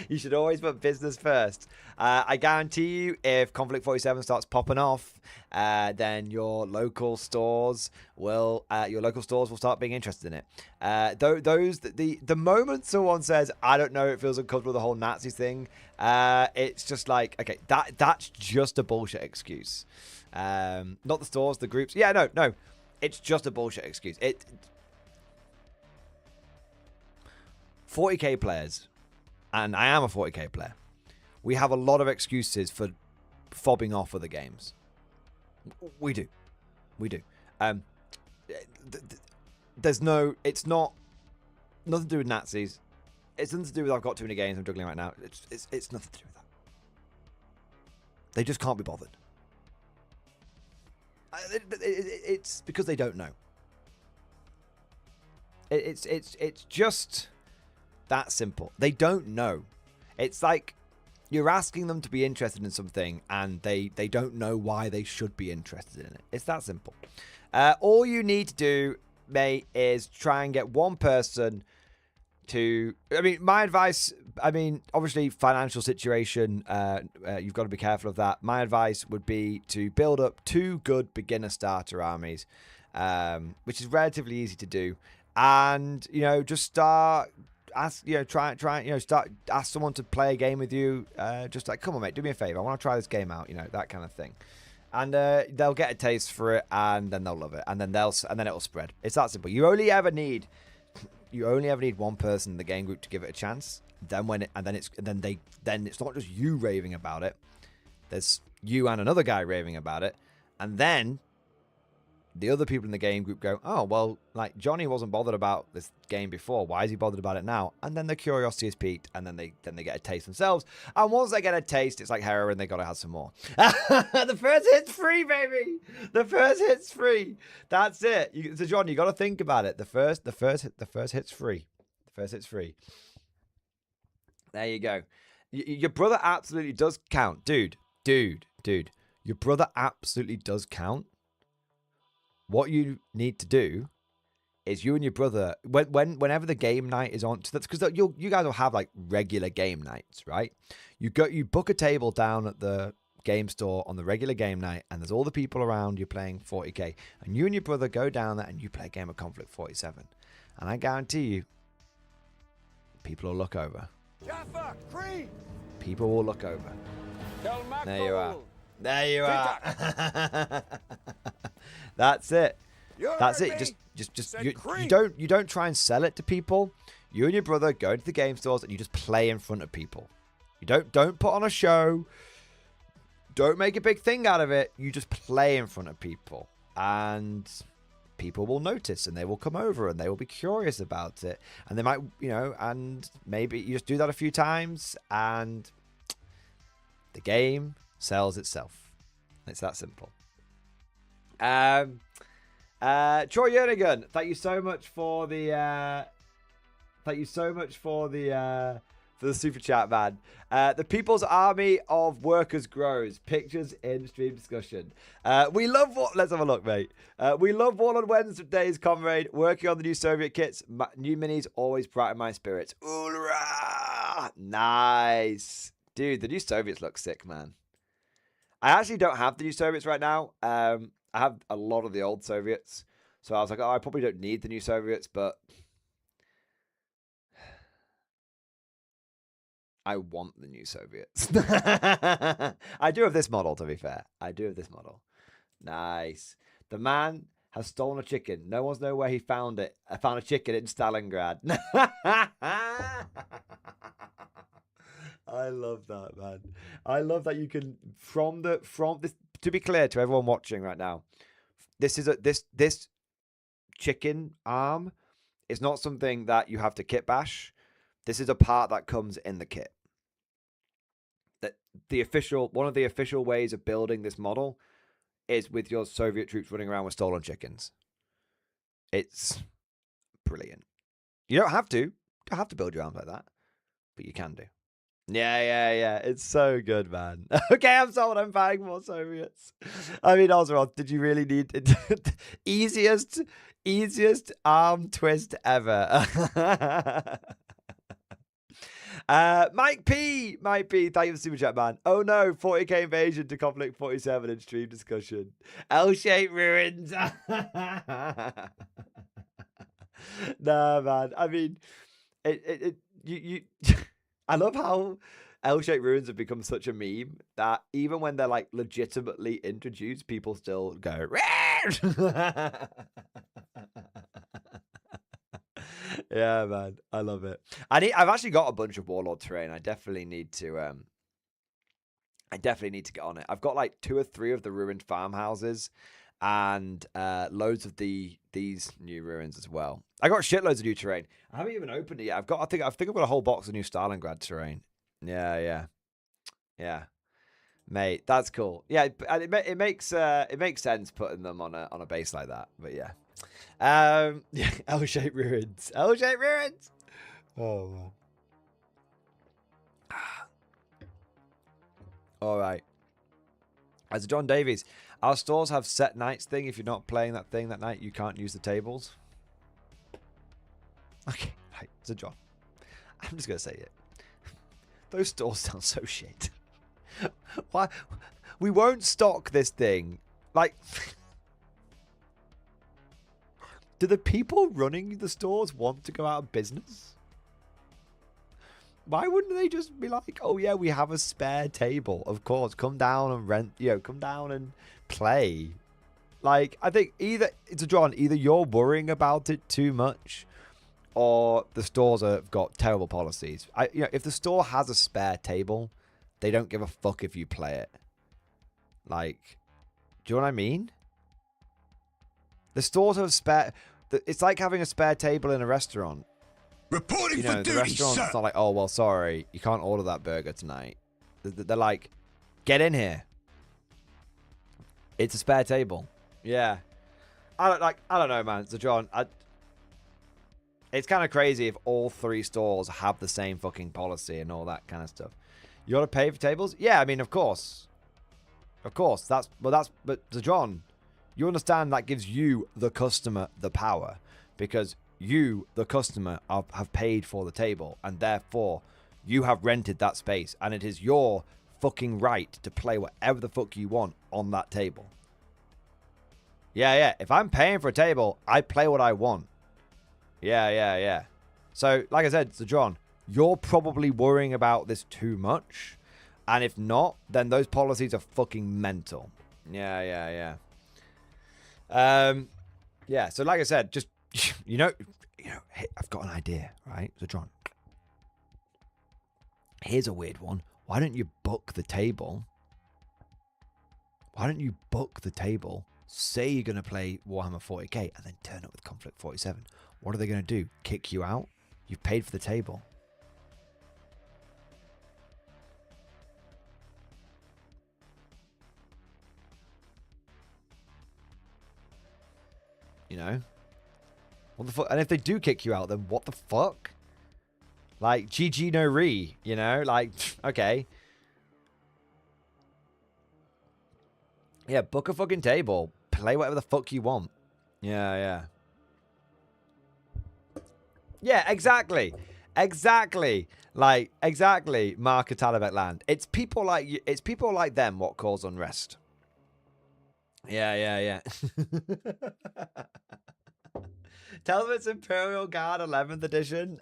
You should always put business first. I guarantee you, if Conflict 47 starts popping off, then your local stores will start being interested in it. The moment someone says, "I don't know, it feels uncomfortable," the whole Nazi thing, it's just like, okay, that's just a bullshit excuse. Not the stores, the groups. Yeah, no, it's just a bullshit excuse. 40k players, and I am a 40k player, we have a lot of excuses for fobbing off other games. We do. It's not nothing to do with Nazis. It's nothing to do with I've got too many games I'm juggling right now. It's nothing to do with that. They just can't be bothered. It's because they don't know. It's just that simple. They don't know. It's like You're asking them to be interested in something, and they don't know why they should be interested in it. It's that simple. All you need to do, mate, is try and get one person to... I mean, my advice... I mean, obviously, financial situation, you've got to be careful of that. My advice would be to build up 2 good beginner starter armies, which is relatively easy to do. And, you know, just start... Ask, you know, try, you know, ask someone to play a game with you. Just like, come on, mate, do me a favor. I want to try this game out, you know, that kind of thing. And they'll get a taste for it, and then they'll love it, and then it'll spread. It's that simple. You only ever need one person in the game group to give it a chance. Then it's not just you raving about it. There's you and another guy raving about it, and then the other people in the game group go, oh, well, like, Johnny wasn't bothered about this game before. Why is he bothered about it now? And then the curiosity is piqued, and then they get a taste themselves. And once they get a taste, it's like heroin. They got to have some more. The first hit's free, baby. The first hit's free. That's it. So, John, you got to think about it. The first hit's free. The first hit's free. There you go. Your brother absolutely does count. Dude. Your brother absolutely does count. What you need to do is you and your brother, whenever the game night is on, because you guys will have like regular game nights, right? You book a table down at the game store on the regular game night, and there's all the people around you playing 40k, and you and your brother go down there and you play a game of Conflict 47, and I guarantee you, people will look over. Jaffa, Cree. People will look over. There you are. There you are. That's it. That's it. You don't try and sell it to people. You and your brother go to the game stores and you just play in front of people. You don't put on a show. Don't make a big thing out of it. You just play in front of people, and people will notice, and they will come over, and they will be curious about it, and they might, you know, and maybe you just do that a few times, and the game sells itself. It's that simple. Troy Jernigan, thank you so much for the super chat, man. The People's Army of Workers grows. Pictures in stream discussion. We love what? Let's have a look, mate. We love War on Wednesdays, comrade. Working on the new Soviet kits. New minis always brighten my spirits. Hoorah! Nice, dude. The new Soviets look sick, man. I actually don't have the new Soviets right now. I have a lot of the old Soviets. So I was like, oh, I probably don't need the new Soviets, but I want the new Soviets. I do have this model, to be fair. I do have this model. Nice. The man has stolen a chicken. No one's know where he found it. I found a chicken in Stalingrad. I love that, man. I love that you can from this. To be clear to everyone watching right now, this chicken arm is not something that you have to kit bash. This is a part that comes in the kit. That one of the official ways of building this model is with your Soviet troops running around with stolen chickens. It's brilliant. You don't have to build your arms like that, but you can do. Yeah. It's so good, man. Okay, I'm sold. I'm buying more Soviets. I mean, Ozroth, did you really need it? easiest arm twist ever. Mike P, thank you for the super chat, man. Oh no, 40k invasion to Conflict 47 in stream discussion. L-shaped ruins. Nah, man. I mean, you. I love how L-shaped ruins have become such a meme that even when they're like legitimately introduced, people still go. Yeah, man, I love it. I've actually got a bunch of Warlord terrain. I definitely need to get on it. I've got like 2 or 3 of the ruined farmhouses, and loads of these new ruins as well. I got shitloads of new terrain. I haven't even opened it yet. I think I've got a whole box of new Stalingrad terrain. Yeah, mate, that's cool. Yeah, it makes sense putting them on a base like that. But yeah, yeah, L-shaped ruins. Oh man. All right. As John Davies, our stores have set nights thing. If you're not playing that thing that night, you can't use the tables. Okay, right. So John, I'm just gonna say it. Those stores sound so shit. Why? We won't stock this thing. Like, do the people running the stores want to go out of business? Why wouldn't they just be like, oh yeah, we have a spare table. Of course, come down and rent, come down and play. Like, I think either you're worrying about it too much, or the stores have got terrible policies. If the store has a spare table, they don't give a fuck if you play it. Like, do you know what I mean? The stores have spare. It's like having a spare table in a restaurant. Reporting for The duty, restaurant's sir. not like, oh, well, sorry, you can't order that burger tonight. They're like, get in here. It's a spare table. Yeah. I don't know, man. So, John, it's kind of crazy if all 3 stores have the same fucking policy and all that kind of stuff. You ought to pay for tables? Yeah, I mean, of course. Of course. But so John, you understand that gives you, the customer, the power. Because you, the customer, have paid for the table. And therefore, you have rented that space. And it is your fucking right to play whatever the fuck you want on that table. Yeah. If I'm paying for a table, I play what I want. Yeah. So, like I said, so John, you're probably worrying about this too much. And if not, then those policies are fucking mental. Yeah. Yeah, so like I said, just, hey, I've got an idea, right? So, John, here's a weird one. Why don't you book the table? Say you're going to play Warhammer 40k and then turn up with Conflict 47. What are they going to do? Kick you out? You've paid for the table. What the fuck? And if they do kick you out, then what the fuck? Like, GG no re, Like, okay. Yeah, book a fucking table. Play whatever the fuck you want. Yeah. Yeah, exactly. Like, exactly, Mark Talibet land. It's people like them what cause unrest. Yeah. Tell them it's Imperial Guard 11th edition.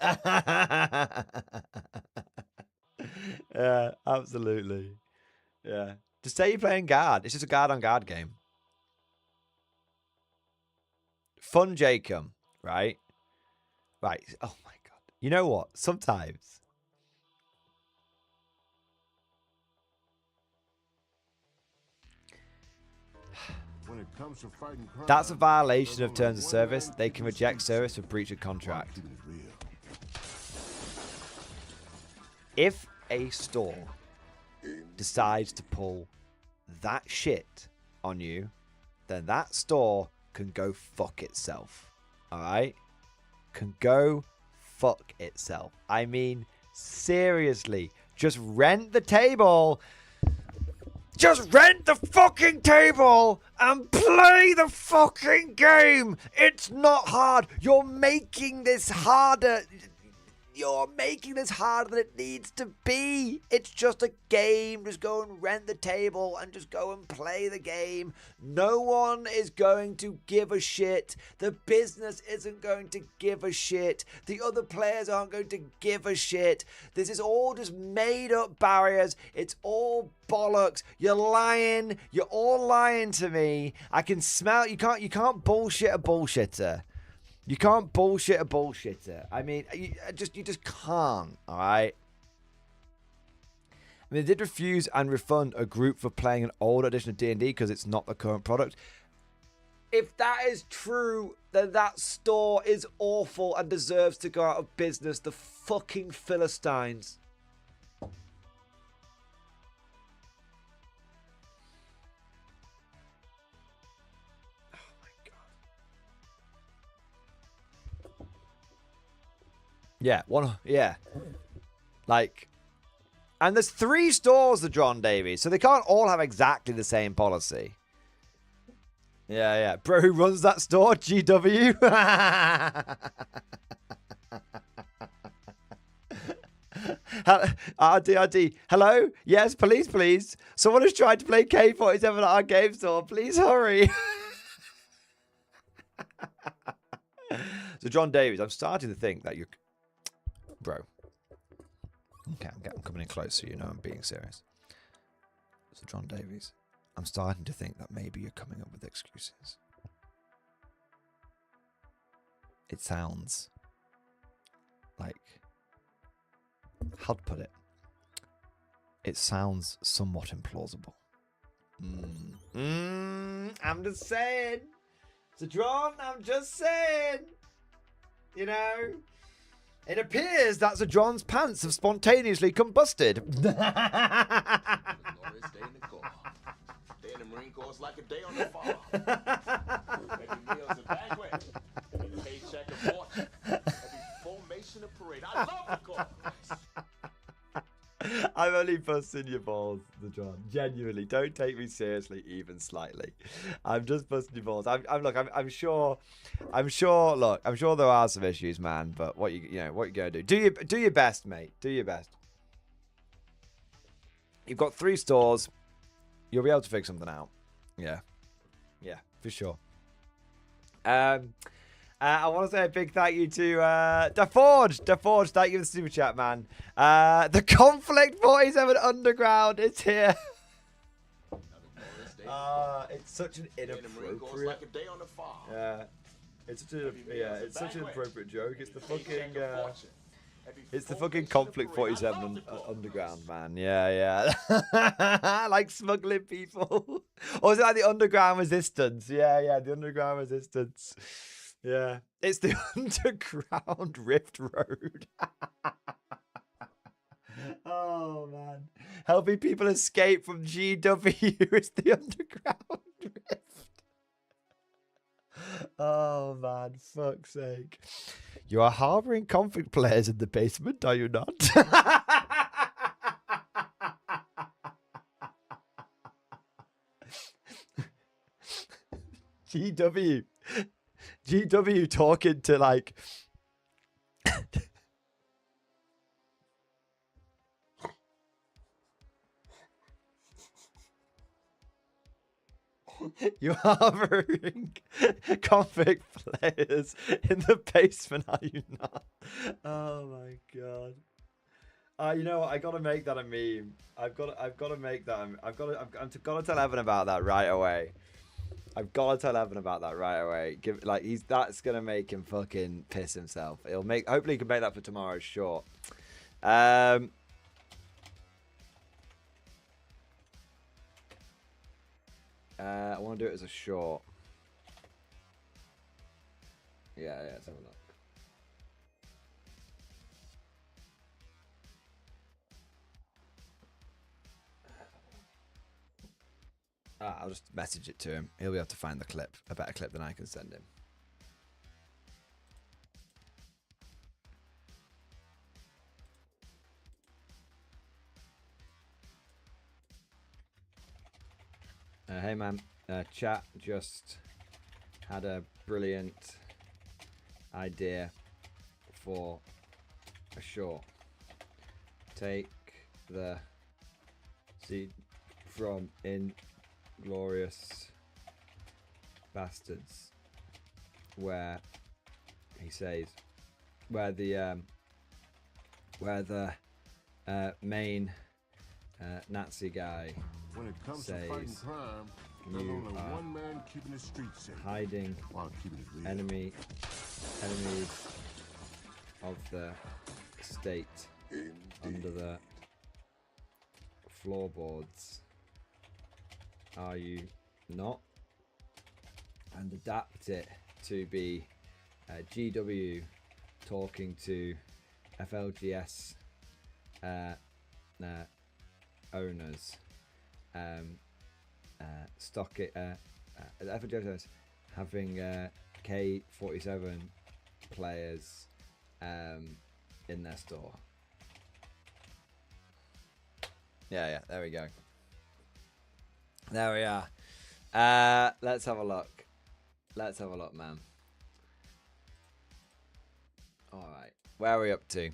Yeah, absolutely. Yeah. Just say you're playing Guard. It's just a Guard on Guard game. Fun Jacob, right? Right. Oh my god. You know what? Sometimes When it comes to fighting crime, that's a violation of there's only terms of one service. man They keeping can the reject streets service safe. for breach of contract. Keeping it real. If a store decides to pull that shit on you, then that store can go fuck itself. Alright? Can go fuck itself. I mean, seriously. Just rent the table. Just rent the fucking table and play the fucking game. It's not hard. You're making this harder. You're making this harder than it needs to be. It's just a game. Just go and rent the table and just go and play the game. No one is going to give a shit. The business isn't going to give a shit. The other players aren't going to give a shit. This is all just made up barriers. It's all bollocks. You're lying. You're all lying to me. I can smell. You can't bullshit a bullshitter. You can't bullshit a bullshitter. I mean, you just can't, all right? I mean, they did refuse and refund a group for playing an old edition of D&D because it's not the current product. If that is true, then that store is awful and deserves to go out of business. The fucking Philistines. Yeah, yeah. Like, And there's 3 stores of John Davies, so they can't all have exactly the same policy. Yeah. Bro, who runs that store? GW? RD. Hello? Yes, please. Someone has tried to play K47 at our game store. Please hurry. So, John Davies, I'm starting to think that you're... Bro. Okay, I'm coming in close so you know I'm being serious. So, John Davies, I'm starting to think that maybe you're coming up with excuses. It sounds like... How'd put it? It sounds somewhat implausible. I'm just saying. So, John, I'm just saying. You know, it appears that Sir John's pants have spontaneously combusted. Glorious day in the Corps. Day in the Marine Corps is like a day on the farm. Every meal's a banquet. Every paycheck a fortune. Every formation a parade. I love the Corps. I'm only busting your balls, Sir John. Genuinely, don't take me seriously even slightly. I'm just busting your balls. I'm sure. Look, I'm sure there are some issues, man. But what you gonna do? Do your best, mate. Do your best. You've got 3 stores. You'll be able to figure something out. Yeah, for sure. I want to say a big thank you to DeForge. DeForge, thank you for the super chat, man. The Conflict 47 Underground is here. It's such an inappropriate. Like a day on the farm. Yeah, it's such an inappropriate joke. It's the fucking. It's the fucking Conflict 47 Underground, man. Yeah. Like smuggling people. Or is it like the Underground Resistance? Yeah, the Underground Resistance. Yeah, it's the Underground Rift Road. Oh, man. Helping people escape from GW is the Underground Rift. Oh, man. Fuck's sake. You are harboring conflict players in the basement, are you not? GW talking to like you're harboring conflict players in the basement, are you not? Oh my god. You know what? I gotta make that a meme. I've got to make that. I've got to tell Evan about that right away. I've got to tell Evan about that right away. That's gonna make him fucking piss himself. Hopefully he can make that for tomorrow's short. I want to do it as a short. Yeah, let's have a look. I'll just message it to him. He'll be able to find the clip, a better clip than I can send him. Hey man, chat just had a brilliant idea for a short. Take the seed from Inglorious Bastards, where he says, where the main Nazi guy When it comes to says, fighting crime, there's you only are one man keeping the streets safe. hiding While keeping it real. enemies of the state under the floorboards, are you not? And adapt it to be GW talking to FLGS owners, stock it. FLGS owners having K47 players in their store. Yeah. There we go. There we are. Let's have a look. Let's have a look, man. All right. Where are we up to?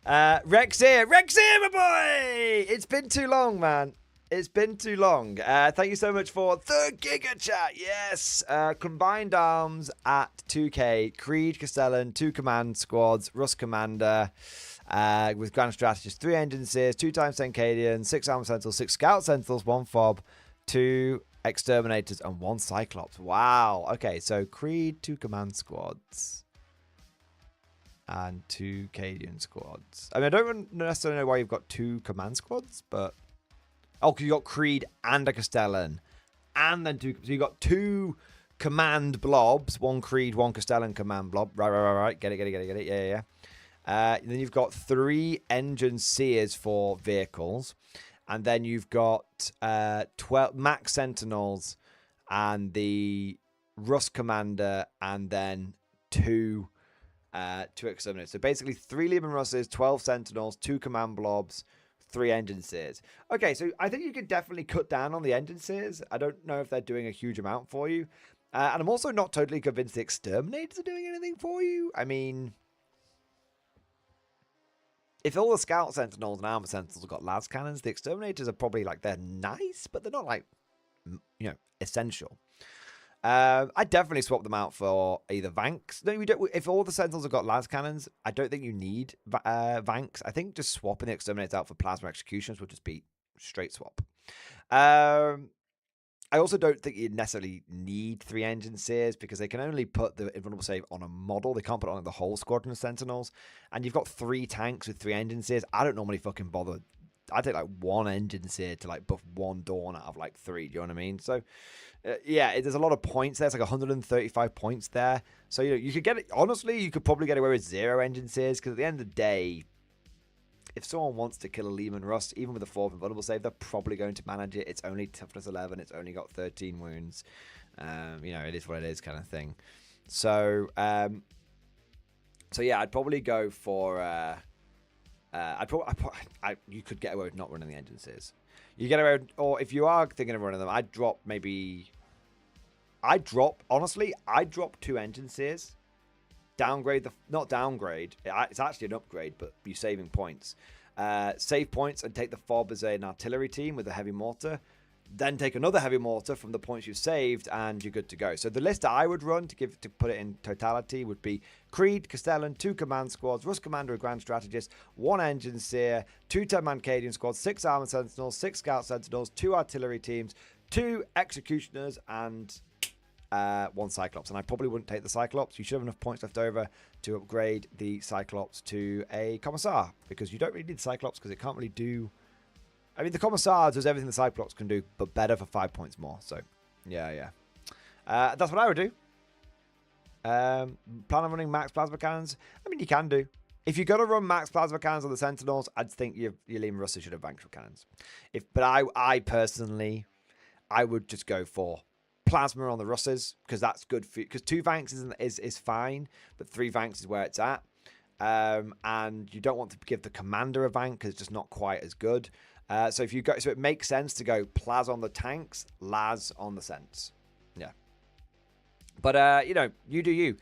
Rex here, my boy! It's been too long, man. It's been too long. Thank you so much for the Giga Chat. Yes. Combined arms at 2K. Creed, Castellan, 2 command squads, Rust Commander, with Grand Strategist, 3 Engine Seers, 2 times 10 Cadians, 6 Armor Sentinels, 6 Scout Sentinels, 1 Fob, 2 Exterminators, and 1 Cyclops. Wow. Okay, so Creed, 2 command squads. And 2 Cadian squads. I mean, I don't necessarily know why you've got 2 command squads, but... Oh, because you got Creed and a Castellan. And then 2... So you got 2 command blobs. 1 Creed, 1 Castellan command blob. Right. Get it. Yeah. Then you've got 3 engine seers for vehicles. And then you've got 12 Max Sentinels and the Rust Commander, and then 2 Exterminators. So basically 3 Lehman Russes, 12 Sentinels, 2 command blobs, 3 engine seers. Okay, so I think you could definitely cut down on the engine seers. I don't know if they're doing a huge amount for you. And I'm also not totally convinced the Exterminators are doing anything for you. I mean, if all the Scout Sentinels and Armor Sentinels have got las cannons, the Exterminators are probably like, they're nice, but they're not like, you know, essential. I'd definitely swap them out for either Vanks. No, we don't. If all the Sentinels have got las cannons, I don't think you need Vanks. I think just swapping the Exterminators out for Plasma Executions would just be straight swap. I also don't think you necessarily need 3 Engine Seers because they can only put the Invulnerable Save on a model. They can't put it on the whole squadron of Sentinels. And you've got 3 tanks with 3 Engine Seers. I don't normally fucking bother. I take like 1 Engine Seer to like buff 1 Dawn out of like 3. Do you know what I mean? So, yeah, there's a lot of points there. It's like 135 points there. So, you know, you could get it. Honestly, you could probably get away with 0 Engine Seers because at the end of the day, if someone wants to kill a Lehman Rust, even with a 4th Invulnerable Save, they're probably going to manage it. It's only toughness 11. It's only got 13 wounds. You know, it is what it is kind of thing. So, yeah, I'd probably go for... you could get away with not running the Engine Seers. You get away with, or if you are thinking of running them, I'd drop 2 Engine Seers. Downgrade not downgrade. It's actually an upgrade, but you're saving points. Save points and take the Fob as an artillery team with a heavy mortar. Then take another heavy mortar from the points you saved, and you're good to go. So the list I would run to put it in totality would be Creed, Castellan, 2 command squads, Rust Commander, a Grand Strategist, 1 Engine Seer, 2 10-man Cadian squads, 6 Armor Sentinels, 6 Scout Sentinels, 2 artillery teams, 2 Executioners, and 1 Cyclops. And I probably wouldn't take the Cyclops. You should have enough points left over to upgrade the Cyclops to a Commissar, because you don't really need the Cyclops because it can't really do... I mean, the Commissar does everything the Cyclops can do, but better for 5 points more. So, yeah. That's what I would do. Plan on running max plasma cannons? I mean, you can do. If you're going to run max plasma cannons on the Sentinels, I'd think your Lehman Russell should have Vanquishal cannons. But I personally, I would just go for plasma on the Russes, because that's good for you. Because 2 Vanks is fine, but 3 Vanks is where it's at. And you don't want to give the Commander a Vank because it's just not quite as good. So it makes sense to go Plas on the tanks, Las on the Sents. Yeah. But you know, you do you.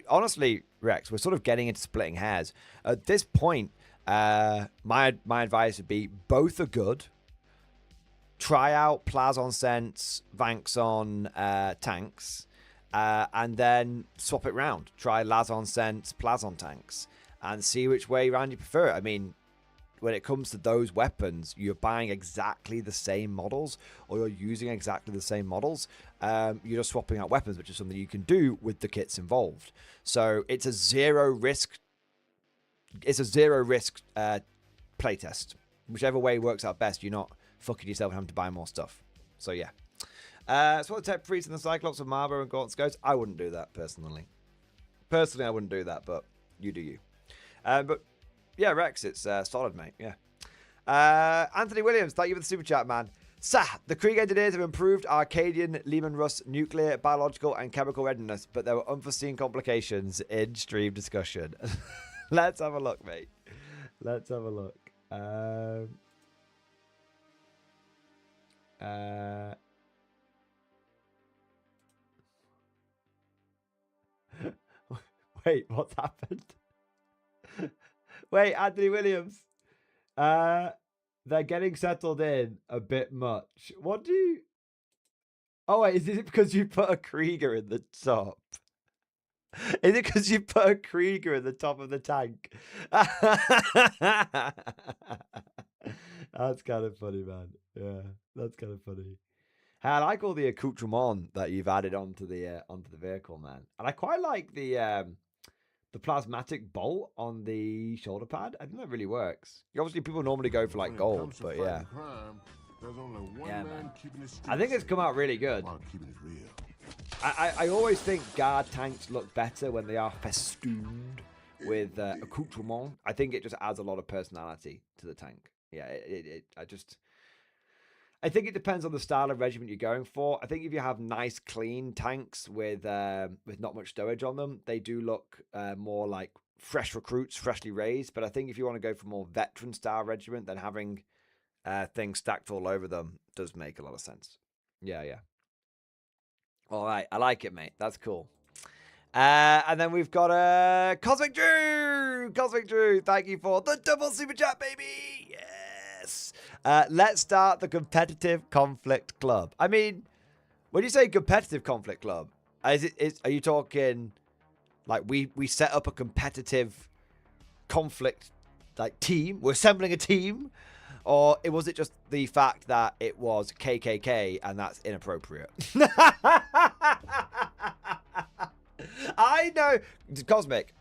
Honestly, Rex, we're sort of getting into splitting hairs. At this point, my advice would be both are good. Try out Plas on Sents, Vanks on tanks, and then swap it round. Try Las on Sents, Plas on tanks, and see which way round you prefer it. I mean, when it comes to those weapons, you're buying exactly the same models, or you're using exactly the same models. You're just swapping out weapons, which is something you can do with the kits involved. So it's a zero risk. It's a zero risk playtest. Whichever way works out best, you're not fucking yourself and having to buy more stuff. So yeah. So what the tech freeze and the Cyclops of Marlborough and Gaunt's Ghost? I wouldn't do that personally. I wouldn't do that, but you do you. But yeah, Rex, it's solid, mate. Yeah. Anthony Williams, thank you for the super chat, man. The Krieg engineers have improved Arcadian, Lehman Russ, nuclear, biological, and chemical readiness, but there were unforeseen complications in stream discussion. Let's have a look, mate. Let's have a look. Wait, what's happened? Wait, Anthony Williams. They're getting settled in a bit much. What do you... Oh, wait, is it because you put a Krieger in the top? Is it because you put a Krieger in the top of the tank? That's kind of funny, man. Yeah, that's kind of funny. I like all the accoutrement that you've added onto the vehicle, man. And I quite like the plasmatic bolt on the shoulder pad. I think that really works. Obviously, people normally go for like gold, but yeah. There's only one Yeah, man man. keeping it I think it's come out really good. while keeping it real. I always think guard tanks look better when they are festooned with accoutrement. I think it just adds a lot of personality to the tank. Yeah, I think it depends on the style of regiment you're going for. I think if you have nice, clean tanks with not much stowage on them, they do look more like fresh recruits, freshly raised. But I think if you want to go for more veteran style regiment, then having things stacked all over them does make a lot of sense. Yeah. All right, I like it, mate. That's cool. And then we've got Cosmic Drew. Cosmic Drew, thank you for the double super chat, baby. Yes. Let's start the competitive conflict club. I mean, when you say competitive conflict club, are you talking like we set up a competitive conflict like team? We're assembling a team, or was it just the fact that it was KKK and that's inappropriate? I know, Cosmic.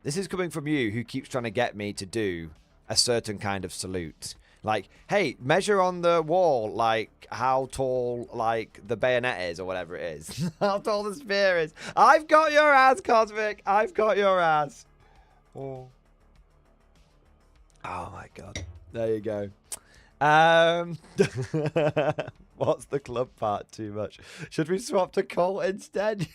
This is coming from you, who keeps trying to get me to do a certain kind of salute. Like, hey, measure on the wall, like, how tall, like, the bayonet is, or whatever it is. How tall the spear is. I've got your ass, Cosmic. I've got your ass. Oh my God. There you go. What's the club part too much? Should we swap to Colt instead?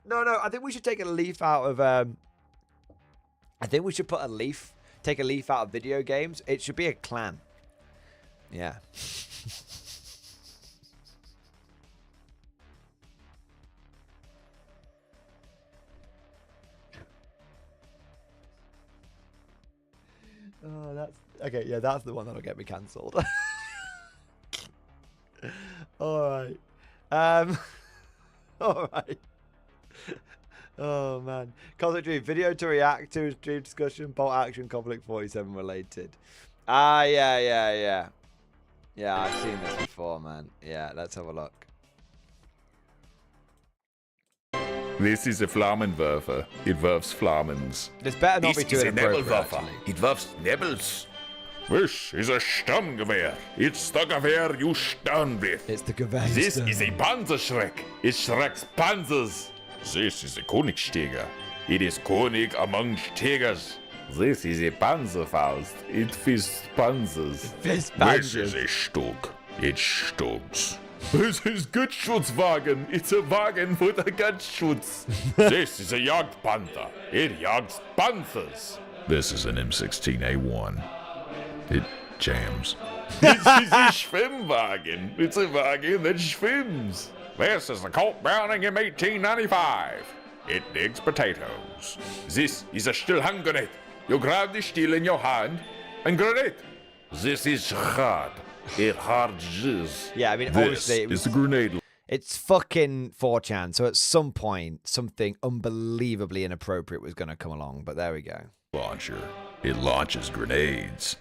No. I think we should take a leaf out of... I think we should put a leaf... Take a leaf out of video games. It should be a clan. Yeah. Oh, that's... Okay, yeah, that's the one that'll get me cancelled. Alright. Alright. Oh, man. Cosmic Dream. Video to react to stream discussion. Bolt action. Conflict 47 related. Yeah. Yeah, I've seen this before, man. Yeah, let's have a look. This is a Flammenwerfer. It werfs Flammens. This better not be This too is a inappropriate, Nebelwerfer. actually. It werfs Nebels. This is a Stammgewehr. It's the Gewehr you stand with. It's the Gewehr. This is a Panzerschreck. It schrecks Panzers. This is a Königstiger. It is König among Tigers. This is a Panzerfaust. It fists Panzers. Fist This Panzers. is a Stug. It stugs. This is Gutschutzwagen. It's a wagon for the Gutsschutz. This is a Jagdpanther. It jags panthers. This is an M16A1. It jams. This is a Schwimmwagen. It's a wagon that swims. This is the Colt Browning M1895. It digs potatoes. This is a still hand grenade. You grab the steel in your hand and grenade. This is hard. It hard jizz. Yeah, I mean, This obviously, it is was, the grenade it's fucking 4chan, so at some point, something unbelievably inappropriate was going to come along, but there we go. launcher. It launches grenades.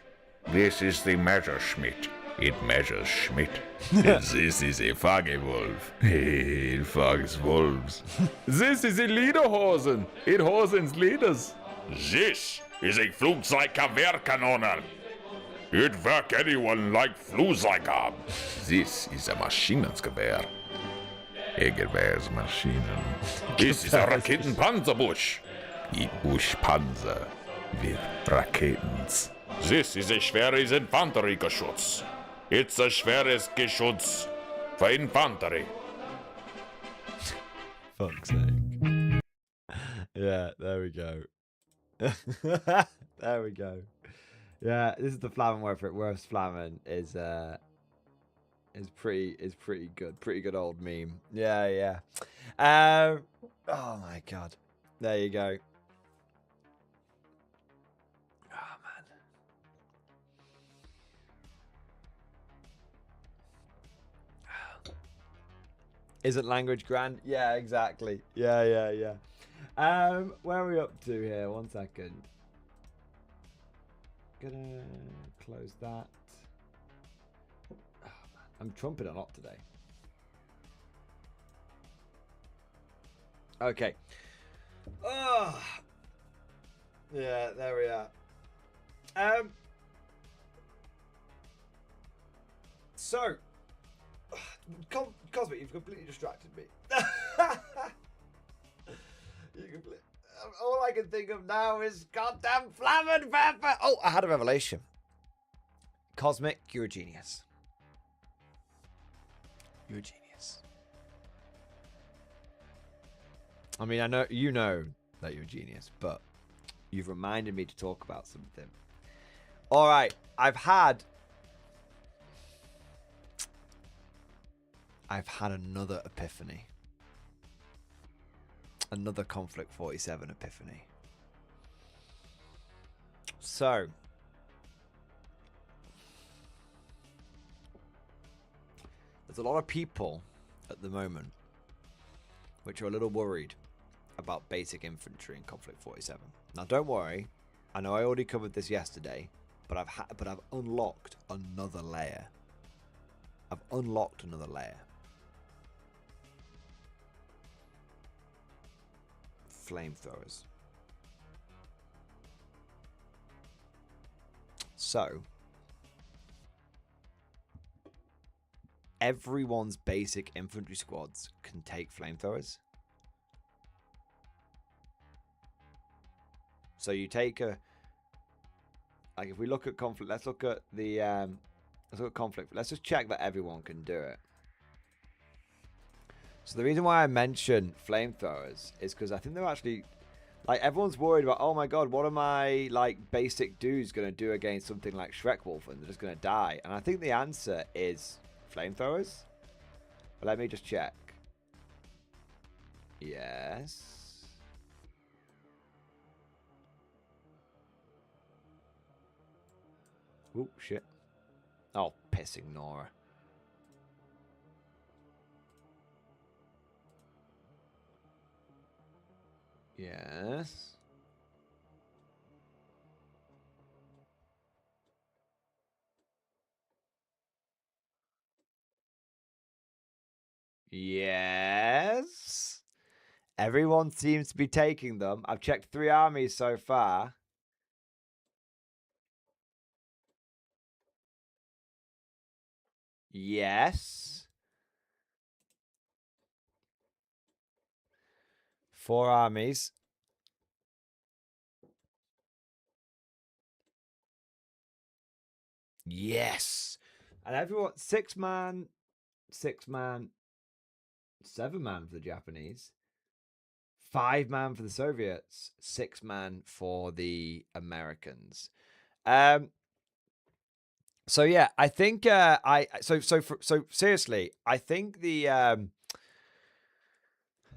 This is the Messerschmitt. It measures Schmidt. This is a Fagewolf. It fogs wolves. This is a Lederhosen. It hosens leaders. This is a Flugzeuggewehrkanoner. It work anyone like Flugzeuger. This is a Maschinengewehr. Gewehrsmaschinen. This is a Raketenpanzerbusch. It bush Panzer with Raketens. This is a schweres Infanteriegeschütz. It's a schweres Geschütz for Infanterie. Fuck's sake. Yeah, there we go. There we go. Yeah, this is the Flamen word for it. Worst Flamen is pretty good. Pretty good old meme. Yeah, yeah. Oh my god. There you go. Oh man. Isn't language grand? Yeah, exactly. Yeah, yeah, yeah. Where are we up to here? 1 second. Gonna close that. Oh, man. I'm trumping a lot today. Okay. Oh. Yeah, there we are. So, Cosmic, you've completely distracted me. All I can think of now is goddamn Flamen Pepper. Oh, I had a revelation. Cosmic, you're a genius. You're a genius. I mean, I know you know that you're a genius, but you've reminded me to talk about something. All right, I've had another epiphany. Another Conflict 47 epiphany. So, there's a lot of people at the moment which are a little worried about basic infantry in Conflict 47. Now, don't worry. I know I already covered this yesterday, but I've unlocked another layer. I've unlocked another layer. Flamethrowers. So, everyone's basic infantry squads can take flamethrowers. So you take a, like if we look at conflict, let's look at the, let's look at conflict. Let's just check that everyone can do it. So the reason why I mention flamethrowers is because I think they're actually, like, everyone's worried about, oh my god, what are my, like, basic dudes going to do against something like Shrekwolf, and they're just going to die. And I think the answer is flamethrowers. But let me just check. Yes. Oh, shit. Oh, pissing Nora. Yes. Yes. Everyone seems to be taking them. I've checked 3 armies so far. Yes. 4 armies. Yes. And everyone, 6 man, 6 man, 7 man for the Japanese, 5 man for the Soviets, 6 man for the Americans. So yeah, I think so seriously, I think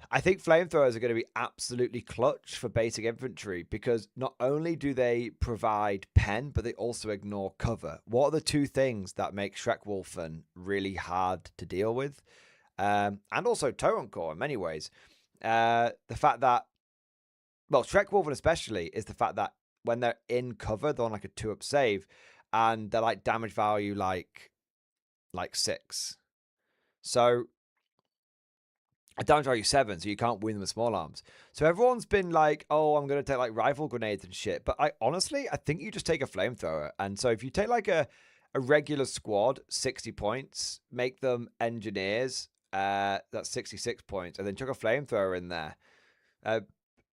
I think flamethrowers are going to be absolutely clutch for basic infantry, because not only do they provide pen, but they also ignore cover. What are the 2 things that make Shrekwolfen really hard to deal with? And also Totenkor in many ways. The fact that, well, Shrekwolfen especially, is the fact that when they're in cover, they're on like a 2-up save, and they're like damage value like 6. So a damage value 7, so you can't win them with small arms. So everyone's been like, oh, I'm going to take like rifle grenades and shit. But I think you just take a flamethrower. And so if you take like a regular squad, 60 points, make them engineers, that's 66 points, and then chuck a flamethrower in there.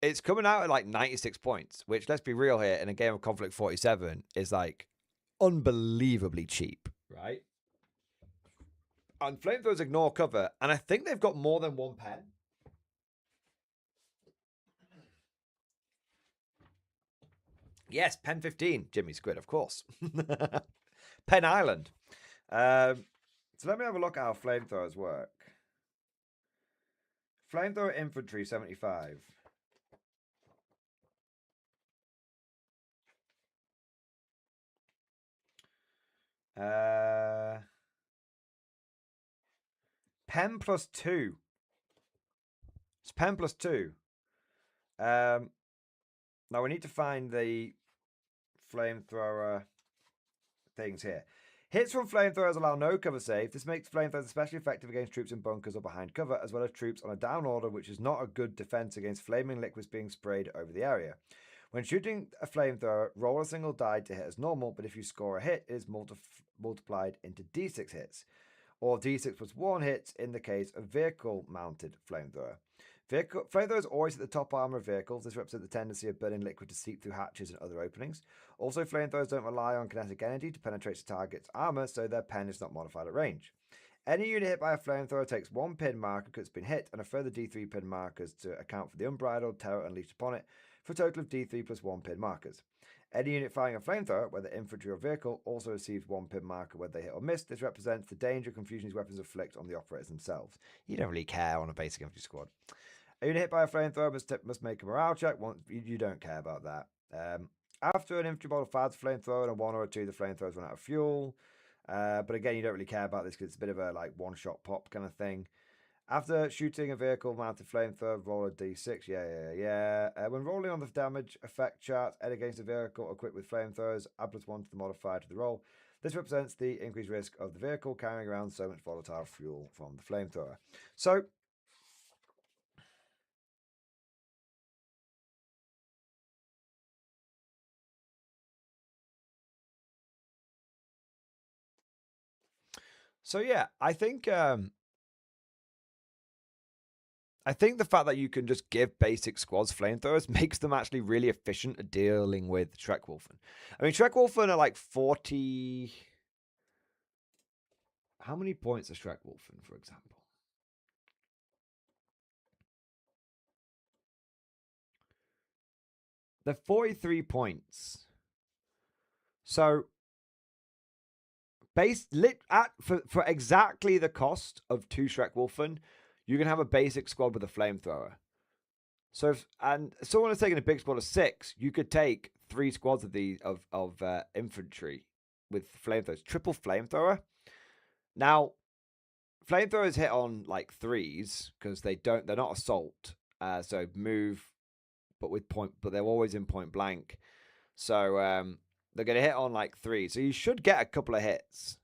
It's coming out at like 96 points, which, let's be real here, in a game of Conflict 47 is like unbelievably cheap, right? And flamethrowers ignore cover, and I think they've got more than 1 pen. Yes, Pen 15, Jimmy Squid, of course. Pen Island. So let me have a look at how flamethrowers work. Flamethrower infantry 75. Pen plus 2. It's pen plus 2. Now we need to find the flamethrower things here. Hits from flamethrowers allow no cover save. This makes flamethrowers especially effective against troops in bunkers or behind cover, as well as troops on a down order, which is not a good defense against flaming liquids being sprayed over the area. When shooting a flamethrower, roll a single die to hit as normal, but if you score a hit, it is multiplied into d6 hits, or d6 plus 1 hits in the case of vehicle-mounted flamethrower. Flamethrowers always at the top armor of vehicles. This represents the tendency of burning liquid to seep through hatches and other openings. Also, flamethrowers don't rely on kinetic energy to penetrate the target's armor, so their pen is not modified at range. Any unit hit by a flamethrower takes 1 pin marker because it's been hit, and a further d3 pin markers to account for the unbridled terror unleashed upon it, for a total of d3 plus 1 pin markers. Any unit firing a flamethrower, whether infantry or vehicle, also receives 1 pin marker whether they hit or miss. This represents the danger and confusion these weapons inflict on the operators themselves. You don't really care on a basic infantry squad. A unit hit by a flamethrower must make a morale check. You don't care about that. After an infantry model fires a flamethrower and a 1 or a 2, the flamethrowers run out of fuel. But again, you don't really care about this because it's a bit of a like one-shot pop kind of thing. After shooting a vehicle-mounted flamethrower, roll a d6. Yeah. When rolling on the damage effect chart, head against a vehicle equipped with flamethrowers, add +1 to the modifier to the roll. This represents the increased risk of the vehicle carrying around so much volatile fuel from the flamethrower. So yeah, I think the fact that you can just give basic squads flamethrowers makes them actually really efficient at dealing with Schreckwolfen. I mean, Schreckwolfen are like 40. How many points are Schreckwolfen, for example? They're 43 points. So for exactly the cost of 2 Schreckwolfen, you can have a basic squad with a flamethrower. So and someone is taking a big squad of 6, you could take 3 squads of these of infantry with flamethrowers. Triple flamethrower. Now, flamethrowers hit on like 3s because they're not assault. So move, but they're always in point blank. So they're going to hit on like 3. So you should get a couple of hits.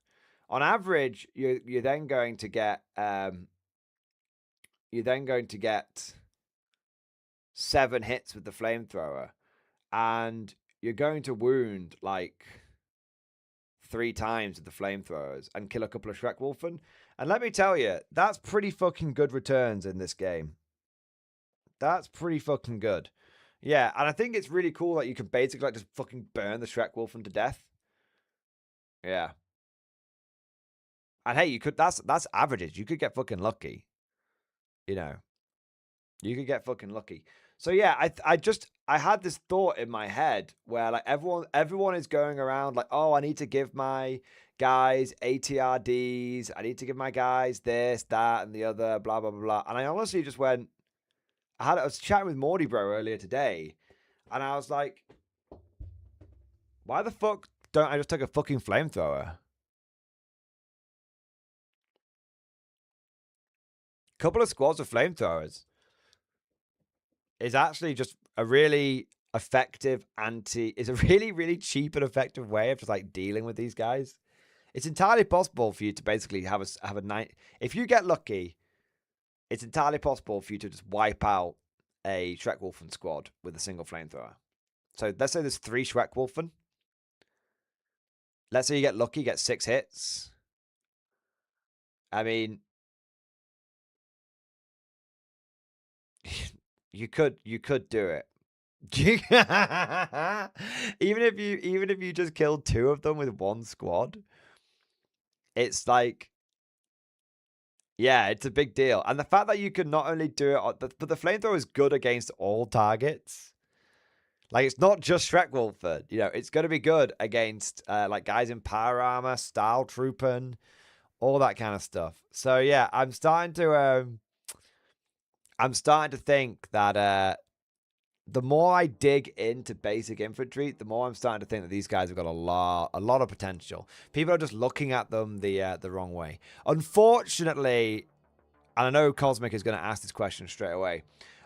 On average, you're then going to get 7 hits with the flamethrower, and you're going to wound like 3 times with the flamethrowers and kill a couple of Schreckwolfen. And let me tell you, that's pretty fucking good returns in this game. That's pretty fucking good. Yeah, and I think it's really cool that you can basically like just fucking burn the Schreckwolfen to death. Yeah. And hey, that's averages. You could get fucking lucky. You know. You could get fucking lucky. So yeah, I had this thought in my head where like everyone is going around like, oh, I need to give my guys ATRDs, I need to give my guys this, that, and the other, blah blah blah blah. And I honestly just went, I was chatting with Mordy Bro earlier today, and I was like, why the fuck don't I just take a fucking flamethrower? Couple of squads of flamethrowers is actually just a really effective is a really, really cheap and effective way of just like dealing with these guys. It's entirely possible for you to basically have a night. If you get lucky, it's entirely possible for you to just wipe out a Schreckwolfen squad with a single flamethrower. So let's say there's 3 Schreckwolfen. Let's say you get lucky, get 6 hits. I mean, you could do it. even if you just killed 2 of them with 1 squad, it's like, yeah, it's a big deal. And the fact that you can not only do it, but the flamethrower is good against all targets. Like, it's not just Shrek Wolford. You know, it's going to be good against, like, guys in power armor, style trooping, all that kind of stuff. So, yeah, I'm starting to think that the more I dig into basic infantry, the more I'm starting to think that these guys have got a lot of potential. People are just looking at them the wrong way. Unfortunately, and I know Cosmic is going to ask this question straight away.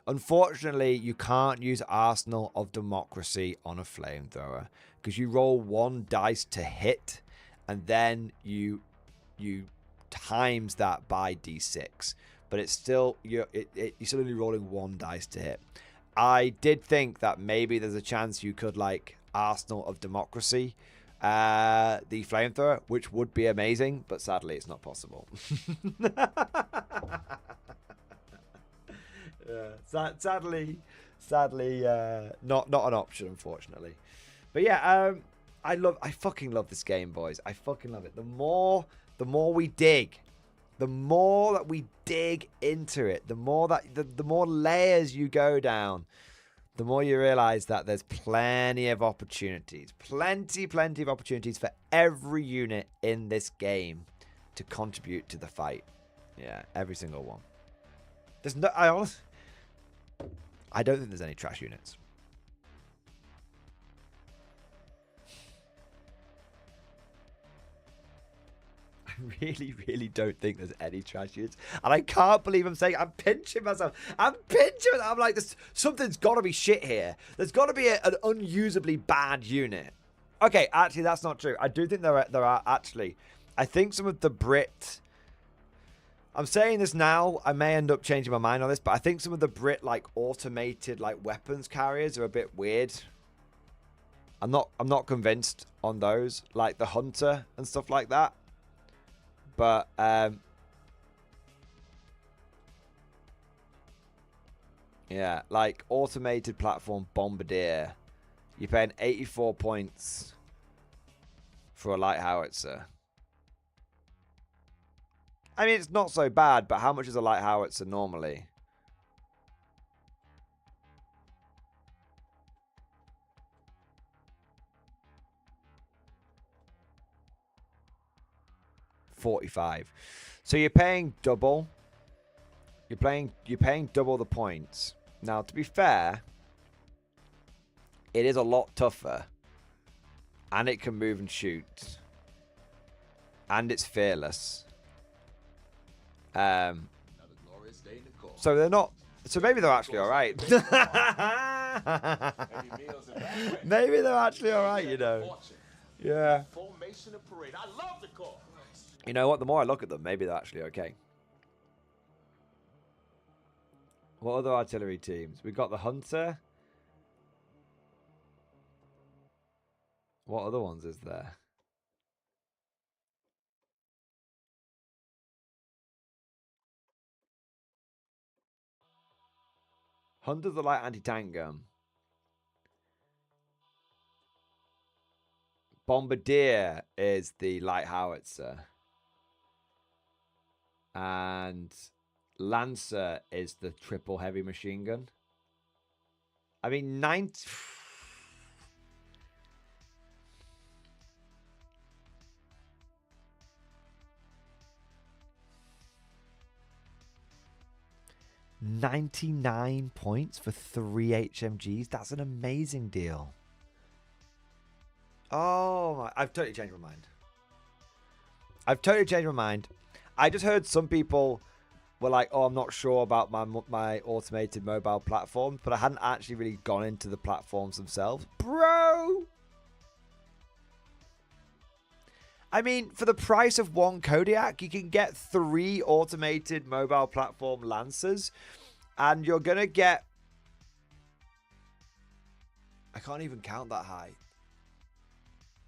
Unfortunately, you can't use Arsenal of Democracy on a flamethrower because you roll 1 dice to hit, and then you times that by d6. But it's still you're still only rolling 1 dice to hit. I did think that maybe there's a chance you could like Arsenal of Democracy the flamethrower, which would be amazing, but sadly it's not possible. Sadly, not an option, unfortunately. But yeah, I fucking love this game, boys. I fucking love it. The more we dig, the more that we dig into it, the more layers you go down, the more you realize that there's plenty of opportunities, plenty of opportunities for every unit in this game to contribute to the fight. Yeah, every single one. There's no, I don't think there's any trash units. I really don't think there's any trash units. And I can't believe I'm saying, I'm pinching myself. I'm like, something's got to be shit here. There's got to be an unusably bad unit. Okay, actually, that's not true. I do think there are actually. I think some of the Brit... I'm saying this now, I may end up changing my mind on this, but I think some of the Brit, like, automated, like, weapons carriers are a bit weird. I'm not convinced on those, like the Hunter and stuff like that. But, yeah, like, automated platform Bombardier. You're paying 84 points for a light howitzer. I mean, it's not so bad, but how much is a light howitzer normally? $45. So you're paying double. You're paying double the points. Now, to be fair, it is a lot tougher. And it can move and shoot. And it's fearless. So they're not. So maybe they're actually all right. Maybe they're actually all right, you know. Yeah. You know what? The more I look at them, maybe they're actually okay. What other artillery teams? We've got the Hunter. What other ones is there? Hunter's the light anti-tank gun. Bombardier is the light howitzer. And Lancer is the triple heavy machine gun. I mean, 99 points for 3 HMGs. That's an amazing deal. Oh, my. I've totally changed my mind. I just heard some people were like, oh, I'm not sure about my automated mobile platforms, but I hadn't actually really gone into the platforms themselves. Bro! I mean, for the price of 1 Kodiak, you can get 3 automated mobile platform Lancers, and you're going to get... I can't even count that high.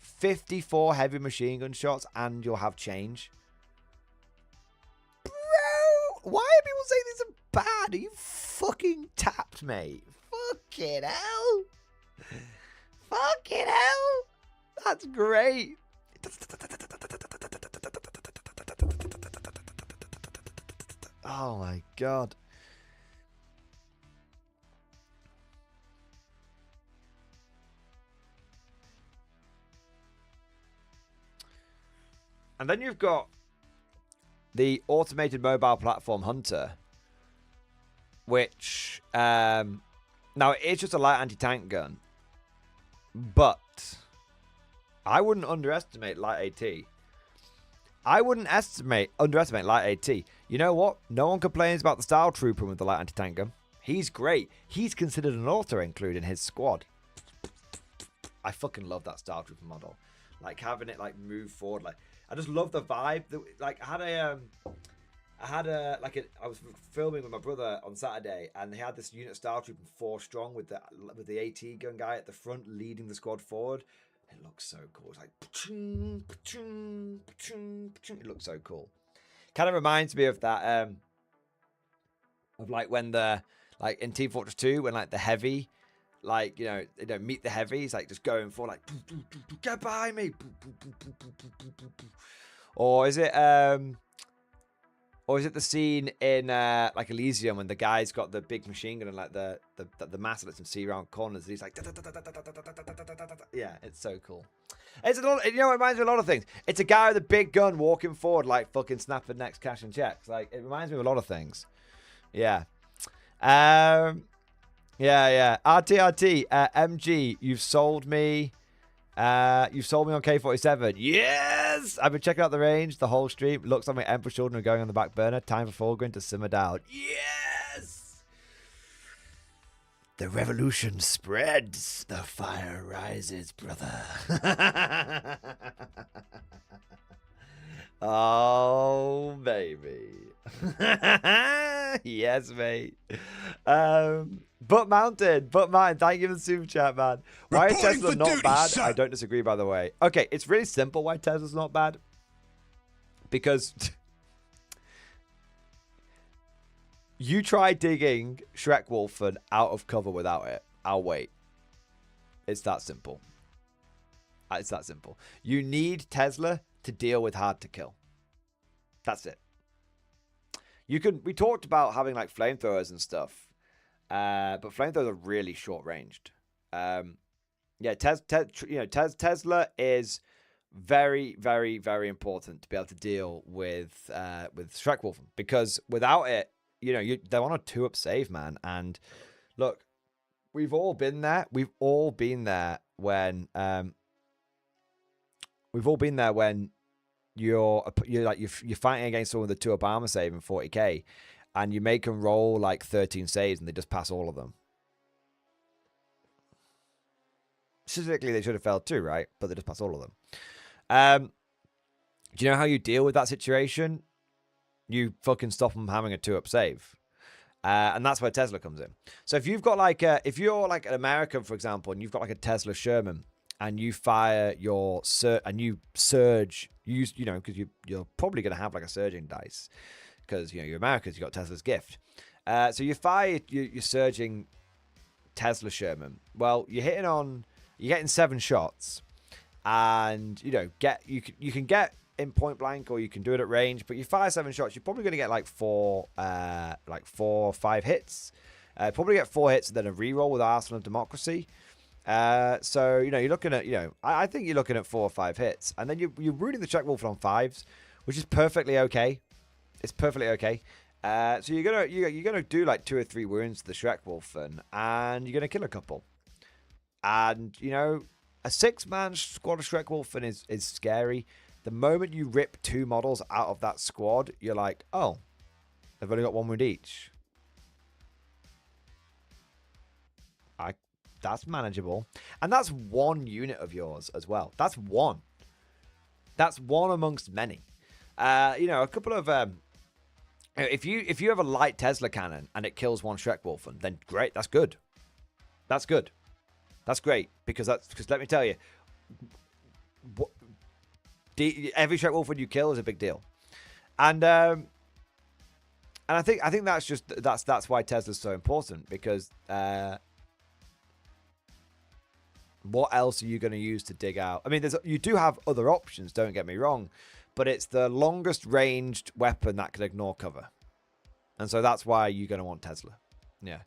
54 heavy machine gun shots, and you'll have change. Bro! Why are people saying these are bad? Are you fucking tapped, mate? Fucking hell. Fucking hell. That's great. Oh my god. And then you've got the automated mobile platform Hunter, which now it's just a light anti-tank gun, but I wouldn't underestimate light AT. I wouldn't underestimate light AT. You know what? No one complains about the Style Trooper with the light anti-tank gun. He's great. He's considered an auto-include in his squad. I fucking love that Style Trooper model. Like having it like move forward. Like I just love the vibe. Like I was filming with my brother on Saturday, and they had this unit Style Trooper 4 strong with the AT gun guy at the front leading the squad forward. It looks so cool. It's like it looks so cool. Kind of reminds me of that of like when the like in Team Fortress 2 when like the heavy, like, you know, they don't meet the heavies, like just going for like get behind me. Or is it the scene in like Elysium when the guy's got the big machine gun and like the mass lets him see around corners and he's like yeah, it's so cool. It's a lot, you know, it reminds me of a lot of things. It's a guy with a big gun walking forward like fucking snapping necks, cashing checks. Like it reminds me of a lot of things. Yeah. Yeah. RTRT, MG, you've sold me on K47. Yes! I've been checking out the range, the whole stream. Looks like my Emperor children are going on the back burner. Time for Fulgrim to simmer down. Yes! The revolution spreads. The fire rises, brother. Oh, baby. Yes, mate. Butt Mountain, thank you for the super chat, man. Why is Tesla not bad? Sir. I don't disagree, by the way. Okay, it's really simple why Tesla's not bad. Because you try digging Schreckwolfen out of cover without it. I'll wait. It's that simple. It's that simple. You need Tesla to deal with hard to kill. That's it. We talked about having like flamethrowers and stuff. But flamethrowers are really short ranged. Yeah, Tesla is very, very, very important to be able to deal with Schreckwolfen, because without it, you know, they're on a 2-up save, man. And look, we've all been there. We've all been there when you're fighting against someone with a 2-up armor save in 40k. And you make them roll like 13 saves and they just pass all of them. Specifically, they should have failed too, right? But they just pass all of them. Do you know how you deal with that situation? You fucking stop them having a 2-up save. And that's where Tesla comes in. So if you've got like if you're like an American, for example, and you've got like a Tesla Sherman, and you fire your surge, you know, because you're probably going to have like a surging dice. Because, you know, you're Americans, you got Tesla's gift. So you fire your surging Tesla Sherman. Well, you're getting 7 shots, and you know, you can get in point blank, or you can do it at range. But you fire 7 shots, you're probably going to get like 4 or 5 hits. Probably get 4 hits and then a reroll with Arsenal of Democracy. So you know, you're looking at, you know, I think you're looking at 4 or 5 hits, and then you're rooting the Schreckwolfen on 5s, which is perfectly okay. It's perfectly okay. So you're gonna do like 2 or 3 wounds to the Schreckwolfen, and you're gonna kill a couple. And you know, a 6-man squad of Schreckwolfen is scary. The moment you rip 2 models out of that squad, you're like, oh, they've only got 1 wound each. That's manageable, and that's 1 unit of yours as well. That's one. That's one amongst many. You know, a couple of if you have a light Tesla cannon and it kills 1 Schreckwolfen, then great. That's good. That's good. That's great, because let me tell you, every Schreckwolfen you kill is a big deal, and I think that's why Tesla's so important, because what else are you going to use to dig out? I mean, you do have other options, don't get me wrong, but it's the longest ranged weapon that can ignore cover. And so that's why you're going to want Tesla. Yeah.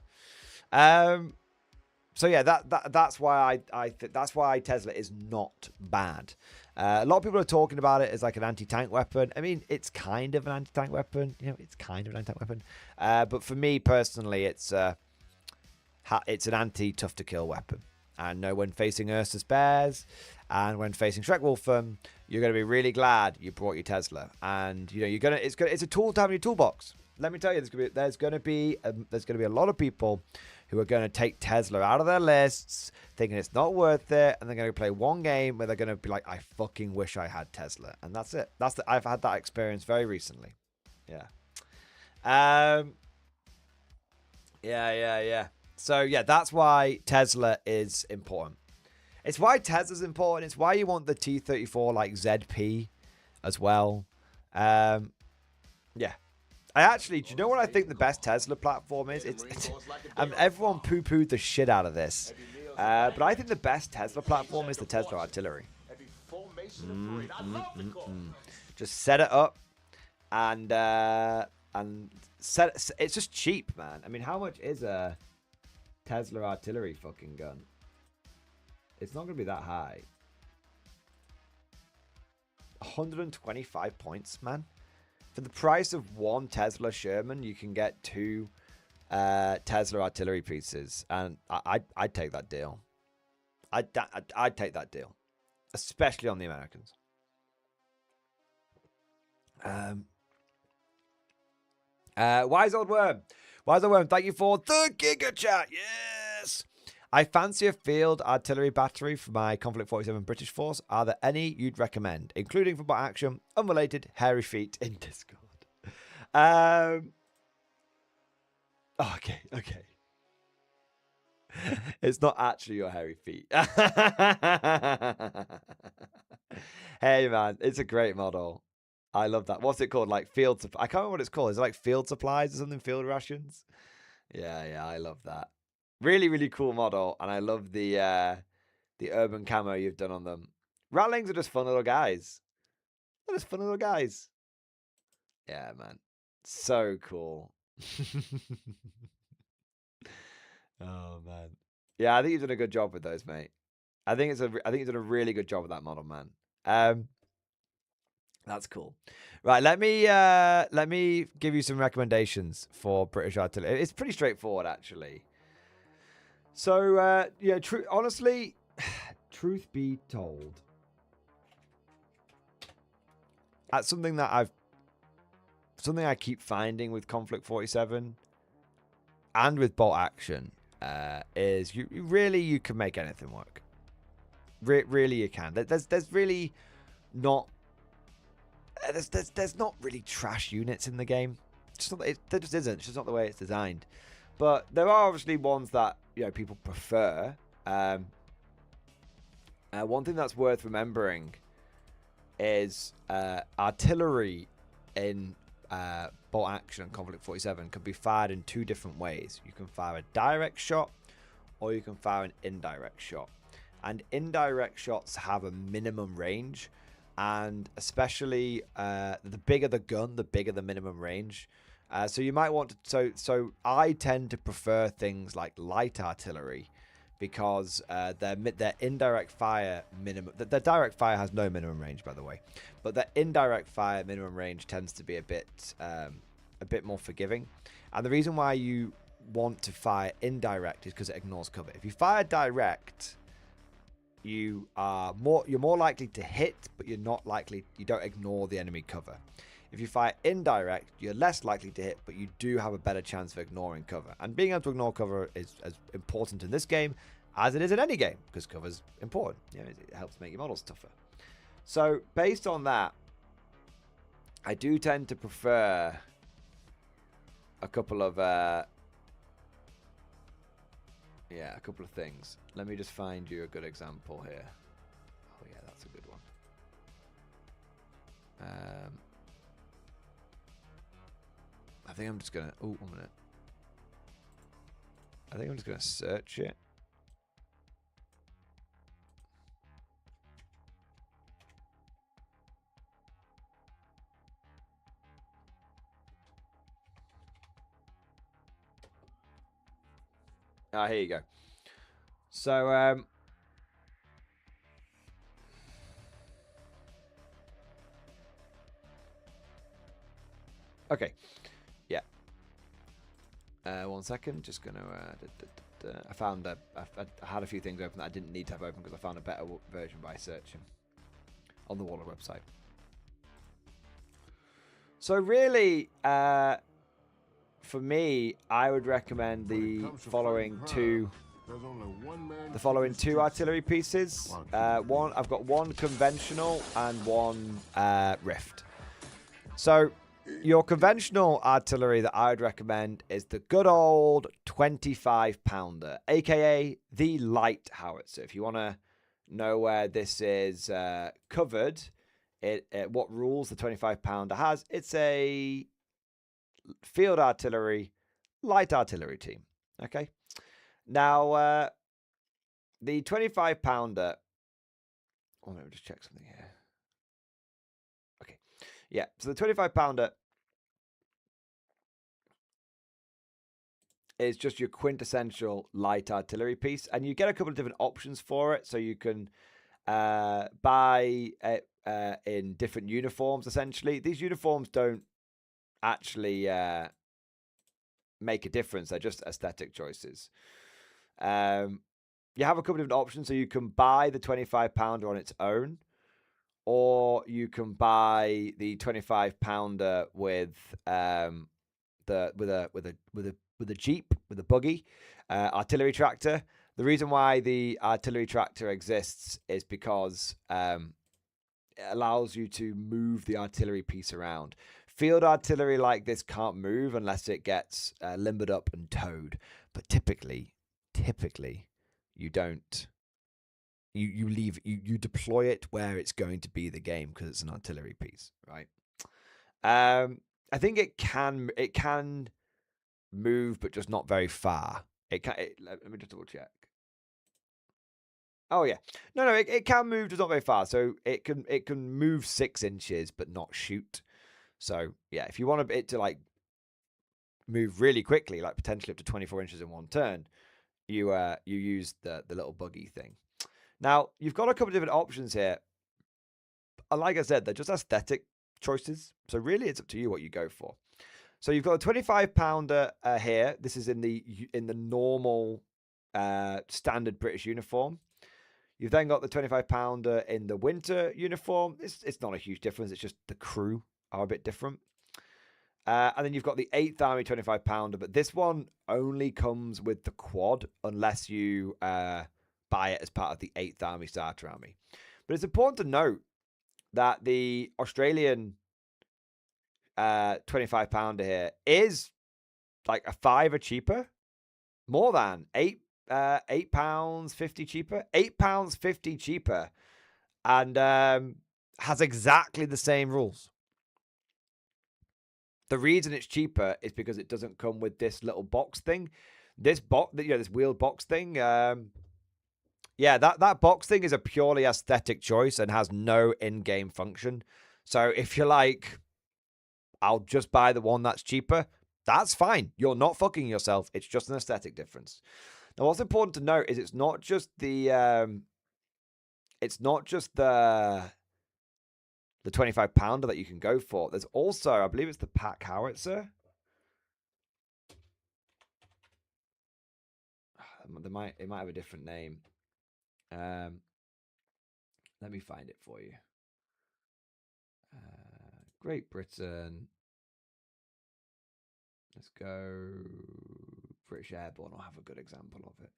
So yeah, that's why that's why Tesla is not bad. A lot of people are talking about it as like an anti-tank weapon. I mean, it's kind of an anti-tank weapon. You know, it's kind of an anti-tank weapon. But for me personally, it's an anti-tough to kill weapon. And know when facing Ursus Bears and when facing Shrek Wolfen, you're going to be really glad you brought your Tesla. And you know, it's a tool to have in your toolbox. Let me tell you, there's going to be a lot of people who are going to take Tesla out of their lists, thinking it's not worth it, and they're going to play one game where they're going to be like, I fucking wish I had Tesla. And that's it. I've had that experience very recently. Yeah. Yeah. So, yeah, that's why Tesla is important. It's why Tesla's important. It's why you want the T34 like ZP as well. Yeah. Do you know what I think the best Tesla platform is? Everyone poo-pooed the shit out of this. But I think the best Tesla platform is the Tesla Artillery. Just set it up and it's just cheap, man. I mean, how much is a Tesla Artillery fucking gun? It's not going to be that high. 125 points, man. For the price of one Tesla Sherman, you can get 2 Tesla artillery pieces, and I'd take that deal. I'd take that deal, especially on the Americans. Wise Old Worm, thank you for the Giga Chat. Yes. I fancy a field artillery battery for my Conflict 47 British force. Are there any you'd recommend, including for bot action, unrelated, hairy feet in Discord? Okay. It's not actually your hairy feet. Hey, man, it's a great model. I love that. What's it called? Like field supply. I can't remember what it's called. Is it like field supplies or something? Field rations? Yeah, I love that. Really, really cool model, and I love the urban camo you've done on them. Ratlings are just fun little guys. They're just fun little guys. Yeah, man, so cool. Oh man, yeah, I think you've done a good job with those, mate. I think you've done a really good job with that model, man. That's cool. Right, let me give you some recommendations for British artillery. It's pretty straightforward, actually. So, yeah, honestly, truth be told, that's something I keep finding with Conflict 47 and with bolt action is you can make anything work. Really, you can. There's really not. There's not really trash units in the game. There just isn't. It's just not the way it's designed. But there are obviously ones that people prefer. One thing that's worth remembering is artillery in bolt action and Conflict 47 can be fired in 2 different ways. You can fire a direct shot, or you can fire an indirect shot. And indirect shots have a minimum range, and especially the bigger the gun, the bigger the minimum range. So you might want to. So I tend to prefer things like light artillery because their indirect fire minimum. Their direct fire has no minimum range, by the way, but their indirect fire minimum range tends to be a bit more forgiving. And the reason why you want to fire indirect is because it ignores cover. If you fire direct, you're more likely to hit, but you don't ignore the enemy cover. If you fire indirect, you're less likely to hit, but you do have a better chance of ignoring cover. And being able to ignore cover is as important in this game as it is in any game, because cover is important. It helps make your models tougher. So based on that, I do tend to prefer a couple of things. Let me just find you a good example here. Oh yeah, that's a good one. I think I'm just gonna. Oh, 1 minute. I think I'm just gonna search it. Here you go. So, okay. Yeah. 1 second. Just going to... I found I had a few things open that I didn't need to have open because I found a better version by searching on the Waller website. So really, for me, I would recommend the following two artillery pieces. I've got one conventional and one rift. So your conventional artillery that I would recommend is the good old 25 pounder, aka the light howitzer. If you want to know where this is covered, what rules the 25 pounder has, it's a field artillery, light artillery team. Okay. Now, the 25 pounder. Oh, let me just check something here. Okay. Yeah. So the 25 pounder is just your quintessential light artillery piece, and you get a couple of different options for it. So you can buy it in different uniforms. Essentially, these uniforms don't actually make a difference. They're just aesthetic choices. You have a couple of different options. So you can buy the 25 pounder on its own, or you can buy the 25 pounder with a jeep, with a buggy, artillery tractor. The reason why the artillery tractor exists is because it allows you to move the artillery piece around. Field artillery like this can't move unless it gets limbered up and towed. But typically, you don't. You deploy it where it's going to be the game because it's an artillery piece, right? I think it can move, but just not very far. Let me just double check. Oh yeah, no, it can move, just not very far. So it can move 6 inches, but not shoot. So yeah, if you want it to like move really quickly, like potentially up to 24 inches in one turn, you use the little buggy thing. Now you've got a couple of different options here, and like I said, they're just aesthetic choices. So really, it's up to you what you go for. So you've got a 25 pounder here. This is in the normal standard British uniform. You've then got the 25 pounder in the winter uniform. It's not a huge difference. It's just the crew are a bit different. And then you've got the 8th Army 25 pounder, but this one only comes with the quad unless you buy it as part of the 8th Army Starter Army. But it's important to note that the Australian 25 pounder here is like a £5 cheaper, more than £8.50 cheaper, £8.50 cheaper, and has exactly the same rules. The reason it's cheaper is because it doesn't come with this little box thing. This this wheeled box thing. Yeah, that box thing is a purely aesthetic choice and has no in-game function. So if you're like, I'll just buy the one that's cheaper, that's fine. You're not fucking yourself. It's just an aesthetic difference. Now, what's important to note is it's not just the 25 pounder that you can go for. There's also, I believe it's the pack howitzer. It might have a different name. Let me find it for you. Great Britain. Let's go British Airborne. I'll have a good example of it.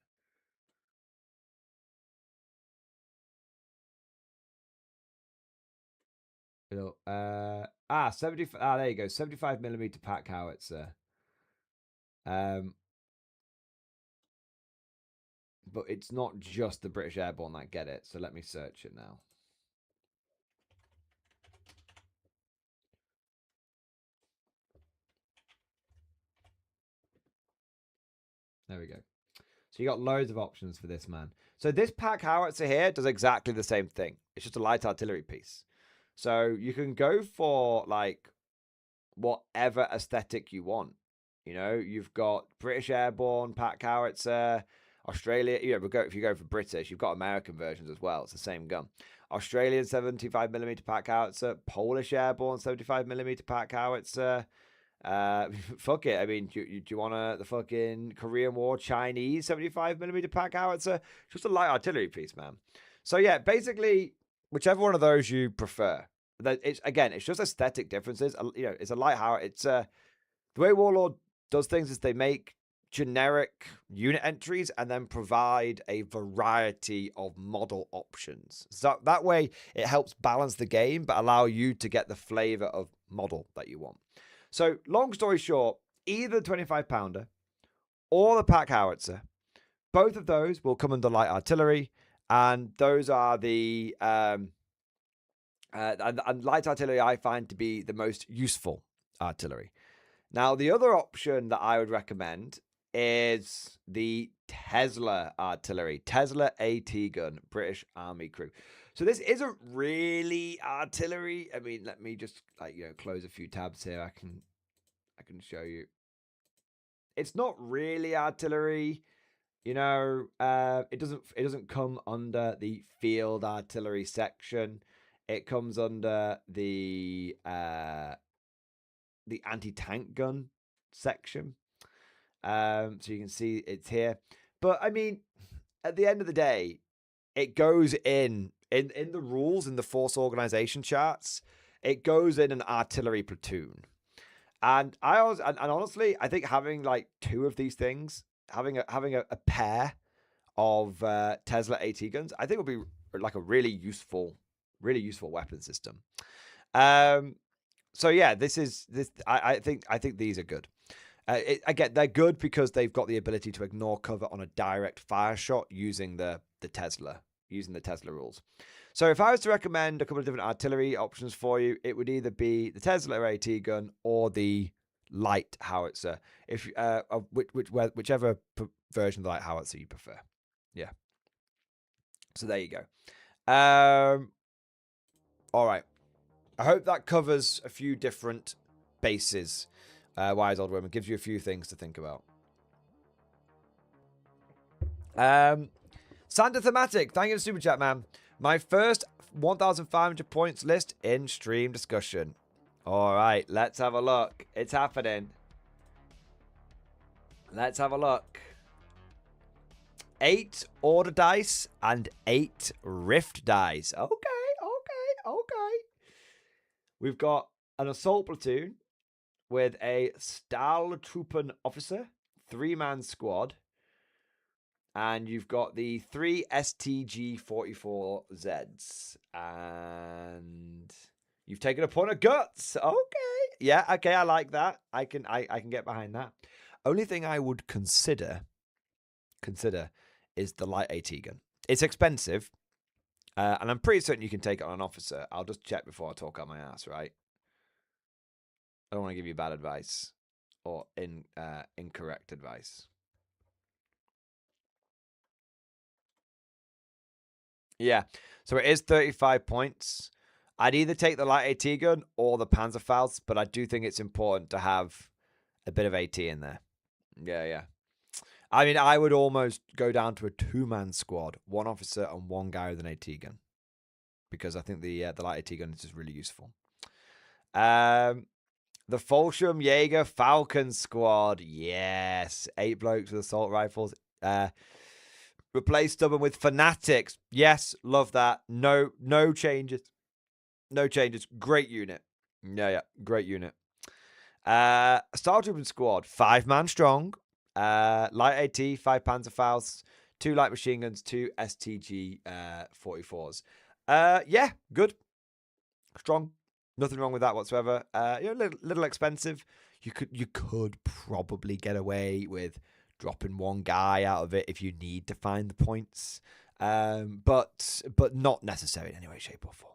There you go. 75mm pack howitzer. But it's not just the British Airborne that get it. So let me search it now. There we go. So you got loads of options for this, man. So this pack howitzer here does exactly the same thing. It's just a light artillery piece. So you can go for like whatever aesthetic you want. You know, you've got British Airborne pack howitzer, Australia, if you go for British, you've got American versions as well. It's the same gun. Australian 75mm pack howitzer, Polish airborne 75mm pack howitzer. Fuck it. I mean, do you want the fucking Korean War Chinese 75mm pack howitzer? Just a light artillery piece, man. So yeah, basically, whichever one of those you prefer. It's just aesthetic differences. It's a light howitzer. It's the way Warlord does things is they make generic unit entries and then provide a variety of model options. So that way it helps balance the game, but allow you to get the flavor of model that you want. So long story short, either the 25-pounder or the pack howitzer, both of those will come under light artillery, and those are the and light artillery I find to be the most useful artillery. Now, the other option that I would recommend is the Tesla artillery, Tesla AT gun, British Army crew. So this isn't really artillery. I mean, let me just close a few tabs here. I can show you. It's not really artillery. It doesn't come under the field artillery section. It comes under the anti-tank gun section. So you can see it's here. But I mean, at the end of the day, it goes in the rules, in the force organization charts, it goes in an artillery platoon. And honestly, I think having like two of these things, having a pair of Tesla AT guns, I think would be like a really useful weapon system. So yeah, I think these are good. Again, they're good because they've got the ability to ignore cover on a direct fire shot using the Tesla rules. So if I was to recommend a couple of different artillery options for you, it would either be the Tesla AT gun or the light howitzer, whichever version of the light howitzer you prefer. Yeah. So there you go. All right. I hope that covers a few different bases. Wise Old Woman gives you a few things to think about. Santa Thematic, thank you for the super chat, man. My first 1,500 points list in stream discussion. All right, let's have a look. It's happening. Let's have a look. 8 order dice and 8 rift dice. Okay. We've got an assault platoon with a Stahltruppen officer, 3-man squad. And you've got the 3 STG-44Zs. And you've taken a point of guts. Okay. Yeah, okay, I like that. I can get behind that. Only thing I would consider is the light AT gun. It's expensive. And I'm pretty certain you can take it on an officer. I'll just check before I talk out my ass, right? I don't want to give you bad advice or incorrect advice. Yeah, so it is 35 points. I'd either take the light AT gun or the Panzerfaust, but I do think it's important to have a bit of AT in there. Yeah. I mean, I would almost go down to a 2-man squad, 1 officer and 1 guy with an AT gun, because I think the light AT gun is just really useful. The Folsham Jaeger Falcon squad, yes, 8 blokes with assault rifles. Replace Stubborn with Fanatics. Yes, love that. No changes. No changes. Great unit. Yeah, great unit. Startrooper squad, 5-man strong. Light AT, 5 Panzerfausts, 2 light machine guns, 2 STG 44s. Yeah, good. Strong. Nothing wrong with that whatsoever. Little expensive. You could probably get away with dropping 1 guy out of it if you need to find the points. But not necessary in any way, shape, or form.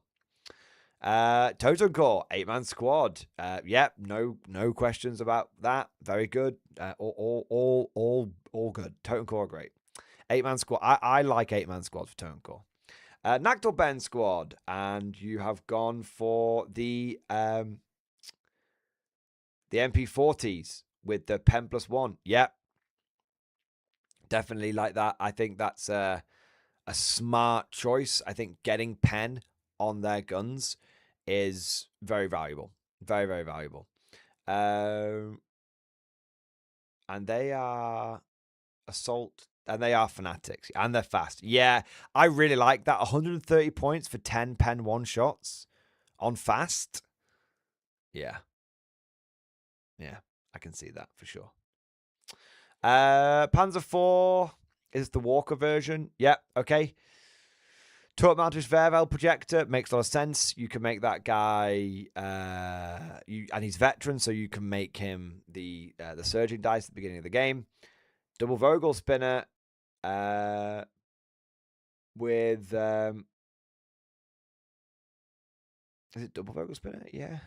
Totem Core, 8-man squad. No questions about that. Very good. All good. Totem Core are great. 8-man squad. I like 8-man squads for Totem Core. Nactal Ben squad, and you have gone for the MP40s with the Pen +1. Yep. Definitely like that. I think that's a smart choice. I think getting pen on their guns is very valuable. Very, very valuable. And they are assault, and they are fanatics, and they're fast. Yeah, I really like that. 130 points for 10 pen one-shots on fast. Yeah. Yeah, I can see that for sure. Panzer IV is the Walker version. Yep, okay. Turret mounted Vervel projector makes a lot of sense. You can make that guy, and he's veteran, so you can make him the surging dice at the beginning of the game. Double Vogel spinner, with is it double Vogel spinner? Yeah.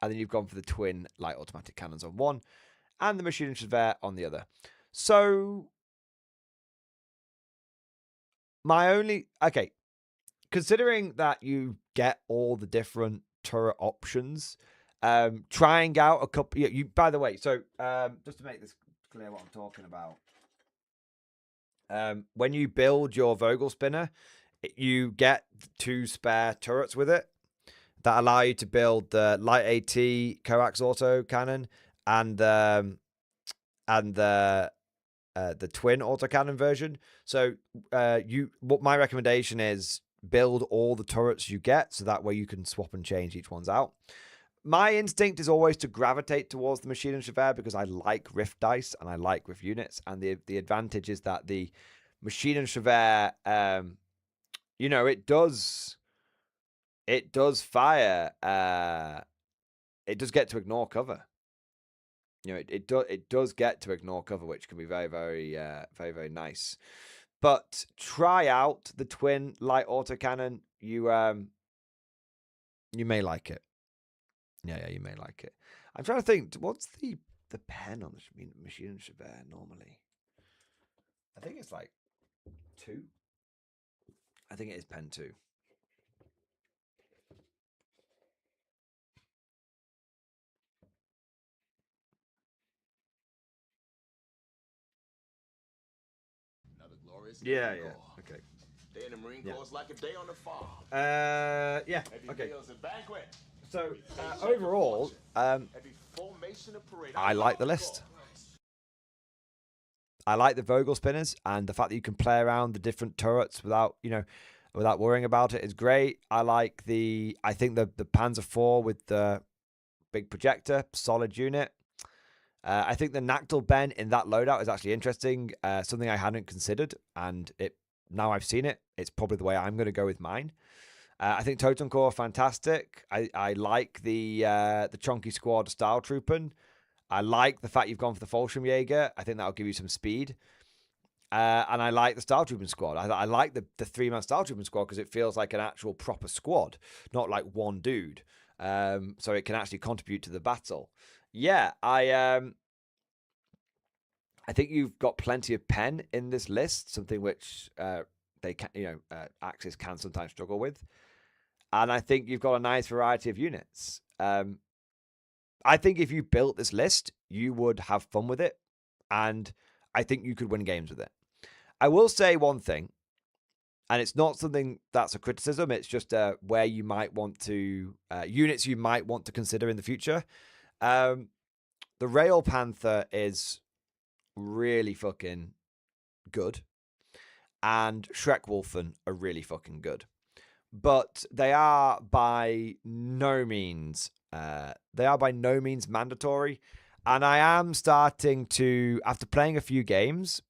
And then you've gone for the twin light automatic cannons on one, and the machine infantry on the other. So considering that you get all the different turret options, trying out a couple. You by the way, so just to make this clear, what I'm talking about, when you build your Vogel spinner, you get 2 spare turrets with it that allow you to build the light AT coax auto cannon and the twin autocannon version. So what my recommendation is, build all the turrets you get, so that way you can swap and change each one's out. My instinct is always to gravitate towards the machine and Javert because I like Rift dice and I like Rift units, and the advantage is that the machine and Javert, it does fire. It does get to ignore cover. It does get to ignore cover, which can be very, very, very, very nice. But try out the twin light autocannon. You may like it. Yeah, you may like it. I'm trying to think. What's the pen on the machine and Javert normally? I think it's like 2. I think it is pen 2. Yeah. Okay. Day in the Marine Corps is like a day on the farm. Yeah. Okay. So overall, I like the list. I like the Vogel spinners, and the fact that you can play around the different turrets without worrying about it is great. I think the Panzer IV with the big projector, solid unit. I think the Nactal Ben in that loadout is actually interesting. Something I hadn't considered, and now I've seen it, it's probably the way I'm going to go with mine. I think Totem Core fantastic. I like the Chunky Squad Style Troopin. I like the fact you've gone for the Fallschirmjäger. I think that'll give you some speed. And I like the Style Trooping Squad. I like the 3-man Style Trooping Squad because it feels like an actual proper squad, not like one dude. So it can actually contribute to the battle. Yeah, I think you've got plenty of pen in this list, something which they can, Axis can sometimes struggle with. And I think you've got a nice variety of units. I think if you built this list, you would have fun with it, and I think you could win games with it. I will say one thing, and it's not something that's a criticism, it's just where you might want to, units you might want to consider in the future. The Rail Panther is really fucking good, and Shrek Wolfen are really fucking good. But they are by no means mandatory. And I am starting to, after playing a few games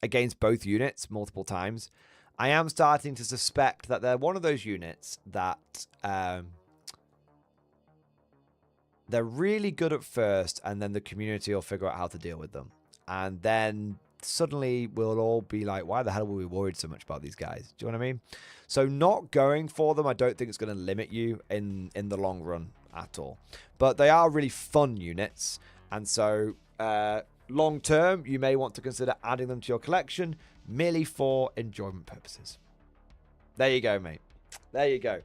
against both units multiple times, I am starting to suspect that they're one of those units that they're really good at first, and then the community will figure out how to deal with them. And then suddenly we'll all be like, why the hell were we worried so much about these guys? Do you know what I mean? So not going for them, I don't think it's going to limit you in the long run at all. But they are really fun units. And so long term, you may want to consider adding them to your collection merely for enjoyment purposes. There you go, mate. There you go.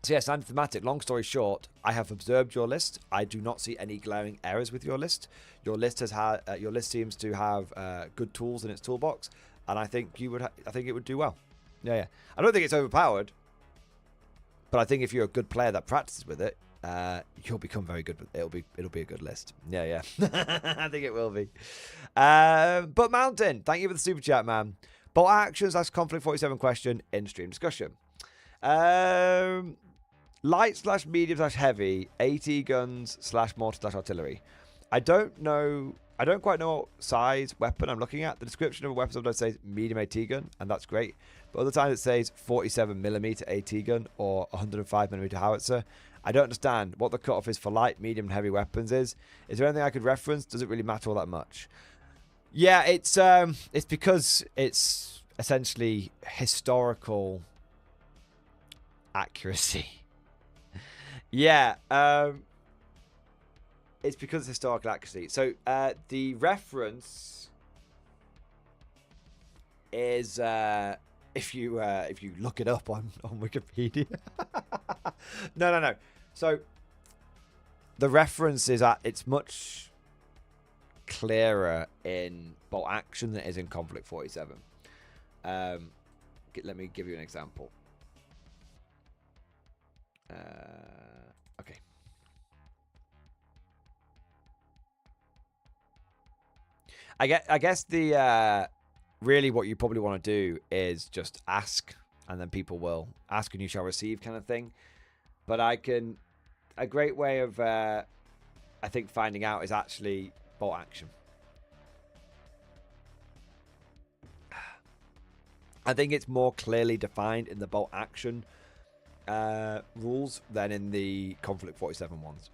So yes, and thematic. Long story short, I have observed your list. I do not see any glaring errors with your list. Your list seems to have good tools in its toolbox, and I think I think it would do well. Yeah. I don't think it's overpowered, but I think if you're a good player that practices with it, you'll become very good. It'll be a good list. Yeah. I think it will be. But Mountain, thank you for the super chat, man. Bolt actions. That's conflict 47 question in stream discussion. Light / medium / heavy, AT guns / mortar / artillery. I don't quite know what size weapon I'm looking at. The description of a weapon sometimes says medium AT gun, and that's great. But other times it says 47mm AT gun or 105mm howitzer. I don't understand what the cutoff is for light, medium, and heavy weapons is. Is there anything I could reference? Does it really matter all that much? Yeah, it's because it's essentially historical accuracy. Yeah, it's because it's historical accuracy. So the reference is if you look it up on Wikipedia. No. So the reference is it's much clearer in bolt action than it is in conflict 47. Let me give you an example. Okay. I guess the really what you probably want to do is just ask, and then people will ask and you shall receive kind of thing. But a great way of I think finding out is actually bolt action. I think it's more clearly defined in the bolt action rules than in the conflict 47 ones.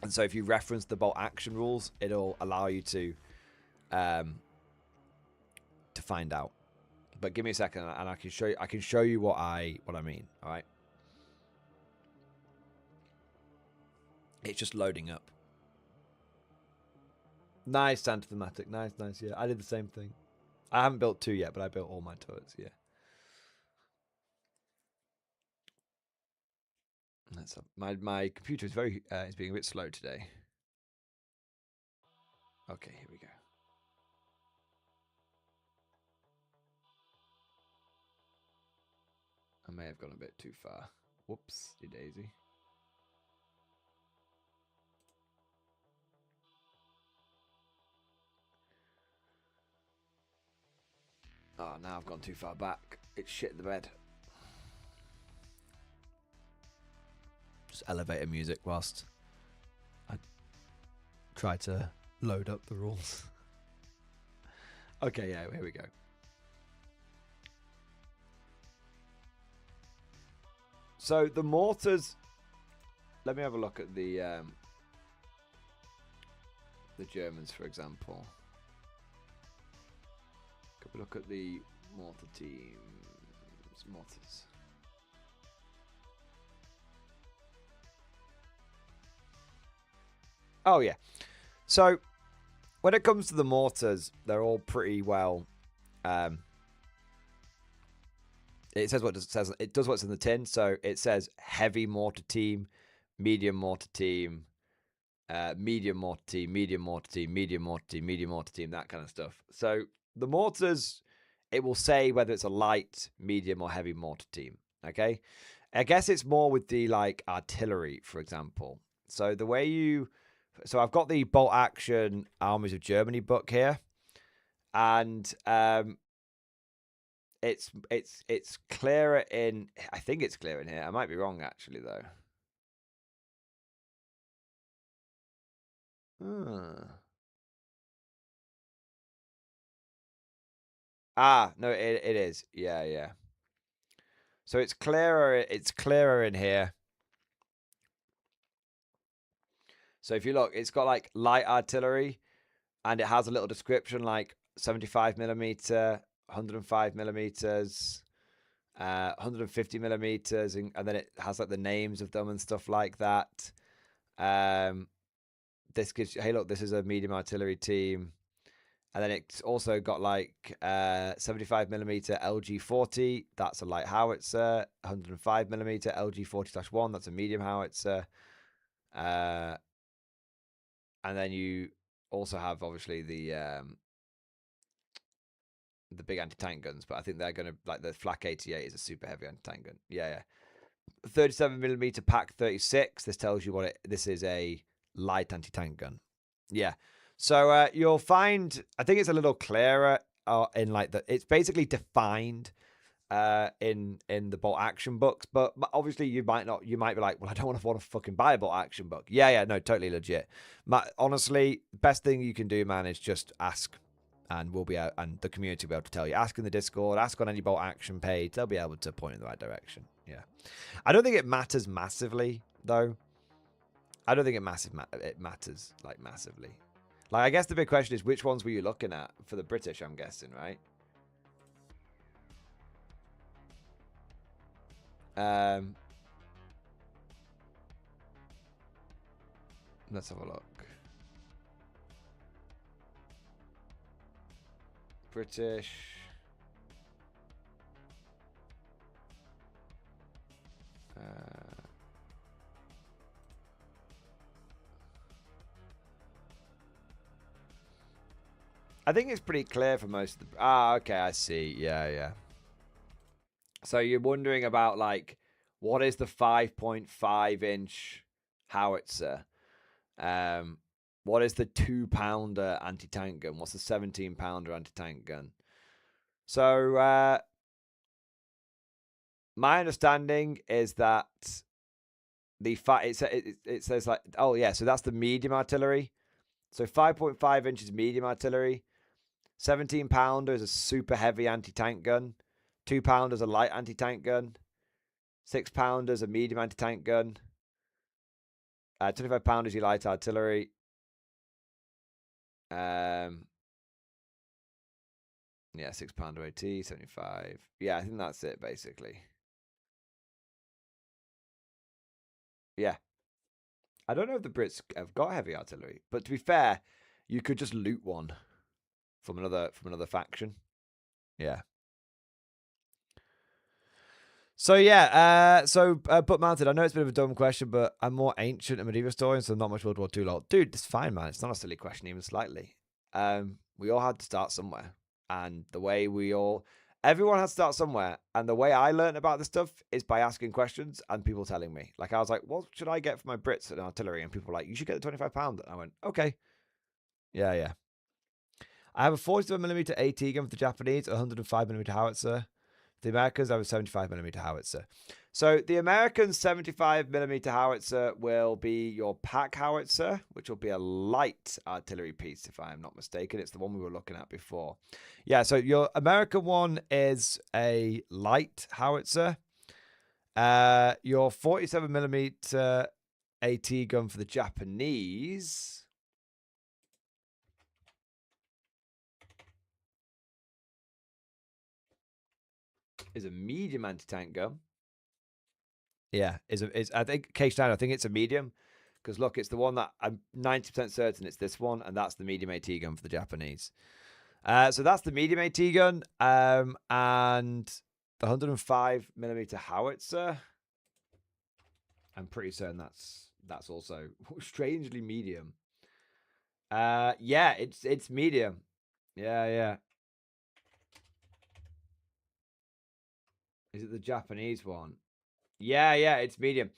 And so if you reference the bolt action rules, it'll allow you to find out. But give me a second and I can show you what I mean. All right. It's just loading up. Nice, anti-thematic. Nice. Yeah, I did the same thing. I haven't built 2 yet, but I built all my turrets. Yeah. That's up. My computer is is being a bit slow today. Okay, here we go. I may have gone a bit too far. Whoopsie daisy. Oh, now I've gone too far back. It's shit in the bed. Just elevator music whilst I try to load up the rules. Okay, yeah, here we go. So the mortars. Let me have a look at the Germans, for example. Could we look at the mortar teams? Mortars. Oh yeah. So when it comes to the mortars, they're all pretty well. It says what it says. It does what's in the tin. So it says heavy mortar team, medium mortar team, medium mortar team, medium mortar team, medium mortar team, medium mortar team, that kind of stuff. So the mortars, it will say whether it's a light, medium, or heavy mortar team. Okay, I guess it's more with the like artillery, for example. So the way so I've got the bolt action Armies of Germany book here, and it's clearer in. I think it's clear in here. I might be wrong actually though. Ah, no, it is. Yeah. So it's clearer in here. So if you look, it's got like light artillery, and it has a little description like 75mm, 105mm, 150mm, and then it has like the names of them and stuff like that. This gives, hey look, this is a medium artillery team. And then it's also got like 75mm LG40. That's a light howitzer. 105mm LG40/1. That's a medium howitzer. And then you also have obviously the big anti-tank guns, but I think they're gonna like the Flak 88 is a super heavy anti-tank gun. Yeah. 37mm Pack 36. This tells you what this is a light anti-tank gun. Yeah. So you'll find, I think it's a little clearer in like it's basically defined in the bolt action books, but obviously you might be like, well, I don't want to fucking buy a bolt action book. Yeah, no, totally legit. Honestly, best thing you can do, man, is just ask, and we'll be out, and the community will be able to tell you. Ask in the Discord, ask on any bolt action page. They'll be able to point in the right direction. Yeah, I don't think it matters massively though. I don't think it matters like massively. Like, I guess the big question is, which ones were you looking at for the British, I'm guessing, right? Let's have a look. British. I think it's pretty clear for most of the... okay, I see. Yeah. So you're wondering about, like, what is the 5.5-inch howitzer? What is the 2-pounder anti-tank gun? What's the 17-pounder anti-tank gun? So my understanding is that it says like, oh yeah, so that's the medium artillery. So 5.5 inches medium artillery. 17-pounder is a super heavy anti-tank gun. 2-pounder is a light anti-tank gun. 6-pounder is a medium anti-tank gun. 25-pounder is your light artillery. Yeah, 6-pounder AT, 75. Yeah, I think that's it, basically. Yeah. I don't know if the Brits have got heavy artillery, but to be fair, you could just loot one from another faction. Yeah. So yeah, butt mounted. I know it's a bit of a dumb question, but I'm more ancient and medieval historian, so not much World War II lol. Dude, it's fine, man. It's not a silly question even slightly. We all had to start somewhere, and everyone had to start somewhere. And the way I learned about this stuff is by asking questions and people telling me. Like, I was like, what should I get for my Brits and artillery? And people were like, you should get the 25-pounder. And I went, okay. Yeah. I have a 47mm AT gun for the Japanese, a 105mm howitzer. For the Americans, I have a 75mm howitzer. So the American 75mm howitzer will be your pack howitzer, which will be a light artillery piece, if I am not mistaken. It's the one we were looking at before. Yeah, so your American one is a light howitzer. Your 47mm AT gun for the Japanese is a medium anti-tank gun. Yeah, I think Case 9, I think it's a medium. Because look, it's the one that I'm 90% certain it's this one, and that's the medium AT gun for the Japanese. So that's the medium AT gun. And the 105mm howitzer, I'm pretty certain that's also strangely medium. Yeah, it's medium. Yeah. Is it the Japanese one? Yeah, it's medium.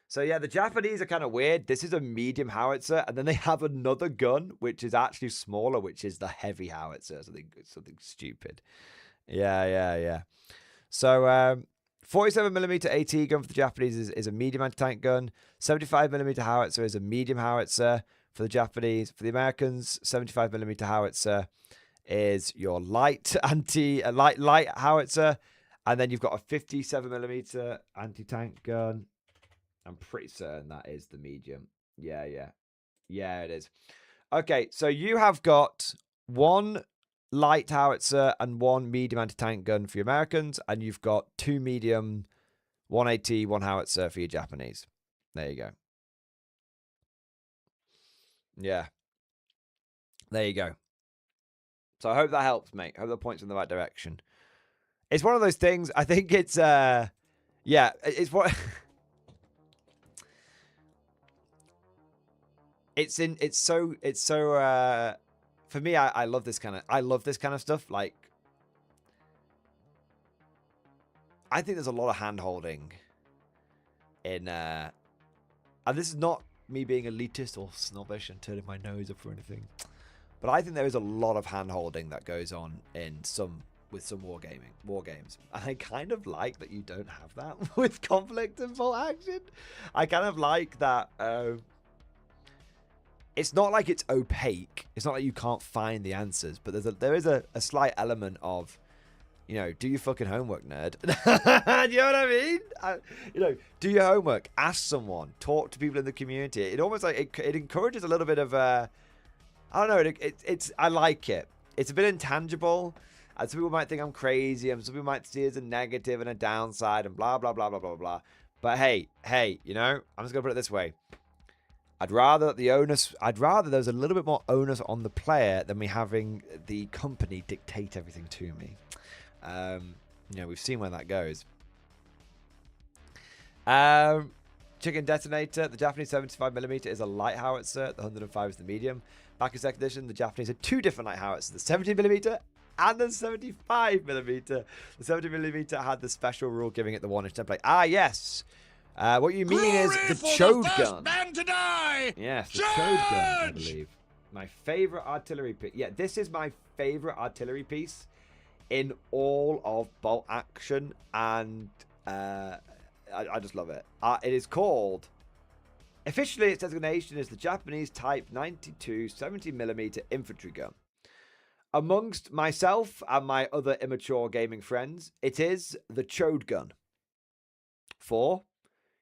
So yeah, the Japanese are kind of weird. This is a medium howitzer, and then they have another gun which is actually smaller, which is the heavy howitzer. Something stupid. Yeah. So 47mm AT gun for the Japanese is a medium anti-tank gun. 75mm howitzer is a medium howitzer for the Japanese. For the Americans, 75mm howitzer is your light howitzer. And then you've got a 57mm anti-tank gun. I'm pretty certain that is the medium. Yeah, it is. Okay, so you have got one light howitzer and one medium anti-tank gun for your Americans, and you've got two medium, one AT, one howitzer for your Japanese. There you go. Yeah. There you go. So I hope that helps, mate. I hope that points in the right direction. It's one of those things. I think it's yeah, it's what it's so for me, I love this kind of stuff. Like, I think there's a lot of hand holding in and this is not me being elitist or snobbish and turning my nose up for anything, but I think there is a lot of hand holding that goes on with some war games. And I kind of like that you don't have that with conflict and bolt action. I kind of like that it's not like it's opaque. It's not like you can't find the answers, but there is a slight element of, you know, do your fucking homework, nerd. You know what I mean? You know, do your homework. Ask someone. Talk to people in the community. It almost like it encourages a little bit of I don't know. It's I like it. It's a bit intangible. And some people might think I'm crazy, and some people might see it as a negative and a downside, and blah blah blah blah blah blah. But hey, you know, I'm just gonna put it this way. I'd rather there's a little bit more onus on the player than me having the company dictate everything to me. You know, we've seen where that goes. Chicken Detonator. The Japanese 75mm is a light howitzer. The 105 is the medium. Back in second edition, the Japanese had two different light howitzers. The 70mm and the 75mm. The 70mm had the special rule giving it the 1-inch template. Ah, yes. What you mean is the Chode gun. Man to die! Yes, the Chode gun, I believe. My favorite artillery piece. Yeah, this is my favorite artillery piece in all of bolt action, and I just love it. It is called, officially its designation is the Japanese Type 92 70mm infantry gun. Amongst myself and my other immature gaming friends, it is the Chode gun. For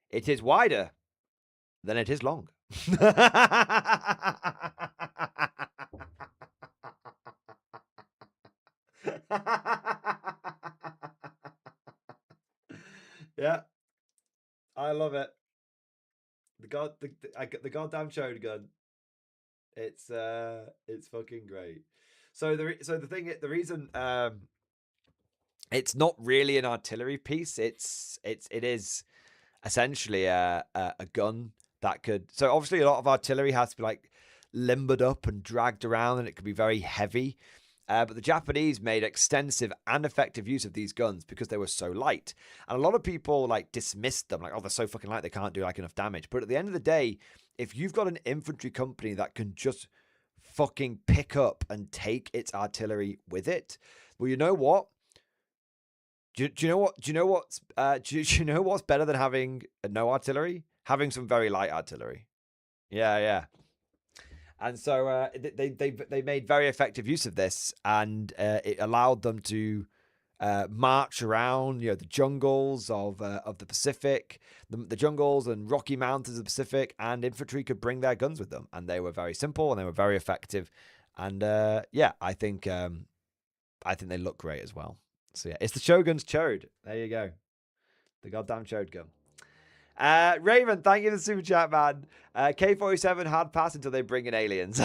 it is wider than it is long. Yeah, I love it. The goddamn Chode gun. It's fucking great. So the reason it's not really an artillery piece. It is essentially a gun that could. So obviously a lot of artillery has to be like limbered up and dragged around, and it could be very heavy. But the Japanese made extensive and effective use of these guns because they were so light. And a lot of people like dismissed them, like, oh, they're so fucking light, they can't do like enough damage. But at the end of the day, if you've got an infantry company that can just fucking pick up and take its artillery with it, well, you know what? Do you know what's better than having no artillery? Having some very light artillery. Yeah. And so they made very effective use of this, and it allowed them to march around, you know, the jungles of the Pacific, the jungles and Rocky Mountains of the Pacific, and infantry could bring their guns with them, and they were very simple and they were very effective, and yeah, I think they look great as well. So yeah, it's the Shogun's Chode. There you go, the goddamn Chode gun. Raven, thank you for the super chat, man. K-47 hard pass until they bring in aliens.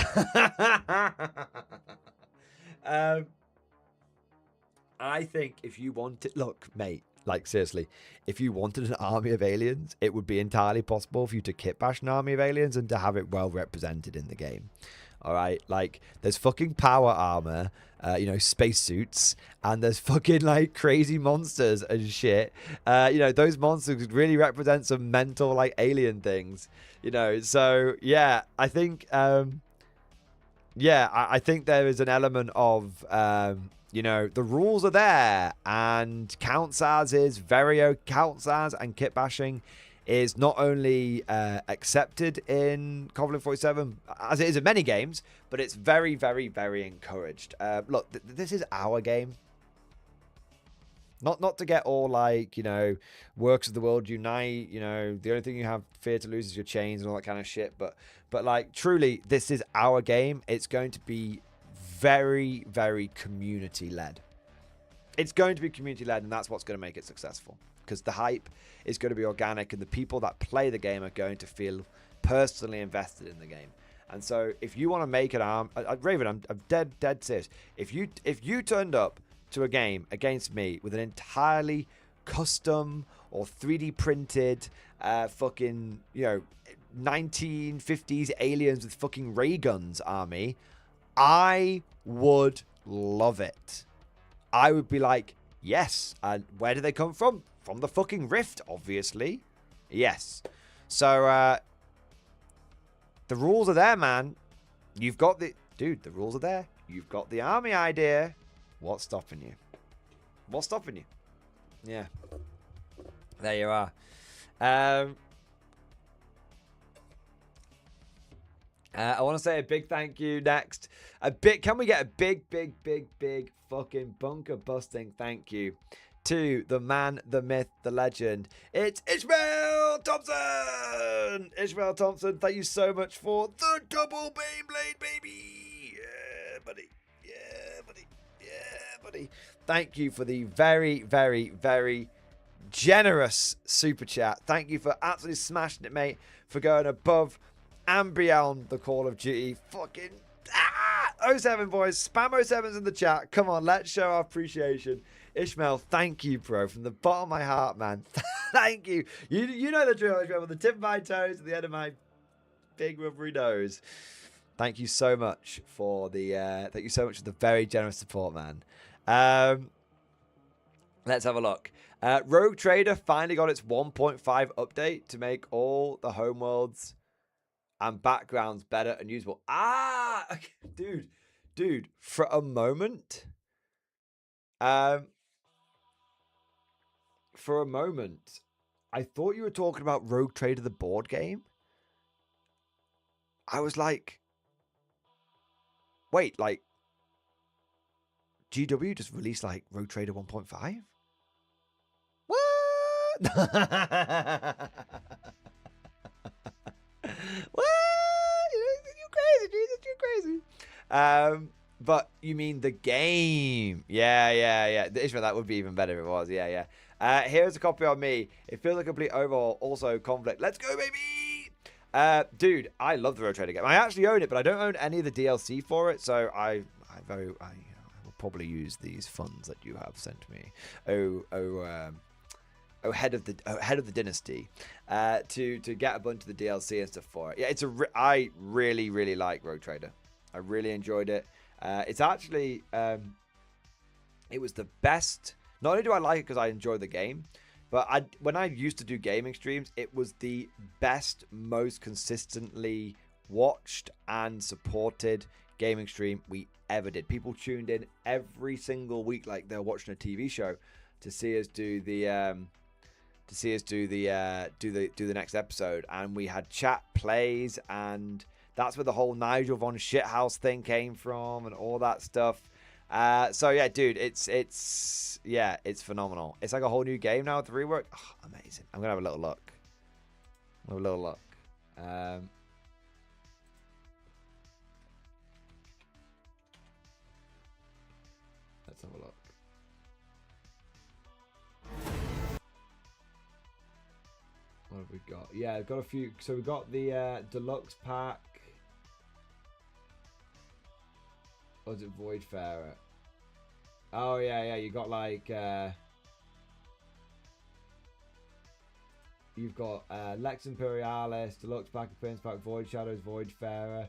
I think if you wanted, look, mate, like seriously, if you wanted an army of aliens, it would be entirely possible for you to kit bash an army of aliens and to have it well represented in the game. All right, like there's fucking power armor, you know, spacesuits, and there's fucking like crazy monsters and shit. You know, those monsters really represent some mental like alien things, you know. So yeah, I think, I think there is an element of, you know, the rules are there, and counts as is counts as, and kit bashing is not only accepted in Conflict 47, as it is in many games, but it's very, very, very encouraged. Look, this is our game. Not to get all like, you know, works of the world unite, you know, the only thing you have fear to lose is your chains and all that kind of shit. But like, truly, this is our game. It's going to be very, very community-led. It's going to be community-led, and that's what's going to make it successful. Because the hype is going to be organic, and the people that play the game are going to feel personally invested in the game. And so if you want to make an arm, Raven, I'm dead serious. If you turned up to a game against me with an entirely custom or 3D printed fucking, 1950s aliens with fucking ray guns army, I would love it. I would be like, yes. And where do they come from? From the fucking Rift, obviously. Yes. So, the rules are there, man. You've got the... Dude, the rules are there. You've got the army idea. What's stopping you? What's stopping you? Yeah. There you are. I want to say a big thank you next. Can we get a big fucking bunker busting thank you to the man, the myth, the legend. It's Ishmael Thompson! Ishmael Thompson, thank you so much for the double Beyblade, baby! Yeah, buddy. Yeah, buddy. Yeah, buddy. Thank you for the very generous super chat. Thank you for absolutely smashing it, mate, for going above and beyond the Call of Duty. Fucking 07 boys, spam 07s in the chat. Come on, let's show our appreciation. Ishmael, thank you, bro, from the bottom of my heart, man. Thank you. You know the drill, Ishmael, with the tip of my toes at the end of my big rubbery nose. Thank you so much for the very generous support, man. Let's have a look. Rogue Trader finally got its 1.5 update to make all the homeworlds and backgrounds better and usable. Okay, dude, for a moment, I thought you were talking about Rogue Trader, the board game. I was like, wait, like, GW just released like Rogue Trader 1.5? What? What? You're crazy, Jesus, you're crazy. But you mean the game? Yeah. The Ishmael, that would be even better if it was. Yeah. Here's a copy on me. It feels like a complete overhaul. Also, conflict. Let's go, baby. Dude, I love the Road Trader game. I actually own it, but I don't own any of the DLC for it. So I will probably use these funds that you have sent me. Head of the dynasty, to get a bunch of the DLC and stuff for it. Yeah, I really like Rogue Trader. I really enjoyed it. It's actually it was the best. Not only do I like it because I enjoy the game, but when I used to do gaming streams, it was the best, most consistently watched and supported gaming stream we ever did. People tuned in every single week like they're watching a TV show to see us do the do the next episode, and we had chat plays, and that's where the whole Nigel von Shithouse thing came from and all that stuff. So yeah, dude, it's phenomenal. It's like a whole new game now with the rework. Oh, amazing. I'm gonna have a little look. Let's have a look. What have we got? Yeah, I've got a few. So we got the deluxe pack. Or is it Voidfarer? Oh yeah. You got like you've got Lex Imperialis, deluxe pack, appearance pack, Void Shadows, Voidfarer,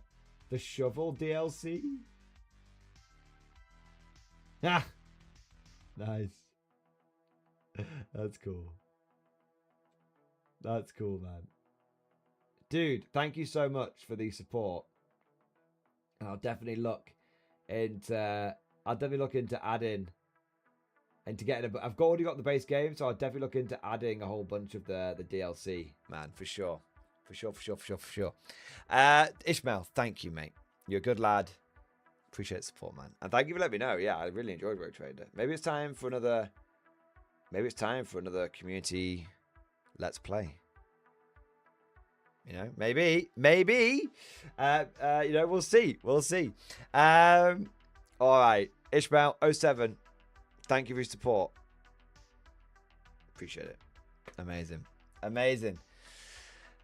the Shovel DLC. Ah, nice. That's cool. That's cool, man. Dude, thank you so much for the support. I'll definitely look into adding and to get I've already got the base game, so I'll definitely look into adding a whole bunch of the DLC, man, for sure. Ishmael, thank you, mate. You're a good lad. Appreciate the support, man. And thank you for letting me know. Yeah, I really enjoyed Rogue Trader. Maybe it's time for another community let's play. Maybe. We'll see. All right, Ishmael 07. Thank you for your support. Appreciate it. Amazing.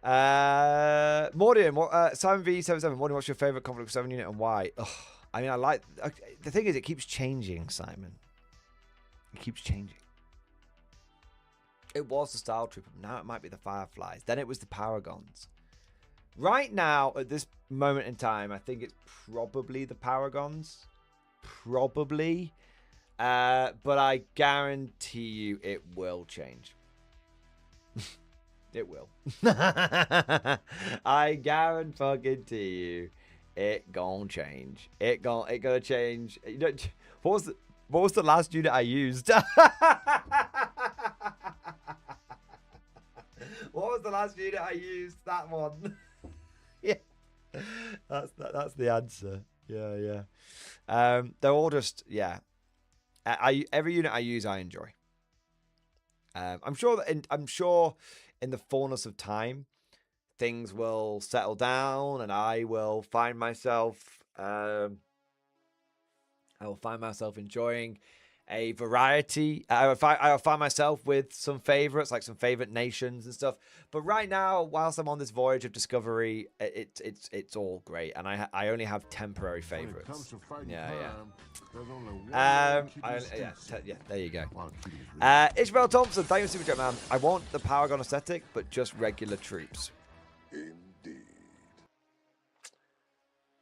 Mordian, Simon V77. Mordian, what's your favorite conflict 7 unit and why? Ugh, I mean, I like. The thing is, it keeps changing, Simon. It keeps changing. It was the Style Trooper. Now it might be the Fireflies. Then it was the Paragons. Right now, at this moment in time, I think it's probably the Paragons. Probably. But I guarantee you it will change. It will. I guarantee you it gonna change. It gonna change. You know, what was the last unit I used? What was the last unit I used? That one. Yeah. That's the answer. Yeah. They're all just, yeah. Every unit I use, I enjoy. I'm sure in the fullness of time, things will settle down, and I will find myself. I will find myself enjoying a variety. I'll find myself with some favorites, like some favorite nations and stuff. But right now, whilst I'm on this voyage of discovery, it's all great, and I only have temporary favorites. Yeah. There you go. Ishmael Thompson, thank you, Super Jet Man. I want the Paragon aesthetic, but just regular troops. Indeed.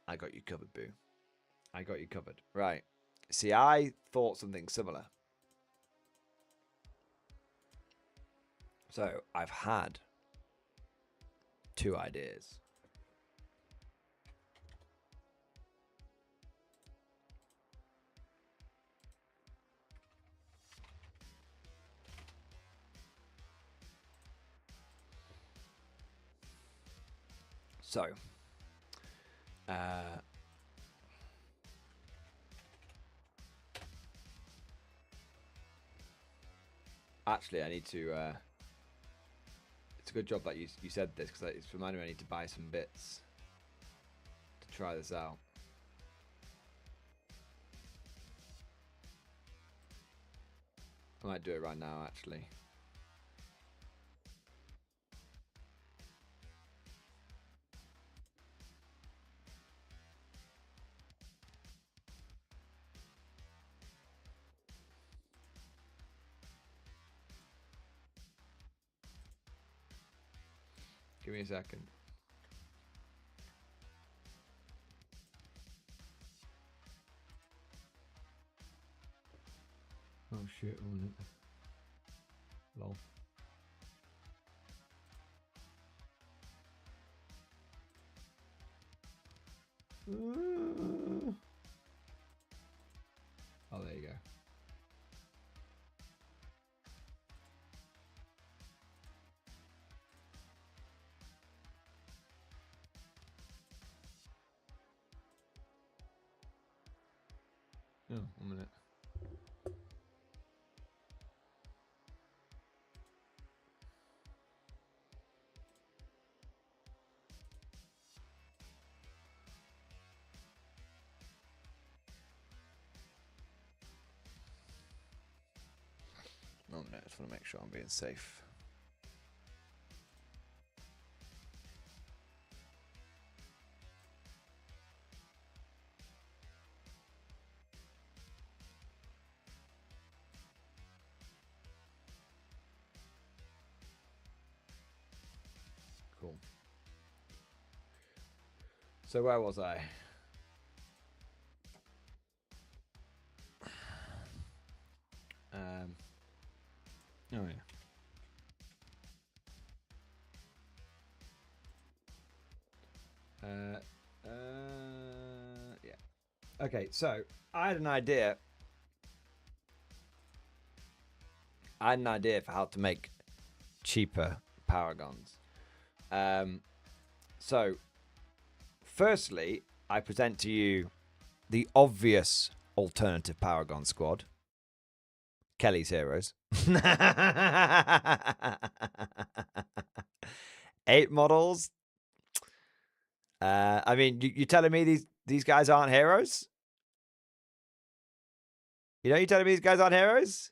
I got you covered, boo. I got you covered. Right. See, I thought something similar. So, I've had 2 ideas. So, actually, I need to. It's a good job that you said this, because it's reminding me I need to buy some bits to try this out. I might do it right now, actually. Give me a second. Oh shit, wasn't it? Lol. Oh, there you go. Oh, 1 minute. Oh no, I just want to make sure I'm being safe. Cool. So where was I? Oh yeah. Yeah. Okay, so I had an idea. I had an idea for how to make cheaper Paragons. So, firstly, I present to you the obvious alternative Paragon squad. Kelly's Heroes. 8 models. I mean, you're telling me these guys aren't heroes? You know, you're telling me these guys aren't heroes?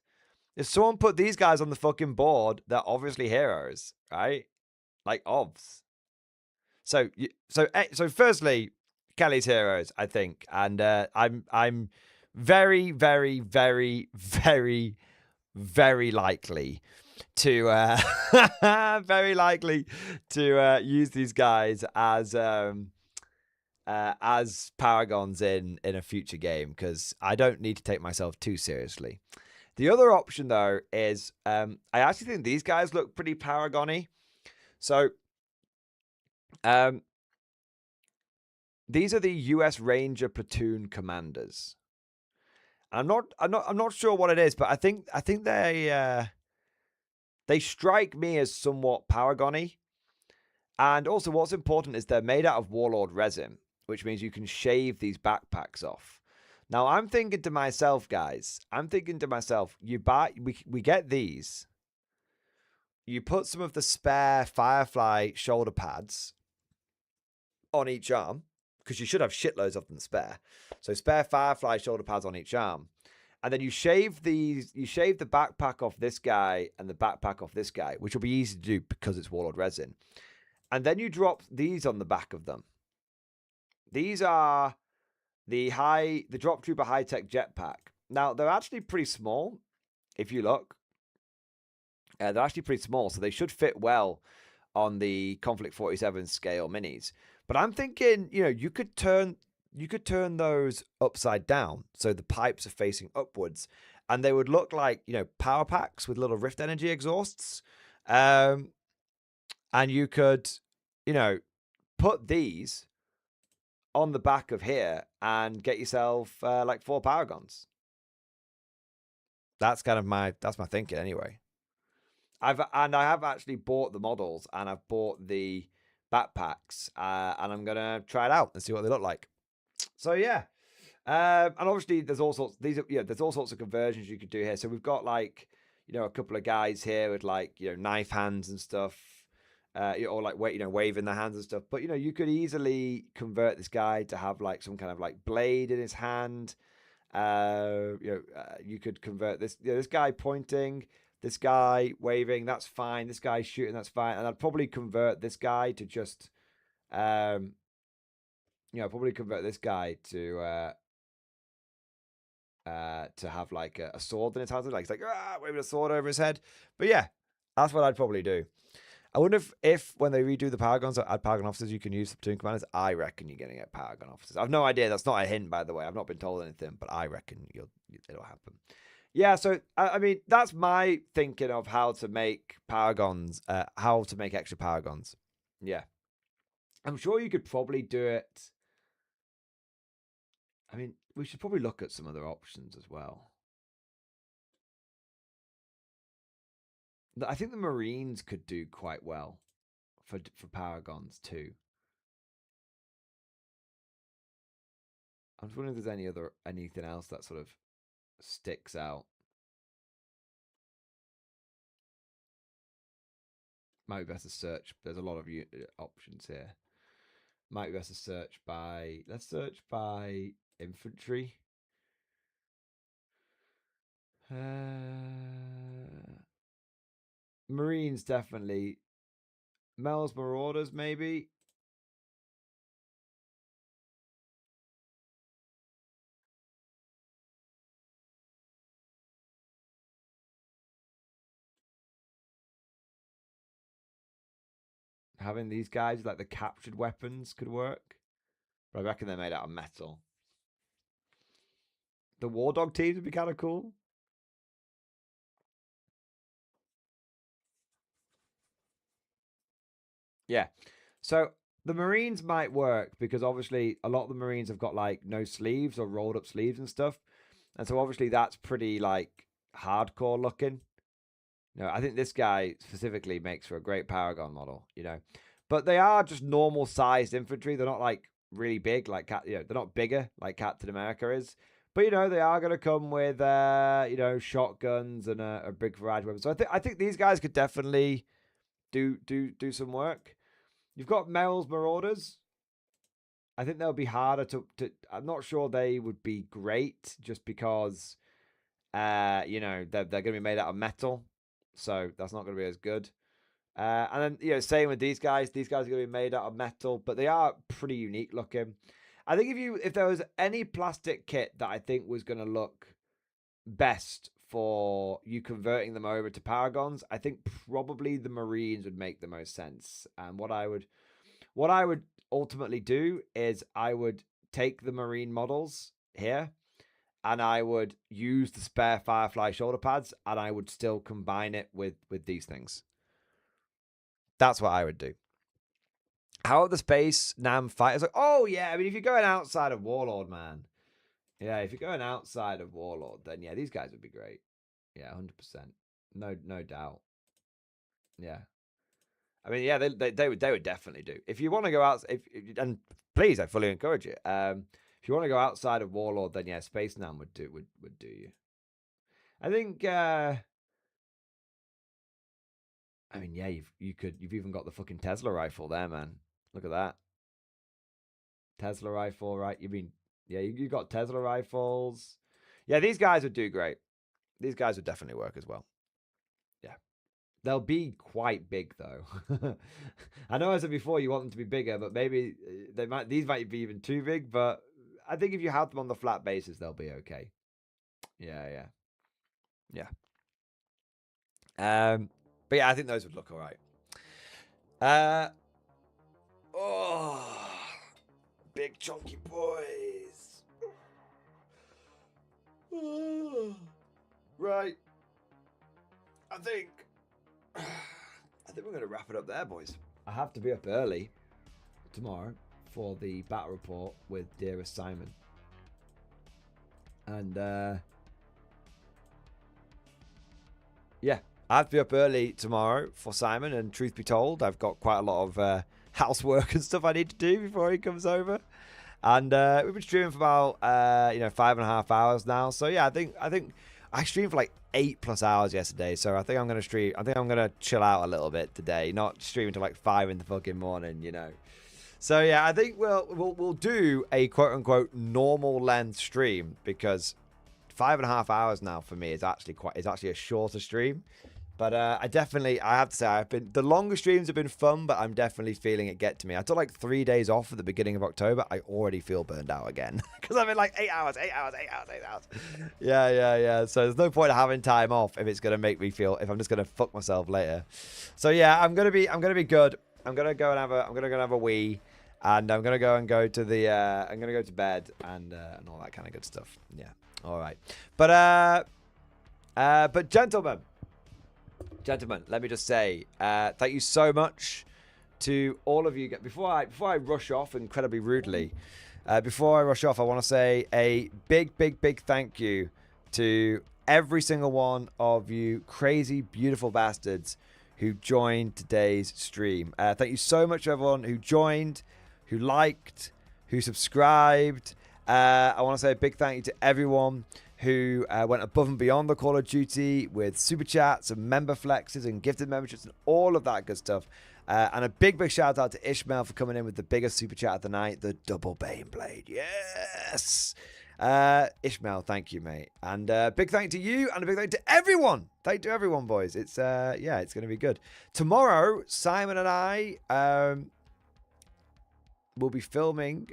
If someone put these guys on the fucking board, they're obviously heroes, right? like OVs. So firstly, Kelly's Heroes, I think, and I'm very, very, very, very, very likely to very likely to use these guys as paragons in a future game, because I don't need to take myself too seriously. The other option though is I actually think these guys look pretty paragony. So these are the US Ranger platoon commanders. I'm not sure what it is, but I think they strike me as somewhat paragony. And also, what's important is they're made out of Warlord resin, which means you can shave these backpacks off. Now, I'm thinking to myself, guys, we get these. You put some of the spare Firefly shoulder pads on each arm, because you should have shitloads of them spare. So spare Firefly shoulder pads on each arm. And then you shave the backpack off this guy and the backpack off this guy, which will be easy to do because it's Warlord resin. And then you drop these on the back of them. These are the Drop Trooper high-tech jetpack. Now, they're actually pretty small, if you look. They're actually pretty small, so they should fit well on the Conflict 47 scale minis. But I'm thinking, you could turn those upside down, so the pipes are facing upwards, and they would look like, power packs with little Rift Energy exhausts. And you could, put these on the back of here and get yourself like 4 paragons. That's my thinking anyway. I have actually bought the models, and I've bought the backpacks, and I'm gonna try it out and see what they look like. So yeah, and obviously there's all sorts. There's all sorts of conversions you could do here. So we've got like a couple of guys here with like knife hands and stuff, or like waving their hands and stuff. But you could easily convert this guy to have like some kind of like blade in his hand. You could convert this guy pointing. This guy waving, that's fine. This guy shooting, that's fine. And I'd probably convert this guy to just, probably convert this guy to have like a sword in his hand. Like he's like waving a sword over his head. But yeah, that's what I'd probably do. I wonder if when they redo the Paragons or add Paragon officers, you can use the platoon commanders. I reckon you're going to get Paragon officers. I've no idea. That's not a hint, by the way. I've not been told anything, but I reckon it'll happen. Yeah, so, I mean, that's my thinking of how to make Paragons, how to make extra Paragons. Yeah. I'm sure you could probably do it. I mean, we should probably look at some other options as well. I think the Marines could do quite well for Paragons too. I'm just wondering if there's anything else that sort of sticks out. Might be better to search. There's a lot of options here. Might be better to search by. Let's search by infantry. Marines definitely. Mel's Marauders maybe. Having these guys, like the captured weapons, could work. But I reckon they're made out of metal. The War Dog teams would be kind of cool. Yeah. So the Marines might work because obviously a lot of the Marines have got like no sleeves or rolled up sleeves and stuff. And so obviously that's pretty like hardcore looking. I think this guy specifically makes for a great Paragon model, But they are just normal sized infantry. They're not like really big like they're not bigger like Captain America is. But they are going to come with shotguns and a big variety of weapons. So I think these guys could definitely do some work. You've got Mel's Marauders. I think they'll be harder to I'm not sure they would be great just because they're going to be made out of metal. So that's not going to be as good. And then, same with these guys. These guys are going to be made out of metal, but they are pretty unique looking. I think if there was any plastic kit that I think was going to look best for you converting them over to Paragons, I think probably the Marines would make the most sense. And what I would ultimately do is I would take the Marine models here, and I would use the spare Firefly shoulder pads, and I would still combine it with these things. That's what I would do. How about the Space Nam fighters? Like, oh yeah, I mean, if you're going outside of Warlord, man. Yeah, if you're going outside of Warlord, then yeah, these guys would be great. Yeah, 100%. No doubt. Yeah. I mean, yeah, they would definitely do. If you want to go out, and please, I fully encourage it. If you want to go outside of Warlord, then yeah, Space Nam would do you. I think. I mean, yeah, you've even got the fucking Tesla rifle there, man. Look at that. Tesla rifle, right? You got Tesla rifles. Yeah, these guys would do great. These guys would definitely work as well. Yeah. They'll be quite big though. I know I said before you want them to be bigger, but maybe these might be even too big, but I think if you have them on the flat bases, they'll be okay. Yeah. But yeah, I think those would look all right. Oh, big chunky boys. Right. I think we're going to wrap it up there, boys. I have to be up early tomorrow for the battle report with dearest Simon. And yeah, I have to be up early tomorrow for Simon, and truth be told, I've got quite a lot of housework and stuff I need to do before he comes over. And we've been streaming for about 5.5 hours now. So yeah, I think I streamed for like 8+ hours yesterday. So I think I'm gonna stream. I think I'm gonna chill out a little bit today, not stream until like 5 in the fucking morning, So yeah, I think we'll do a quote unquote normal length stream, because 5.5 hours now for me is actually a shorter stream. But I have to say, the longer streams have been fun, but I'm definitely feeling it get to me. I took like 3 days off at the beginning of October. I already feel burned out again because I've been like 8 hours. Yeah. So there's no point of having time off if it's gonna make me feel, if I'm just gonna fuck myself later. So yeah, I'm gonna be good. I'm gonna go and have a wee, and I'm gonna go to bed and all that kind of good stuff. Yeah. All right. But Gentlemen, let me just say thank you so much to all of you. Before I rush off incredibly rudely, I want to say a big thank you to every single one of you crazy, beautiful bastards who joined today's stream. Thank you so much, everyone who joined, who liked, who subscribed. I want to say a big thank you to everyone who went above and beyond the Call of Duty with super chats and member flexes and gifted memberships and all of that good stuff. And a big shout out to Ishmael for coming in with the biggest super chat of the night, the double Bane Blade. Yes! Ishmael, thank you, mate. And big thank you to you, and a big thank you to everyone. Thank you to everyone, boys. It's it's going to be good. Tomorrow, Simon and I will be filming,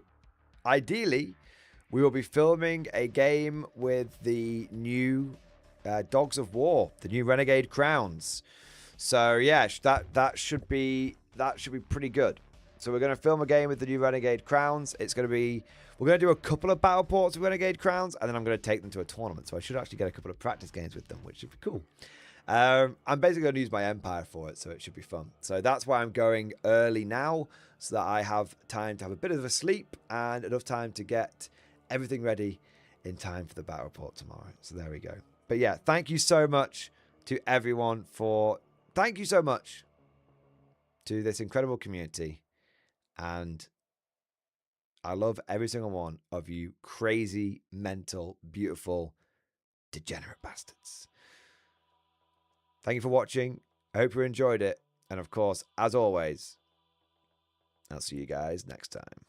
ideally, we will be filming a game with the new Dogs of War, the new Renegade Crowns. So yeah, that should be pretty good. So we're going to film a game with the new Renegade Crowns. We're going to do a couple of battle ports with Renegade Crowns, and then I'm going to take them to a tournament. So I should actually get a couple of practice games with them, which should be cool. I'm basically going to use my Empire for it, so it should be fun. So that's why I'm going early now, so that I have time to have a bit of a sleep and enough time to get everything ready in time for the battle report tomorrow. So there we go. But yeah, thank you so much to everyone thank you so much to this incredible community. And I love every single one of you crazy, mental, beautiful, degenerate bastards. Thank you for watching. I hope you enjoyed it. And of course, as always, I'll see you guys next time.